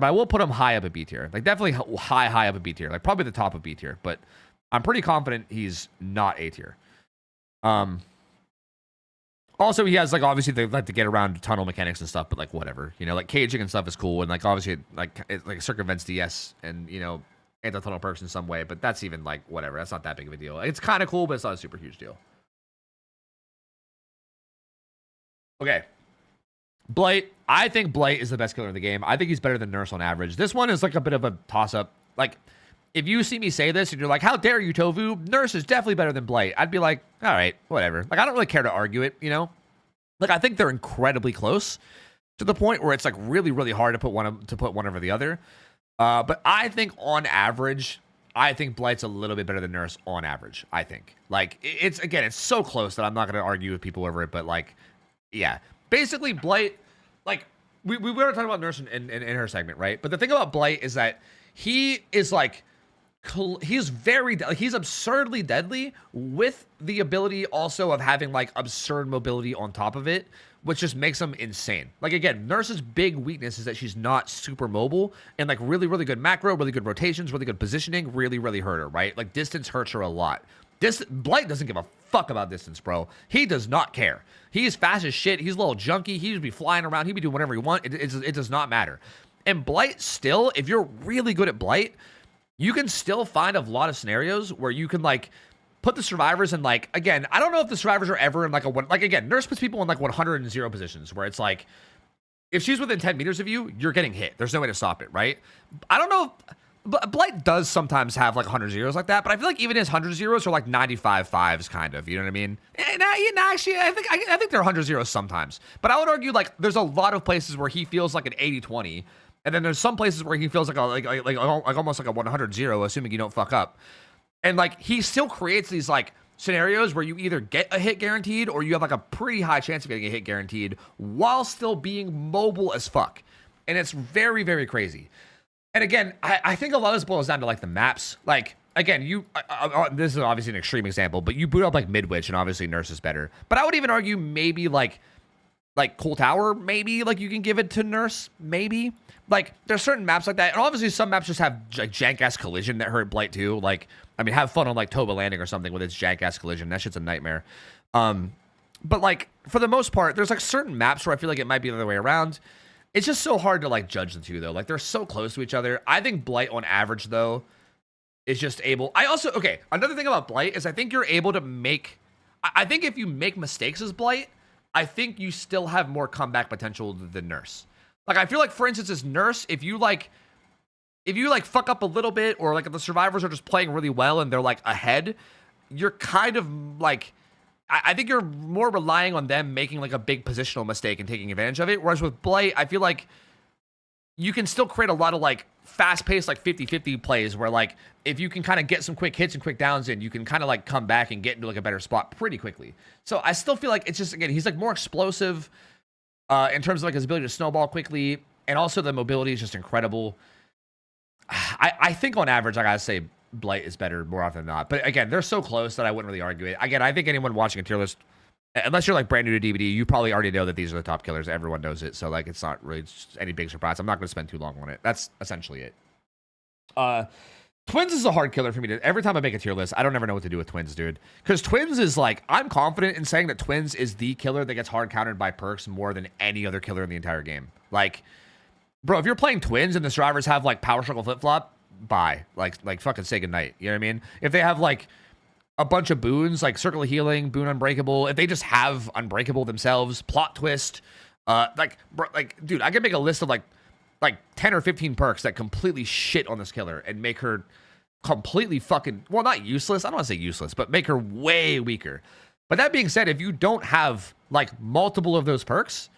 I will put him high up at B tier. Like, definitely high up at B tier. Like, probably the top of B tier. But I'm pretty confident he's not A tier. Also, he has like obviously they like to get around tunnel mechanics and stuff, but like whatever, you know, like caging and stuff is cool, and like obviously it like circumvents DS and you know anti-tunnel perks in some way, but that's even like whatever. That's not that big of a deal. It's kind of cool, but it's not a super huge deal. Okay. Blight. I think Blight is the best killer in the game. I think he's better than Nurse on average. This one is like a bit of a toss-up. Like, if you see me say this and you're like, how dare you, Tovu? Nurse is definitely better than Blight. I'd be like, all right, whatever. Like, I don't really care to argue it, you know? Like, I think they're incredibly close to the point where it's like really, really hard to put one over the other. But I think on average, I think Blight's a little bit better than Nurse on average, I think. Like, it's so close that I'm not going to argue with people over it, but like, yeah. Basically, Blight, like, we were talking about Nurse in her segment, right? But the thing about Blight is that he is like, he's absurdly deadly with the ability also of having like absurd mobility on top of it, which just makes him insane. Like, again, Nurse's big weakness is that she's not super mobile, and like really, really good macro, really good rotations, really good positioning, really, really hurt her, right? Like, distance hurts her a lot. Blight doesn't give a fuck about distance, bro. He does not care. He's fast as shit. He's a little junky. He would be flying around. He'd be doing whatever he wants. It does not matter. And Blight still, if you're really good at Blight, you can still find a lot of scenarios where you can like put the survivors in like, again, I don't know if the survivors are ever in like a one, like again, Nurse puts people in like 100 and 0 positions where it's like, if she's within 10 meters of you, you're getting hit. There's no way to stop it, right? I don't know. Blight does sometimes have like 100 zeros like that, but I feel like even his 100 zeros are like 95 fives, kind of. You know what I mean? And actually, I think they're 100 zeros sometimes. But I would argue like there's a lot of places where he feels like an 80-20, and then there's some places where he feels like almost like a 100 zero, assuming you don't fuck up. And like he still creates these like scenarios where you either get a hit guaranteed or you have like a pretty high chance of getting a hit guaranteed while still being mobile as fuck. And it's very, very crazy. And again, I think a lot of this boils down to like the maps. Like, again, this is obviously an extreme example, but you boot up like Midwich and obviously Nurse is better. But I would even argue maybe like Cool Tower, maybe like you can give it to Nurse, maybe. Like there's certain maps like that. And obviously some maps just have like jank-ass collision that hurt Blight too. Like, I mean, have fun on like Toba Landing or something with its jank-ass collision. That shit's a nightmare. But like for the most part, there's like certain maps where I feel like it might be the other way around. It's just so hard to like judge the two though. Like they're so close to each other. I think Blight on average though is just able. Another thing about Blight is I think you're able to make. I think if you make mistakes as Blight, I think you still have more comeback potential than Nurse. Like I feel like for instance as Nurse, if you fuck up a little bit or like if the survivors are just playing really well and they're like ahead, you're kind of like. I think you're more relying on them making like a big positional mistake and taking advantage of it. Whereas with Blight, I feel like you can still create a lot of like fast-paced like 50-50 plays where like if you can kind of get some quick hits and quick downs in, you can kind of like come back and get into like a better spot pretty quickly. So I still feel like it's just, again, he's like more explosive in terms of like his ability to snowball quickly, and also the mobility is just incredible. I think on average, I gotta say Blight is better more often than not. But again, they're so close that I wouldn't really argue it. Again, I think anyone watching a tier list, unless you're like brand new to DVD, you probably already know that these are the top killers. Everyone knows it. So like it's not really any big surprise. I'm not going to spend too long on it. That's essentially it. Twins is a hard killer for me. Every time I make a tier list, I don't ever know what to do with Twins, dude. Because Twins is like, I'm confident in saying that Twins is the killer that gets hard countered by perks more than any other killer in the entire game. Like, bro, if you're playing Twins and the survivors have like Power Struggle Flip Flop, bye. Like fucking say goodnight. You know what I mean? If they have like a bunch of boons, like Circle of Healing, Boon Unbreakable, if they just have Unbreakable themselves, Plot Twist, dude, I could make a list of like 10 or 15 perks that completely shit on this killer and make her completely fucking, well, not useless. I don't want to say useless, but make her way weaker. But that being said, if you don't have like multiple of those perks,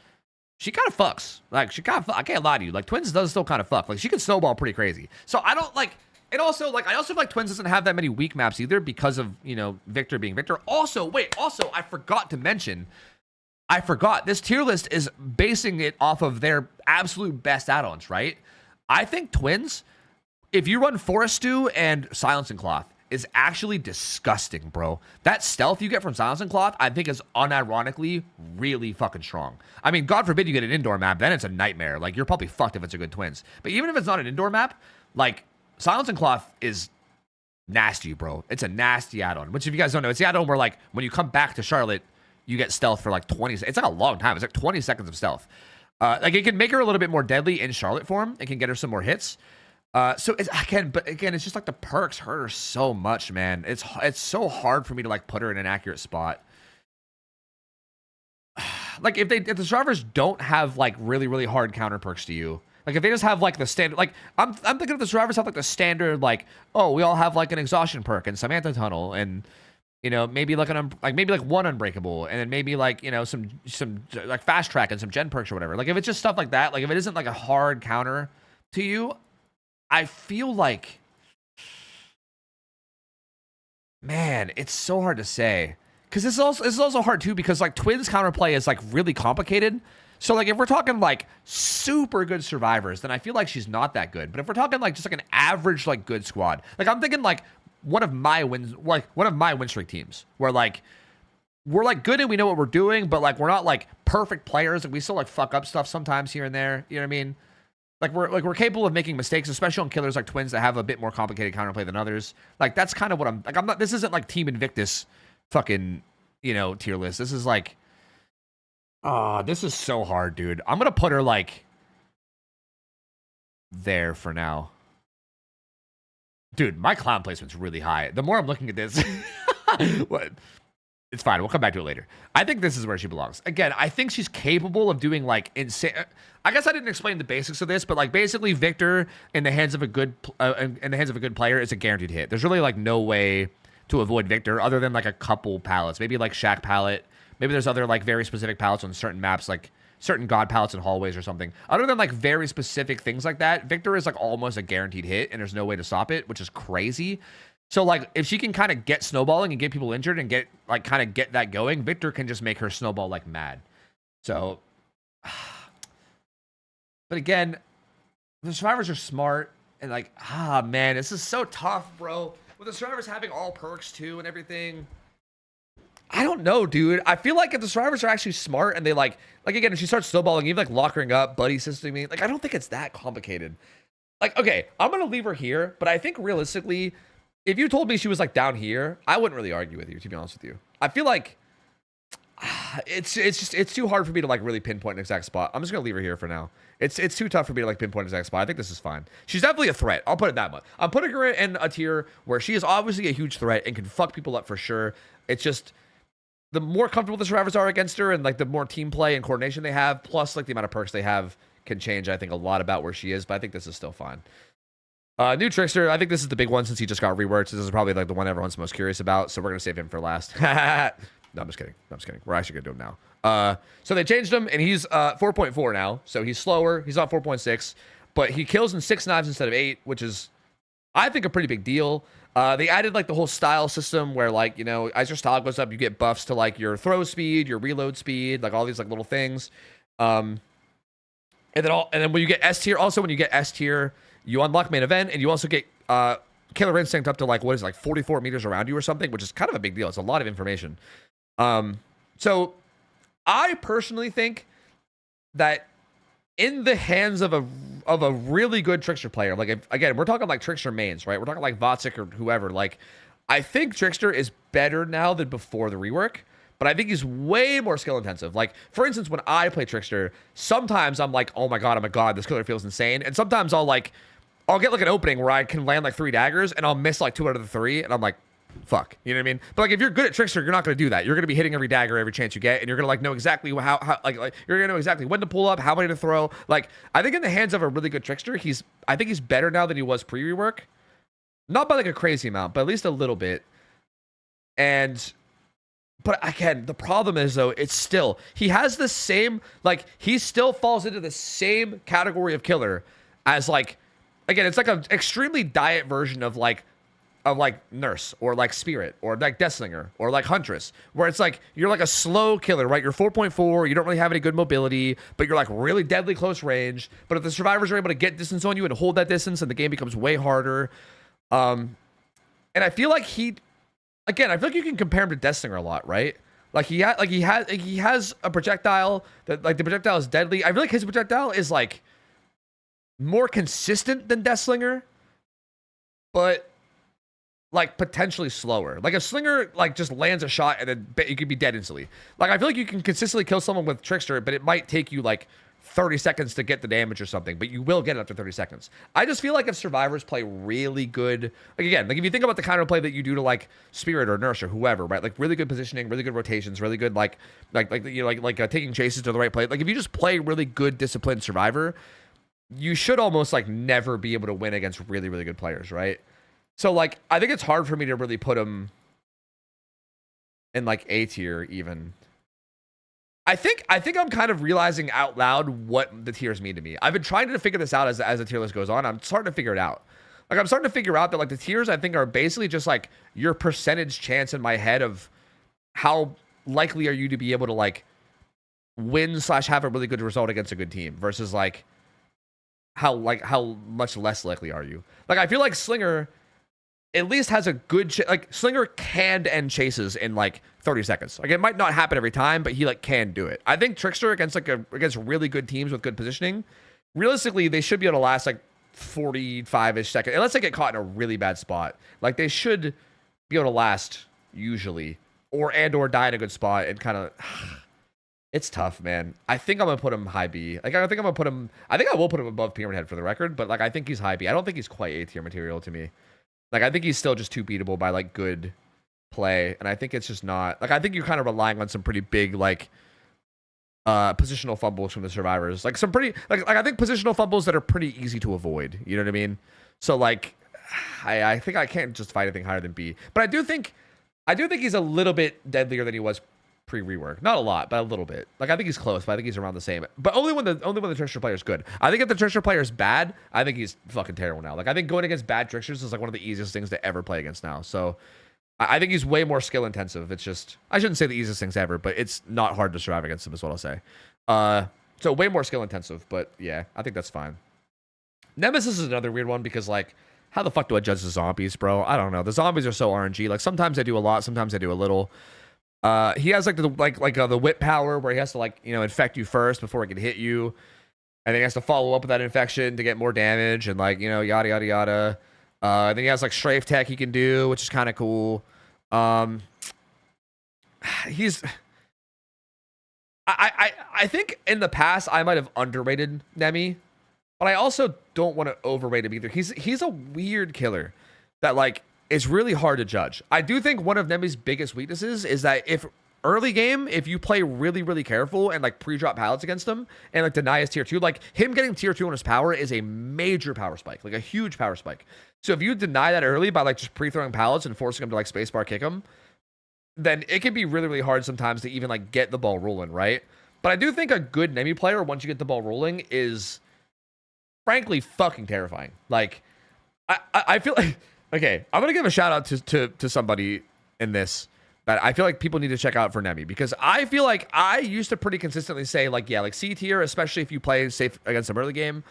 she kind of fucks. Like, I can't lie to you. Like, Twins does still kind of fuck. Like, she can snowball pretty crazy. So, I don't, like, and also, like, I also feel like Twins doesn't have that many weak maps either because of, you know, Victor being Victor. Also, I forgot to mention, this tier list is basing it off of their absolute best add-ons, right? I think Twins, if you run Forest Stew and Silencing Cloth, is actually disgusting, bro. That stealth you get from Silencing Cloth, I think is unironically really fucking strong. I mean, God forbid you get an indoor map, then it's a nightmare. Like, you're probably fucked if it's a good Twins. But even if it's not an indoor map, like, Silencing Cloth is nasty, bro. It's a nasty add-on, which if you guys don't know, it's the add-on where, like, when you come back to Charlotte, you get stealth for like 20. It's like a long time. It's like 20 seconds of stealth. Like it can make her a little bit more deadly in Charlotte form. It can get her some more hits. So it's it's just like the perks hurt her so much, man. It's so hard for me to like put her in an accurate spot. Like if the survivors don't have like really, really hard counter perks to you, like if they just have like the standard, like I'm thinking if the survivors have like the standard, like, oh, we all have like an exhaustion perk and Samantha Tunnel and, you know, maybe like one unbreakable and then maybe like, you know, some like fast track and some gen perks or whatever. Like if it's just stuff like that, like if it isn't like a hard counter to you, I feel like, man, it's so hard to say. Because this is also hard too, because like Twins counterplay is like really complicated. So like if we're talking like super good survivors, then I feel like she's not that good. But if we're talking like just like an average like good squad, like I'm thinking like one of my win streak teams where like we're like good and we know what we're doing, but like we're not like perfect players and we still like fuck up stuff sometimes here and there. You know what I mean? Like we're capable of making mistakes, especially on killers like Twins that have a bit more complicated counterplay than others. Like that's kind of what I'm not. This isn't like Team Invictus fucking, you know, tier list. This is like, this is so hard, dude. I'm gonna put her like there for now. Dude, my clown placement's really high. The more I'm looking at this, what? It's fine. We'll come back to it later. I think this is where she belongs. Again, I think she's capable of doing like insane. I guess I didn't explain the basics of this, but like basically Victor in the hands of a good player is a guaranteed hit. There's really like no way to avoid Victor other than like a couple palettes, maybe like Shack palette. Maybe there's other like very specific palettes on certain maps, like certain god palettes in hallways or something. Other than like very specific things like that, Victor is like almost a guaranteed hit and there's no way to stop it, which is crazy. So like if she can kind of get snowballing and get people injured and get like kind of get that going, Victor can just make her snowball like mad. So, but again, the survivors are smart and like, man, this is so tough, bro. With the survivors having all perks too and everything. I don't know, dude. I feel like if the survivors are actually smart and they like again, if she starts snowballing, even like lockering up, buddy systeming, like I don't think it's that complicated. Like, okay, I'm gonna leave her here, but I think realistically, if you told me she was like down here, I wouldn't really argue with you, to be honest with you. I feel like it's too hard for me to like really pinpoint an exact spot. I'm just gonna leave her here for now. It's too tough for me to like pinpoint an exact spot. I think this is fine. She's definitely a threat. I'll put it that much. I'm putting her in a tier where she is obviously a huge threat and can fuck people up for sure. It's just the more comfortable the survivors are against her and like the more team play and coordination they have, plus like the amount of perks they have can change, I think, a lot about where she is, but I think this is still fine. New Trickster, I think this is the big one since he just got reworked. This is probably like the one everyone's most curious about, so we're going to save him for last. No, I'm just kidding. We're actually going to do him now. So they changed him, and he's 4.4 now, so he's slower. He's not 4.6, but he kills in 6 knives instead of 8, which is, I think, a pretty big deal. They added like the whole style system where like, you know, as your style goes up, you get buffs to like your throw speed, your reload speed, like all these like little things. And then when you get S tier, also when you get S tier, you unlock main event, and you also get Killer Instinct up to like, what is it, like 44 meters around you or something, which is kind of a big deal. It's a lot of information. So I personally think that in the hands of a really good Trickster player, like again, we're talking like Trickster mains, right? We're talking like Votsic or whoever. Like, I think Trickster is better now than before the rework, but I think he's way more skill intensive. Like, for instance, when I play Trickster, sometimes I'm like, oh my god, this killer feels insane. And sometimes I'll get like an opening where I can land like 3 daggers and I'll miss like 2 out of the 3, and I'm like, fuck, you know what I mean? But like if you're good at Trickster, you're not going to do that. You're going to be hitting every dagger every chance you get, and you're going to like know exactly how like you're going to know exactly when to pull up, how many to throw. Like, I think in the hands of a really good Trickster, I think he's better now than he was pre-rework. Not by like a crazy amount, but at least a little bit. But again, the problem is though, it's still, he has the same, like, he still falls into the same category of killer as like, again, it's like an extremely diet version of like Nurse or like Spirit or like Deathslinger or like Huntress, where it's like you're like a slow killer, right? You're 4.4, you don't really have any good mobility, but you're like really deadly close range. But if the survivors are able to get distance on you and hold that distance, and the game becomes way harder. And I feel like you can compare him to Deathslinger a lot, right? Like he has a projectile that like the projectile is deadly. I feel like his projectile is like more consistent than Deathslinger, but like potentially slower. Like if Slinger like just lands a shot and then you could be dead instantly. Like I feel like you can consistently kill someone with Trickster, but it might take you like 30 seconds to get the damage or something, but you will get it after 30 seconds. I just feel like if survivors play really good, like again, like if you think about the kind of play that you do to like Spirit or Nurse or whoever, right? Like really good positioning, really good rotations, really good taking chases to the right play. Like if you just play really good disciplined survivor, you should almost like never be able to win against really, really good players, right? So, like, I think it's hard for me to really put him in, like, A tier, even. I think I'm kind of realizing out loud what the tiers mean to me. I've been trying to figure this out as the tier list goes on. I'm starting to figure it out. Like, I'm starting to figure out that, like, the tiers, I think, are basically just, like, your percentage chance in my head of how likely are you to be able to, like, win/have a really good result against a good team versus, like, how much less likely are you? Like, I feel like Slinger at least has a good Slinger can end chases in like 30 seconds. Like it might not happen every time, but he like can do it. I think Trickster against really good teams with good positioning, realistically they should be able to last like 45-ish seconds. Unless they get caught in a really bad spot. Like they should be able to last usually or die in a good spot and kind of it's tough, man. I think I'm gonna put him high B. Like I think I will put him above Pyramid Head for the record, but like I think he's high B. I don't think he's quite A tier material to me. Like, I think he's still just too beatable by, like, good play. And I think it's just not... Like, I think you're kind of relying on some pretty big, like, positional fumbles from the survivors. Like, some pretty... Like I think positional fumbles that are pretty easy to avoid. You know what I mean? So, like, I think I can't justify anything higher than B. But I do think he's a little bit deadlier than he was pre-rework. Not a lot, but a little bit. Like, I think he's close, but I think he's around the same. But only when the Trickster player is good. I think if the Trickster player is bad, I think he's fucking terrible now. Like, I think going against bad Tricksters is like one of the easiest things to ever play against now. So, I think he's way more skill intensive. It's just, I shouldn't say the easiest things ever, but it's not hard to survive against him is what I'll say. So way more skill intensive, but yeah, I think that's fine. Nemesis is another weird one because like, how the fuck do I judge the zombies, bro? I don't know. The zombies are so RNG. Like sometimes I do a lot, sometimes I do a little. He has like the whip power where he has to like, you know, infect you first before it can hit you. And then he has to follow up with that infection to get more damage and like, you know, yada, yada, yada. Then he has like strafe tech he can do, which is kind of cool. I think in the past I might have underrated Nemi, but I also don't want to overrate him either. He's a weird killer that like, it's really hard to judge. I do think one of Nemi's biggest weaknesses is that if early game, if you play really, really careful and like pre-drop pallets against him and like deny his tier 2, like him getting tier 2 on his power is a major power spike, like a huge power spike. So if you deny that early by like just pre-throwing pallets and forcing him to like spacebar kick him, then it can be really, really hard sometimes to even like get the ball rolling, right? But I do think a good Nemi player, once you get the ball rolling, is frankly fucking terrifying. Like, I feel like... Okay, I'm going to give a shout out to somebody in this that I feel like people need to check out for Nemi, because I feel like I used to pretty consistently say like, yeah, like C tier, especially if you play safe against some early game,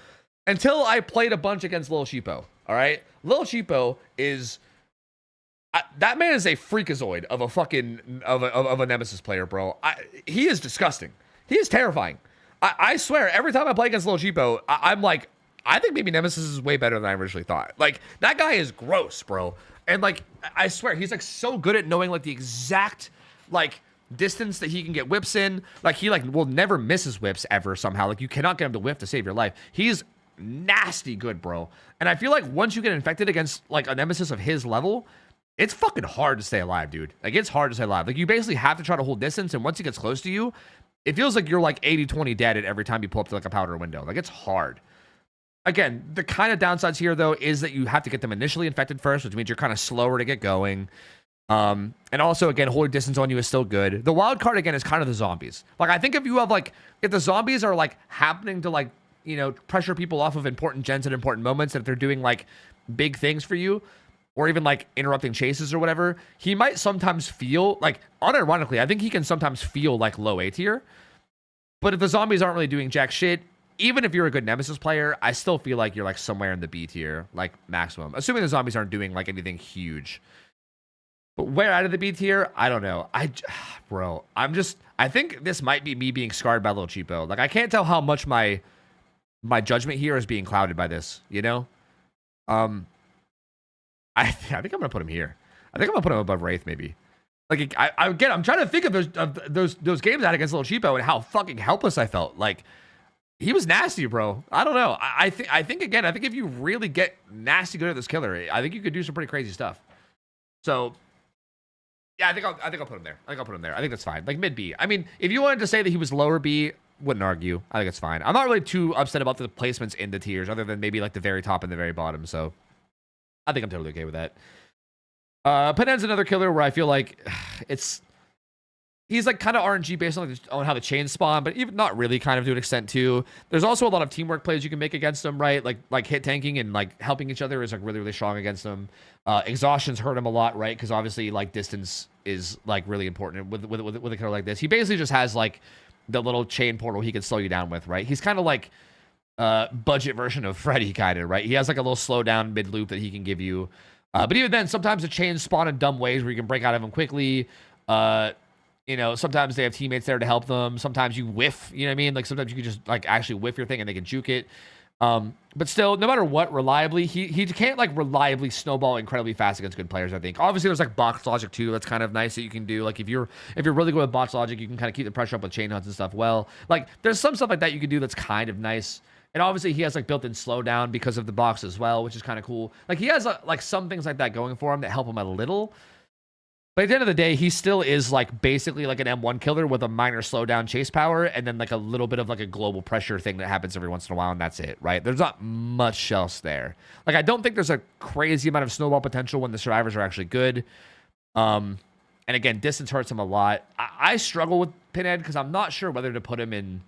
until I played a bunch against Lil Cheapo. All right, Lil Cheapo is that man is a freakazoid of a fucking of a Nemesis player, bro. He is disgusting. He is terrifying. I swear, every time I play against Lil Cheapo, I'm like, I think maybe Nemesis is way better than I originally thought. Like, that guy is gross, bro. And, like, I swear, he's, like, so good at knowing, like, the exact, like, distance that he can get whips in. Like, he, like, will never miss his whips ever somehow. Like, you cannot get him to whiff to save your life. He's nasty good, bro. And I feel like once you get infected against, like, a Nemesis of his level, it's fucking hard to stay alive, dude. Like, it's hard to stay alive. Like, you basically have to try to hold distance, and once he gets close to you, it feels like you're, like, 80-20 dead at every time you pull up to, like, a powder window. Like, it's hard. Again, the kind of downsides here, though, is that you have to get them initially infected first, which means you're kind of slower to get going. And also, again, holding distance on you is still good. The wild card, again, is kind of the zombies. Like, I think if you have, like, if the zombies are, like, happening to, like, you know, pressure people off of important gens at important moments, and if they're doing, like, big things for you, or even, like, interrupting chases or whatever, he might sometimes feel, like, unironically, I think he can sometimes feel, like, low A tier. But if the zombies aren't really doing jack shit, even if you're a good Nemesis player, I still feel like you're like somewhere in the B tier, like maximum. Assuming the zombies aren't doing like anything huge. But where out of the B tier? I don't know. Bro, I think this might be me being scarred by Lil Cheapo. Like, I can't tell how much my judgment here is being clouded by this, you know? I think I'm gonna put him here. I think I'm gonna put him above Wraith maybe. Like I'm trying to think of those games I had against Little Cheapo and how fucking helpless I felt. Like he was nasty, bro. I don't know. I think again, I think if you really get nasty good at this killer, I think you could do some pretty crazy stuff. So yeah, I think I'll put him there. I think that's fine. Like mid B. I mean, if you wanted to say that he was lower B, wouldn't argue. I think it's fine. I'm not really too upset about the placements in the tiers, other than maybe like the very top and the very bottom. So I think I'm totally okay with that. Pinhead's another killer where I feel like he's like kind of RNG based on how the chains spawn, but even not really, kind of to an extent too. There's also a lot of teamwork plays you can make against him, right? Like hit tanking and like helping each other is like really, really strong against him. Exhaustions hurt him a lot, right? Because obviously like distance is like really important with a killer like this. He basically just has like the little chain portal he can slow you down with, right? He's kind of like budget version of Freddy, kind of, right? He has like a little slowdown mid loop that he can give you. But even then, sometimes the chains spawn in dumb ways where you can break out of them quickly. You know, sometimes they have teammates there to help them. Sometimes you whiff, you know what I mean? Like sometimes you can just like actually whiff your thing and they can juke it. But still, no matter what, reliably, he can't like reliably snowball incredibly fast against good players, I think. Obviously, there's like box logic too. That's kind of nice that you can do. Like if you're really good with box logic, you can kind of keep the pressure up with chain hunts and stuff. Well, like there's some stuff like that you can do that's kind of nice. And obviously he has like built-in slowdown because of the box as well, which is kind of cool. Like he has like some things like that going for him that help him a little. But at the end of the day, he still is like basically like an M1 killer with a minor slowdown chase power and then like a little bit of like a global pressure thing that happens every once in a while, and that's it, right? There's not much else there. Like I don't think there's a crazy amount of snowball potential when the survivors are actually good. And again, distance hurts him a lot. I struggle with Pinhead because I'm not sure whether to put him in.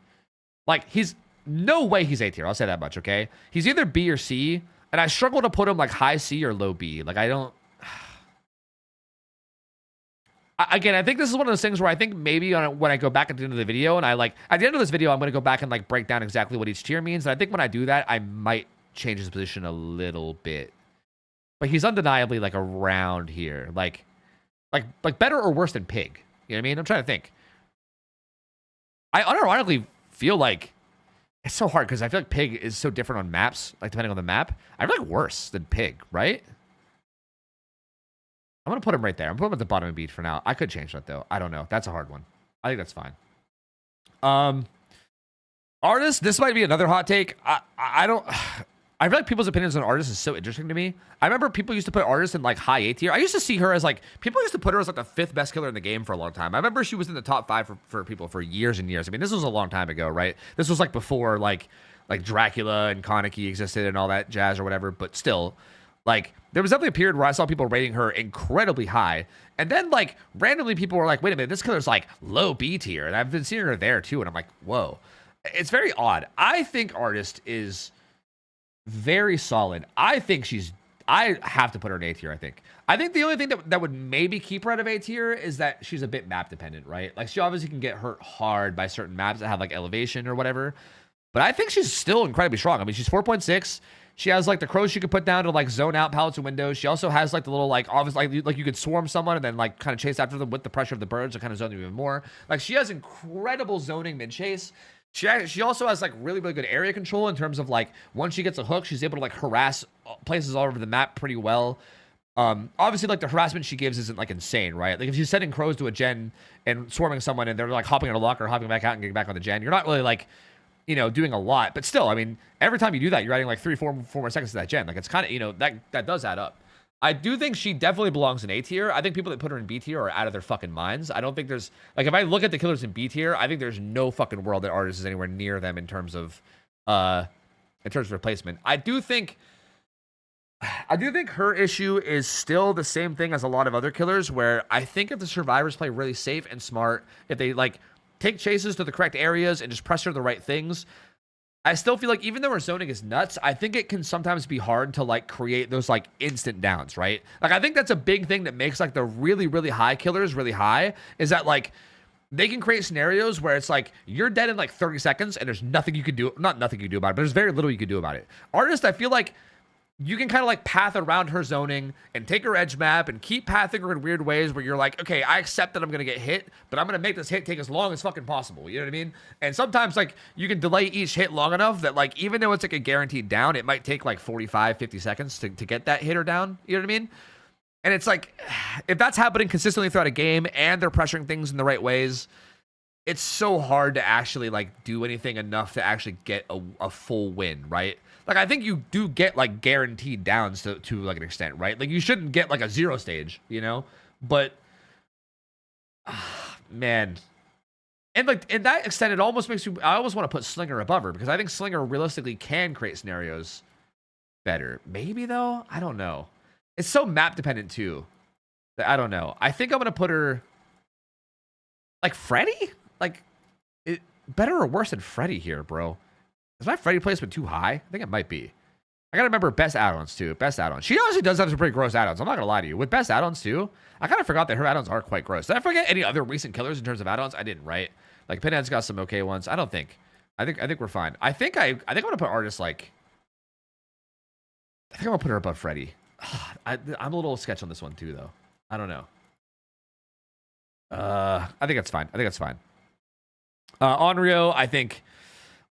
Like he's no way he's A tier. I'll say that much, okay? He's either B or C, and I struggle to put him like high C or low B. Like I don't. Again, I think this is one of those things where I think maybe when I go back at the end of the video and I like at the end of this video, I'm going to go back and like break down exactly what each tier means. And I think when I do that, I might change his position a little bit. But he's undeniably like around here, like better or worse than Pig. You know what I mean? I'm trying to think. I unironically feel like it's so hard because I feel like Pig is so different on maps, like depending on the map. I feel like worse than Pig, right? I'm going to put him right there. I'm putting him at the bottom of beat for now. I could change that, though. I don't know. That's a hard one. I think that's fine. Artist, this might be another hot take. I don't... I feel like people's opinions on Artist is so interesting to me. I remember people used to put Artist in, like, high A tier. I used to see her as, like... People used to put her as, like, the 5th best killer in the game for a long time. I remember she was in the top 5 for people for years and years. I mean, this was a long time ago, right? This was, like, before, like Dracula and Kaneki existed and all that jazz or whatever. But still... Like, there was definitely a period where I saw people rating her incredibly high. And then, like, randomly people were like, wait a minute, this killer's, like, low B tier. And I've been seeing her there, too. And I'm like, whoa. It's very odd. I think Artist is very solid. I have to put her in A tier, I think. I think the only thing that would maybe keep her out of A tier is that she's a bit map dependent, right? Like, she obviously can get hurt hard by certain maps that have, like, elevation or whatever. But I think she's still incredibly strong. I mean, she's 4.6. She has, like, the crows she could put down to, like, zone out pallets and windows. She also has, like, the little, like, obviously, like you could swarm someone and then, like, kind of chase after them with the pressure of the birds to kind of zone them even more. Like, she has incredible zoning mid-chase. She also has, like, really, really good area control in terms of, like, once she gets a hook, she's able to, like, harass places all over the map pretty well. Obviously, like, the harassment she gives isn't, like, insane, right? Like, if she's sending crows to a gen and swarming someone and they're, like, hopping on a locker, hopping back out and getting back on the gen, you're not really, like... you know, doing a lot, but still, I mean, every time you do that, you're adding like 4 more seconds to that gen. Like, it's kind of, you know, that does add up. I do think she definitely belongs in A tier. I think people that put her in B tier are out of their fucking minds. I don't think there's, like, if I look at the killers in B tier, I think there's no fucking world that Artist is anywhere near them in terms of replacement. I do think her issue is still the same thing as a lot of other killers, where I think if the survivors play really safe and smart, if they, like, take chases to the correct areas and just pressure the right things, I still feel like even though our zoning is nuts, I think it can sometimes be hard to, like, create those, like, instant downs, right? Like, I think that's a big thing that makes, like, the really, really high killers really high, is that, like, they can create scenarios where it's like you're dead in like 30 seconds and there's nothing you can do. Not nothing you can do about it, but there's very little you can do about it. Artist, I feel like you can kind of like path around her zoning and take her edge map and keep pathing her in weird ways where you're like, okay, I accept that I'm going to get hit, but I'm going to make this hit take as long as fucking possible. You know what I mean? And sometimes like you can delay each hit long enough that like, even though it's like a guaranteed down, it might take like 45, 50 seconds to get that hitter down. You know what I mean? And it's like, if that's happening consistently throughout a game and they're pressuring things in the right ways, it's so hard to actually like do anything enough to actually get a full win, right? Like, I think you do get like guaranteed downs to like an extent, right? Like, you shouldn't get like a 0 stage, you know? But man, and like in that extent, it almost makes you. I almost want to put Slinger above her because I think Slinger realistically can create scenarios better. Maybe though, I don't know. It's so map dependent too. That I don't know. I think I'm gonna put her like Freddy. Like, better or worse than Freddy here, bro? Is my Freddy placement too high? I think it might be. I gotta remember best add-ons too. Best add-ons. She honestly does have some pretty gross add-ons. I'm not gonna lie to you. With best add-ons too, I kind of forgot that her add-ons are quite gross. Did I forget any other recent killers in terms of add-ons? I didn't, right? Like Pinhead's got some okay ones. I don't think. I think we're fine. I think I'm gonna put Artist like. I think I'm gonna put her above Freddy. I'm a little sketch on this one too, though. I don't know. I think that's fine. Onryo, I think.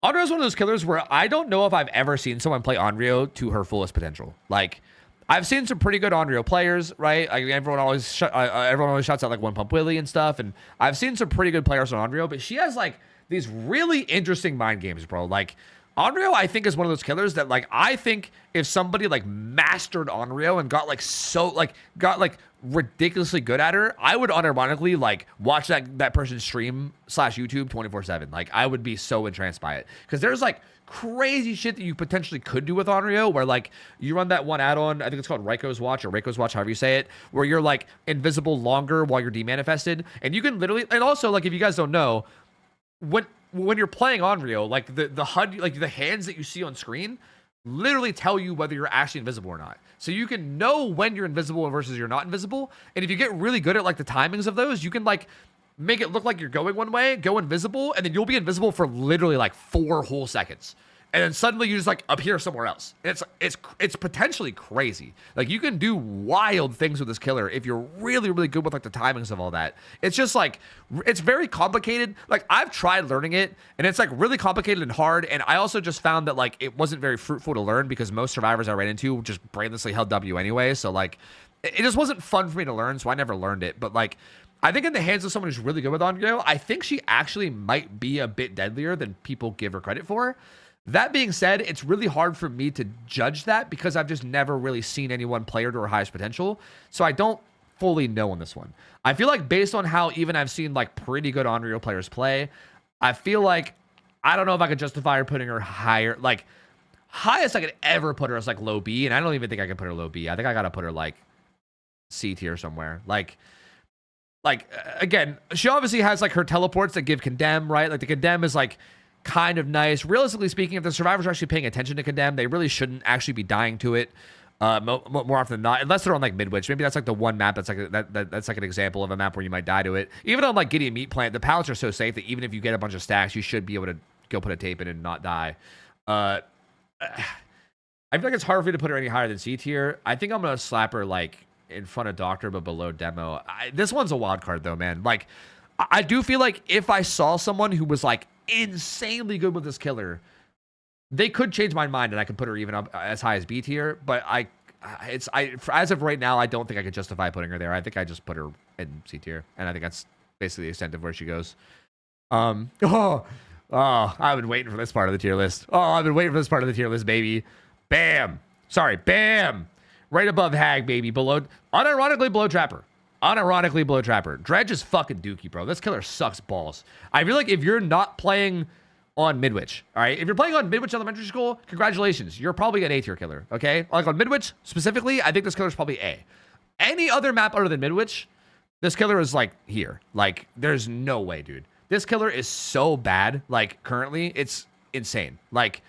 Onryo's one of those killers where I don't know if I've ever seen someone play Onryo to her fullest potential. Like, I've seen some pretty good Onryo players, right? Like, everyone always shouts out like One Pump Willie and stuff, and I've seen some pretty good players on Onryo, but she has like these really interesting mind games, bro. Like, Onryo, I think, is one of those killers that, like, I think if somebody, like, mastered Onryo and got, like, ridiculously good at her, I would unironically, like, watch that person's stream / YouTube 24/7. Like, I would be so entranced by it. Because there's, like, crazy shit that you potentially could do with Onryo where, like, you run that one add-on, I think it's called Reiko's Watch, or Reiko's Watch, however you say it, where you're, like, invisible longer while you're demanifested. And you can literally, and also, like, if you guys don't know, when you're playing Onryo, like the HUD, like the hands that you see on screen literally tell you whether you're actually invisible or not. So you can know when you're invisible versus you're not invisible. And if you get really good at like the timings of those, you can like make it look like you're going one way, go invisible, and then you'll be invisible for literally like 4 whole seconds. And then suddenly you just like appear somewhere else. And it's potentially crazy. Like, you can do wild things with this killer if you're really, really good with like the timings of all that. It's just like, it's very complicated. Like, I've tried learning it and it's like really complicated and hard. And I also just found that like it wasn't very fruitful to learn because most survivors I ran into just brainlessly held W anyway. So like, it just wasn't fun for me to learn. So I never learned it. But like, I think in the hands of someone who's really good with Onryo, I think she actually might be a bit deadlier than people give her credit for. That being said, it's really hard for me to judge that because I've just never really seen anyone play her to her highest potential. So I don't fully know on this one. I feel like based on how even I've seen like pretty good Onryo players play, I feel like I don't know if I could justify her putting her higher. Like, highest I could ever put her is like low B, and I don't even think I can put her low B. I think I gotta put her like C tier somewhere. Like again, she obviously has like her teleports that give Condemn, right? Like the Condemn is like kind of nice. Realistically speaking, if the survivors are actually paying attention to Condemn, they really shouldn't actually be dying to it more often than not, unless they're on like Midwich. Maybe that's like the one map that's like that's like an example of a map where you might die to it. Even on like Gideon Meat Plant, the pallets are so safe that even if you get a bunch of stacks, you should be able to go put a tape in and not die. I feel like it's hard for me to put her any higher than C tier. I think I'm gonna slap her like in front of Doctor but below Demo. This one's a wild card though, man. Like, I do feel like if I saw someone who was like insanely good with this killer, they could change my mind and I could put her even up as high as B tier. But as of right now, I don't think I could justify putting her there. I think I just put her in C tier, and I think that's basically the extent of where she goes. I've been waiting for this part of the tier list. Baby. Bam. Sorry, bam. Right above Hag, baby. Unironically below Trapper. Dredge is fucking dookie, bro. This killer sucks balls. I feel like if you're not playing on Midwich, all right? If you're playing on Midwich Elementary School, congratulations. You're probably an A tier killer, okay? Like on Midwich specifically, I think this killer's probably A. Any other map other than Midwich, this killer is like here. Like, there's no way, dude. This killer is so bad, like, currently. It's insane. Like,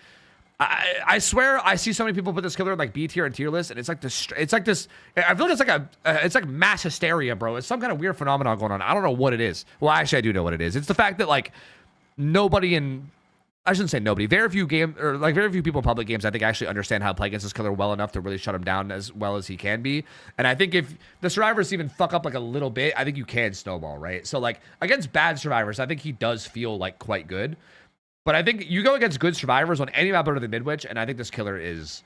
I swear I see so many people put this killer in like B tier and tier list, and it's like this. I feel like it's like mass hysteria, bro. It's some kind of weird phenomenon going on. I don't know what it is. Well, actually, I do know what it is. It's the fact that like nobody in I shouldn't say nobody. Very few people in public games I think actually understand how to play against this killer well enough to really shut him down as well as he can be. And I think if the survivors even fuck up like a little bit, I think you can snowball, right? So like against bad survivors, I think he does feel like quite good. But I think you go against good survivors on any map other than Midwich, and I think this killer is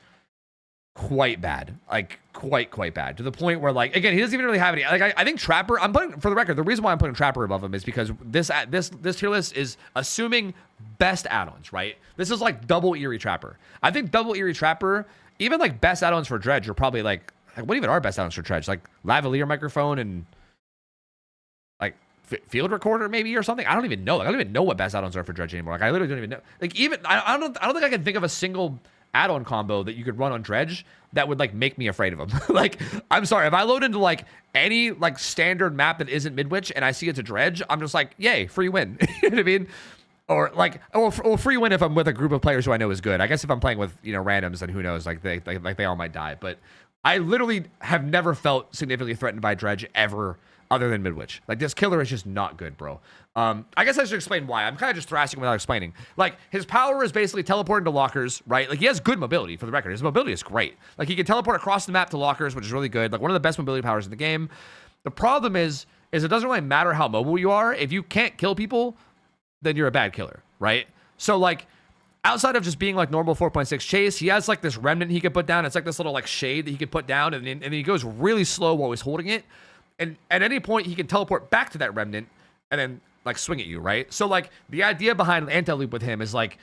quite bad, like quite bad, to the point where like again he doesn't even really have any. Like I think Trapper. I'm putting, for the record, the reason why I'm putting Trapper above him is because this tier list is assuming best add-ons, right? This is like double Eerie Trapper. I think double Eerie Trapper, even like best add-ons for Dredge are probably like what even are best add-ons for Dredge? Like lavalier microphone and like field recorder maybe or something. I don't even know. Like I don't even know what best add-ons are for Dredge anymore. Like I literally don't even know. Like even I don't think I can think of a single add-on combo that you could run on Dredge that would like make me afraid of him. Like I'm sorry, if I load into like any like standard map that isn't Midwich and I see it's a Dredge, I'm just like, yay, free win. You know what I mean? Or like, or free win if I'm with a group of players who I know is good. I guess if I'm playing with, you know, randoms, then who knows? Like they all might die. But I literally have never felt significantly threatened by Dredge ever, other than Midwich. Like this killer is just not good, bro. I guess I should explain why. I'm kind of just thrashing without explaining. Like his power is basically teleporting to lockers, right? Like he has good mobility, for the record. His mobility is great. Like he can teleport across the map to lockers, which is really good. Like one of the best mobility powers in the game. The problem is it doesn't really matter how mobile you are. If you can't kill people, then you're a bad killer, right? So like outside of just being like normal 4.6 chase, he has like this remnant he could put down. It's like this little like shade that he could put down, and then he goes really slow while he's holding it. And at any point he can teleport back to that remnant and then like swing at you, right? So like the idea behind anti-loop with him is like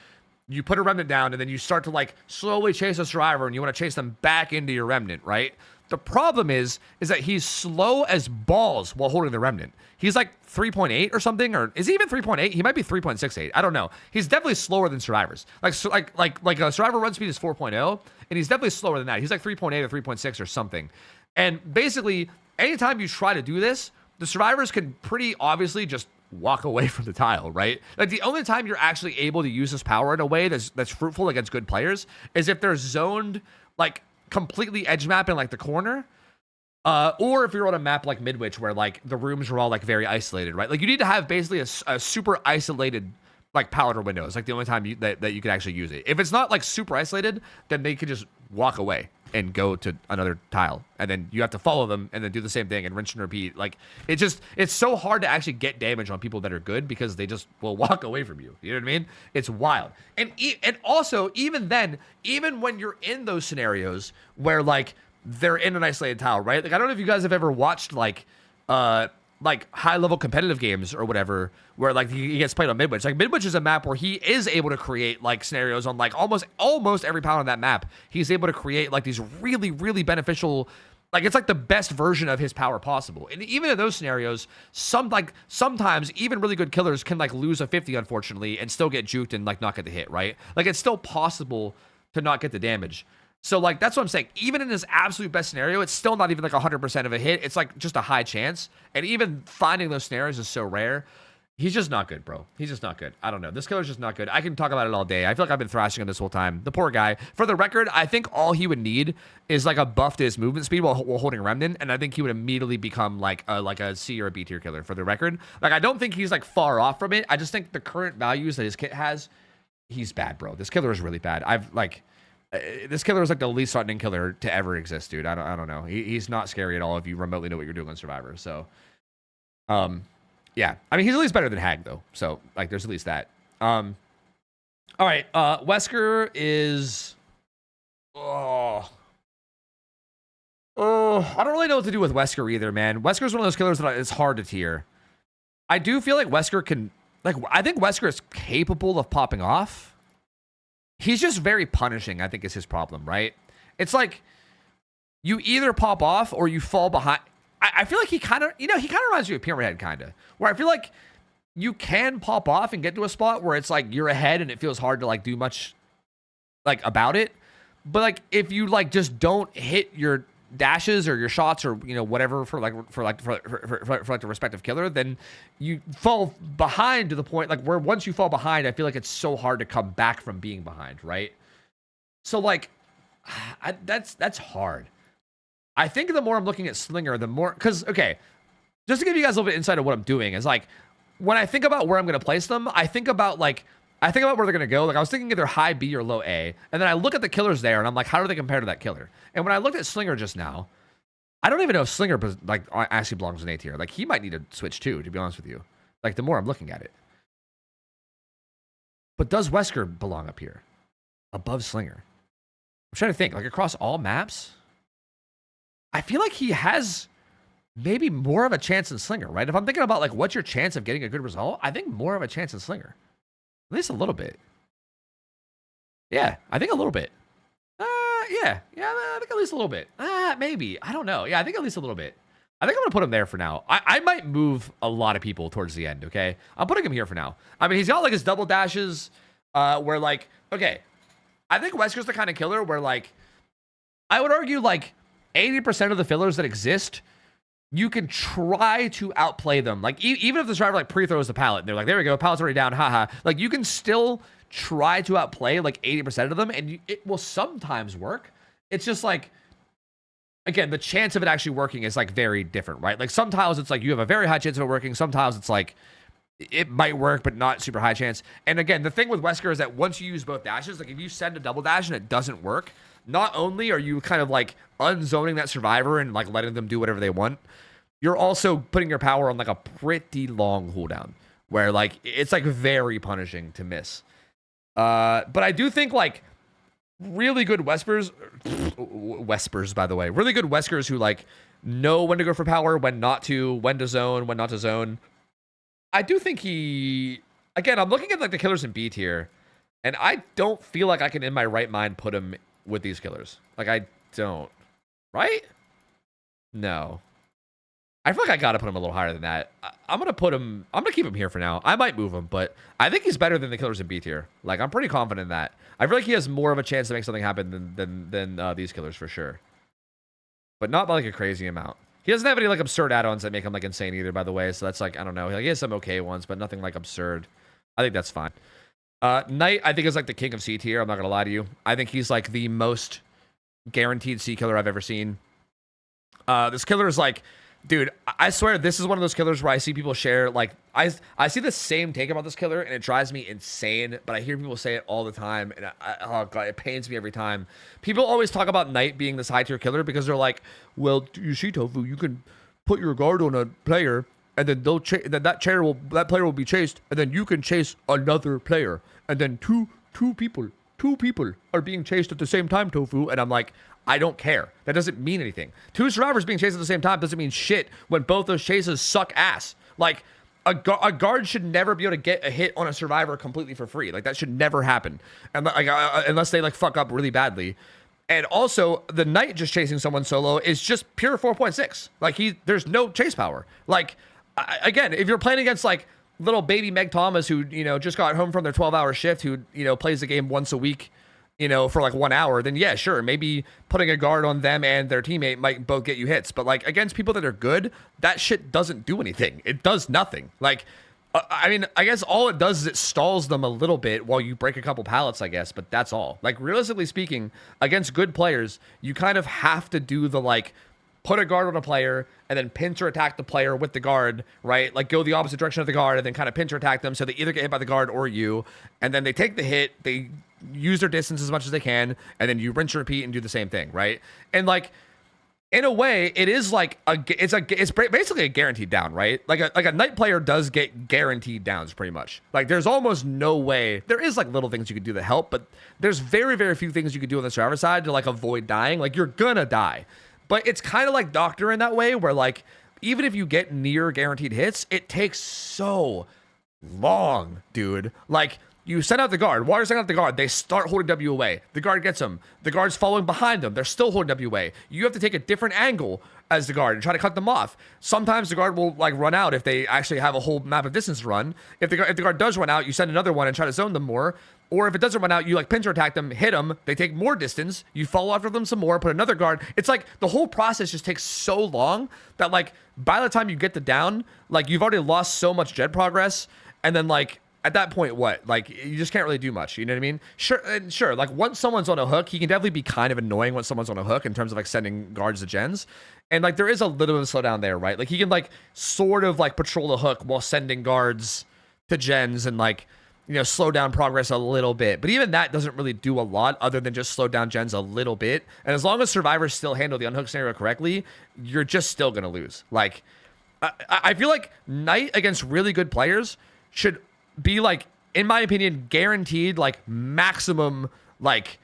you put a remnant down and then you start to like slowly chase a survivor and you want to chase them back into your remnant, right? The problem is that he's slow as balls while holding the remnant. He's like 3.8 or something, or is he even 3.8? He might be 3.68. I don't know. He's definitely slower than survivors. Like a survivor run speed is 4.0, and he's definitely slower than that. He's like 3.8 or 3.6 or something. And basically, anytime you try to do this, the survivors can pretty obviously just walk away from the tile, right? Like the only time you're actually able to use this power in a way that's fruitful against good players is if they're zoned like completely edge map in like the corner, or if you're on a map like Midwich where like the rooms are all like very isolated, right? Like you need to have basically a super isolated like pallet or window. It's like the only time that you can actually use it. If it's not like super isolated, then they could just walk away and go to another tile, and then you have to follow them and then do the same thing and rinse and repeat. Like it's so hard to actually get damage on people that are good because they just will walk away from you. You know what I mean? It's wild. And also even then, even when you're in those scenarios where like they're in an isolated tile, right? Like I don't know if you guys have ever watched like high level competitive games or whatever, where like he gets played on Midwich. Like Midwich is a map where he is able to create like scenarios on like almost every pound on that map. He's able to create like these really, really beneficial, like it's like the best version of his power possible. And even in those scenarios, sometimes even really good killers can like lose a 50 unfortunately and still get juked and like not get the hit, right? Like it's still possible to not get the damage. So like that's what I'm saying. Even in his absolute best scenario, it's still not even like 100% of a hit. It's like just a high chance. And even finding those scenarios is so rare. He's just not good, bro. He's just not good. I don't know. This killer's just not good. I can talk about it all day. I feel like I've been thrashing him this whole time. The poor guy. For the record, I think all he would need is like a buff to his movement speed while holding Remnant, and I think he would immediately become like a C or a B tier killer. For the record, like I don't think he's like far off from it. I just think the current values that his kit has, he's bad, bro. This killer is really bad. This killer is like the least threatening killer to ever exist, dude. I don't know. He's not scary at all if you remotely know what you're doing on Survivor. So, yeah. I mean, he's at least better than Hag, though. So, like, there's at least that. All right. Wesker is... I don't really know what to do with Wesker either, man. Wesker's one of those killers that it's hard to tier. I do feel like Wesker can... Like, I think Wesker is capable of popping off. He's just very punishing, I think, is his problem, right? It's like you either pop off or you fall behind. I feel like he kind of reminds you of Pyramid Head, kind of, where I feel like you can pop off and get to a spot where it's like you're ahead and it feels hard to like do much like about it. But like if you like just don't hit your dashes or your shots or whatever for the respective killer, then you fall behind to the point like where once you fall behind, I feel like it's so hard to come back from being behind, right? So like that's hard. I think the more I'm looking at Slinger, the more, because okay, just to give you guys a little bit of insight of what I'm doing is like when I think about where I'm going to place them, I think about like I think about where they're going to go. Like, I was thinking either high B or low A. And then I look at the killers there, and I'm like, how do they compare to that killer? And when I looked at Slinger just now, I don't even know if Slinger, like, actually belongs in A tier. Like, he might need to switch too, to be honest with you. Like, the more I'm looking at it. But does Wesker belong up here? Above Slinger? I'm trying to think. Like, across all maps? I feel like he has maybe more of a chance than Slinger, right? If I'm thinking about, like, what's your chance of getting a good result? I think more of a chance than Slinger. At least a little bit. Yeah, I think a little bit. Yeah, I think at least a little bit. Maybe. I don't know. Yeah, I think at least a little bit. I think I'm going to put him there for now. I might move a lot of people towards the end, okay? I'm putting him here for now. I mean, he's got, like, his double dashes where, like, okay, I think Wesker's the kind of killer where, like, I would argue, like, 80% of the fillers that exist, you can try to outplay them. Like, even if the driver, like, pre-throws the pallet, and they're like, there we go, pallet's already down, haha. Like, you can still try to outplay, like, 80% of them, and it will sometimes work. It's just, like, again, the chance of it actually working is, like, very different, right? Like, some tiles, it's like, you have a very high chance of it working. Some tiles, it's like, it might work, but not super high chance. And again, the thing with Wesker is that once you use both dashes, like, if you send a double dash and it doesn't work, not only are you kind of, like, unzoning that survivor and, like, letting them do whatever they want, you're also putting your power on, like, a pretty long cooldown where, like, it's, like, very punishing to miss. But I do think, like, really good Wespers, by the way, really good Weskers who, like, know when to go for power, when not to, when to zone, when not to zone. I do think he, again, I'm looking at, like, the killers in B tier, and I don't feel like I can, in my right mind, put him with these killers. Like, I don't. Right? No. I feel like I gotta put him a little higher than that. I'm gonna keep him here for now. I might move him, but I think he's better than the killers in B tier. Like, I'm pretty confident in that. I feel like he has more of a chance to make something happen than these killers for sure. But not by, like, a crazy amount. He doesn't have any, like, absurd add-ons that make him, like, insane either, by the way. So that's, like, I don't know. Like, he has some okay ones, but nothing, like, absurd. I think that's fine. Knight, I think, is, like, the king of C tier. I'm not gonna lie to you. I think he's, like, the most guaranteed C killer I've ever seen. This killer is, like, dude, I swear this is one of those killers where I see people share, like, I see the same take about this killer, and it drives me insane, but I hear people say it all the time, and oh god, it pains me every time. People always talk about Knight being this high-tier killer because they're like, well, you see, Tofu, you can put your guard on a player, and then that player will be chased, and then you can chase another player, and then two people are being chased at the same time, Tofu, and I'm like, I don't care. That doesn't mean anything. 2 survivors being chased at the same time doesn't mean shit when both those chases suck ass. Like, a guard should never be able to get a hit on a survivor completely for free. Like, that should never happen. And, like, unless they, like, fuck up really badly. And also, the Knight just chasing someone solo is just pure 4.6. Like, there's no chase power. Like, again, if you're playing against, like, little baby Meg Thomas who, you know, just got home from their 12-hour shift, who, you know, plays the game once a week, you know, for like 1 hour, then yeah, sure, maybe putting a guard on them and their teammate might both get you hits. But, like, against people that are good, that shit doesn't do anything. It does nothing. Like, I mean, I guess all it does is it stalls them a little bit while you break a couple pallets, I guess, but that's all. Like, realistically speaking, against good players, you kind of have to do the, like, put a guard on a player and then pincer attack the player with the guard, right? Like, go the opposite direction of the guard and then kind of pincer attack them so they either get hit by the guard or you, and then they take the hit, they use their distance as much as they can, and then you rinse and repeat and do the same thing, right? And, like, in a way, it is like it's basically a guaranteed down, right? Like a Knight player does get guaranteed downs pretty much. Like, there's almost no way. There is, like, little things you could do that help, but there's very, very few things you could do on the survivor side to, like, avoid dying. Like, you're gonna die. But it's kind of like Doctor in that way, where, like, even if you get near guaranteed hits, it takes so long, dude. Like, you send out the guard. While you're sending out the guard, they start holding W away. The guard gets them. The guard's following behind them. They're still holding W away. You have to take a different angle as the guard and try to cut them off. Sometimes the guard will, like, run out if they actually have a whole map of distance to run. If the guard does run out, you send another one and try to zone them more. Or if it doesn't run out, you, like, pincer attack them, hit them, they take more distance, you follow after them some more, put another guard. It's like the whole process just takes so long that, like, by the time you get the down, like, you've already lost so much gen progress, and then, like, at that point, what? Like, you just can't really do much, you know what I mean? Sure, like, once someone's on a hook, he can definitely be kind of annoying once someone's on a hook in terms of, like, sending guards to gens. And, like, there is a little bit of a slowdown there, right? Like, he can, like, sort of, like, patrol the hook while sending guards to gens and, like, slow down progress a little bit. But even that doesn't really do a lot other than just slow down gens a little bit. And as long as survivors still handle the unhook scenario correctly, you're just still going to lose. Like, I feel like Knight against really good players should be, like, in my opinion, guaranteed, like, maximum, like,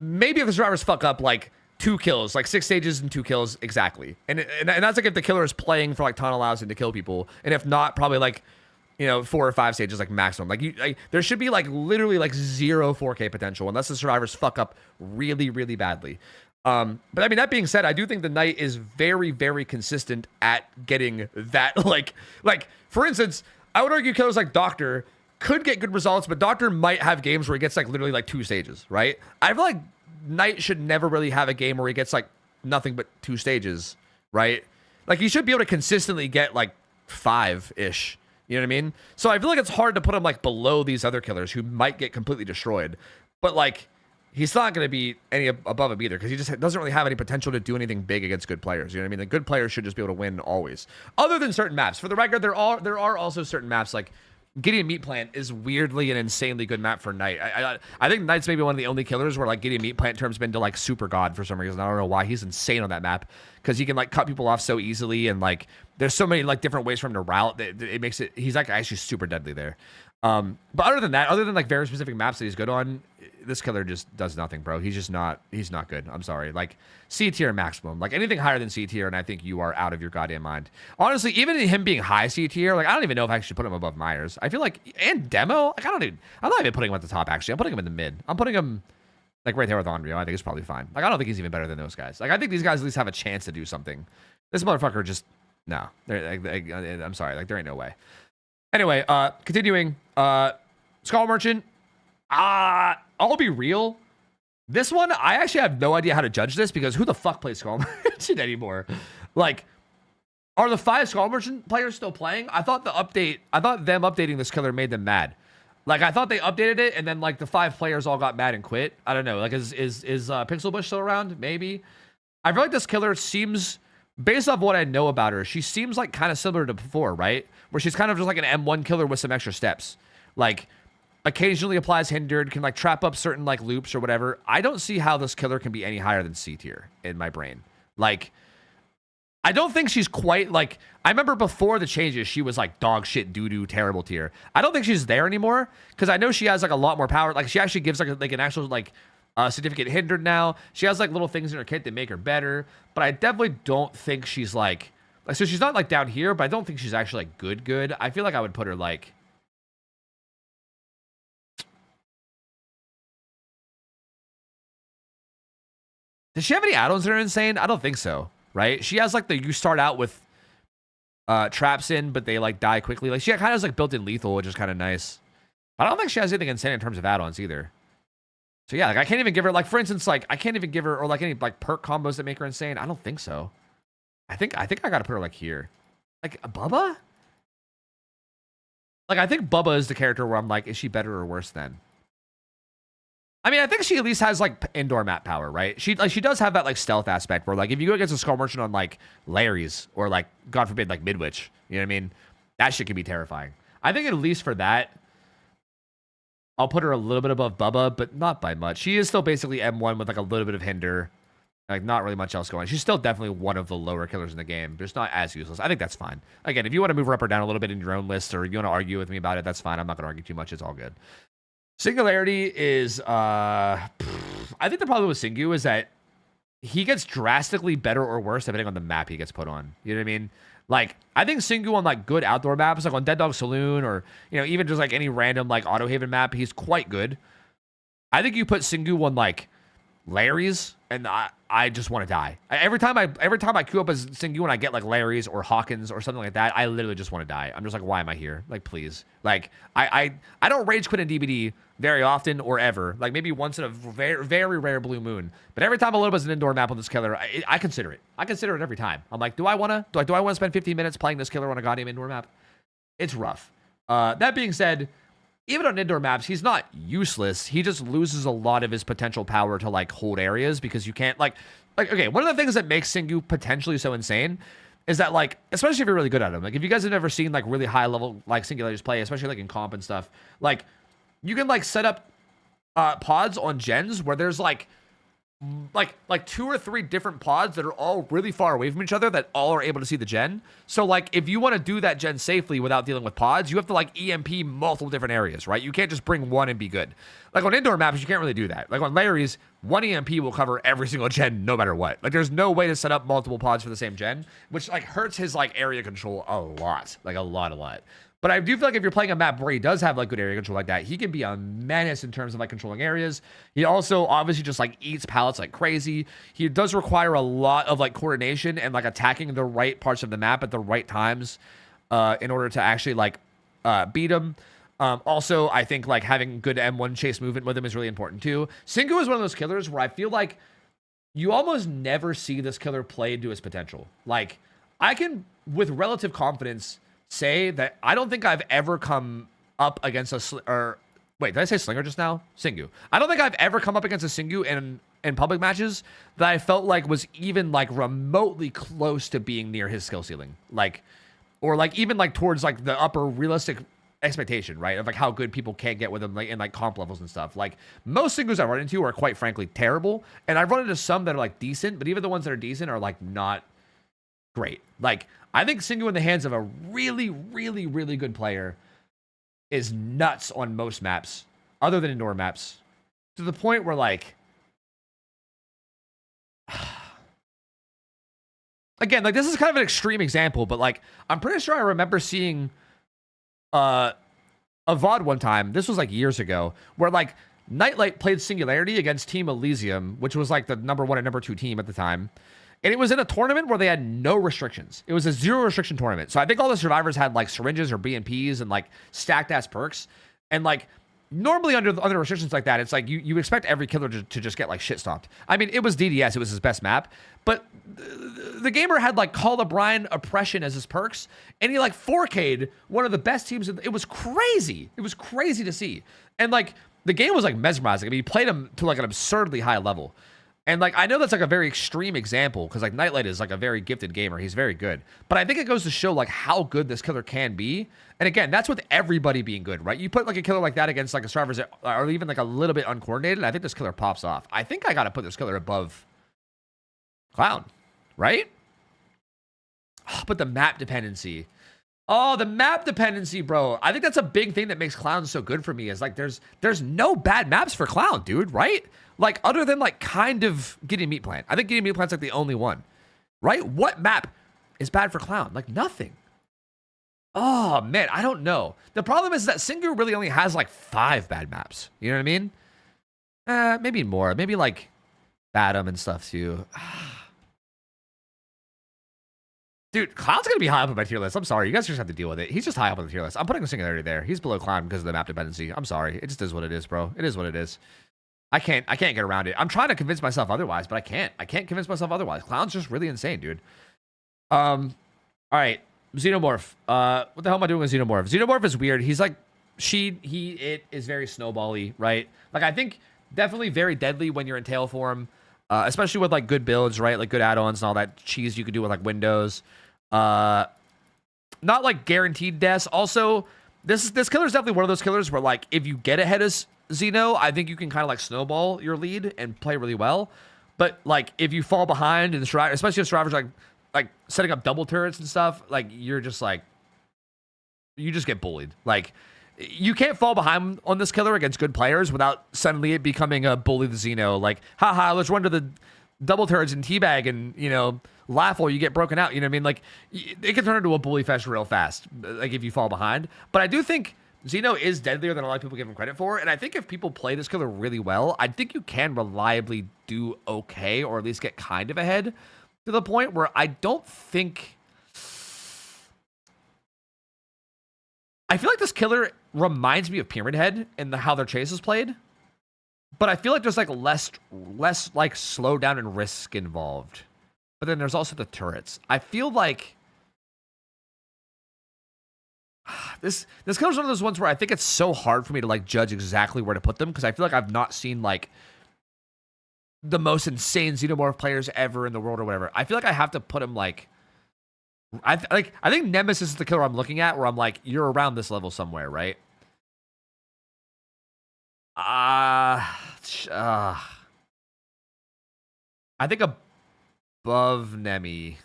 maybe if the survivors fuck up, like, 2 kills, like 6 stages and 2 kills exactly. And that's like if the killer is playing for, like, ton allows him to kill people. And if not, probably, like, 4 or 5 stages, like, maximum. Like, there should be, like, literally, like, 0 4K potential unless the survivors fuck up really, really badly. But I mean, that being said, I do think the Knight is very, very consistent at getting that, like, for instance, I would argue killers like Doctor could get good results, but Doctor might have games where he gets, like, literally, like, 2 stages, right? I feel like Knight should never really have a game where he gets, like, nothing but 2 stages, right? Like, he should be able to consistently get, like, 5-ish. You know what I mean? So I feel like it's hard to put him, like, below these other killers who might get completely destroyed. But, like, he's not going to be any above him either because he just doesn't really have any potential to do anything big against good players. You know what I mean? The good players should just be able to win always. Other than certain maps. For the record, there are also certain maps, like, Gideon Meat Plant is weirdly an insanely good map for Knight. I think Knight's maybe one of the only killers where, like, Gideon Meat Plant turns him into, like, super god for some reason. I don't know why. He's insane on that map because he can, like, cut people off so easily, and, like, there's so many, like, different ways for him to route that it makes it, he's, like, actually super deadly there. But other than that, other than, like, very specific maps that he's good on, this killer just does nothing, bro. He's not good. I'm sorry. Like, C tier maximum. Like, anything higher than C tier, and I think you are out of your goddamn mind. Honestly, even him being high C tier, like, I don't even know if I should put him above Myers. I feel like, and Demo, like, I'm not even putting him at the top, actually. I'm putting him in the mid. I'm putting him, like, right there with Onryo. I think it's probably fine. Like, I don't think he's even better than those guys. Like, I think these guys at least have a chance to do something. This motherfucker just, no. I'm sorry. Like, there ain't no way. Anyway, continuing. Skull Merchant. I'll be real. This one, I actually have no idea how to judge this because who the fuck plays Skull Merchant anymore? Like, are the 5 Skull Merchant players still playing? I thought them updating this killer made them mad. Like, I thought they updated it and then, like, the 5 players all got mad and quit. I don't know. Like, is Pixel Bush still around? Maybe. I feel like this killer seems, based off what I know about her, she seems like kind of similar to before, right? Where she's kind of just like an M1 killer with some extra steps. Like, occasionally applies hindered, can, like, trap up certain, like, loops or whatever. I don't see how this killer can be any higher than C tier in my brain. Like, I don't think she's quite, like, I remember before the changes, she was, like, dog shit, doo-doo, terrible tier. I don't think she's there anymore because I know she has, like, a lot more power. Like, she actually gives, like an actual, like, certificate hindered now. She has, like, little things in her kit that make her better. But I definitely don't think she's, like, so she's not, like, down here, but I don't think she's actually, like, good. I feel like I would put her, like, does she have any add-ons that are insane? I don't think so, right? She has, like, you start out with traps in, but they, like, die quickly. Like, she kind of has, like, built-in lethal, which is kind of nice. I don't think she has anything insane in terms of add-ons either. So, yeah, like, I can't even give her, like, for instance, like, I can't even give her, or, like, any, like, perk combos that make her insane. I don't think so. I think I got to put her, like, here. Like, Bubba? Like, I think Bubba is the character where I'm like, is she better or worse than? I mean, I think she at least has, like, indoor map power, right? She does have that, like, stealth aspect where, like, if you go against a Skull Merchant on, like, Larry's or, like, God forbid, like, Midwich, you know what I mean? That shit can be terrifying. I think at least for that, I'll put her a little bit above Bubba, but not by much. She is still basically M1 with, like, a little bit of hinder. Like, not really much else going. She's still definitely one of the lower killers in the game, just not as useless. I think that's fine. Again, if you want to move her up or down a little bit in your own list, or you want to argue with me about it, that's fine. I'm not going to argue too much. It's all good. Singularity is, I think the problem with Singu is that he gets drastically better or worse depending on the map he gets put on. You know what I mean? Like, I think Singu on, like, good outdoor maps, like on Dead Dog Saloon, or, you know, even just, like, any random, like, Auto Haven map, he's quite good. I think you put Singu on, like, Larry's, and I just want to die. Every time I queue up as Singu and I get, like, Larry's or Hawkins or something like that, I literally just want to die. I'm just like, why am I here? Like, please. Like, I don't rage quit in DBD very often or ever. Like, maybe once in a very, very rare blue moon. But every time I load up as an indoor map on this killer, I consider it. I consider it every time. I'm like, do I want to spend 15 minutes playing this killer on a goddamn indoor map? It's rough. That being said, even on indoor maps, he's not useless. He just loses a lot of his potential power to, like, hold areas because you can't, like, okay, one of the things that makes Singu potentially so insane is that like, especially if you're really good at them, like if you guys have never seen like really high level like Singulators play, especially like in comp and stuff, like you can like set up pods on gens where there's like 2 or 3 different pods that are all really far away from each other that all are able to see the gen. So like if you want to do that gen safely without dealing with pods, you have to like EMP multiple different areas, right? You can't just bring one and be good. Like on indoor maps, you can't really do that. Like on Larry's, one EMP will cover every single gen no matter what. Like there's no way to set up multiple pods for the same gen, which like hurts his like area control a lot. Like a lot. But I do feel like if you're playing a map where he does have like good area control like that, he can be a menace in terms of like controlling areas. He also obviously just like eats pallets like crazy. He does require a lot of like coordination and like attacking the right parts of the map at the right times in order to actually like beat him. Also, I think like having good M1 chase movement with him is really important too. Singu is one of those killers where I feel like you almost never see this killer played to his potential. Like I can, with relative confidence, say that I don't think I've ever come up against wait, did I say Slinger just now? Singu. I don't think I've ever come up against a Singu in public matches that I felt like was even like remotely close to being near his skill ceiling. Like, or like even like towards like the upper realistic expectation, right? Of like how good people can get with him like in like comp levels and stuff. Like most Singus I run into are quite frankly terrible. And I've run into some that are like decent, but even the ones that are decent are like not great. Like I think Singu in the hands of a really good player is nuts on most maps, other than indoor maps, to the point where like, again, like this is kind of an extreme example, but like I'm pretty sure I remember seeing a VOD one time. This was like years ago, where like Nightlight played Singularity against Team Elysium, which was like the number 1 and number 2 team at the time. And it was in a tournament where they had no restrictions. It was a 0 restriction tournament. So I think all the survivors had like syringes or BMPs and like stacked ass perks. And like normally under restrictions like that, it's like you expect every killer to just get like shit stomped. I mean, it was DDS. It was his best map. But the gamer had like Call O'Brien Oppression as his perks. And he like 4K'd one of the best teams. It was crazy. It was crazy to see. And like the game was like mesmerizing. I mean, he played him to like an absurdly high level. And like I know that's like a very extreme example because like Nightlight is like a very gifted gamer. He's very good. But I think it goes to show like how good this killer can be. And again, that's with everybody being good, right? You put like a killer like that against like a survivors that are even like a little bit uncoordinated, I think this killer pops off. I think I got to put this killer above Clown, right? Oh, but the map dependency. Oh, the map dependency, bro. I think that's a big thing that makes Clown so good for me is like there's no bad maps for Clown, dude, right? Like other than like kind of Gideon Meat Plant. I think Gideon Meat Plant's like the only one, right? What map is bad for Clown? Like nothing. Oh man, I don't know. The problem is that Singu really only has like 5 bad maps. You know what I mean? Maybe more. Maybe like Batum and stuff too. Dude, Clown's gonna be high up on my tier list. I'm sorry. You guys just have to deal with it. He's just high up on the tier list. I'm putting a Singularity there. He's below Clown because of the map dependency. I'm sorry. It just is what it is, bro. It is what it is. I can't get around it. I'm trying to convince myself otherwise, but I can't. I can't convince myself otherwise. Clown's just really insane, dude. All right. Xenomorph. What the hell am I doing with Xenomorph? Xenomorph is weird. He's like, it is very snowbally, right? Like, I think definitely very deadly when you're in tail form, especially with like good builds, right? Like good add-ons and all that cheese you could do with like Windows. Not like guaranteed deaths. Also, this killer is definitely one of those killers where like if you get ahead of Xeno, I think you can kind of like snowball your lead and play really well. But like if you fall behind in the Survivor, especially if Survivor's like setting up double turrets and stuff, like you're just like, you just get bullied. Like you can't fall behind on this killer against good players without suddenly it becoming a bully the Xeno. Like, haha, let's run to the double turrets and teabag and, you know, laugh while you get broken out. You know what I mean? Like it can turn into a bully fest real fast, like if you fall behind. But I do think Xeno is deadlier than a lot of people give him credit for. And I think if people play this killer really well, I think you can reliably do okay, or at least get kind of ahead to the point where I don't think... I feel like this killer reminds me of Pyramid Head in how their chase is played. But I feel like there's like less like slow down and risk involved. But then there's also the turrets. I feel like this killer's one of those ones where I think it's so hard for me to like judge exactly where to put them, because I feel like I've not seen like the most insane Xenomorph players ever in the world or whatever. I feel like I have to put him like I think Nemesis is the killer I'm looking at where I'm like, you're around this level somewhere, right? I think above Nemi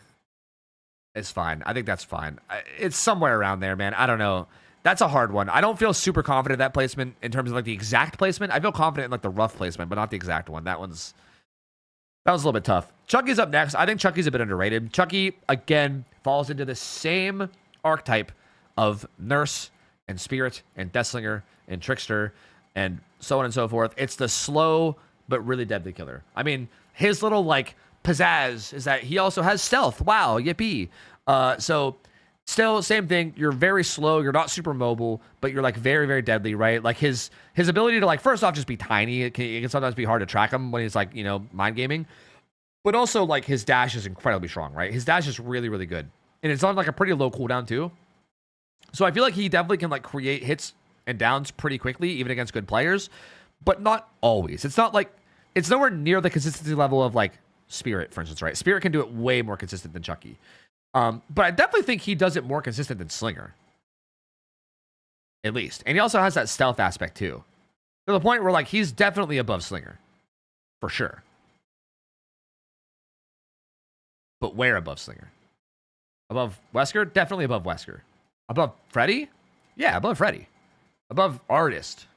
is fine. I think that's fine. It's somewhere around there, man. I don't know. That's a hard one. I don't feel super confident in that placement in terms of like the exact placement. I feel confident in like the rough placement, but not the exact one. That was a little bit tough. Chucky's up next. I think Chucky's a bit underrated. Chucky, again, falls into the same archetype of Nurse and Spirit and Deathslinger and Trickster and so on and so forth. It's the slow but really deadly killer. I mean, his little like pizzazz is that he also has stealth. Wow, yippee. So still, same thing. You're very slow. You're not super mobile, but you're like very, very deadly, right? Like his ability to like first off just be tiny. It can sometimes be hard to track him when he's like, you know, mind gaming. But also like his dash is incredibly strong, right? His dash is really, really good, and it's on like a pretty low cooldown too. So I feel like he definitely can like create hits and downs pretty quickly, even against good players, but not always. It's not like it's nowhere near the consistency level of like Spirit, for instance, right? Spirit can do it way more consistent than Chucky. But I definitely think he does it more consistent than Slinger. At least. And he also has that stealth aspect too. To the point where like he's definitely above Slinger. For sure. But where above Slinger? Above Wesker? Definitely above Wesker. Above Freddy? Yeah, above Freddy. Above Artist.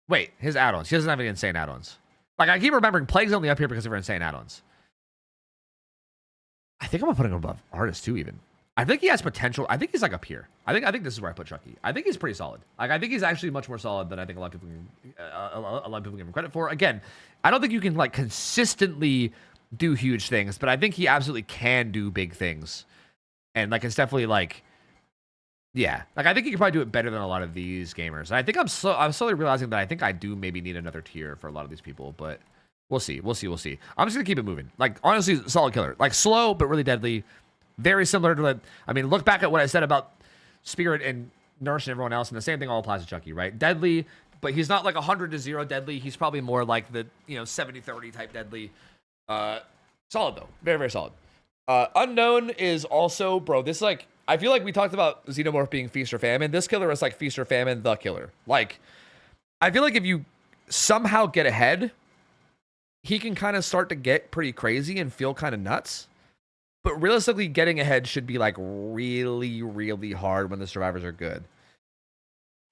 Wait, his add-ons. He doesn't have any insane add-ons. Like, I keep remembering Plague's only up here because of her insane add-ons. I think I'm gonna put him above Artist too, even. I think he has potential. I think he's like up here. I think this is where I put Chucky. I think he's pretty solid. Like, I think he's actually much more solid than I think a lot of people give him credit for. Again, I don't think you can like consistently do huge things, but I think he absolutely can do big things. And like, it's definitely like, yeah, like I think he could probably do it better than a lot of these gamers. And I think I'm slowly realizing that I think I do maybe need another tier for a lot of these people, but we'll see. I'm just gonna keep it moving. Like, honestly, solid killer. Like, slow but really deadly. Very similar to the. I mean, look back at what I said about Spirit and Nurse and everyone else, and the same thing all applies to Chucky, right? Deadly, but he's not like 100-0 deadly. He's probably more like the 70-30 type deadly. Solid though, very, very solid. Unknown is also, bro. This like, I feel like we talked about Xenomorph being feast or famine. This killer is like feast or famine, the killer. Like, I feel like if you somehow get ahead, he can kind of start to get pretty crazy and feel kind of nuts. But realistically, getting ahead should be like really, really hard when the survivors are good.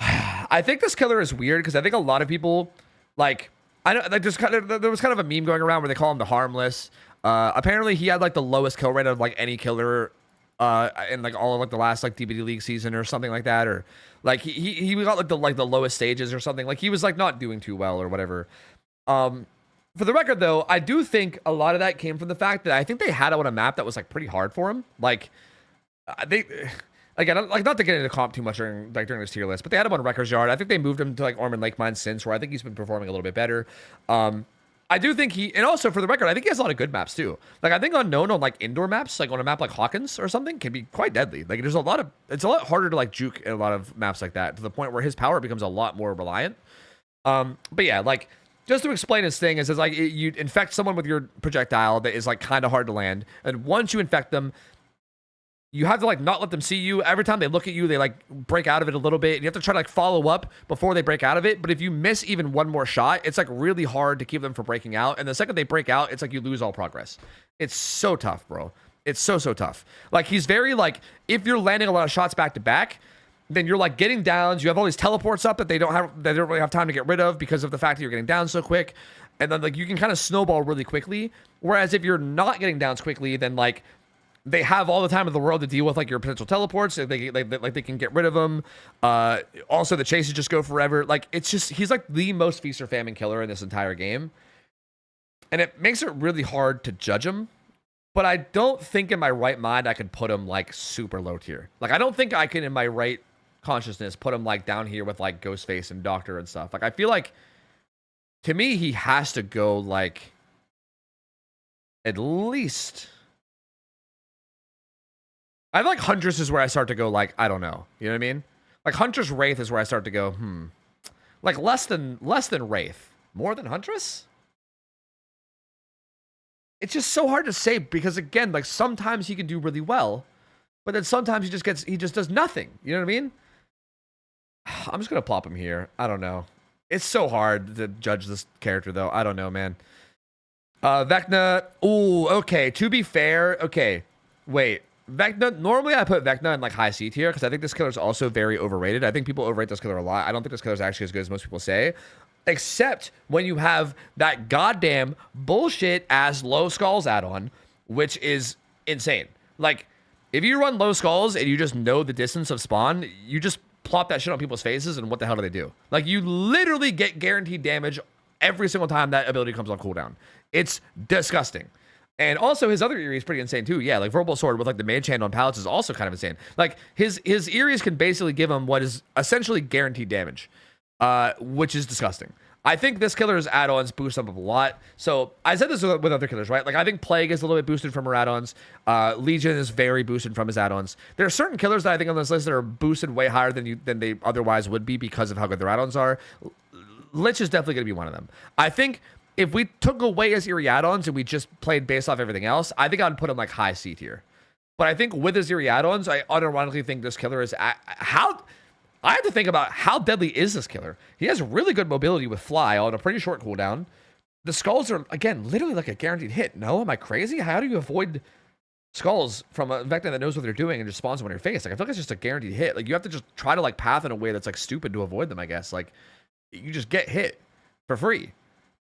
I think this killer is weird because I think a lot of people like, I know like there was kind of a meme going around where they call him the Harmless. Apparently he had like the lowest kill rate of like any killer in like all of like the last like DBD League season or something like that, or like he got like the lowest stages or something. Like he was like not doing too well or whatever. For the record, though, I do think a lot of that came from the fact that I think they had him on a map that was like pretty hard for him. Like they, again, like not to get into comp too much during this tier list, but they had him on Wrecker's Yard. I think they moved him to like Ormond Lake Mine since, where I think he's been performing a little bit better. I do think and also for the record, I think he has a lot of good maps too. Like I think Unknown on like indoor maps, like on a map like Hawkins or something, can be quite deadly. Like it's a lot harder to like juke in a lot of maps like that, to the point where his power becomes a lot more reliant. But yeah, like, just to explain his thing is like you infect someone with your projectile that is like kind of hard to land, and once you infect them, you have to like not let them see you. Every time they look at you, they like break out of it a little bit, and you have to try to like follow up before they break out of it. But if you miss even one more shot, it's like really hard to keep them from breaking out, and the second they break out, it's like you lose all progress. It's so tough, bro. It's so tough. Like he's very like, if you're landing a lot of shots back to back, then you're like getting downs. You have all these teleports up that they don't really have time to get rid of because of the fact that you're getting down so quick. And then like you can kind of snowball really quickly. Whereas if you're not getting downs quickly, then like they have all the time in the world to deal with like your potential teleports. They can get rid of them. Also the chases just go forever. Like it's just, he's like the most feast or famine killer in this entire game. And it makes it really hard to judge him. But I don't think in my right mind I could put him like super low tier. Like I don't think I can in my right consciousness put him like down here with like Ghostface and Doctor and stuff. Like I feel like to me he has to go like at least, I feel like Huntress is where I start to go like, I don't know, you know what I mean? Like Huntress Wraith is where I start to go like less than Wraith, more than Huntress. It's just so hard to say because again, like sometimes he can do really well, but then sometimes he just does nothing. You know what I mean? I'm just gonna plop him here. I don't know. It's so hard to judge this character though. I don't know, man. Vecna. Ooh, okay. To be fair, okay. Wait. Vecna. Normally I put Vecna in like high C tier because I think this killer is also very overrated. I think people overrate this killer a lot. I don't think this killer is actually as good as most people say. Except when you have that goddamn bullshit ass low skulls add-on, which is insane. Like, if you run low skulls and you just know the distance of spawn, you just plop that shit on people's faces, and what the hell do they do? Like, you literally get guaranteed damage every single time that ability comes off cooldown. It's disgusting. And also, his other Eerie is pretty insane too. Yeah, like Verbal Sword with like the Mage Hand on pallets is also kind of insane. Like, his Eerie's can basically give him what is essentially guaranteed damage, which is disgusting. I think this killer's add-ons boost up a lot. So I said this with other killers, right? Like, I think Plague is a little bit boosted from her add-ons. Legion is very boosted from his add-ons. There are certain killers that I think on this list that are boosted way higher than they otherwise would be because of how good their add-ons are. Lich is definitely going to be one of them. I think if we took away his Eerie add-ons and we just played based off everything else, I think I'd put him like high C tier. But I think with his Eerie add-ons, I unironically think this killer is I have to think about how deadly is this killer. He has really good mobility with Fly on a pretty short cooldown. The skulls are, again, literally like a guaranteed hit. No, am I crazy? How do you avoid skulls from a Vecna that knows what they're doing and just spawns them on your face? Like, I feel like it's just a guaranteed hit. Like, you have to just try to like path in a way that's like stupid to avoid them, I guess. Like, you just get hit for free. And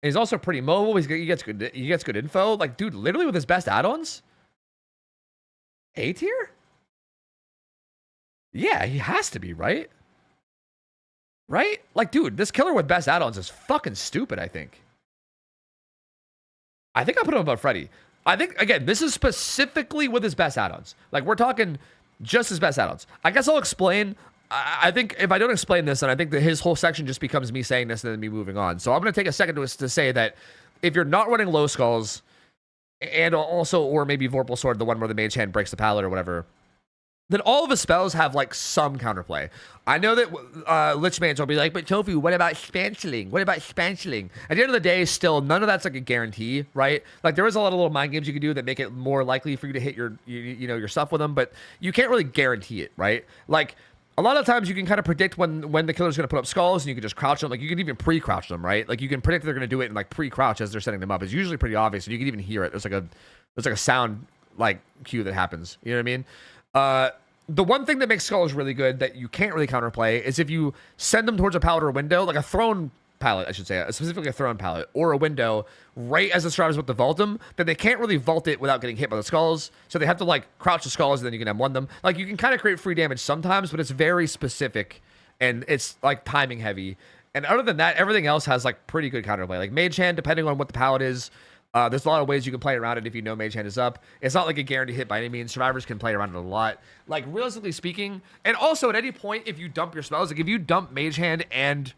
he's also pretty mobile. He gets good info. Like, dude, literally with his best add-ons, A tier? Yeah, he has to be, right? Right? Like, dude, this killer with best add-ons is fucking stupid, I think. I think I put him above Freddy. I think, again, this is specifically with his best add-ons. Like, we're talking just his best add-ons. I guess I'll explain. I think if I don't explain this, then I think that his whole section just becomes me saying this and then me moving on. So I'm going to take a second to say that if you're not running low skulls, and also, or maybe Vorpal Sword, the one where the Mage Hand breaks the pallet or whatever, then all of his spells have like some counterplay. I know that Lichmans will be like, but Tofu, what about Spansling? What about Spansling? At the end of the day, still, none of that's like a guarantee, right? Like, there is a lot of little mind games you can do that make it more likely for you to hit your stuff with them, but you can't really guarantee it, right? Like, a lot of times you can kind of predict when the killer's going to put up skulls, and you can just crouch them. Like, you can even pre-crouch them, right? Like, you can predict they're going to do it and like pre-crouch as they're setting them up. It's usually pretty obvious, and you can even hear it. There's like a sound like cue that happens. You know what I mean? The one thing that makes skulls really good that you can't really counterplay is if you send them towards a pallet or a window, like a thrown pallet, I should say, specifically a thrown pallet or a window, right as the survivor's about to vault them, then they can't really vault it without getting hit by the skulls. So they have to like crouch the skulls, and then you can M1 them. Like, you can kind of create free damage sometimes, but it's very specific and it's like timing heavy. And other than that, everything else has like pretty good counterplay. Like Mage Hand, depending on what the pallet is, there's a lot of ways you can play around it if you know Mage Hand is up. It's not like a guaranteed hit by any means. Survivors can play around it a lot. Like, realistically speaking, and also at any point, if you dump your spells, like if you dump Mage Hand and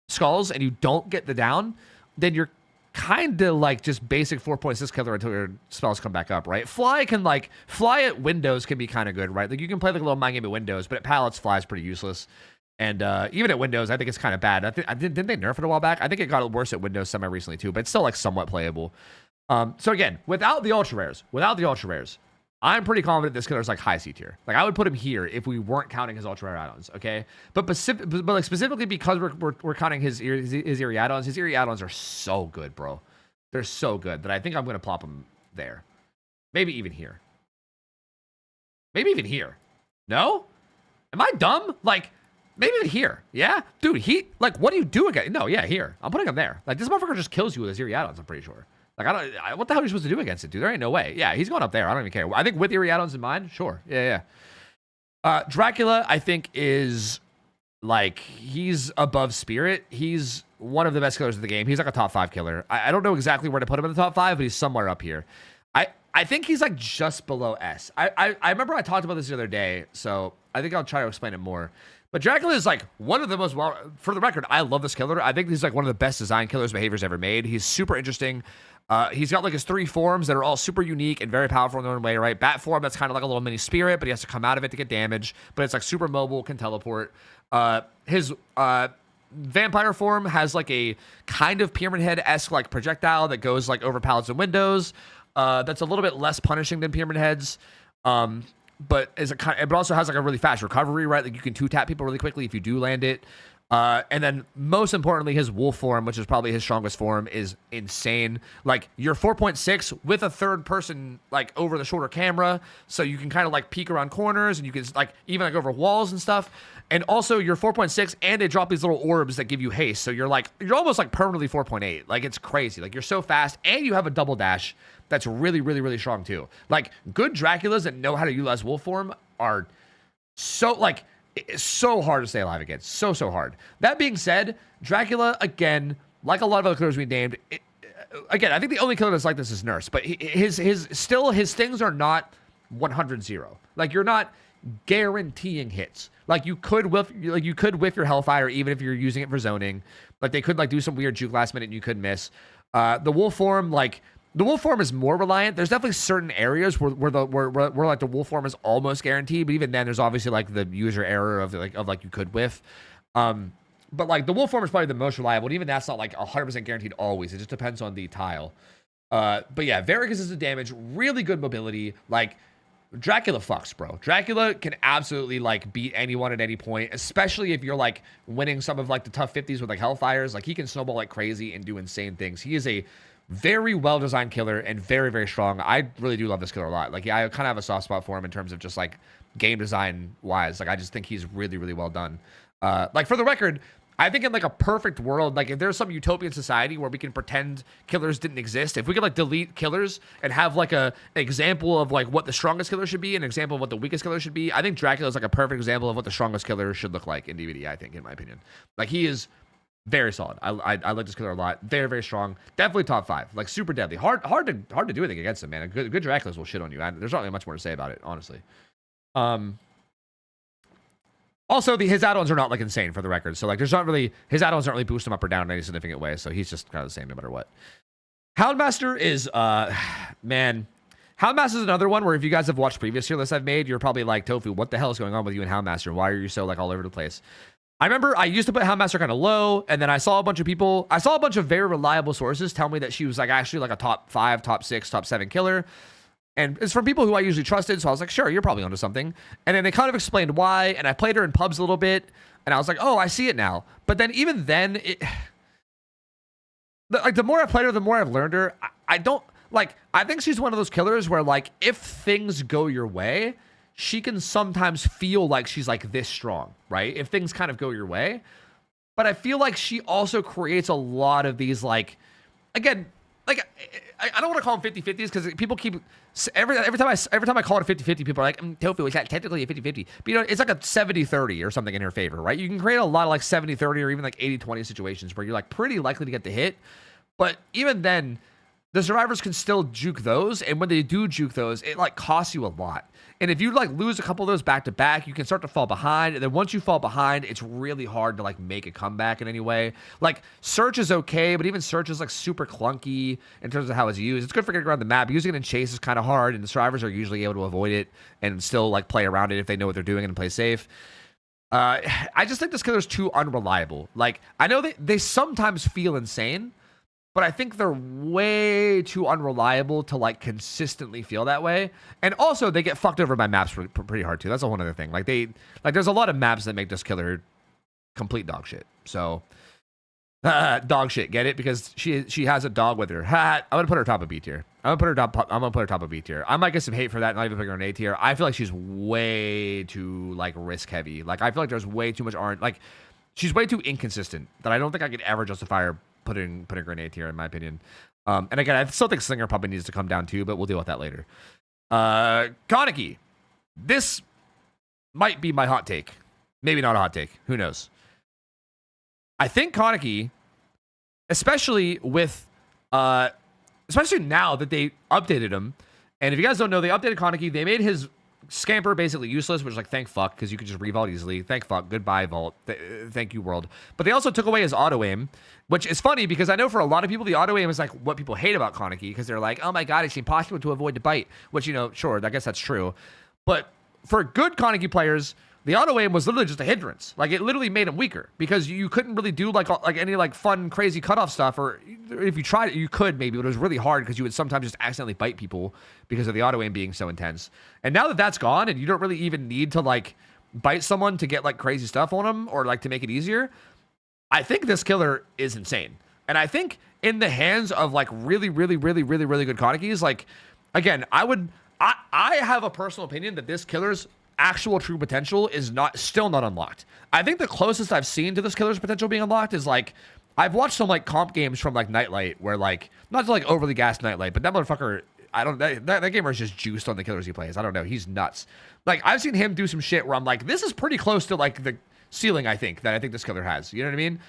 skulls and you don't get the down, then you're kind of like just basic 4.6 killer until your spells come back up, right? Fly at windows can be kind of good, right? Like, you can play like a little mind game at windows, but at pallets, Fly is pretty useless. And even at Windows, I think it's kind of bad. Didn't they nerf it a while back? I think it got worse at Windows semi-recently too, but it's still like somewhat playable. So again, without the ultra rares, I'm pretty confident this killer's like high C tier. Like, I would put him here if we weren't counting his ultra rare add-ons, okay? But like specifically because we're counting his Eerie add-ons, his Eerie add-ons are so good, bro. They're so good that I think I'm gonna plop him there. Maybe even here. Maybe even here. No? Am I dumb? Like, maybe even here. Yeah? Dude, like, what do you do again? No, yeah, here. I'm putting him there. Like, this motherfucker just kills you with his Eerie add-ons, I'm pretty sure. Like, what the hell are you supposed to do against it, dude? There ain't no way. Yeah, he's going up there. I don't even care. I think with Eerie add-ons in mind, sure. Yeah. Dracula, I think, is, like, he's above Spirit. He's one of the best killers of the game. He's like a top 5 killer. I don't know exactly where to put him in the top 5, but he's somewhere up here. I think he's, like, just below S. I remember I talked about this the other day, so I think I'll try to explain it more. But Dracula is like one of the most for the record, I love this killer. I think he's like one of the best design killers behaviors ever made. He's super interesting. He's got like his 3 forms that are all super unique and very powerful in their own way, right? Bat form, that's kind of like a little mini spirit, but he has to come out of it to get damage. But it's like super mobile, can teleport. His vampire form has like a kind of Pyramid Head-esque like projectile that goes like over pallets and windows. that's a little bit less punishing than Pyramid Heads. But it also has like a really fast recovery, right? Like you can 2-tap people really quickly if you do land it. And then most importantly, his wolf form, which is probably his strongest form, is insane. Like your 4.6 with a third person like over the shoulder camera, so you can kind of like peek around corners and you can like even like over walls and stuff. And also your 4.6, and they drop these little orbs that give you haste, so you're almost like permanently 4.8. Like it's crazy. Like you're so fast, and you have a double dash that's really, really, really strong too. Like good Draculas that know how to utilize wolf form are so like. It's so hard to stay alive against. So hard. That being said, Dracula, again, like a lot of other killers we named, again, I think the only killer that's like this is Nurse, but his things are not 100-0. Like you're not guaranteeing hits. Like you could whiff your Hellfire even if you're using it for zoning. Like they could like do some weird juke last minute and you could miss. The wolf form, like the wolf form is more reliant. There's definitely certain areas where like the wolf form is almost guaranteed, but even then there's obviously like the user error of you could whiff. But like the wolf form is probably the most reliable, and even that's not like 100% guaranteed always. It just depends on the tile. But yeah, very consistent damage, really good mobility. Like Dracula fucks, bro. Dracula can absolutely like beat anyone at any point, especially if you're like winning some of like the tough 50s with like Hellfires. Like he can snowball like crazy and do insane things. He is a very well-designed killer and very strong. I really do love this killer a lot. Like, yeah, I kind of have a soft spot for him in terms of just like game design wise. Like, I just think he's really well done. Like for the record, I think in like a perfect world, like if there's some utopian society where we can pretend killers didn't exist, if we could like delete killers and have like an example of like what the strongest killer should be, an example of what the weakest killer should be, I think Dracula is like a perfect example of what the strongest killer should look like in DBD. I think, in my opinion, like he is very solid. I like this killer a lot. Very strong. Definitely top 5. Like super deadly. Hard to do anything against him, man. Good Draculas will shit on you. There's not really much more to say about it, honestly. Also, his add-ons are not like insane for the record. So like his add-ons don't really boost him up or down in any significant way. So he's just kind of the same no matter what. Houndmaster is man. Houndmaster is another one where if you guys have watched previous tier lists I've made, you're probably like, Tofu, what the hell is going on with you and Houndmaster? Why are you so like all over the place? I remember I used to put Houndmaster kind of low, and then I saw a bunch of very reliable sources tell me that she was like actually like a top 5, top 6, top 7 killer. And it's from people who I usually trusted, so I was like, sure, you're probably onto something. And then they kind of explained why, and I played her in pubs a little bit, and I was like, oh, I see it now. But then even then, like the more I played her, the more I've learned her. I think she's one of those killers where like if things go your way, she can sometimes feel like she's like this strong, right? If things kind of go your way. But I feel like she also creates a lot of these like, again, like I don't want to call them 50-50s because people keep every time I call it a 50-50, people are like, Tofu, is that technically a 50-50? But you know, it's like a 70-30 or something in her favor, right? You can create a lot of like 70-30 or even like 80-20 situations where you're like pretty likely to get the hit. But even then, the survivors can still juke those, and when they do juke those, it like costs you a lot. And if you like lose a couple of those back to back, you can start to fall behind. And then once you fall behind, it's really hard to like make a comeback in any way. Like Search is okay, but even Search is like super clunky in terms of how it's used. It's good for getting around the map. Using it in Chase is kind of hard, and the survivors are usually able to avoid it and still like play around it if they know what they're doing and play safe. I just think this killer's too unreliable. Like I know they sometimes feel insane, but I think they're way too unreliable to like consistently feel that way. And also they get fucked over by maps pretty hard too. That's a whole other thing. Like there's a lot of maps that make this killer complete dog shit. So dog shit, get it? Because she has a dog with her. I'm gonna put her top of B tier. I'm gonna put her top of B tier. I might get some hate for that, not even putting her in A tier. I feel like she's way too like risk heavy. Like I feel like there's way too much like she's way too inconsistent that I don't think I could ever justify her putting her in A tier, in my opinion. And again, I still think Slinger probably needs to come down too, but we'll deal with that later. Kaneki. This might be my hot take. Maybe not a hot take. Who knows? I think Kaneki, especially now that they updated him, and if you guys don't know, they updated Kaneki. They made his Scamper basically useless, which is like, thank fuck, because you can just revault easily. Thank fuck. Goodbye, vault. Thank you, world. But they also took away his auto-aim, which is funny because I know for a lot of people, the auto-aim is like what people hate about Kaneki because they're like, oh my god, it's impossible to avoid the bite, which, you know, sure, I guess that's true. But for good Kaneki players, the auto aim was literally just a hindrance. Like, it literally made him weaker because you couldn't really do like any like fun, crazy cutoff stuff. Or if you tried it, you could maybe, but it was really hard because you would sometimes just accidentally bite people because of the auto aim being so intense. And now that that's gone and you don't really even need to like bite someone to get like crazy stuff on them or like to make it easier, I think this killer is insane. And I think in the hands of like really good Kanekis, like, again, I have a personal opinion that this killer's actual true potential is still not unlocked. I think the closest I've seen to this killer's potential being unlocked is like, I've watched some like comp games from like Nightlight where like, not to like overly gassed Nightlight, but that motherfucker, that gamer is just juiced on the killers he plays. I don't know. He's nuts. Like, I've seen him do some shit where I'm like, this is pretty close to like the ceiling I think this killer has. You know what I mean?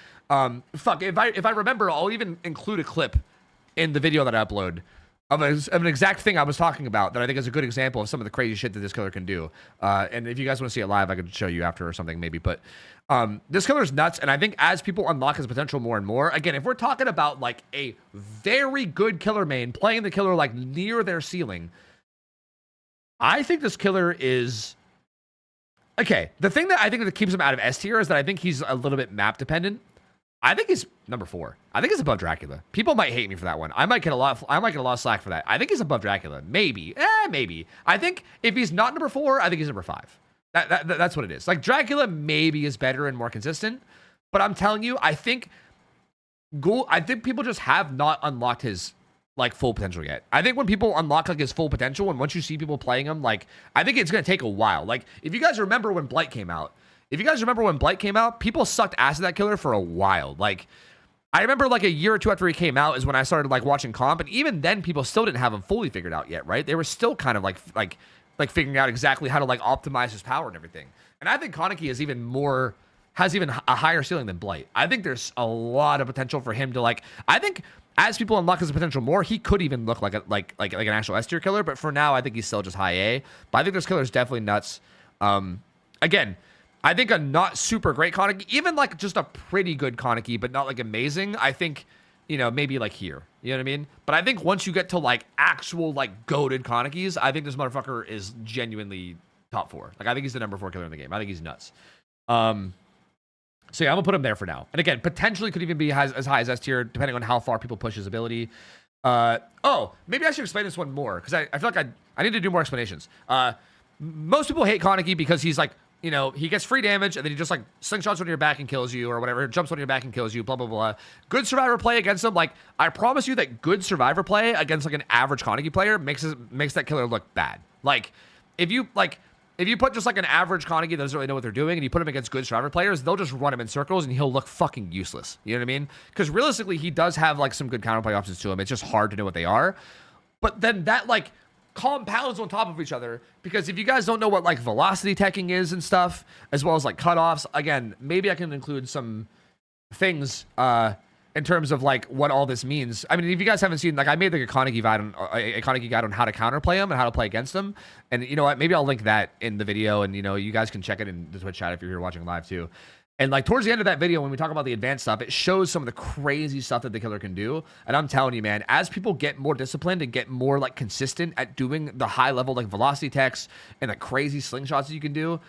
If I remember, I'll even include a clip in the video that I upload of an exact thing I was talking about that I think is a good example of some of the crazy shit that this killer can do. And if you guys want to see it live, I could show you after or something maybe. But this killer's nuts, and I think as people unlock his potential more and more, again, if we're talking about like a very good killer main playing the killer like near their ceiling, I think this killer is... Okay, the thing that I think that keeps him out of S tier is that I think he's a little bit map dependent. I think he's number 4. I think he's above Dracula. People might hate me for that one. I might get a lot of slack for that. I think he's above Dracula. Maybe. Maybe. I think if he's not number 4, I think he's number 5. That's what it is. Like, Dracula maybe is better and more consistent, but I'm telling you, I think people just have not unlocked his like full potential yet. I think when people unlock like his full potential, and once you see people playing him, like, I think it's gonna take a while. Like, if you guys remember when Blight came out, people sucked ass at that killer for a while. Like, I remember like a year or two after he came out is when I started like watching comp, and even then people still didn't have him fully figured out yet, right? They were still kind of like figuring out exactly how to like optimize his power and everything. And I think Kaneki has even a higher ceiling than Blight. I think there's a lot of potential for him to like, I think as people unlock his potential more, he could even look like an actual S tier killer. But for now, I think he's still just high A. But I think this killer is definitely nuts. Again, I think a not super great Kaneki, even like just a pretty good Kaneki, but not like amazing. I think, you know, maybe like here. You know what I mean? But I think once you get to like actual like goated Kanekis, I think this motherfucker is genuinely top 4. Like, I think he's the number 4 killer in the game. I think he's nuts. So yeah, I'm gonna put him there for now. And again, potentially could even be as high as S tier, depending on how far people push his ability. Maybe I should explain this one more, because I feel like I need to do more explanations. Most people hate Kaneki because he's like, you know, he gets free damage and then he just like slingshots on your back and kills you or whatever, jumps on your back and kills you, blah, blah, blah. Good survivor play against him. Like, I promise you that good survivor play against like an average Kaneki player makes that killer look bad. Like, if you put just like an average Kaneki that doesn't really know what they're doing and you put him against good survivor players, they'll just run him in circles and he'll look fucking useless. You know what I mean? Because realistically, he does have like some good counterplay options to him. It's just hard to know what they are. But then that like compounds on top of each other, because if you guys don't know what like velocity teching is and stuff, as well as like cutoffs, again, maybe I can include some things in terms of like what all this means. I mean, if you guys haven't seen, like, I made like a Kaneki guide on how to counterplay him and how to play against him. And you know what? Maybe I'll link that in the video, and you know, you guys can check it in the Twitch chat if you're here watching live too. And like towards the end of that video, when we talk about the advanced stuff, it shows some of the crazy stuff that the killer can do. And I'm telling you, man, as people get more disciplined and get more like consistent at doing the high level like velocity techs and the crazy slingshots that you can do,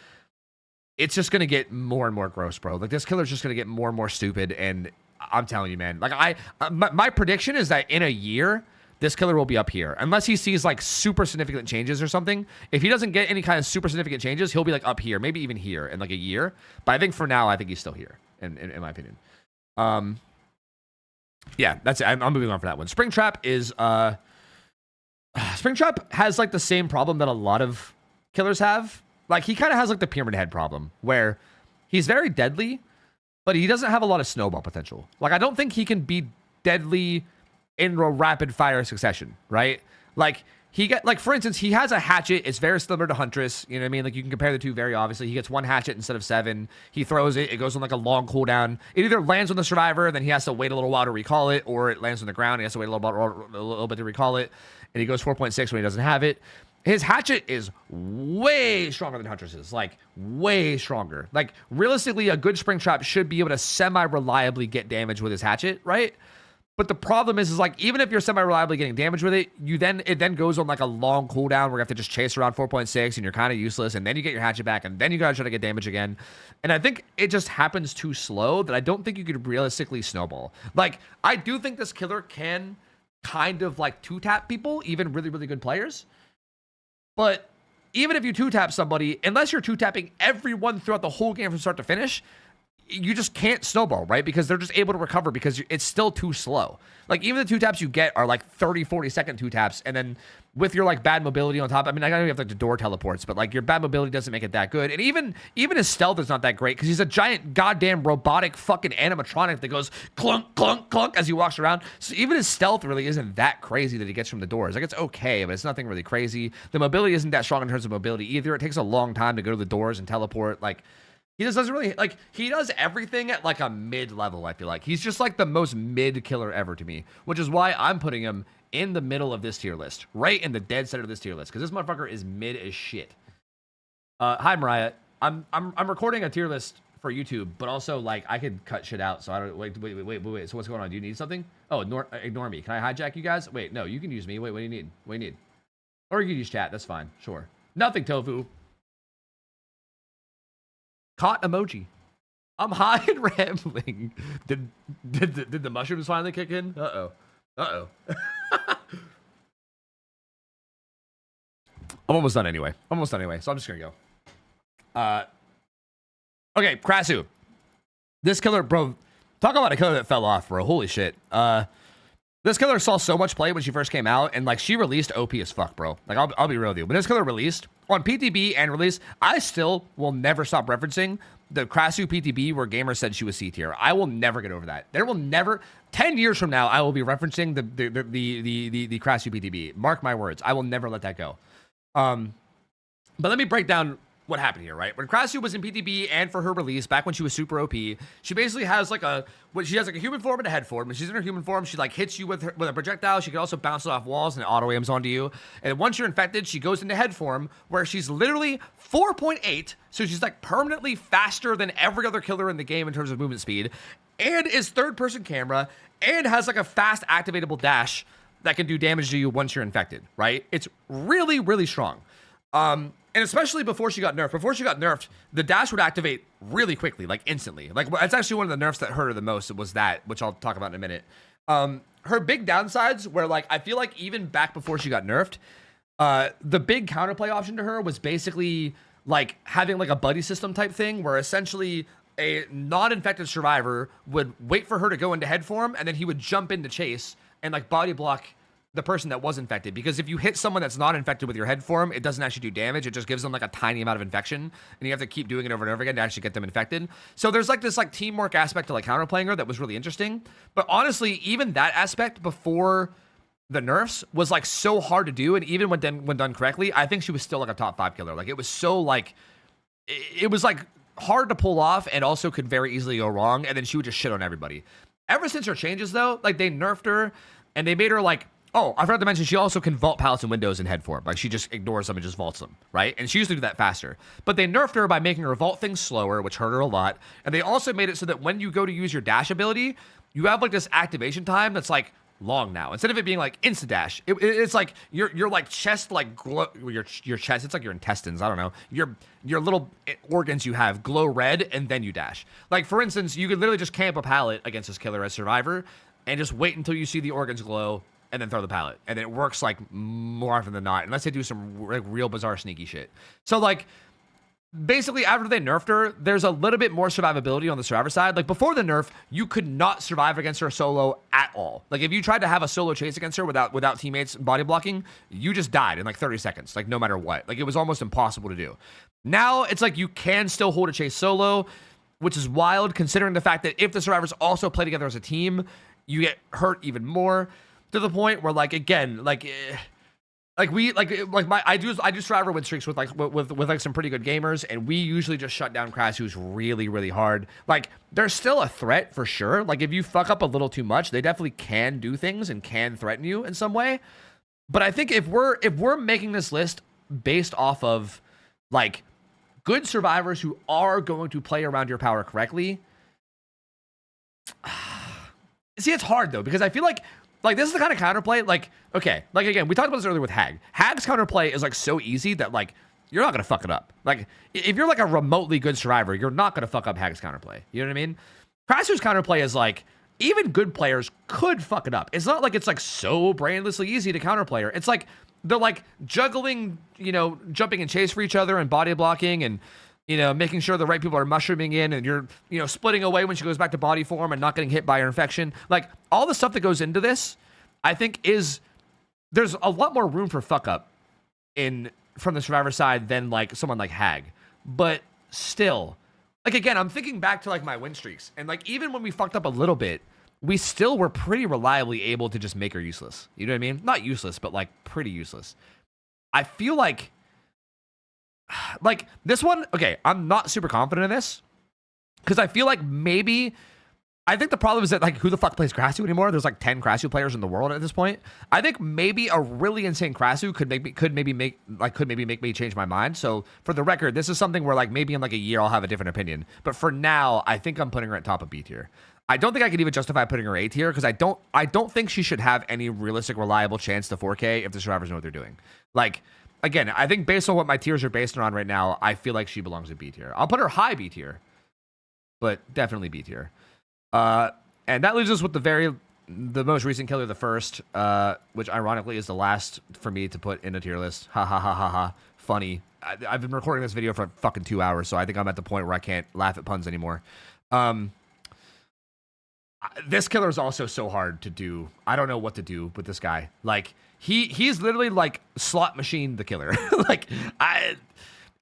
it's just gonna get more and more gross, bro. Like, this killer's just gonna get more and more stupid. And I'm telling you, man, like my prediction is that in a year, this killer will be up here. Unless he sees like super significant changes or something. If he doesn't get any kind of super significant changes, he'll be like up here, maybe even here in like a year. But I think for now, I think he's still here, in my opinion. Yeah, that's it. I'm moving on for that one. Springtrap is Springtrap has like the same problem that a lot of killers have. Like, he kind of has like the Pyramid Head problem, where he's very deadly, but he doesn't have a lot of snowball potential. Like, I don't think he can be deadly in a rapid fire succession, right? Like, for instance, he has a hatchet. It's very similar to Huntress. You know what I mean? Like, you can compare the two very obviously. He gets one hatchet instead of 7. He throws it. It goes on like a long cooldown. It either lands on the survivor, then he has to wait a little while to recall it, or it lands on the ground. He has to wait a little bit to recall it. And he goes 4.6 when he doesn't have it. His hatchet is way stronger than Huntress's. Like, way stronger. Like, realistically, a good Springtrap should be able to semi-reliably get damage with his hatchet, right? But the problem is like, even if you're semi-reliably getting damage with it, it then goes on like a long cooldown where you have to just chase around 4.6 and you're kind of useless, and then you get your hatchet back, and then you gotta try to get damage again. And I think it just happens too slow that I don't think you could realistically snowball. Like, I do think this killer can kind of like 2-tap people, even really, really good players. But even if you 2-tap somebody, unless you're 2-tapping everyone throughout the whole game from start to finish, you just can't snowball, right? Because they're just able to recover because it's still too slow. Like, even the 2-taps you get are like 30, 40 second 2-taps. And then with your like bad mobility on top, I mean, I know you have like the door teleports, but like your bad mobility doesn't make it that good. And even his stealth is not that great because he's a giant goddamn robotic fucking animatronic that goes clunk, clunk, clunk as he walks around. So even his stealth really isn't that crazy that he gets from the doors. Like, it's okay, but it's nothing really crazy. The mobility isn't that strong in terms of mobility either. It takes a long time to go to the doors and teleport. Like, he just doesn't really, like, he does everything at, like, a mid-level, I feel like. He's just, like, the most mid-killer ever to me, which is why I'm putting him in the middle of this tier list, right in the dead center of this tier list, because this motherfucker is mid as shit. Hi, Mariah. I'm recording a tier list for YouTube, but also, like, I could cut shit out, so I don't, wait. So what's going on? Do you need something? Oh, ignore me. Can I hijack you guys? Wait, no, you can use me. Wait, what do you need? What do you need? Or you can use chat. That's fine. Sure. Nothing, Tofu. Caught emoji. I'm high and rambling. Did the mushrooms finally kick in? Uh-oh. I'm almost done anyway. So I'm just gonna go. Okay, Krasu. This killer, bro. Talk about a killer that fell off, bro. Holy shit. This killer saw so much play when she first came out, and like she released OP as fuck, bro. Like I'll be real with you. When this killer released on PTB and release, I still will never stop referencing the Krasu PTB where gamers said she was C tier. I will never get over that. There will never 10 years from now I will be referencing the Krasu PTB. Mark my words. I will never let that go. But let me break down what happened here, right? When Krasu was in PTB and for her release, back when she was super OP, she basically has like a human form and a head form. When she's in her human form, she like hits you with a projectile. She can also bounce it off walls and it auto aims onto you. And once you're infected, she goes into head form where she's literally 4.8. So she's like permanently faster than every other killer in the game in terms of movement speed, and is third-person camera, and has like a fast activatable dash that can do damage to you once you're infected, right? It's really, really strong. And especially before she got nerfed. Before she got nerfed, the dash would activate really quickly, like instantly. Like, it's actually one of the nerfs that hurt her the most. It was that, which I'll talk about in a minute. Her big downsides were, like, I feel like even back before she got nerfed, the big counterplay option to her was basically, like, having, like, a buddy system type thing where essentially a non-infected survivor would wait for her to go into head form, and then he would jump in to chase and, like, body block the person that was infected. Because if you hit someone that's not infected with your head form, it doesn't actually do damage. It just gives them like a tiny amount of infection, and you have to keep doing it over and over again to actually get them infected. So there's like this like teamwork aspect to like counterplaying her that was really interesting. But honestly, even that aspect before the nerfs was like so hard to do, and even when done correctly, I think she was still like a top 5 killer. Like it was so like it was like hard to pull off, and also could very easily go wrong, and then she would just shit on everybody. Ever since her changes though, like they nerfed her and they made her like, oh, I forgot to mention, she also can vault pallets and windows in head form. Like, she just ignores them and just vaults them, right? And she used to do that faster. But they nerfed her by making her vault things slower, which hurt her a lot. And they also made it so that when you go to use your dash ability, you have, like, this activation time that's, like, long now. Instead of it being, like, insta-dash, it's, like, your like, chest, like, glow, your chest, it's like your intestines, I don't know. Your little organs you have glow red, and then you dash. Like, for instance, you could literally just camp a pallet against this killer as Survivor, and just wait until you see the organs glow, and then throw the pallet. And it works like more often than not, unless they do some like real bizarre sneaky shit. So like basically after they nerfed her, there's a little bit more survivability on the survivor side. Like before the nerf, you could not survive against her solo at all. Like if you tried to have a solo chase against her without teammates body blocking, you just died in like 30 seconds, like no matter what. Like it was almost impossible to do. Now it's like you can still hold a chase solo, which is wild considering the fact that if the survivors also play together as a team, you get hurt even more. To the point where, like, again, I do survivor win streaks with like some pretty good gamers, and we usually just shut down Krasu's really, really hard. Like, there's still a threat for sure. Like, if you fuck up a little too much, they definitely can do things and can threaten you in some way. But I think if we're making this list based off of like good survivors who are going to play around your power correctly, See, it's hard though, because I feel like this is the kind of counterplay, like, okay, like again, we talked about this earlier with Hag. Hag's counterplay is like so easy that like, you're not gonna fuck it up. Like, if you're like a remotely good survivor, you're not gonna fuck up Hag's counterplay. You know what I mean? Krasu's counterplay is like, even good players could fuck it up. It's not like it's like so brainlessly easy to counterplay her. It's like, they're like juggling, you know, jumping and chase for each other and body blocking and, you know, making sure the right people are mushrooming in and you're, you know, splitting away when she goes back to body form and not getting hit by her infection. Like, all the stuff that goes into this, I think there's a lot more room for fuck up from the survivor side than like someone like Hag. But still, like, again, I'm thinking back to like my win streaks, and like even when we fucked up a little bit, we still were pretty reliably able to just make her useless. You know what I mean? Not useless, but like pretty useless. I feel like this one, okay, I'm not super confident in this because I feel like maybe, I think the problem is that like who the fuck plays Krasu anymore? There's like 10 Krasu players in the world at this point. I think maybe a really insane Krasu could maybe make me change my mind. So for the record, this is something where like maybe in like a year I'll have a different opinion. But for now, I think I'm putting her at top of B tier. I don't think I could even justify putting her A tier because I don't think she should have any realistic, reliable chance to 4K if the survivors know what they're doing. Like, again, I think based on what my tiers are based on right now, I feel like she belongs in B tier. I'll put her high B tier, but definitely B tier. And that leaves us with the most recent killer, the first, which ironically is the last for me to put in a tier list. Ha ha ha ha ha. Funny. I've been recording this video for fucking 2 hours, so I think I'm at the point where I can't laugh at puns anymore. This killer is also so hard to do. I don't know what to do with this guy. Like, he's literally like slot machine the killer. Like,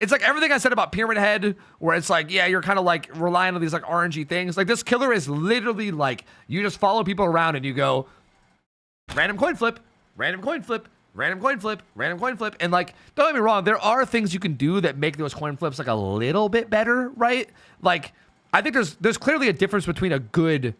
it's like everything I said about Pyramid Head, where it's like, yeah, you're kind of like relying on these like RNG things. Like, this killer is literally like, you just follow people around and you go, random coin flip, random coin flip, random coin flip, random coin flip. And like, don't get me wrong, there are things you can do that make those coin flips like a little bit better, right? Like, I think there's clearly a difference between a good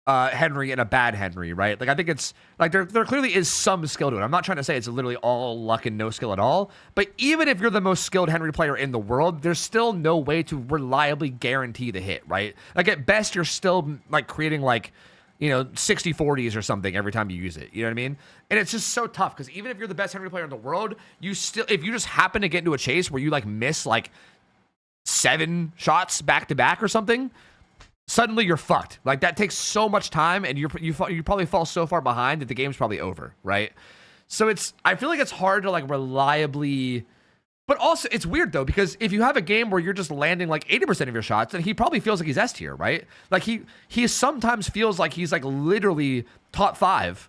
Henry and a bad Henry, right? Like, I think it's like there clearly is some skill to it. I'm not trying to say it's literally all luck and no skill at all, but even if you're the most skilled Henry player in the world, there's still no way to reliably guarantee the hit, right? Like, at best, you're still like creating like, you know, 60-40s or something every time you use it. You know what I mean? And it's just so tough because even if you're the best Henry player in the world, if you just happen to get into a chase where you like miss like 7 shots back to back or something, suddenly you're fucked. Like, that takes so much time, and you probably fall so far behind that the game's probably over, right? So I feel like it's hard to like reliably, but also it's weird though, because if you have a game where you're just landing like 80% of your shots, then he probably feels like he's S tier, right? Like he sometimes feels like he's like literally top 5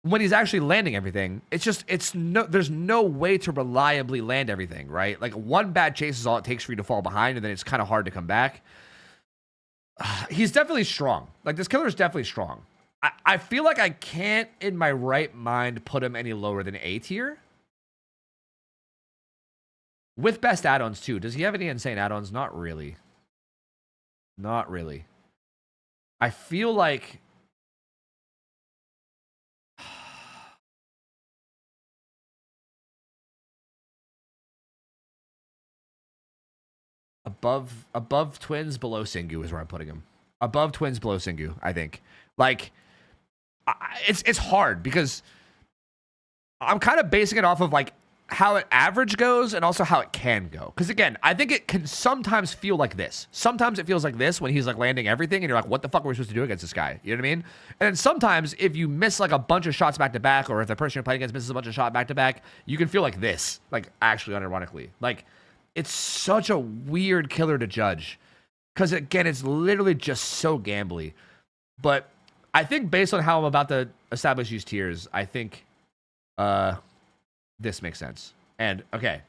when he's actually landing everything. It's just, there's no way to reliably land everything, right? Like, one bad chase is all it takes for you to fall behind, and then it's kind of hard to come back. He's definitely strong. Like, this killer is definitely strong. I feel like I can't, in my right mind, put him any lower than A tier. With best add-ons, too. Does he have any insane add-ons? Not really. Not really. I feel like... Above Twins, below Singu is where I'm putting him. Above Twins, below Singu, I think. Like, it's hard because I'm kind of basing it off of like how it average goes and also how it can go. Because again, I think it can sometimes feel like this. Sometimes it feels like this when he's like landing everything and you're like, what the fuck are we supposed to do against this guy? You know what I mean? And then sometimes if you miss like a bunch of shots back to back, or if the person you're playing against misses a bunch of shots back to back, you can feel like this, like actually unironically. Like, it's such a weird killer to judge because, again, it's literally just so gambly. But I think based on how I'm about to establish these tiers, I think this makes sense. And, okay.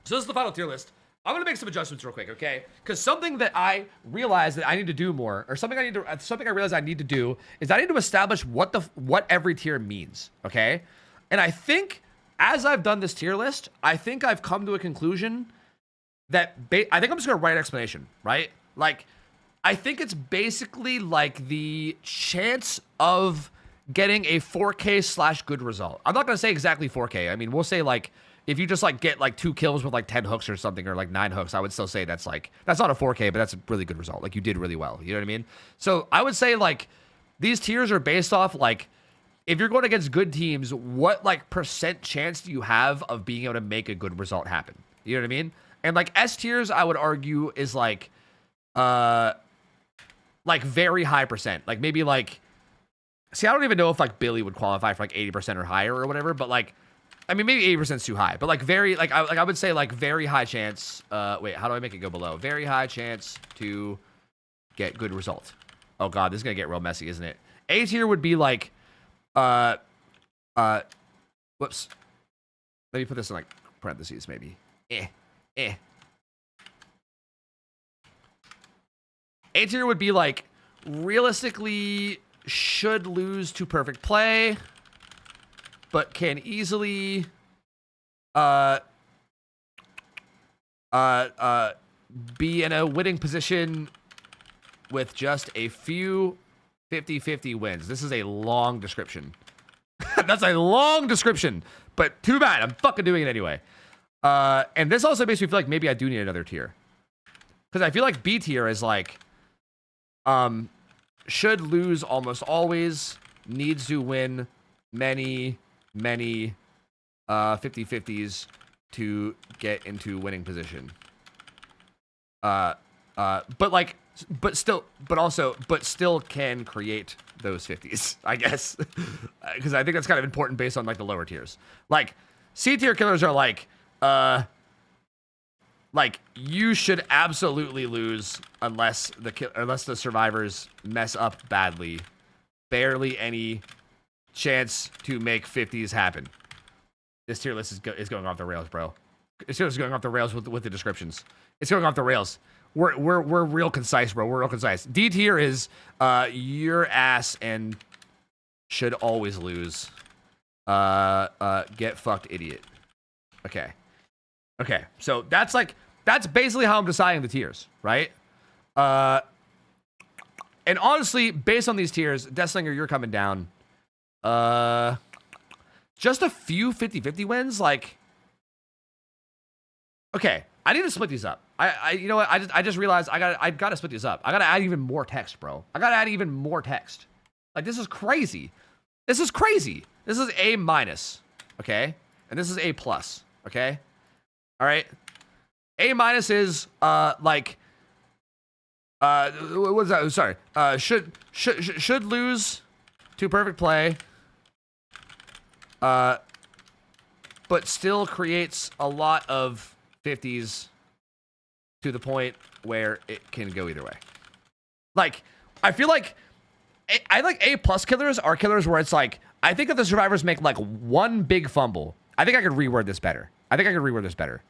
So this is the final tier list. I'm going to make some adjustments real quick, okay? Because something that I realized that I need to do more, or something I realize I need to do, is I need to establish what every tier means, okay? And I think... as I've done this tier list, I think I've come to a conclusion that I think I'm just going to write an explanation, right? Like, I think it's basically like the chance of getting a 4K / good result. I'm not going to say exactly 4K. I mean, we'll say like, if you just like get like 2 kills with like 10 hooks or something, or like 9 hooks, I would still say that's not a 4K, but that's a really good result. Like, you did really well. You know what I mean? So I would say like, these tiers are based off like, if you're going against good teams, what like % chance do you have of being able to make a good result happen? You know what I mean? And like S tiers, I would argue is like very high %. Like maybe like, see, I don't even know if like Billy would qualify for like 80% or higher or whatever, but like, I mean, maybe 80% is too high, but like very, like I would say like very high chance. Wait, how do I make it go below? Very high chance to get good result. Oh God, this is gonna get real messy, isn't it? A tier would be like, whoops. Let me put this in like parentheses, maybe. A tier would be like, realistically should lose to perfect play, but can easily be in a winning position with just a few 50-50 wins. This is a long description. That's a long description, but too bad. I'm fucking doing it anyway. And this also makes me feel like maybe I do need another tier. Because I feel like B tier is like, should lose almost always, needs to win many 50-50s to get into winning position. But still can create those 50s, I guess. Because I think that's kind of important based on like the lower tiers. Like C tier killers are like you should absolutely lose unless the survivors mess up badly. Barely any chance to make 50s happen. This tier list is going off the rails, bro. This tier list is going off the rails with the descriptions. It's going off the rails. We're real concise, bro. We're real concise. D tier is your ass and should always lose. Get fucked, idiot. Okay. So that's basically how I'm deciding the tiers, right? And honestly, based on these tiers, Deathslinger, you're coming down. Just a few 50-50 wins, like. Okay, I need to split these up. You know what? I just realized I gotta split these up. I gotta add even more text, bro. I gotta add even more text. Like, this is crazy. This is A minus, okay? And this is A plus, okay? All right. A minus is what was that? Sorry. Should lose to perfect play. But still creates a lot of 50s to the point where it can go either way. Like, I feel like I like A plus killers are killers where it's like, I think if the survivors make like one big fumble, I think I could reword this better.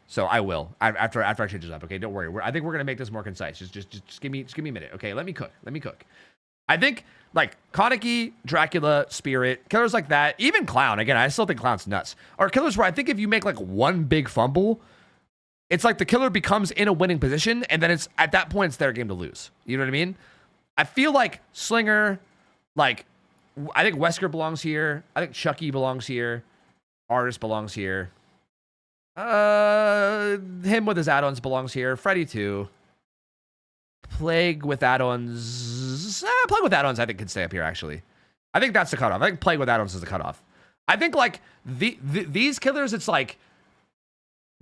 So I will after I change this up. Okay, don't worry. I think we're gonna make this more concise. Just give me a minute. Okay, let me cook. I think like Kaneki, Dracula, Spirit, killers like that, even Clown. Again, I still think Clown's nuts. Are killers where I think if you make like one big fumble, it's like the killer becomes in a winning position, and then it's at that point it's their game to lose. You know what I mean? I feel like Slinger, like I think Wesker belongs here. I think Chucky belongs here. Artist belongs here. Him with his add-ons belongs here. Freddy too. Plague with add-ons. Plague with add-ons I think can stay up here actually. I think that's the cutoff. I think Plague with add-ons is the cutoff. I think like these killers, it's like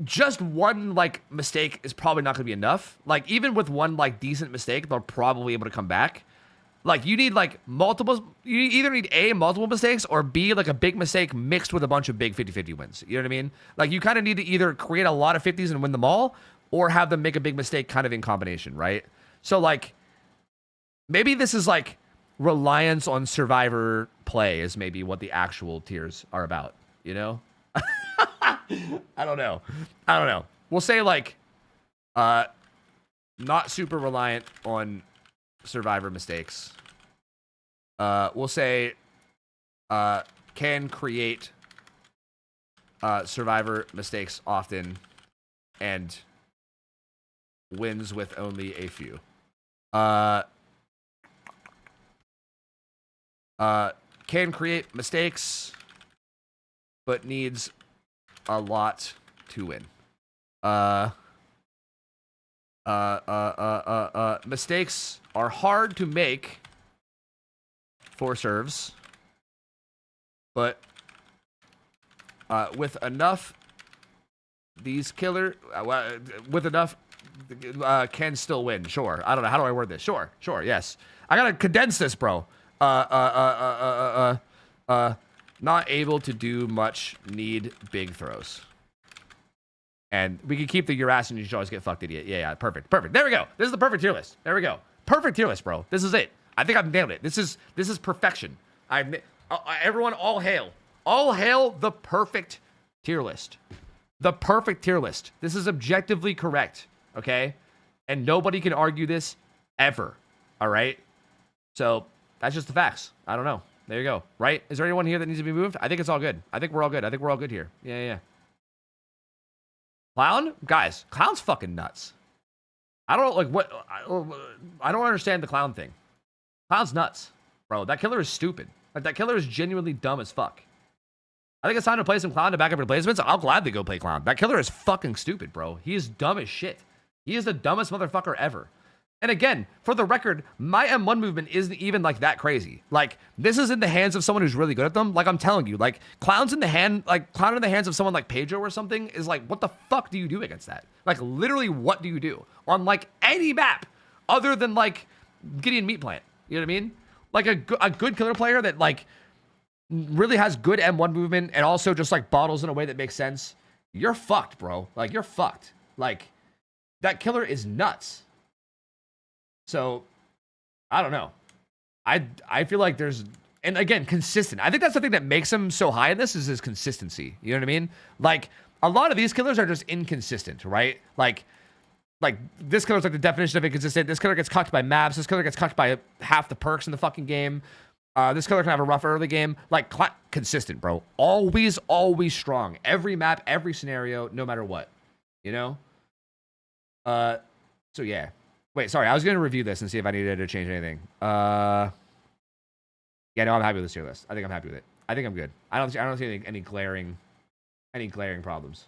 just one like mistake is probably not gonna be enough. Like even with one like decent mistake, they're probably able to come back. Like you need like multiple, you either need A, multiple mistakes, or B, like a big mistake mixed with a bunch of big 50-50 wins. You know what I mean? Like you kind of need to either create a lot of 50s and win them all, or have them make a big mistake kind of in combination, right? So like, maybe this is like reliance on survivor play is maybe what the actual tiers are about, you know? I don't know. We'll say like, not super reliant on survivor mistakes. We'll say can create survivor mistakes often and wins with only a few. Can create mistakes but needs a lot to win. Mistakes are hard to make 4 serves. But with enough, these killer, with enough, can still win. Sure. I don't know. How do I word this? Sure. Yes. I gotta condense this, bro. Not able to do much. Need big throws. And we can keep the your ass and you should always get fucked, idiot. Yeah. Perfect. There we go. This is the perfect tier list. There we go. Perfect tier list, bro. This is it. I think I've nailed it. This is perfection. Everyone, all hail the perfect tier list. The perfect tier list. This is objectively correct, okay? And nobody can argue this ever, all right? So that's just the facts. I don't know. There you go, right? Is there anyone here that needs to be moved? I think it's all good. I think we're all good. I think we're all good here. Yeah. Clown? Guys, Clown's fucking nuts. I don't like what... I don't understand the Clown thing. Clown's nuts, bro. That killer is stupid. Like, that killer is genuinely dumb as fuck. I think it's time to play some Clown to back up replacements. I'll gladly go play Clown. That killer is fucking stupid, bro. He is dumb as shit. He is the dumbest motherfucker ever. And again, for the record, my M1 movement isn't even like that crazy. Like, this is in the hands of someone who's really good at them. Like, I'm telling you, like, Clown in the hands of someone like Pedro or something is like, what the fuck do you do against that? Like, literally, what do you do on like any map other than like Gideon Meat Plant? You know what I mean? Like a good killer player that like really has good M1 movement and also just like bottles in a way that makes sense. You're fucked, bro. Like, you're fucked. Like, that killer is nuts. So, I don't know. I feel like there's, and again, consistent. I think that's the thing that makes him so high in this is his consistency. You know what I mean? Like, a lot of these killers are just inconsistent, right? Like this killer's like the definition of inconsistent. This killer gets cucked by maps. This killer gets cucked by half the perks in the fucking game. This killer can have a rough early game. Like, consistent, bro. Always strong. Every map, every scenario, no matter what. You know? So yeah. Wait, sorry. I was going to review this and see if I needed to change anything. Yeah, no, I'm happy with this tier list. I think I'm happy with it. I think I'm good. I don't see any glaring problems.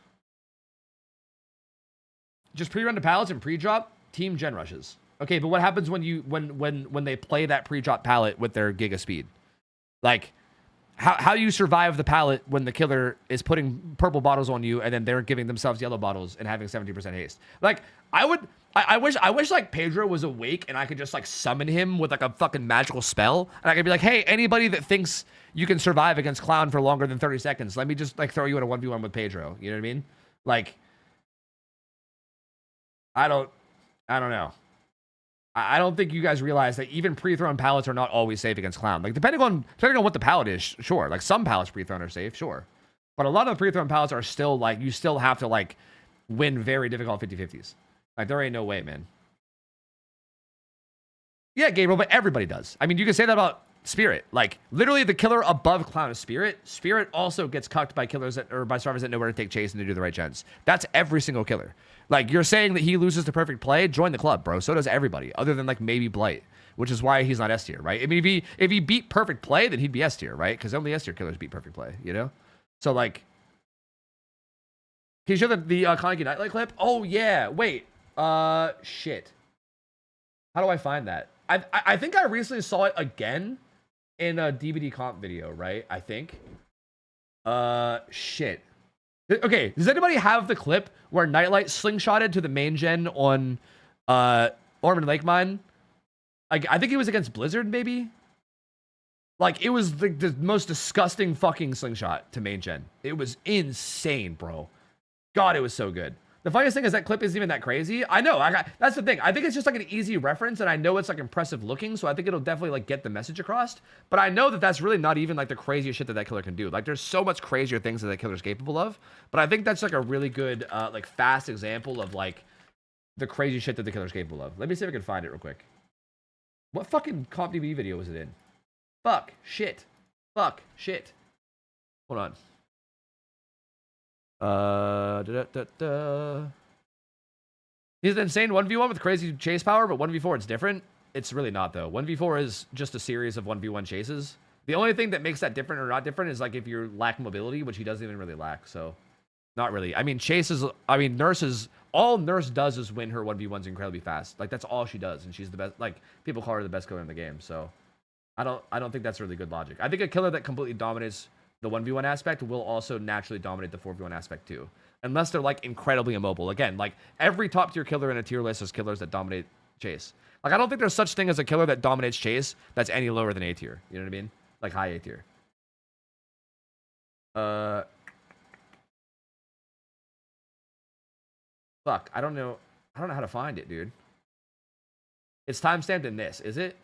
Just pre-run to pallets and pre-drop team gen rushes. Okay, but what happens when they play that pre-drop pallet with their giga speed? Like, how do you survive the pallet when the killer is putting purple bottles on you and then they're giving themselves yellow bottles and having 70% haste? Like, I wish like Pedro was awake and I could just like summon him with like a fucking magical spell and I could be like, hey, anybody that thinks you can survive against Clown for longer than 30 seconds, let me just like throw you in a 1v1 with Pedro. You know what I mean? Like, I don't know. I don't think you guys realize that even pre-thrown pallets are not always safe against Clown. Like, depending on what the pallet is, sure. Like, some pallets pre-thrown are safe, sure. But a lot of the pre-thrown pallets are still, like, you still have to, like, win very difficult 50-50s. Like, there ain't no way, man. Yeah, Gabriel, but everybody does. I mean, you can say that about Spirit. Like, literally the killer above Clown is Spirit. Spirit also gets cucked by killers or by survivors that know where to take chase and to do the right gens. That's every single killer. Like, you're saying that he loses the perfect play? Join the club, bro. So does everybody, other than, like, maybe Blight, which is why he's not S tier, right? I mean, if he beat perfect play, then he'd be S tier, right? Because only S tier killers beat perfect play, you know? So, like, can you show the Kaneki Nightlight clip? Oh, yeah. Wait. Shit. How do I find that? I think I recently saw it again in a DVD comp video, right? I think. Shit. Okay, does anybody have the clip where Nightlight slingshotted to the main gen on Ormond Lake Mine? Like, I think it was against Blizzard, maybe? Like, it was the most disgusting fucking slingshot to main gen. It was insane, bro. God, it was so good. The funniest thing is that clip isn't even that crazy. I know, that's the thing. I think it's just like an easy reference, and I know it's like impressive looking, so I think it'll definitely like get the message across. But I know that that's really not even like the craziest shit that killer can do. Like, there's so much crazier things that killer's capable of. But I think that's like a really good, like fast example of like the crazy shit that the killer's capable of. Let me see if I can find it real quick. What fucking CompDB video was it in? Fuck shit. Fuck shit. Hold on. He's an insane 1v1 with crazy chase power, but 1v4 it's different. It's really not, though. 1v4 is just a series of 1v1 chases. The only thing that makes that different or not different is like if you're lacking mobility, which he doesn't even really lack, so not really. I mean, all Nurse does is win her 1v1s incredibly fast. Like, that's all she does, and she's the best. Like, people call her the best killer in the game, so I don't think that's really good logic. I think a killer that completely dominates the 1v1 aspect will also naturally dominate the 4v1 aspect too. Unless they're like incredibly immobile. Again, like every top tier killer in a tier list is killers that dominate chase. Like I don't think there's such thing as a killer that dominates chase that's any lower than A tier. You know what I mean? Like high A tier. Fuck, I don't know how to find it, dude. It's timestamped in this, is it?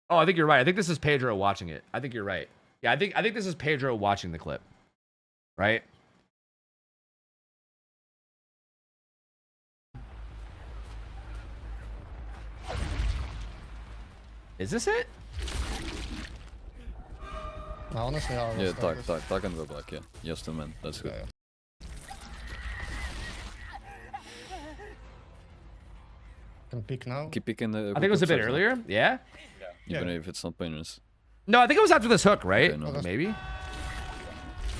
Oh, I think you're right. I think this is Pedro watching it. I think you're right. Yeah, I think this is Pedro watching the clip. Right? Is this it? Honestly, I Yeah, talk and go back, yeah. Yes, two men, that's good. Okay. Can pick now. Keep picking the... I think it was a bit earlier. Yeah? Even if it's not painless. No, I think it was after this hook, right? Okay, no. Maybe?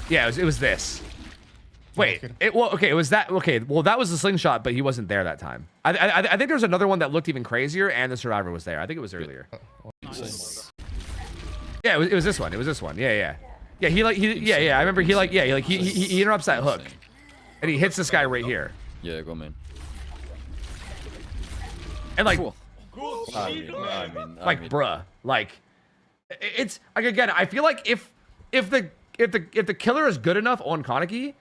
Yeah, it was this. Wait, Okay. it was that. Okay, well, that was the slingshot, but he wasn't there that time. I think there was another one that looked even crazier, and the survivor was there. I think it was earlier. Yeah, it was this one. It was this one. Yeah. I remember he interrupts that hook, and he hits this guy right here, Yeah, go main. and like, I mean, bruh, like, it's like again. I feel like if the killer is good enough on Kaneki,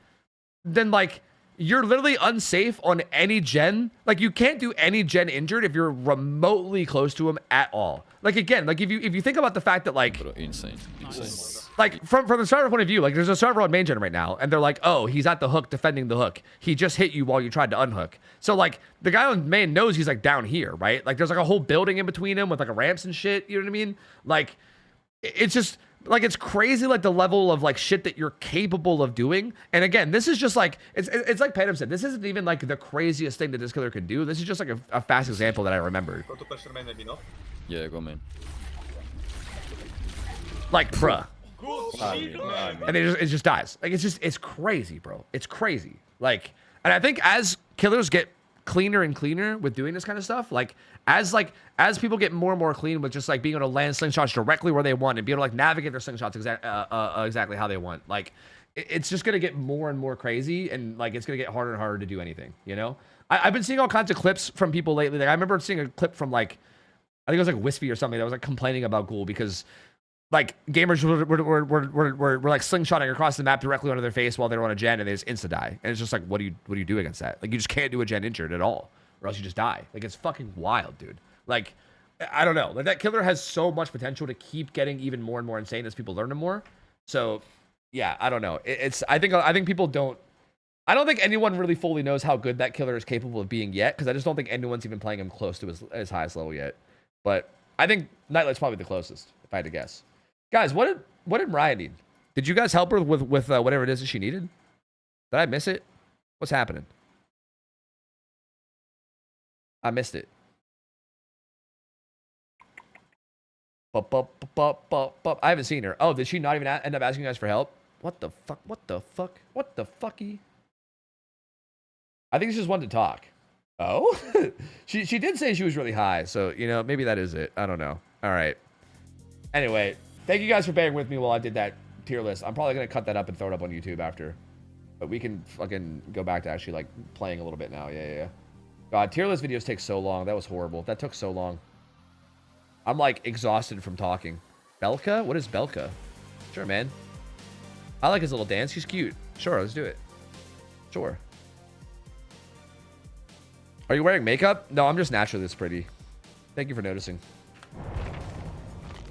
then like you're literally unsafe on any gen. Like you can't do any gen injured if you're remotely close to him at all. Like again, like if you think about the fact that like Bro, insane. like from the server point of view, like there's a server on main gen right now, and they're like, oh, he's at the hook defending the hook. He just hit you while you tried to unhook. So like the guy on main knows he's like down here, right? Like there's like a whole building in between him with like a ramps and shit. You know what I mean? Like it's just like it's crazy, like the level of like shit that you're capable of doing. And again, this is just like it's like Patum said. This isn't even like the craziest thing that this killer could do. This is just like a fast example that I remembered. Yeah, go main. Like, bruh. I mean, And it just dies. Like it's crazy, bro. It's crazy. Like, and I think as killers get cleaner and cleaner with doing this kind of stuff, like as people get more and more clean with just like being able to land slingshots directly where they want and be able to like navigate their slingshots exactly how they want, like it's just gonna get more and more crazy, and like it's gonna get harder and harder to do anything. You know, I've been seeing all kinds of clips from people lately. Like I remember seeing a clip from like I think it was like Wispy or something that was like complaining about Ghoul because like gamers were like slingshotting across the map directly onto their face while they were on a gen, and they just insta die. And it's just like, what do you do against that? Like you just can't do a gen injured at all, or else you just die. Like it's fucking wild, dude. Like I don't know. Like that killer has so much potential to keep getting even more and more insane as people learn him more. So yeah, I don't know. I think people don't. I don't think anyone really fully knows how good that killer is capable of being yet, because I just don't think anyone's even playing him close to his highest level yet. But I think Nightlight's probably the closest, if I had to guess. Guys, what did Mariah need? Did you guys help her with whatever it is that she needed? Did I miss it? What's happening? I missed it. I haven't seen her. Oh, did she not even end up asking you guys for help? What the fuck? What the fuck? What the fucky? I think she just wanted to talk. Oh? she did say she was really high, so, you know, maybe that is it. I don't know. All right. Anyway, thank you guys for bearing with me while I did that tier list. I'm probably going to cut that up and throw it up on YouTube after. But we can fucking go back to actually, like, playing a little bit now. Yeah. God, tier list videos take so long. That was horrible. That took so long. I'm, like, exhausted from talking. Belka? What is Belka? Sure, man. I like his little dance. He's cute. Sure, let's do it. Sure. Are you wearing makeup? No, I'm just naturally this pretty. Thank you for noticing.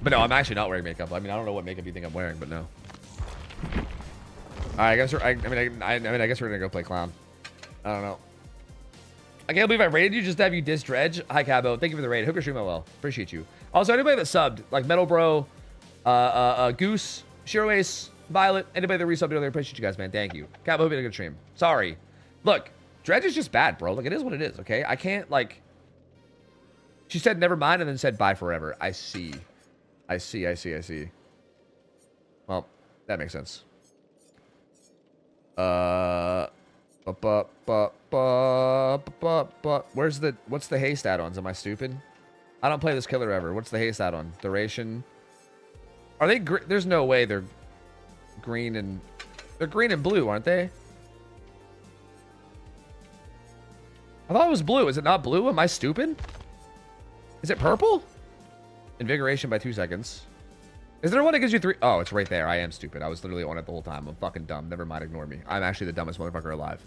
But no, I'm actually not wearing makeup. I mean, I don't know what makeup you think I'm wearing, but no. All right, I guess I guess we're gonna go play clown. I don't know. I can't believe I raided you just to have you diss Dredge. Hi, Cabo. Thank you for the raid. Hope you're streaming well. Appreciate you. Also, anybody that subbed, like Metal Bro, Goose, Shiro Ace, Violet, anybody that resubbed earlier, appreciate you guys, man. Thank you. Cabo, hope you had a good stream. Sorry. Look, Dredge is just bad, bro. Like, it is what it is, okay? I can't, like... She said never mind and then said bye forever. I see. I see. Well, that makes sense. Where's the... What's the haste add-ons? Am I stupid? I don't play this killer ever. What's the haste out on? Duration. Are they? There's no way they're green and they're green and blue, aren't they? I thought it was blue. Is it not blue? Am I stupid? Is it purple? Invigoration by 2 seconds. Is there one that gives you 3? Oh, it's right there. I am stupid. I was literally on it the whole time. I'm fucking dumb. Never mind. Ignore me. I'm actually the dumbest motherfucker alive.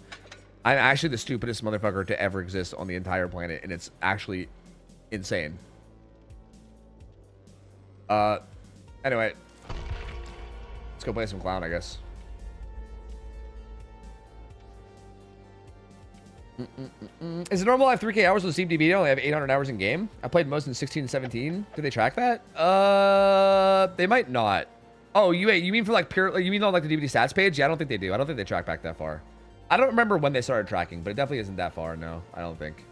I'm actually the stupidest motherfucker to ever exist on the entire planet, and it's actually insane. Anyway, let's go play some clown, I guess. Is it normal I have 3K hours with Steam DB? I only have 800 hours in game. I played most in 16 and 17. Do they track that? They might not. Oh, you mean for like pure? You mean on like the DVD stats page? Yeah, I don't think they do. I don't think they track back that far. I don't remember when they started tracking, but it definitely isn't that far. No, I don't think.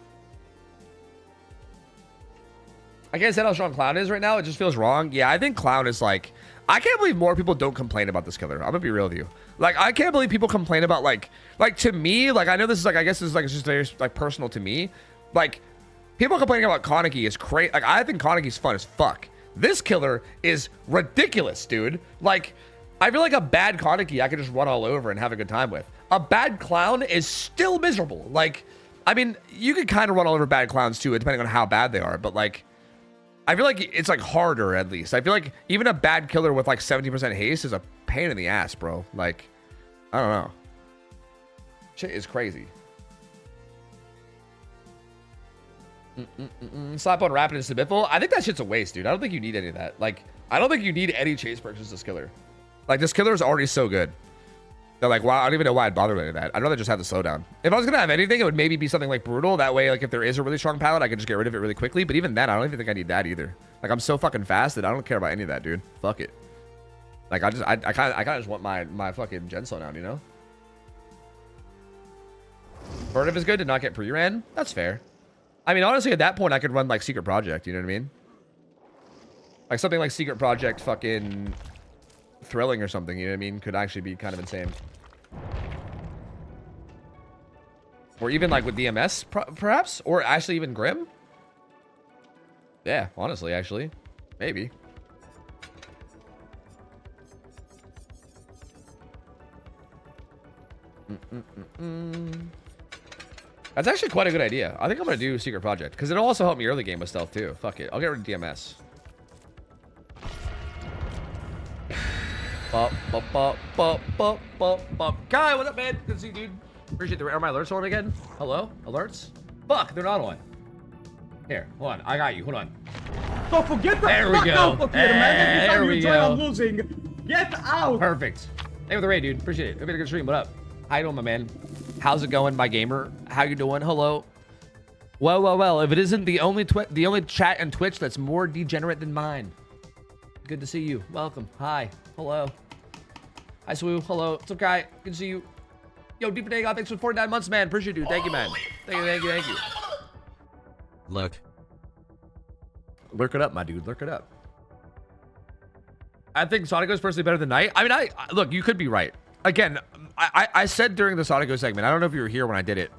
I can't say how strong Clown is right now. It just feels wrong. Yeah, I think Clown is like... I can't believe more people don't complain about this killer. I'm gonna be real with you. Like, I can't believe people complain about like to me, like, I know this is like, I guess this is like, it's just very like personal to me. Like, people complaining about Kaneki is crazy. Like, I think Kaneki's fun as fuck. This killer is ridiculous, dude. Like, I feel like a bad Kaneki I could just run all over and have a good time with. A bad Clown is still miserable. Like, I mean, you could kind of run all over bad Clowns too, depending on how bad they are, but like, I feel like it's like harder at least. I feel like even a bad killer with like 70% haste is a pain in the ass, bro. Like, I don't know. Shit is crazy. Slap on Rapid and Sabithal. I think that shit's a waste, dude. I don't think you need any of that. Like, I don't think you need any chase perks with this killer. Like, this killer is already so good. They're like, wow, I don't even know why I'd bother with any of that. I'd rather just have the slowdown. If I was gonna have anything, it would maybe be something like Brutal. That way, like, if there is a really strong palette, I can just get rid of it really quickly. But even then, I don't even think I need that either. Like, I'm so fucking fast that I don't care about any of that, dude. Fuck it. Like, I kind of just want my fucking gen slowdown, you know? Furtive is good to not get pre-ran. That's fair. I mean, honestly, at that point, I could run like Secret Project. You know what I mean? Like something like Secret Project, fucking Thrilling or something. You know what I mean? Could actually be kind of insane. Or even like with DMS, perhaps, or actually even Grim. Yeah, honestly, actually, maybe. That's actually quite a good idea. I think I'm gonna do Secret Project because it'll also help me early game with stealth too. Fuck it, I'll get rid of DMS. Guy, what up, man? Good to see you, dude. Appreciate the. Are my alerts on again? Hello, alerts? Fuck, they're not on. Here, hold on. I got you. Hold on. Don't forget the fuck out of here, man. Every time you join, I'm losing. Get out. Perfect. Hey, with the raid, dude. Appreciate it. Hope you had a good stream. What up? How you doing, my man? How's it going, my gamer? How you doing? Hello. Well. If it isn't the only chat and Twitch that's more degenerate than mine. Good to see you. Welcome. Hi. Hello. Hi, Swoo. Hello. What's up, guy? Good to see you. Yo, Deeper Day God, thanks for 49 months, man. Appreciate you. Thank you, man. Thank you. Look. Lurk it up, my dude. Lurk it up. I think Sonic is personally better than Knight. I mean, look, you could be right. Again, I said during the Sonic segment, I don't know if you were here when I did it,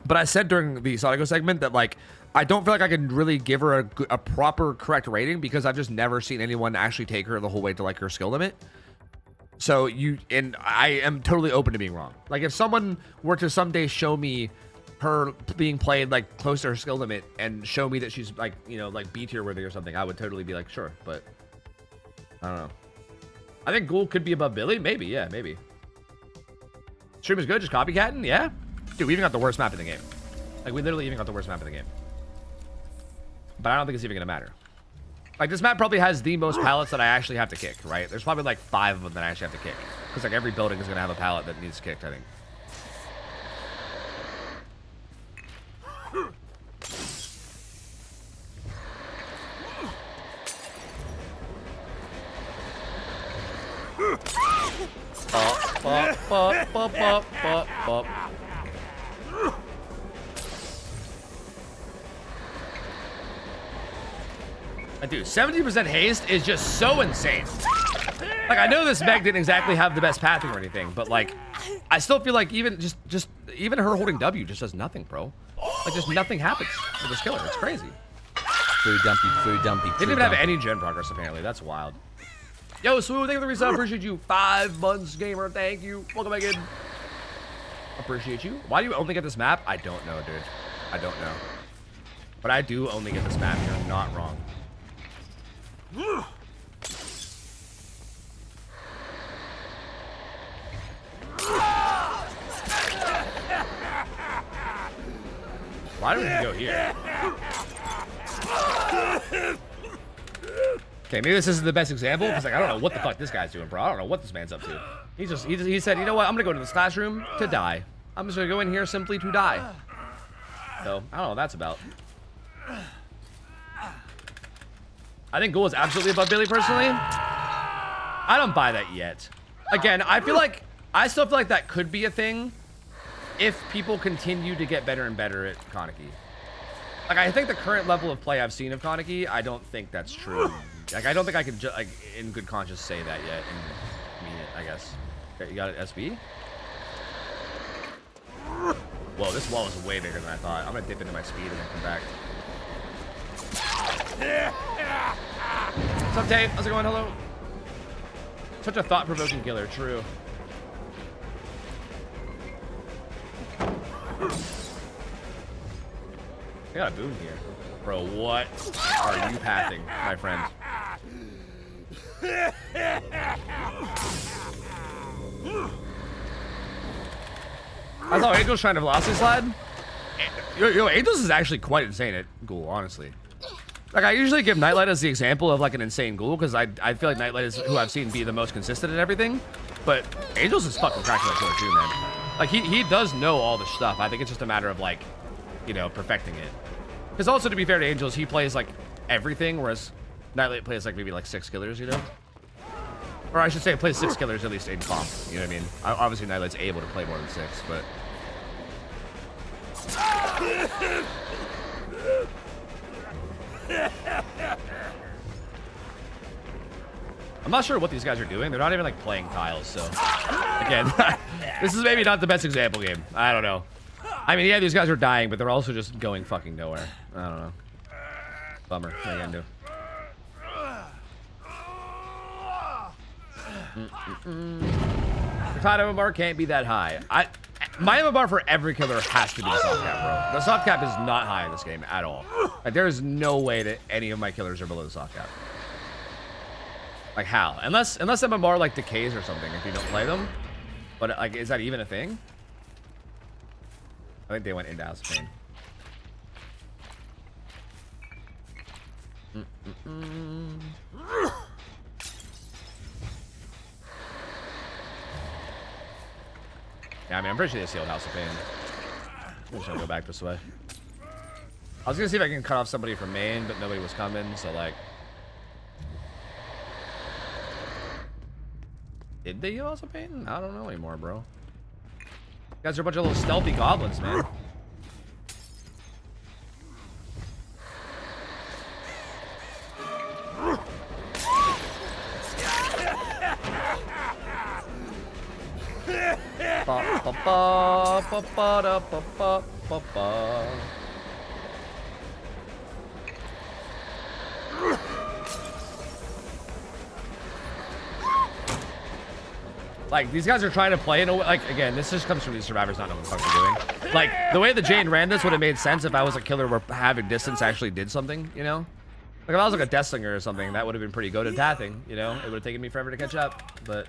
but I said during the Sonic segment that, like, I don't feel like I can really give her a proper, correct rating because I've just never seen anyone actually take her the whole way to, like, her skill limit. So I am totally open to being wrong. Like, if someone were to someday show me her being played, like, close to her skill limit and show me that she's, like, you know, like, B tier worthy or something, I would totally be like, sure, but I don't know. I think Ghoul could be above Billy. Maybe, yeah, maybe. Stream is good, just copycatting, yeah. Dude, we even got the worst map in the game. Like, we literally even got the worst map in the game. But I don't think it's even gonna matter. Like, this map probably has the most pallets that I actually have to kick, right? There's probably like 5 of them that I actually have to kick. Because like every building is gonna have a pallet that needs kicked, I think. Dude, 70% haste is just so insane. Like, I know this mech didn't exactly have the best pathing or anything, but like, I still feel like even even her holding W just does nothing, bro. Like, just nothing happens with this killer. It's crazy. Foo dumpy, foo dumpy. Didn't even have any gen progress, apparently. That's wild. Yo, Swoo, thank you for the resub. Appreciate you. 5 months, gamer. Thank you. Welcome back in. Appreciate you. Why do you only get this map? I don't know, dude. I don't know. But I do only get this map. You're not wrong. Why do we go here? Okay, maybe this isn't the best example because like I don't know what the fuck this guy's doing, bro. I don't know what this man's up to. He said, you know what? I'm gonna go to this classroom to die. I'm just gonna go in here simply to die. So I don't know what that's about. I think Ghoul is absolutely above Billy personally. I don't buy that yet. Again, I still feel like that could be a thing if people continue to get better and better at Kaneki. Like, I think the current level of play I've seen of Kaneki, I don't think that's true. Like, I don't think I could, like, in good conscience say that yet and mean it, I guess. Okay, you got it, SB? Whoa, this wall is way bigger than I thought. I'm gonna dip into my speed and then come back. What's up, Tate? How's it going? Hello. Such a thought-provoking killer, true. I got a boon here. Bro, what are you pathing, my friend? I thought Angel's trying to velocity slide. Yo, Angels is actually quite insane at Ghoul, honestly. Like, I usually give Nightlight as the example of, like, an insane Ghoul, because I feel like Nightlight is who I've seen be the most consistent at everything. But Angels is fucking cracking that killer too, man. Like, he does know all the stuff. I think it's just a matter of, like, you know, perfecting it. Because also, to be fair to Angels, he plays, like, everything, whereas Nightlight plays, like, maybe, like, 6 killers, you know? Or I should say, plays 6 killers at least in comp, you know what I mean? Obviously, Nightlight's able to play more than 6, but... I'm not sure what these guys are doing. They're not even, like, playing tiles, so... Again, this is maybe not the best example game. I don't know. I mean, yeah, these guys are dying, but they're also just going fucking nowhere. I don't know. Bummer. What are you gonna do? The Tide MMR can't be that high. My MMR for every killer has to be the soft cap, bro. The soft cap is not high in this game at all. Like, there is no way that any of my killers are below the soft cap. Like, how? Unless MMR, like, decays or something if you don't play them. But, like, is that even a thing? I think they went into House of Pain. Yeah, I mean, I'm pretty sure they sealed House of Pain. I'm just gonna go back this way. I was gonna see if I can cut off somebody from main, but nobody was coming, so like... Did they heal House of Pain? I don't know anymore, bro. You guys are a bunch of little stealthy goblins, man. Like, these guys are trying to play in a way, like, again, this just comes from these survivors not knowing what the fuck they're doing. Like, the way that Jane ran this would have made sense if I was a killer where having distance actually did something, you know? Like, if I was like a Death Slinger or something, that would have been pretty good at pathing, you know? It would have taken me forever to catch up, but...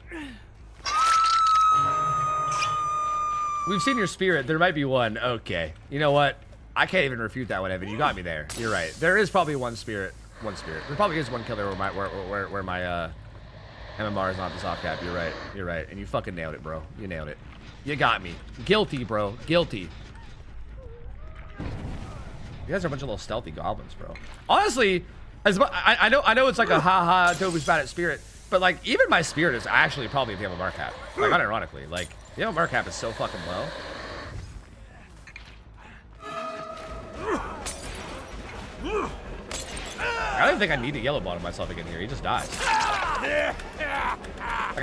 We've seen your spirit. There might be one. Okay. You know what? I can't even refute that one, Evan. You got me there. You're right. There is probably one spirit. One spirit. There probably is one killer where my MMR is not the soft cap. You're right. You're right. And you fucking nailed it, bro. You nailed it. You got me. Guilty, bro. Guilty. You guys are a bunch of little stealthy goblins, bro. Honestly, I know it's like a ha-ha, Toby's bad at spirit, but like even my spirit is actually probably the MMR cap. Like unironically, like the MMR cap is so fucking low. I don't even think I need to yellow bottom myself again here. He just dies. Like,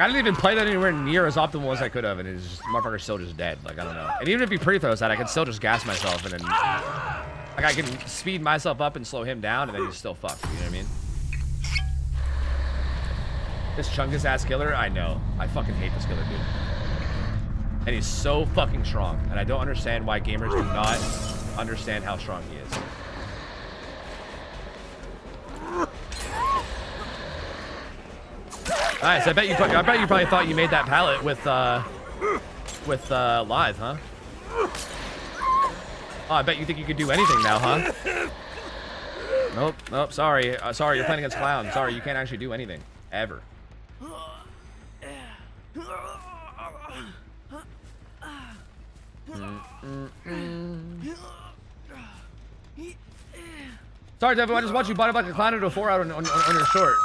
I didn't even play that anywhere near as optimal as I could have, and it's just, motherfucker's still just dead. Like, I don't know. And even if he pre-throws that, I can still just gas myself and then Like I can speed myself up and slow him down, and then he's still fucked. You know what I mean? This Chungus ass killer, I know. I fucking hate this killer, dude. And he's so fucking strong, and I don't understand why gamers do not understand how strong he is. Nice. I bet you probably thought you made that pallet with Lithe, huh? Oh, I bet you think you could do anything now, huh? Nope. Sorry. Sorry, you're playing against Clown. Sorry, you can't actually do anything ever. Sorry, Devin. I just watched you bought it like a Clown into a 4 out on your short.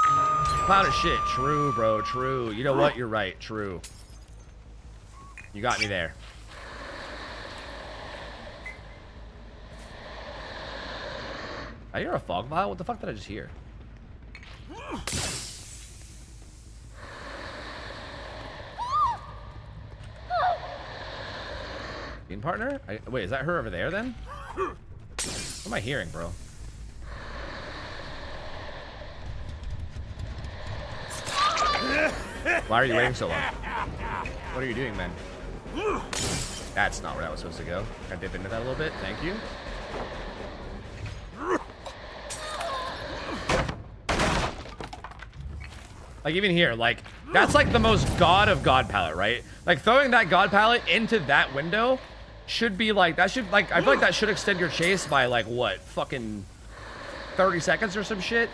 Clown is shit. True, bro. True. You know what? You're right. True. You got me there. I hear a fog vial? What the fuck did I just hear? Team partner? Wait, is that her over there then? What am I hearing, bro? Why are you waiting so long? What are you doing, man? That's not where that was supposed to go. Can I dip into that a little bit? Thank you. Like even here, like that's like the most god of god palette, right? Like throwing that god palette into that window should be like, that should like, I feel like that should extend your chase by like what, fucking 30 seconds or some shit.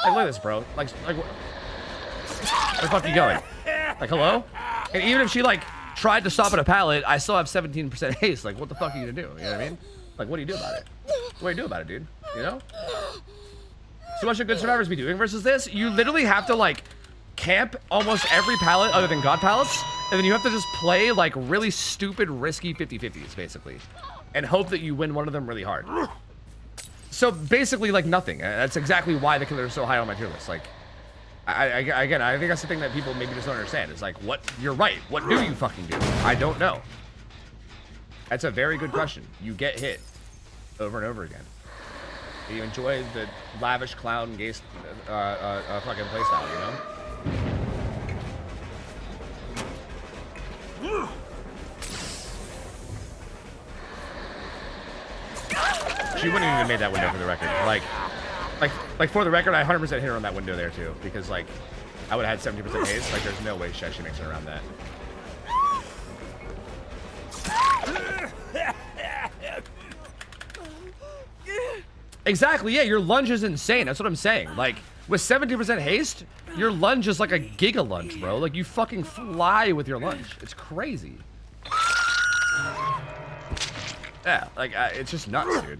Like look at this, bro. Like where the fuck are you going? Like hello? And even if she like tried to stop at a pallet, I still have 17% haste. Like what the fuck are you gonna do? You know what I mean? Like what do you do about it? What do you do about it, dude? You know? So what should good survivors be doing versus this? You literally have to like camp almost every pallet other than god pallets, and then you have to just play like really stupid risky 50-50s basically and hope that you win one of them really hard. So basically like nothing. That's exactly why the killer is so high on my tier list. Like again, I think that's the thing that people maybe just don't understand. It's like, what, you're right, what do you fucking do? I don't know. That's a very good question. You get over and over again. You enjoy the lavish clown gaze fucking playstyle, you know? She wouldn't even have made that window for the record. Like for the record, I 100% hit her on that window there too, because like I would have had 70% haste. Like there's no way she actually makes it around that. Exactly, yeah, your lunge is insane. That's what I'm saying. Like, with 70% haste, your lunge is like a giga lunge, bro. Like, you fucking fly with your lunge. It's crazy. Yeah, like, it's just nuts, dude.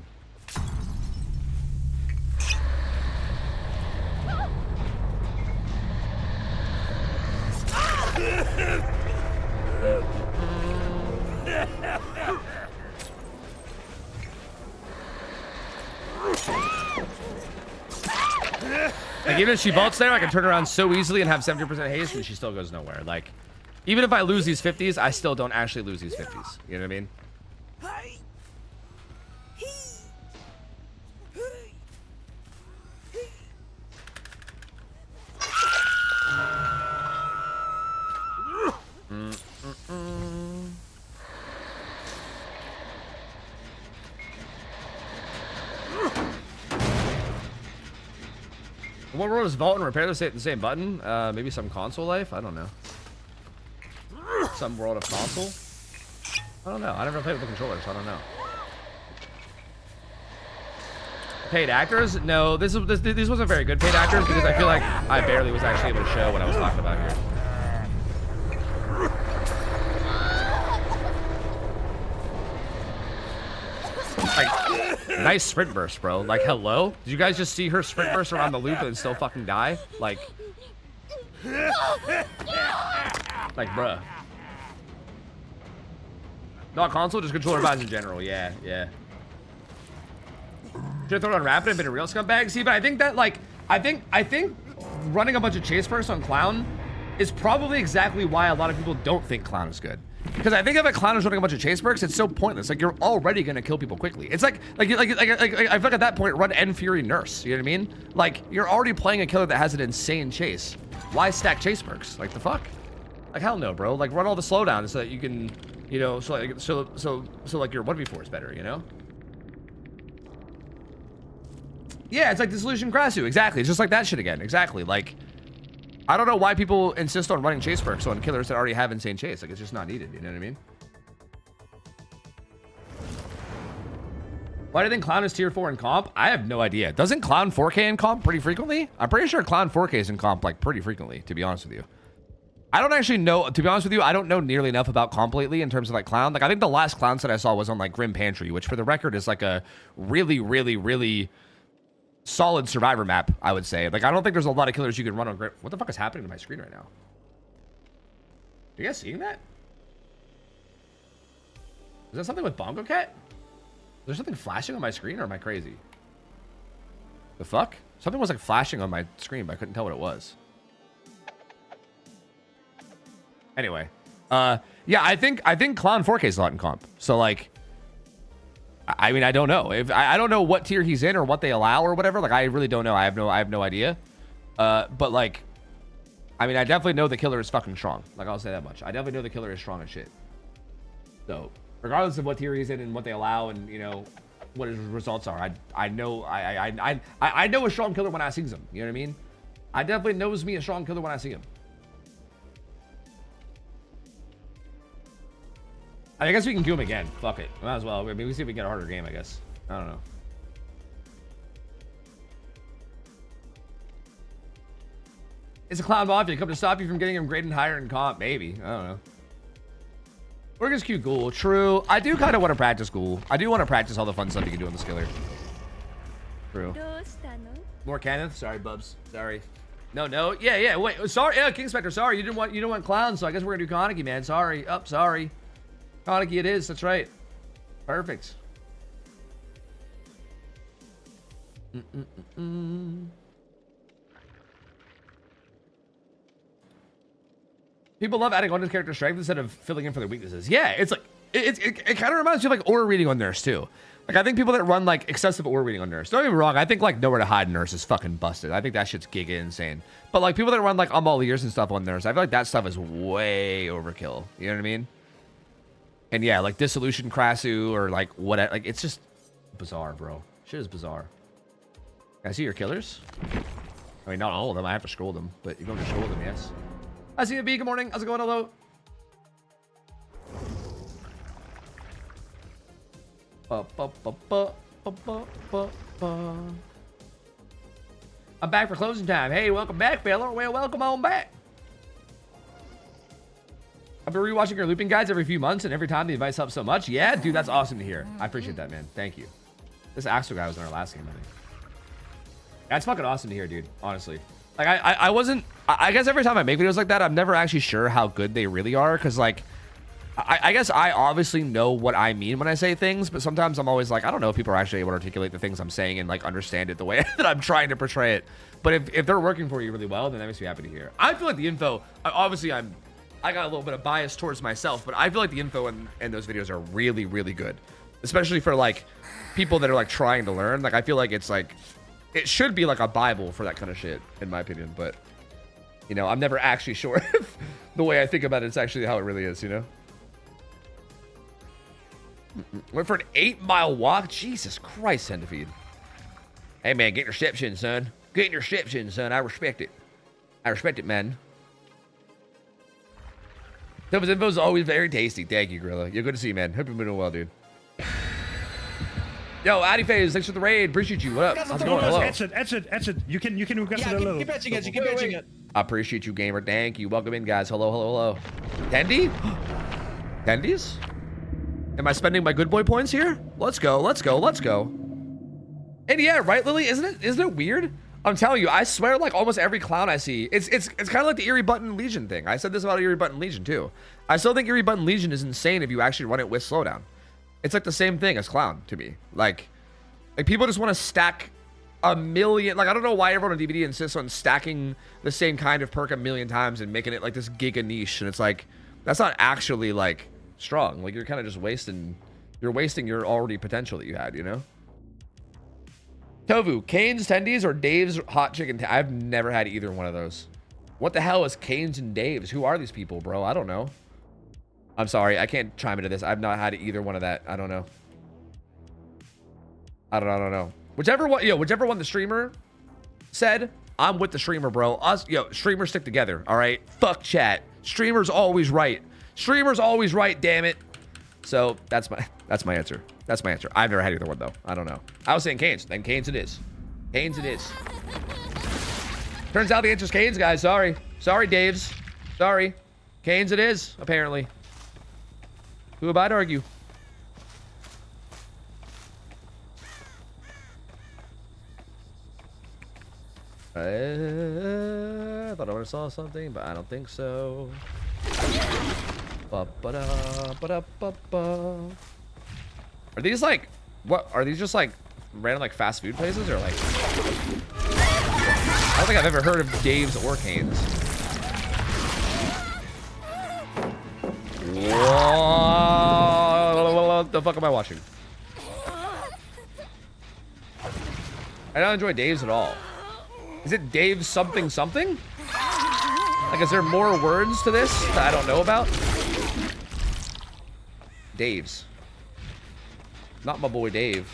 Like, even if she vaults there, I can turn around so easily and have 70% haste, and she still goes nowhere. Like, even if I lose these 50s, I still don't actually lose these 50s. You know what I mean? What world is vault and repair the same button? Maybe some console life? I don't know. Some world of console? I don't know. I never played with the controller, so I don't know. Paid actors? No, these wasn't very good paid actors because I feel like I barely was actually able to show what I was talking about here. Like, nice sprint burst, bro. Like, hello? Did you guys just see her sprint burst around the loop and still fucking die? Like, bruh. Not console, just controller buttons in general. Yeah, yeah. Should have thrown on Rapid and been a real scumbag. See, but I think that, like, I think running a bunch of chase bursts on Clown is probably exactly why a lot of people don't think Clown is good. Because I think if a clown is running a bunch of chase perks, it's so pointless. Like, you're already gonna kill people quickly. It's like I feel like at that point, run End Fury Nurse. You know what I mean? Like, you're already playing a killer that has an insane chase. Why stack chase perks? Like, the fuck? Like, hell no, bro. Like, run all the slowdown so that you can, you know, so like your 1v4 is better, you know? Yeah, it's like Dissolution Krasu. Exactly. It's just like that shit again. Exactly. Like, I don't know why people insist on running chase perks on killers that already have insane chase. Like, it's just not needed. You know what I mean? Why do you think Clown is tier 4 in comp? I have no idea. Doesn't Clown 4K in comp pretty frequently? I'm pretty sure Clown 4K is in comp, like, pretty frequently, to be honest with you. I don't actually know, to be honest with you, I don't know nearly enough about comp lately in terms of, like, Clown. Like, I think the last Clown set I saw was on, like, Grim Pantry, which, for the record, is, like, a really, really, really solid survivor map, I would say. Like, I don't think there's a lot of killers you can run on Grim. What the fuck is happening to my screen right now? Are you guys seeing that? Is that something with Bongo Cat? Is there something flashing on my screen, or am I crazy? The fuck? Something was, like, flashing on my screen, but I couldn't tell what it was. Anyway, yeah, I think Clown 4K is a lot in comp. So, like, I mean, I don't know. If I don't know what tier he's in or what they allow or whatever. Like, I really don't know. I have no idea. But, like, I mean, I definitely know the killer is fucking strong. Like, I'll say that much. I definitely know the killer is strong as shit. So, regardless of what tier he's in and what they allow and, you know, what his results are, I know I know a strong killer when I see him. You know what I mean? I definitely knows me a strong killer when I see him. I guess we can queue him again. Fuck it. Might as well. Maybe we see if we can get a harder game, I guess. I don't know. Is a Clown Mafia come to stop you from getting him graded higher in comp? Maybe. I don't know. Or just queue Ghoul. True. I do kind of want to practice Ghoul. I do want to practice all the fun stuff you can do on the skiller. True. More Kenneth? Sorry, Bubs. Sorry. No. Yeah. Wait. Sorry. Yeah, King Spectre. Sorry. You didn't want Clown, so I guess we're going to do Kaneki, man. Sorry. Sorry. Kaneki it is, that's right. Perfect. People love adding on to character strength instead of filling in for their weaknesses. Yeah, it's like, it kind of reminds me of, like, aura reading on Nurse, too. Like, I think people that run, like, excessive aura reading on Nurse, don't get me wrong, I think, like, Nowhere to Hide Nurse is fucking busted. I think that shit's giga insane. But, like, people that run, like, Ambaliers and stuff on Nurse, I feel like that stuff is way overkill. You know what I mean? And yeah, like Dissolution Krasu or like what, like it's just bizarre, bro. Shit is bizarre. Can I see your killers? I mean, not all of them. I have to scroll them, but you don't just scroll them, yes. I see you, B. Good morning. How's it going? Hello. I'm back for closing time. Hey, welcome back, fella. Well, welcome on back. I've been rewatching your looping guides every few months, and every time the advice helps so much. Yeah, dude, that's awesome to hear. I appreciate that, man. Thank you. This Axel guy was in our last game, I think. That's fucking awesome to hear, dude. Honestly, like I wasn't. I guess every time I make videos like that, I'm never actually sure how good they really are, because like, I guess I obviously know what I mean when I say things, but sometimes I'm always like, I don't know if people are actually able to articulate the things I'm saying and like understand it the way that I'm trying to portray it. But if they're working for you really well, then that makes me happy to hear. I feel like the info. Obviously, I got a little bit of bias towards myself, but I feel like the info in those videos are really, really good. Especially for, like, people that are, like, trying to learn. Like, I feel like it's, like, it should be, like, a Bible for that kind of shit, in my opinion. But, you know, I'm never actually sure if the way I think about it's actually how it really is, you know? Went for an 8-mile walk? Jesus Christ, Centipede. Hey, man, get your steps in, son. Get your steps in, son. I respect it. I respect it, man. Those info is always very tasty. Thank you, Gorilla. You're good to see you, man. Hope you're doing well, dude. Yo, Addy Phase, thanks for the raid. Appreciate you. What up? How's it going? Hello. Exit. You can get it a little. Keep edging it. I appreciate you, gamer. Thank you. Welcome in, guys. Hello. Tendy? Tendies? Am I spending my good boy points here? Let's go. And yeah, right, Lily? Isn't it weird? I'm telling you, I swear, like, almost every clown I see, it's kind of like the Eerie Button Legion thing. I said this about Eerie Button Legion, too. I still think Eerie Button Legion is insane if you actually run it with slowdown. It's like the same thing as clown, to me. Like people just want to stack a million, like, I don't know why everyone on DVD insists on stacking the same kind of perk a million times and making it, like, this giga niche, and it's like, That's not actually like strong. Like you're kind of just wasting your already potential that you had, you know? Tovu, Cane's Tendies or Dave's hot chicken? I've never had either one of those. What the hell is Cane's and Dave's? Who are these people, bro? I don't know. I'm sorry, I can't chime into this. I've not had either one of that. I don't know. I don't know. Whichever one the streamer said, I'm with the streamer, bro. Us, streamers stick together, all right? Fuck chat. Streamer's always right. Streamer's always right, damn it. So that's my answer. That's my answer. I've never had either one though. I don't know. I was saying Cane's. Then Cane's it is. Cane's it is. Turns out the answer's Cane's, guys. Sorry. Sorry, Dave's. Sorry. Cane's it is, apparently. Who am I to argue? I thought I saw something, but I don't think so. Ba-ba-da-ba-da-ba-ba. Are these like, what? Are these just like random like fast food places or like? I don't think I've ever heard of Dave's or Cane's. What the fuck am I watching? I don't enjoy Dave's at all. Is it Dave's something something? Like, is there more words to this that I don't know about? Dave's. Not my boy Dave.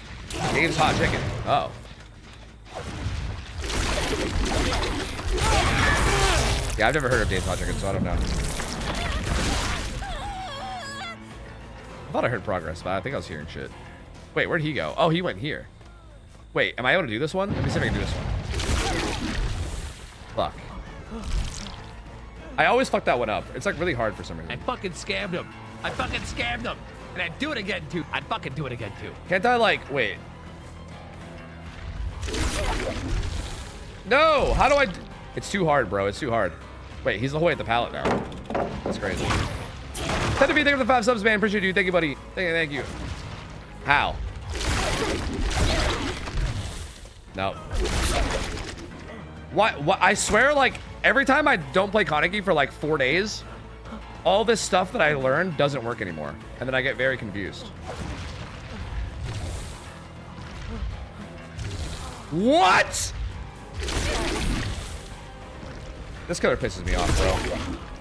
Dave's hot chicken. Oh. Yeah, I've never heard of Dave's hot chicken, so I don't know. I thought I heard progress, but I think I was hearing shit. Wait, where'd he go? Oh, he went here. Wait, am I able to do this one? Let me see if I can do this one. Fuck. I always fuck that one up. It's like really hard for some reason. I fucking scammed him. I fucking scammed him. And I'd do it again too. I'd fucking do it again too. Can't I like, wait. No, how do I? It's too hard, bro. It's too hard. Wait, he's the whole way at the pallet now. That's crazy. Thank you for the 5 subs, man. Appreciate you. Thank you, buddy. Thank you. How? No. What? I swear, like, every time I don't play Kaneki for like 4 days, all this stuff that I learned doesn't work anymore. And then I get very confused. What? This killer pisses me off, bro.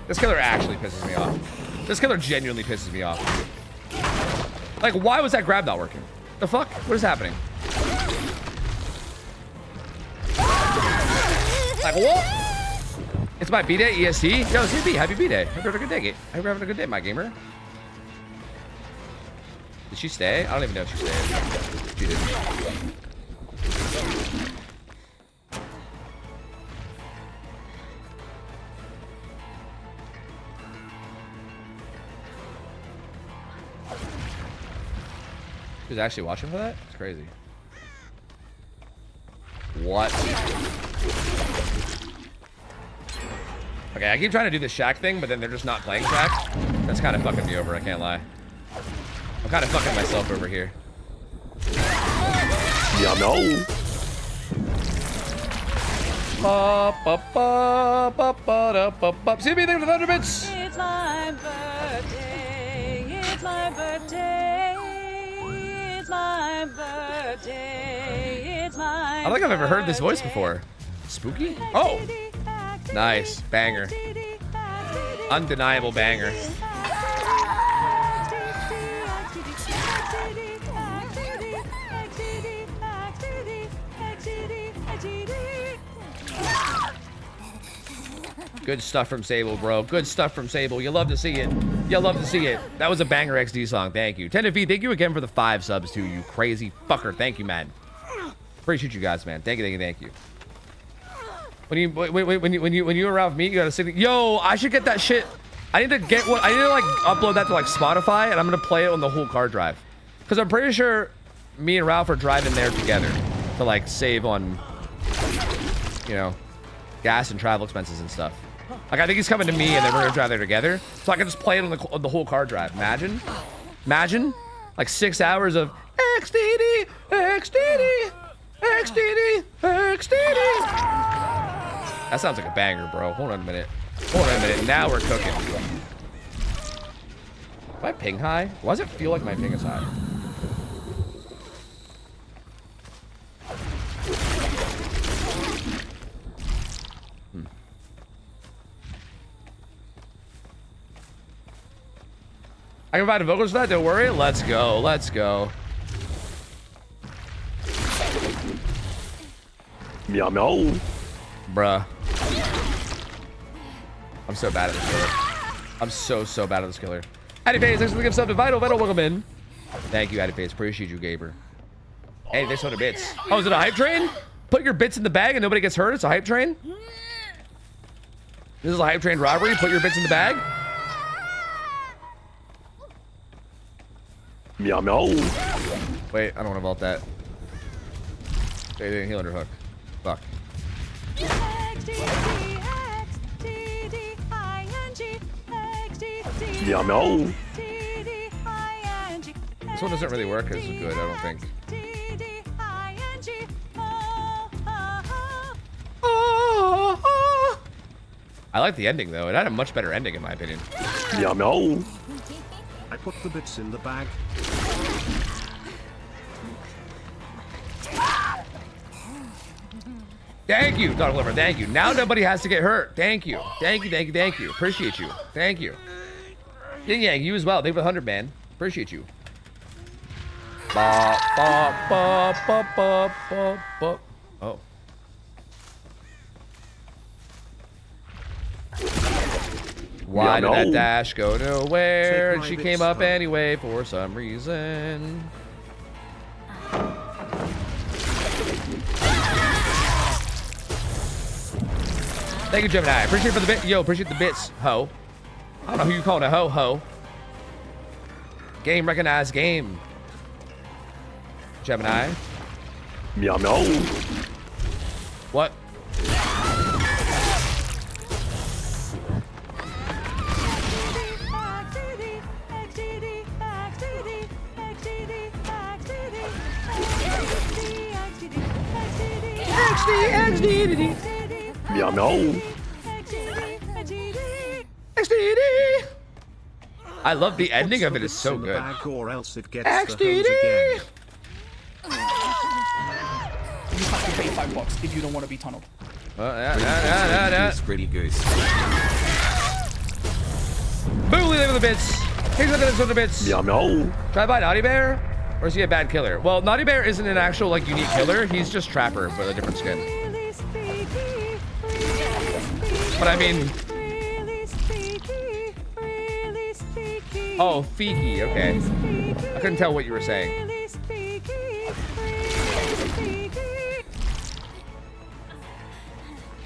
This killer actually pisses me off. This killer genuinely pisses me off. Like, why was that grab not working? The fuck? What is happening? Like, what? It's my B-Day, EST. Yo, CB, happy B-Day. Hope you're having a good day. Hope you're having a good day, my gamer. Did she stay? I don't even know if she stayed. She didn't. She's actually watching for that? It's crazy. What? Okay, I keep trying to do the Shaq thing, but then they're just not playing Shaq. That's kind of fucking me over, I can't lie. I'm kind of fucking myself over here. Yeah, no. See me there for the 100 bits. It's my birthday. It's my birthday. It's my birthday. It's my I don't think I've ever heard this voice before. Spooky? Oh! Nice. Banger. Undeniable banger. Good stuff from Sable, bro. Good stuff from Sable. You love to see it. You love to see it. That was a banger XD song. Thank you. 10 V, thank you again for the 5 subs too, you crazy fucker. Thank you, man. Appreciate you guys, man. Thank you. When you around with me, you gotta say, yo, I should get that shit. I need to like upload that to like Spotify, and I'm gonna play it on the whole car drive. Cause I'm pretty sure me and Ralph are driving there together to like save on, you know, gas and travel expenses and stuff. Like I think he's coming to me, and then we're gonna drive there together, so I can just play it on the whole car drive. Imagine, like 6 hours of XDD. That sounds like a banger, bro. Hold on a minute. Now we're cooking. My ping high? Why does it feel like my ping is high? I can provide the vocals for that, don't worry. Let's go, let's go. Meow meow. Bruh. I'm so bad at this killer. I'm so bad at this killer. Addy Face, thanks for the gift sub to Vital. Vital, welcome in. Thank you, Addy Face. Appreciate you, Gaber. Hey, thanks for the bits. Oh, is it a hype train? Put your bits in the bag and nobody gets hurt? It's a hype train? This is a hype train robbery? Put your bits in the bag? Meow meow. Wait, I don't want to vault that. They didn't heal under hook. Fuck. Meow meow. This one doesn't really work as good, I don't think. I like the ending though. It had a much better ending in my opinion. Meow meow. I put the bits in the bag. Thank you, Dog Liver. Thank you. Now nobody has to get hurt. Thank you. Thank you, thank you, thank you. Appreciate you. Thank you. Yin Yang, you as well. Thank you for the 100, man. Appreciate you. Ba, ba, ba, ba, ba, ba, ba. Oh. Why did that dash go nowhere? And she came up anyway for some reason. Thank you, Gemini. Appreciate it for the bit. Yo, appreciate the bits, ho. I don't know who you calling a ho. Game recognized game. Gemini. Meow meow. What? Meow meow. XDD. I love the ending of it. It's so good. Or else it gets XDD. You have to pay $5 if you don't want to be tunneled. Pretty goose. Booley live with the bits. He's looking at the bits. Meow meow. Try by Naughty Bear? Or is he a bad killer? Well, Naughty Bear isn't an actual like unique killer. He's just Trapper with a different skin. But I mean... Oh, Fiki, okay. I couldn't tell what you were saying.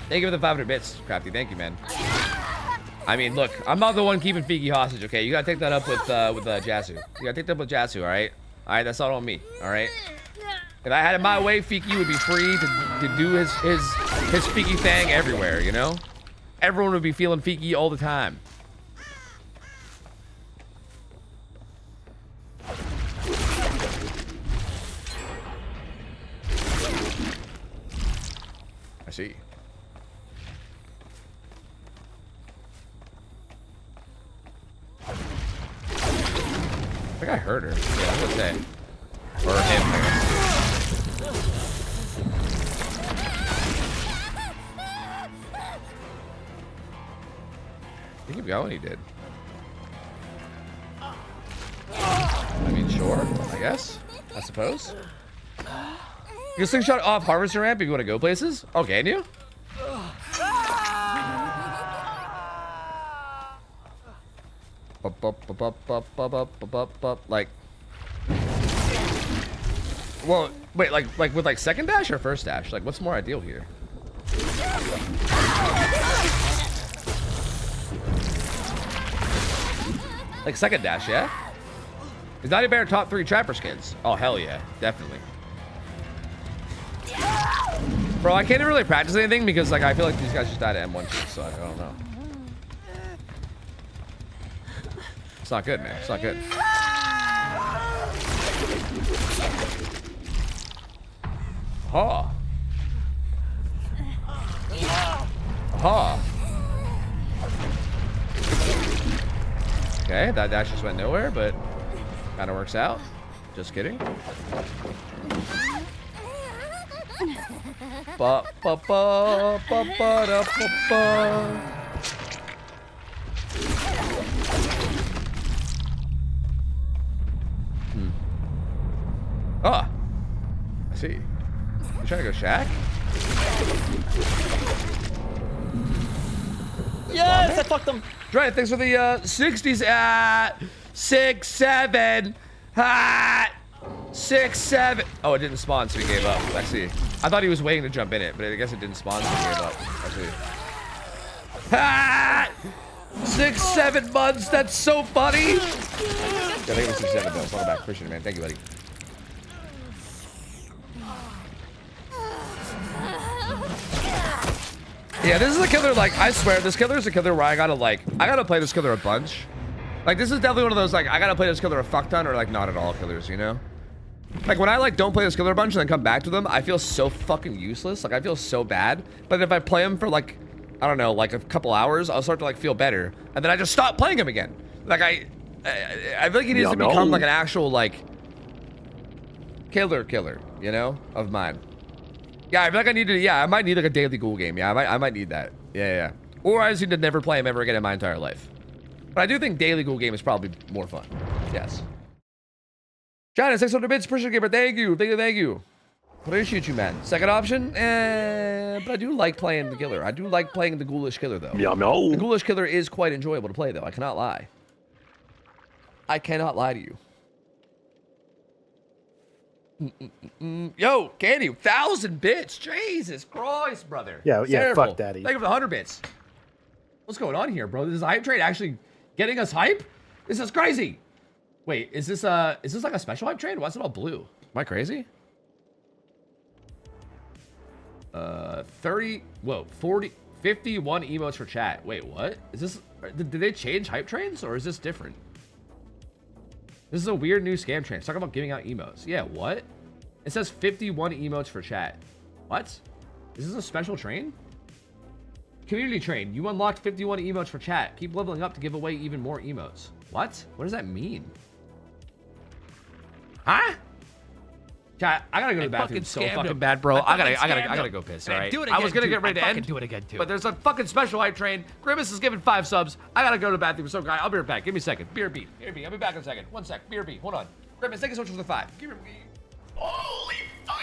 Thank you for the 500 bits, Crafty. Thank you, man. I mean, look, I'm not the one keeping Fiki hostage, okay? You gotta take that up with Jasu. You gotta take that up with Jasu, alright? Alright, that's not on me, alright? If I had it my way, Fiki would be free to do his Fiki thing everywhere, you know? Everyone would be feeling Fiki all the time. I see. I think I heard her. Yeah, I'm gonna say. Or him, I guess. He kept going, he did. I mean, sure, I guess. I suppose. You can slingshot off Harvester Ramp if you want to go places? Oh, can you? Like, well, wait, like with like second dash or first dash? Like, what's more ideal here? Like second dash, yeah? Is Naughty Bear top 3 Trapper skins? Oh, hell yeah, definitely. Bro, I can't really practice anything because like I feel like these guys just died at M1 shit, so I don't know. It's not good, man. It's not good. Ha. Ha. Okay, that dash just went nowhere, but kind of works out. Just kidding. Ba ba ba ba ba da ba ba. Ah, I see. You trying to go Shaq? Yes, I fucked him. Dre, thanks for the 60s. 6, 7. 6, 7. Oh, it didn't spawn, so he gave up. I see. I thought he was waiting to jump in it, but I guess it didn't spawn, so he gave up. I see. 6, 7 months. That's so funny. Yeah, thank you for 6, 7 though. Welcome back, Christian, man. Thank you, buddy. Yeah, this is a killer, like, I swear, this killer is a killer where I gotta play this killer a bunch. Like, this is definitely one of those, like, I gotta play this killer a fuck ton or, like, not at all killers, you know? Like, when I, like, don't play this killer a bunch and then come back to them, I feel so fucking useless. Like, I feel so bad. But if I play them for, like, I don't know, like, a couple hours, I'll start to, like, feel better. And then I just stop playing him again. Like, I feel like he needs to become, like, an actual, like, killer, you know, of mine. Yeah, I feel like I need to, yeah, I might need like a daily ghoul game. Yeah, I might need that. Yeah. Or I just need to never play him ever again in my entire life. But I do think daily ghoul game is probably more fun. Yes. China, 600 bits, Christian Gamer, thank you. Thank you. Appreciate you, man. Second option? But I do like playing the killer. I do like playing the ghoulish killer, though. Meow meow. The ghoulish killer is quite enjoyable to play, though. I cannot lie. I cannot lie to you. Yo, Candy, 1,000 bits. Jesus Christ, brother. Yeah, Terrible. fuck daddy. Thank you for the 100 bits. What's going on here, bro? This is hype trade actually getting us hype? This is crazy. Wait, is this like a special hype trade? Why is it all blue? Am I crazy? 30, whoa, 40, 51 emotes for chat. Wait, what? Is this, did they change hype trains or is this different? This is a weird new scam train. Talk about giving out emotes. Yeah, what? It says 51 emotes for chat. What? Is this a special train? Community train. You unlocked 51 emotes for chat. Keep leveling up to give away even more emotes. What? What does that mean? Huh? Chat, I gotta go to the bathroom so fucking bad, bro. I gotta go piss, alright? I was gonna get ready to end. Do it again too. But there's a fucking special hype train. Grimace is giving 5 subs. I gotta go to the bathroom. So, guy, I'll be right back. Give me a second. BRB. I'll be back in a second. 1 sec. BRB. Hold on. Grimace, thank you so much for the 5. Give me. Holy fuck.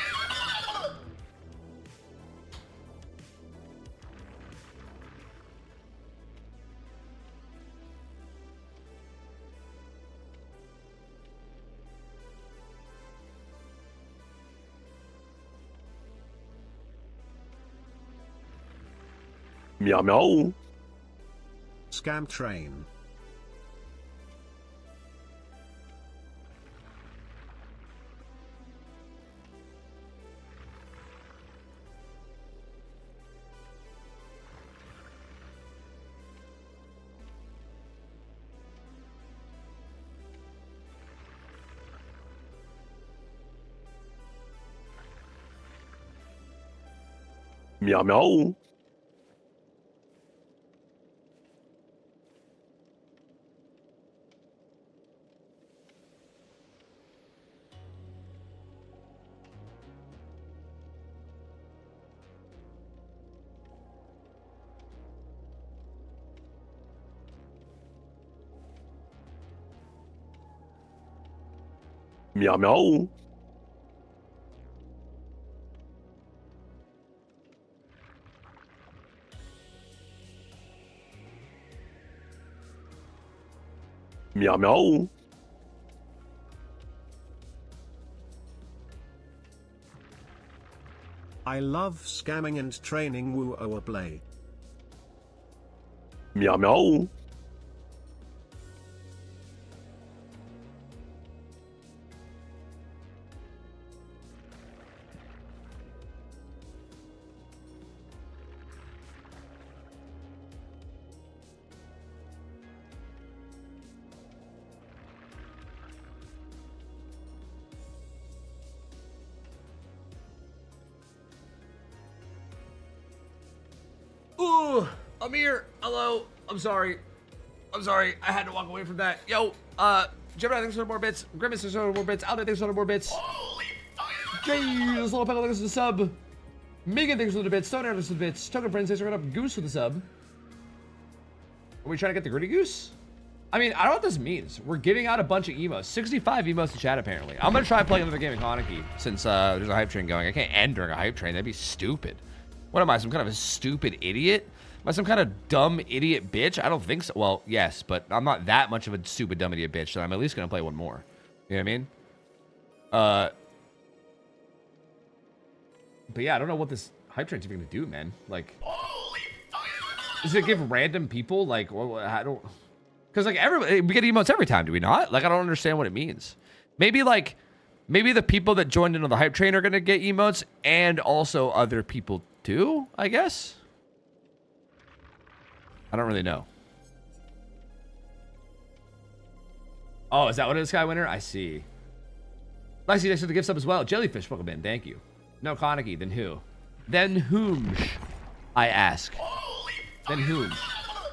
Meow meow. Scam train. Meow meow. Meow meow. Meow meow. I love scamming and training Woo Play. Meow meow. Ooh, Amir, hello. I'm sorry. I'm sorry. I had to walk away from that. Yo, Gemini, thanks for more bits. Grimace, thanks for more bits. Aldo, thanks for more bits. Holy jeez, little peckle, thanks for the sub. Megan, thanks for the bits. Stone Air, thanks for the bits. Token Prince, thanks for up. Goose for the sub. Are we trying to get the Gritty Goose? I mean, I don't know what this means. We're giving out a bunch of emotes. 65 emotes to chat, apparently. I'm gonna try playing another game of Kaneki since there's a hype train going. I can't end during a hype train. That'd be stupid. What am I, some kind of a stupid idiot? Am I some kind of dumb idiot bitch? I don't think so. Well, yes, but I'm not that much of a stupid dumb idiot bitch, so I'm at least gonna play one more. You know what I mean? But yeah, I don't know what this hype train's even gonna do, man. Like, does it give random people, like, well, I don't... Because, like, everybody, we get emotes every time, do we not? Like, I don't understand what it means. Maybe, like, maybe the people that joined into the hype train are gonna get emotes, and also other people too, I guess? I don't really know. Oh, is that what it is, Sky Winner? I see. Lexi, thanks for the gift sub as well. Jellyfish, welcome in. Thank you. No, Kaneki. Then who? Then whom? I ask. Then whom?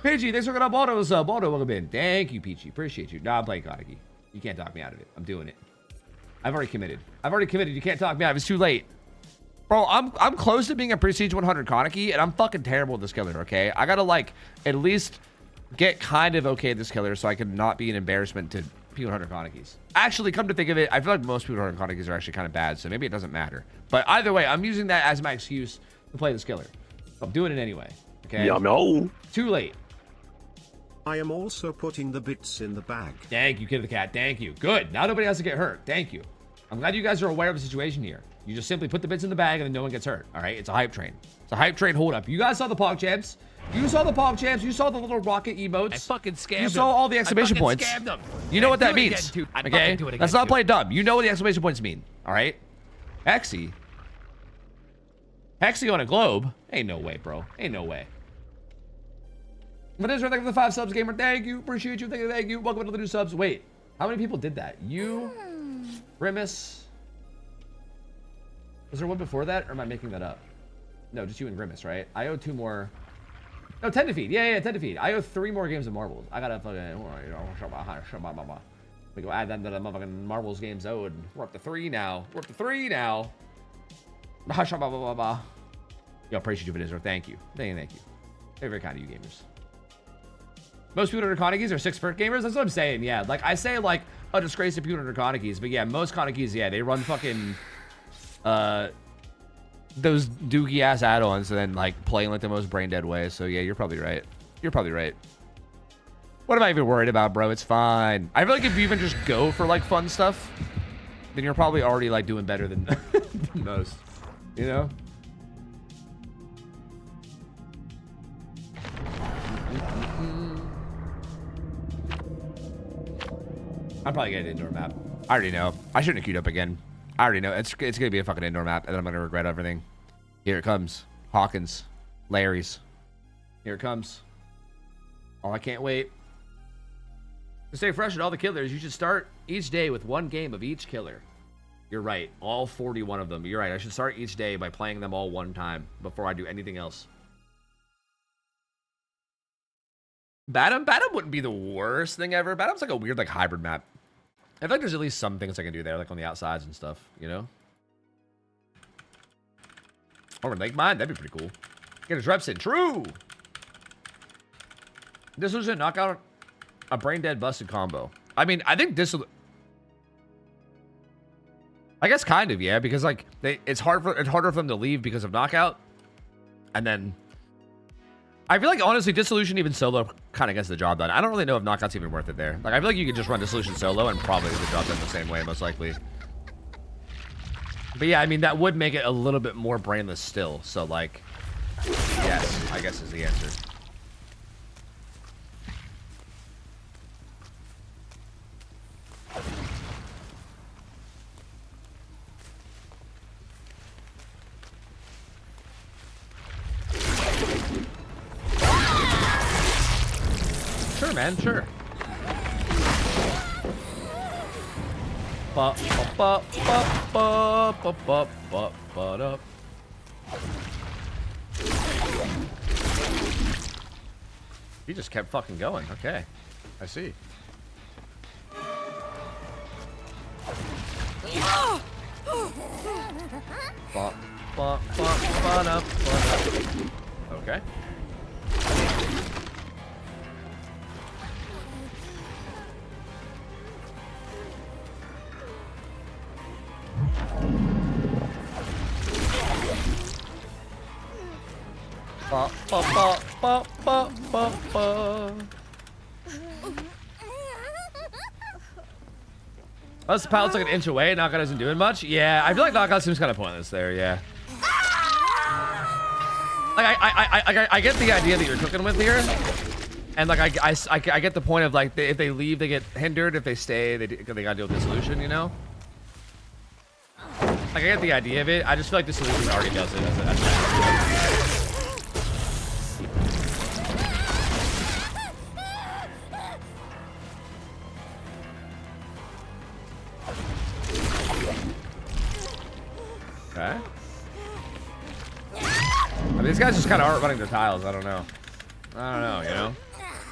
Peachy, thanks for going up Baldo sub. Baldo, welcome in. Thank you, Peachy. Appreciate you. Nah, I'm playing Kaneki. You can't talk me out of it. I'm doing it. I've already committed. You can't talk me out of it. It's too late. Bro, I'm close to being a Prestige 100 Kaneki, and I'm fucking terrible at this killer, okay? I gotta, like, at least get kind of okay at this killer so I can not be an embarrassment to P100 Kanekis. Actually, come to think of it, I feel like most P100 Kanekis are actually kind of bad, so maybe it doesn't matter. But either way, I'm using that as my excuse to play this killer. I'm doing it anyway, okay? Yeah, no. Too late. I am also putting the bits in the bag. Thank you, Kid the Cat. Thank you. Good. Now nobody has to get hurt. Thank you. I'm glad you guys are aware of the situation here. You just simply put the bits in the bag and then no one gets hurt. All right? It's a hype train. It's a hype train hold up. You guys saw the Pog Champs. You saw the Pog Champs. You saw the little rocket emotes. I fucking scammed them. You saw all the exclamation points. Scammed them. You know what that means. Okay? Let's not play dumb. You know what the exclamation points mean. All right? Hexy on a globe? Ain't no way, bro. Ain't no way. But thank you for the 5 subs, gamer. Thank you. Appreciate you. Thank you. Welcome to the new subs. Wait. How many people did that? You, Grimace. Was there one before that, or am I making that up? No, just you and Grimace, right? I owe 2 more. No, 10 to feed. Yeah, 10 to feed. I owe 3 more games of marbles. I gotta fucking. We go add that to the motherfucking marbles games owed. We're up to 3 now. Yo, appreciate you, Vanessa. Thank you. Thank you. Very, very kind of you, gamers. Most people under Kanekis are 6-foot gamers. That's what I'm saying. Yeah, like I say, like a disgrace to people under Kanekis, but yeah, most Kanekis, yeah, they run fucking those dookie ass add-ons and then like playing like the most brain dead way. So yeah, you're probably right. What am I even worried about, bro? It's fine. I feel like if you even just go for like fun stuff, then you're probably already like doing better than, than most. You know? I'm probably getting an indoor map. I already know. I shouldn't have queued up again. I already know. It's gonna be a fucking indoor map, and then I'm gonna regret everything. Here it comes. Hawkins. Larry's. Here it comes. Oh, I can't wait. To stay fresh at all the killers, you should start each day with 1 game of each killer. You're right. All 41 of them. You're right. I should start each day by playing them all 1 time before I do anything else. Batum wouldn't be the worst thing ever. Batum's like a weird like hybrid map. I feel like there's at least some things I can do there, like on the outsides and stuff, you know? Or Lake Mine, that'd be pretty cool. Get his reps in. True! This was a knockout, a brain dead busted combo. I mean, I think this will... I guess kind of, yeah, because like it's harder for them to leave because of knockout. And then I feel like honestly Dissolution even solo kind of gets the job done. I don't really know if knockout's even worth it there. Like I feel like you could just run Dissolution solo and probably get the job done the same way, most likely. But yeah, I mean that would make it a little bit more brainless still. So like, yes, I guess is the answer. Sure, man, sure. He just kept fucking going. Okay. I see. Okay. Unless the pilot's like an inch away, knockout isn't doing much. Yeah, I feel like knockout seems kind of pointless there. Yeah. Like I get the idea that you're cooking with here, and like I get the point of like if they leave they get hindered, if they stay they gotta deal with dissolution, you know. Like I get the idea of it. I just feel like dissolution already does it. Okay. I mean, these guys just kind of aren't running their tiles. I don't know, you know?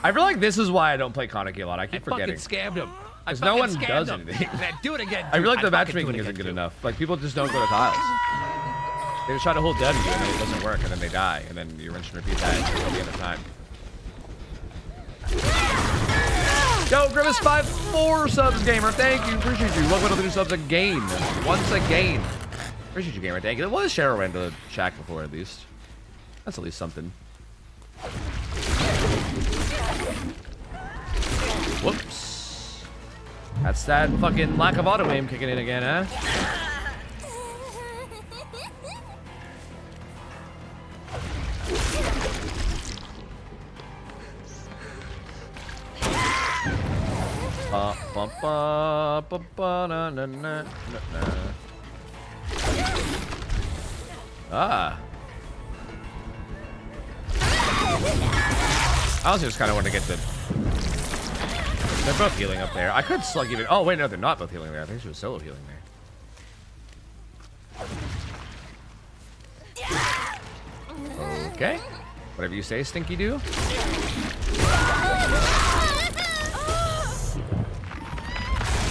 I feel like this is why I don't play Kaneki a lot. I keep forgetting. Scammed him. Because no one does anything. Do it again. I feel like the matchmaking isn't good enough. Like, people just don't go to tiles. They just try to hold W, and then it doesn't work, and then they die, and then you rinse and repeat that until the end of time. Yo, Grimace 4 subs, gamer. Thank you. Appreciate you. Welcome to the new subs again. Once again. Appreciate you, gamer. Thank you. There was Cheryl ran to Shaq before, at least. That's at least something. Whoops. That's that fucking lack of auto aim kicking in again, huh? Ah. I also just kind of want to get the... They're both healing up there. I could slug even... Oh, wait, no, they're not both healing there. I think she was solo healing there. Okay. Whatever you say, Stinky Do.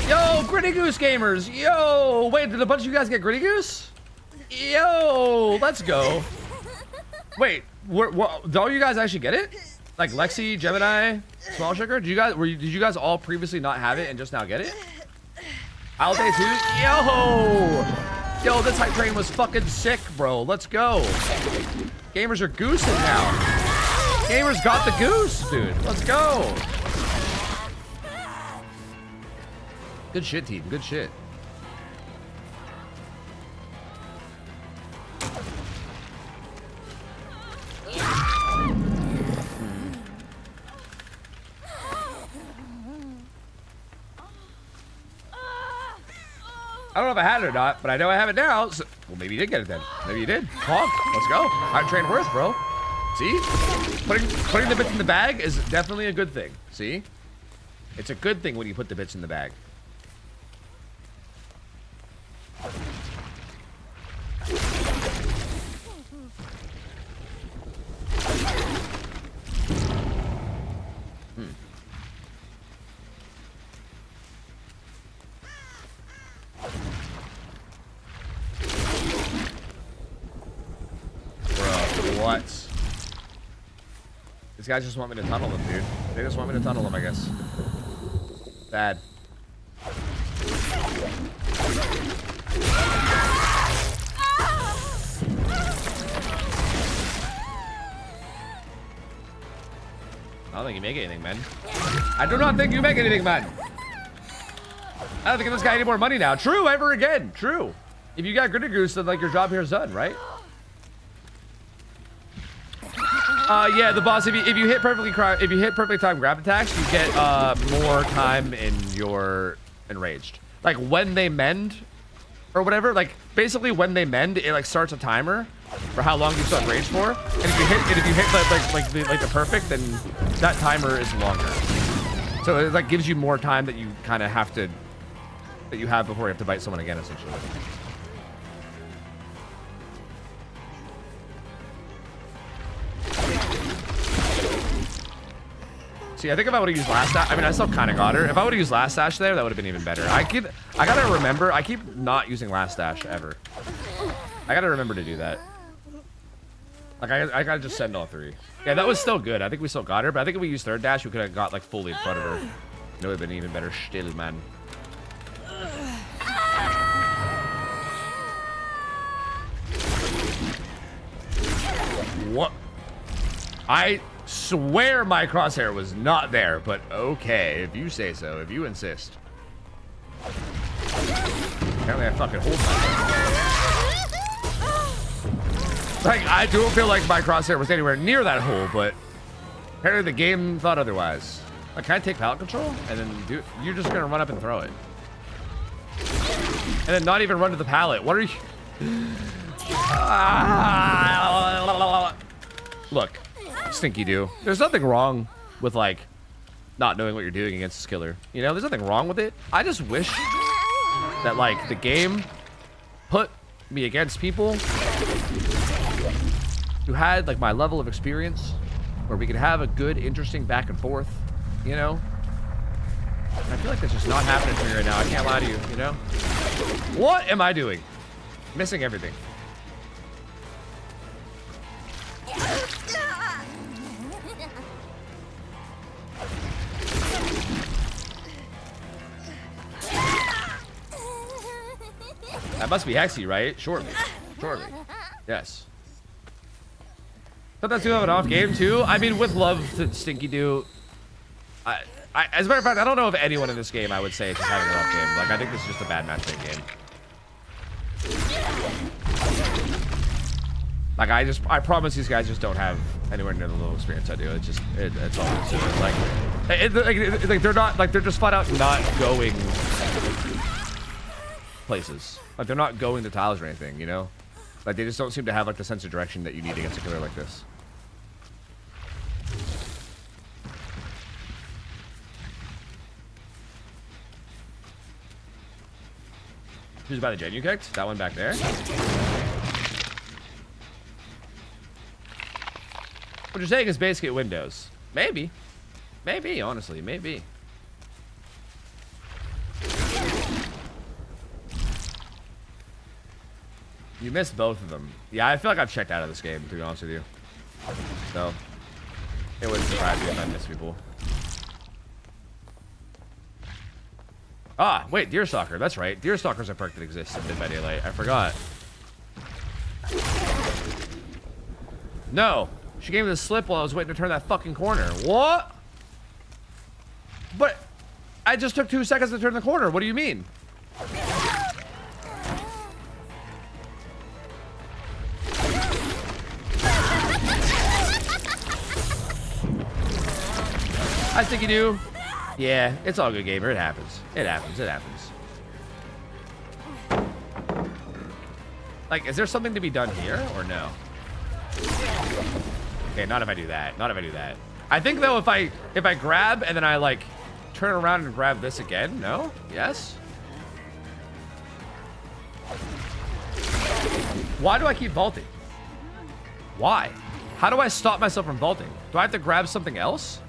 Yo, Gritty Goose gamers. Yo, wait, did a bunch of you guys get Gritty Goose? Yo, let's go. Wait, did all you guys actually get it? Like Lexi, Gemini, Small Sugar? Did you guys all previously not have it and just now get it? I'll day 2. Yo, this hype train was fucking sick, bro. Let's go. Gamers are goosing now. Gamers got the goose, dude. Let's go. Good shit, team. Good shit. I don't know if I had it or not, but I know I have it now. So, well, maybe you did get it then. Maybe you did. Honk. Let's go. Hype train worth, bro. See? Putting the bits in the bag is definitely a good thing. See? It's a good thing when you put the bits in the bag. What? These guys just want me to tunnel them, dude. They just want me to tunnel them, I guess. Bad. I don't think you make anything, man. I do not think you make anything, man. I don't think this guy any more money now. True, ever again. True. If you got Gritty Goose, then like your job here is done, right? Yeah, the boss. If you hit perfectly timed grab attacks, you get more time in your enraged. Like when they mend, or whatever. Like basically when they mend, it like starts a timer for how long you still enraged for. And if you hit like the perfect, then that timer is longer. So it like gives you more time that you kind of have to you have before you have to bite someone again, essentially. See, I think if I would have used last dash, I mean, I still kind of got her. If I would have used last dash there, that would have been even better. I gotta remember, I keep not using last dash ever. I gotta remember to do that. Like, I gotta just send all 3. Yeah, that was still good. I think we still got her, but I think if we used third dash, we could have got, like, fully in front of her. It would have been even better still, man. What? I swear my crosshair was not there, but okay, if you say so, if you insist. Apparently I fucking hold my... Like, I don't feel like my crosshair was anywhere near that hole, but apparently the game thought otherwise. Like, can I take pallet control? And then do... You're just gonna run up and throw it. And then not even run to the pallet. What are you... Look, Stinky Doo. There's nothing wrong with, like, not knowing what you're doing against this killer. You know, there's nothing wrong with it. I just wish that, like, the game put me against people who had, like, my level of experience, where we could have a good, interesting back and forth, you know? And I feel like that's just not happening for me right now. I can't lie to you, you know? What am I doing? Missing everything. That must be Hexy, right? Shortly. Shortly. Yes. Sometimes you have an off game too. I mean, with love to Stinky Doo, as a matter of fact, I don't know if anyone in this game I would say is just having an off game. Like, I think this is just a bad matchmaking game. Like, I promise these guys just don't have anywhere near the little experience I do. It's just, it's all it's doing. Like, they're not, like, they're just flat out not going places. Like, they're not going to tiles or anything, you know? Like, they just don't seem to have, like, the sense of direction that you need against a killer like this. Who's by the gen you kicked? That one back there? What you're saying is basically Windows. Maybe. Maybe, honestly, maybe. You missed both of them. Yeah, I feel like I've checked out of this game, to be honest with you. So, it wouldn't surprise me if I miss people. Ah, wait, Deerstalker. That's right. Deerstalker's a perk that exists in Dead by Daylight. I forgot. No. She gave me the slip while I was waiting to turn that fucking corner. What? But I just took 2 seconds to turn the corner. What do you mean? I think you do. Yeah, it's all good, gamer. It happens. It happens. It happens. Like, is there something to be done here or no? Okay, not if I do that. Not if I do that. I think though, if I grab and then I like turn around and grab this again. No? Yes? Why do I keep vaulting? Why? How do I stop myself from vaulting? Do I have to grab something else?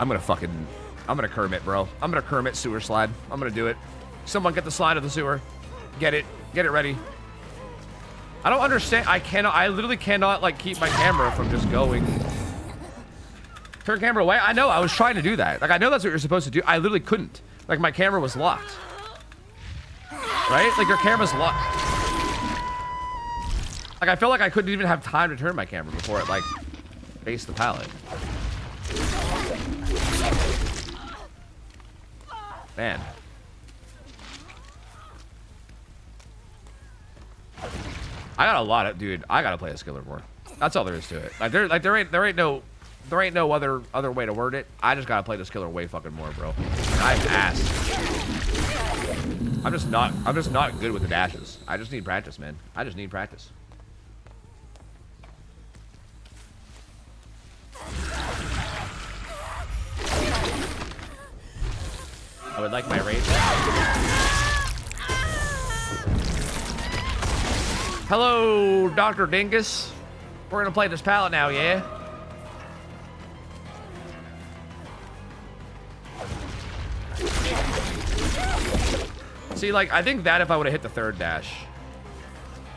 I'm gonna Kermit, bro. I'm gonna Kermit sewer slide. I'm gonna do it. Someone get the slide of the sewer. Get it ready. I don't understand. I literally cannot like keep my camera from just going. Turn camera away. I know, I was trying to do that. Like, I know that's what you're supposed to do. I literally couldn't. Like, my camera was locked. Right? Like, your camera's locked. Like, I feel like I couldn't even have time to turn my camera before it like faced the pallet. Man. I got a lot of, dude, I gotta play a skiller more. That's all there is to it. Like there ain't no other way to word it. I just gotta play the skiller way fucking more, bro. I'm ass. I'm just not good with the dashes. I just need practice, man. I just need practice. I would like my rage. Hello, Dr. Dingus. We're gonna play this pallet now, yeah? See, like, I think that if I would have hit the third dash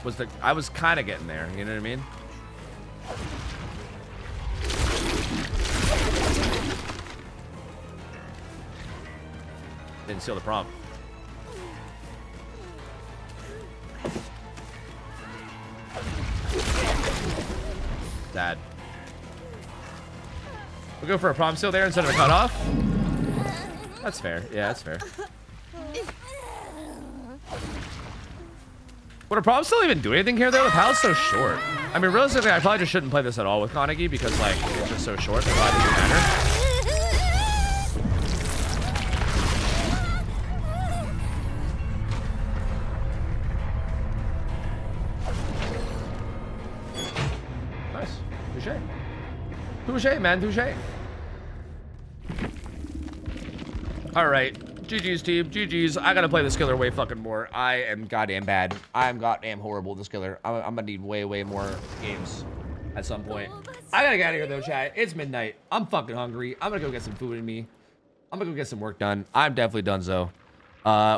was I was kind of getting there, you know what I mean? Didn't steal the prompt. Sad. We'll go for a prompt steal there instead of a cutoff. That's fair. Yeah, that's fair. Would a prompt still even do anything here, though? The pallet's so short. I mean, realistically, I probably just shouldn't play this at all with Kaneki because, like, it's just so short. It probably doesn't matter. Nice. Touché. Touché, man. Touché. All right. GG's, team. GG's. I gotta play this killer way fucking more. I am goddamn bad. I am goddamn horrible, this killer. I'm gonna need way, way more games at some point. I gotta get out of here, though, chat. It's midnight. I'm fucking hungry. I'm gonna go get some food in me. I'm gonna go get some work done. I'm definitely done, so.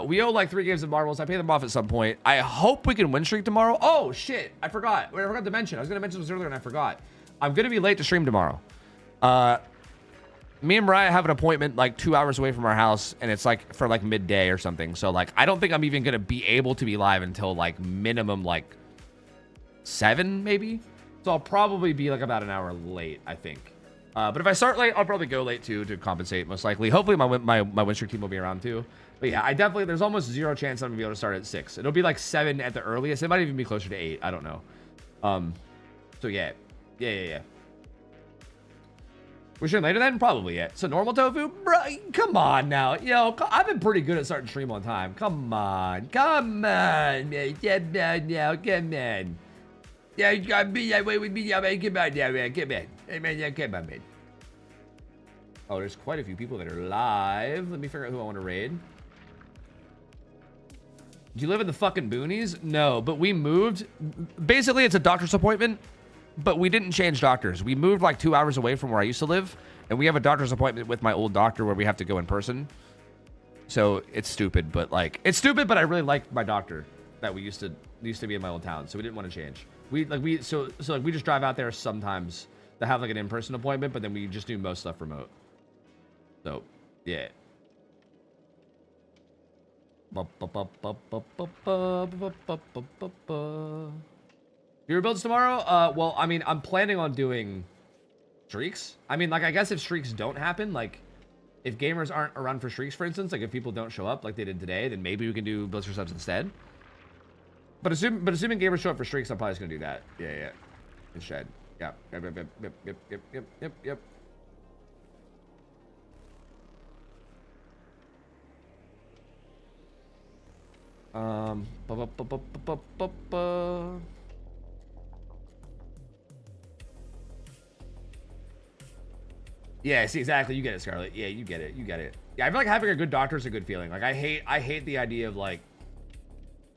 We owe like 3 games of marbles. I pay them off at some point. I hope we can win streak tomorrow. Oh, shit. I forgot. Wait, I forgot to mention. I was gonna mention this earlier and I forgot. I'm gonna be late to stream tomorrow. Me and Mariah have an appointment like 2 hours away from our house, and it's like for like midday or something. So like, I don't think I'm even gonna be able to be live until like minimum like 7 maybe. So I'll probably be like about an hour late, I think. But if I start late, I'll probably go late too to compensate most likely. Hopefully my win streak team will be around too. But yeah, I definitely, there's almost 0 chance I'm gonna be able to start at 6. It'll be like 7 at the earliest. It might even be closer to 8. I don't know. So yeah. We're streaming later then? Probably, yeah. So normal tofu? Bro, come on now. Yo, I've been pretty good at starting stream on time. Come on. Come on. Come on now. Come on. Yeah, you gotta be that way with me now, man. Come on now, man. Come on. Hey, man, yeah, come on, man. Oh, there's quite a few people that are live. Let me figure out who I want to raid. Do you live in the fucking boonies? No, but we moved. Basically, it's a doctor's appointment. But we didn't change doctors. We moved like 2 hours away from where I used to live, and we have a doctor's appointment with my old doctor where we have to go in person. So it's stupid, but like it's stupid. But I really like my doctor that we used to be in my old town, so we didn't want to change. We just drive out there sometimes to have like an in-person appointment, but then we just do most stuff remote. So yeah. Your builds tomorrow? Well, I mean, I'm planning on doing streaks. I mean, like, I guess if streaks don't happen, like, if gamers aren't around for streaks, for instance, like, if people don't show up like they did today, then maybe we can do builds for subs instead. But assuming gamers show up for streaks, I'm probably just gonna do that. Yeah. Instead. Yep. Yeah, see, exactly. You get it, Scarlett. Yeah, you get it. Yeah, I feel like having a good doctor is a good feeling. Like, I hate the idea of, like,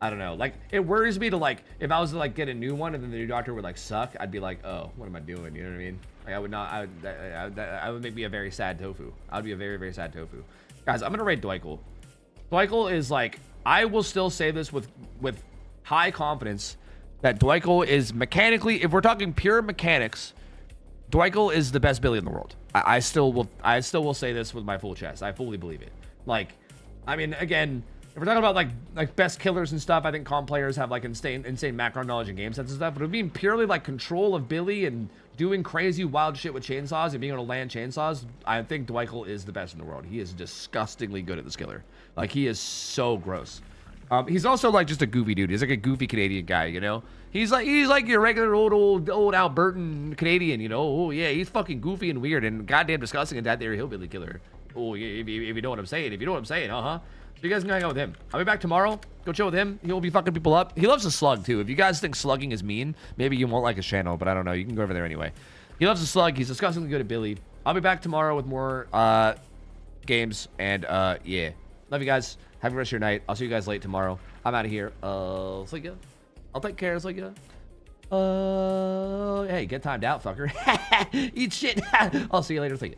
I don't know. Like, it worries me to, like, if I was to, like, get a new one and then the new doctor would, like, suck, I'd be like, oh, what am I doing? You know what I mean? Like, I would make me a very sad tofu. I would be a very, very sad tofu. Guys, I'm going to rate Dweikel. Dweikel is, like, I will still say this with high confidence that Dweikel is mechanically, if we're talking pure mechanics, Dweikel is the best Billy in the world. I still will say this with my full chest. I fully believe it. Like, I mean, again, if we're talking about like best killers and stuff, I think comp players have like insane macro knowledge and game sense and stuff. But it being purely like control of Billy and doing crazy wild shit with chainsaws and being able to land chainsaws, I think Dweikel is the best in the world. He is disgustingly good at this killer. Like, he is so gross. He's also like just a goofy dude. He's like a goofy Canadian guy, you know? He's like your regular old Albertan Canadian, you know? Oh yeah, he's fucking goofy and weird and goddamn disgusting and that there hillbilly killer. Oh yeah, if you know what I'm saying. If you know what I'm saying, So you guys can hang out with him. I'll be back tomorrow. Go chill with him. He'll be fucking people up. He loves to slug too. If you guys think slugging is mean, maybe you won't like his channel, but I don't know. You can go over there anyway. He loves to slug. He's disgustingly good at Billy. I'll be back tomorrow with more games and yeah. Love you guys. Have a good rest of your night. I'll see you guys late tomorrow. I'm out of here. See ya. I'll take care, so you. Hey, get timed out, fucker. Eat shit. I'll see you later, so you.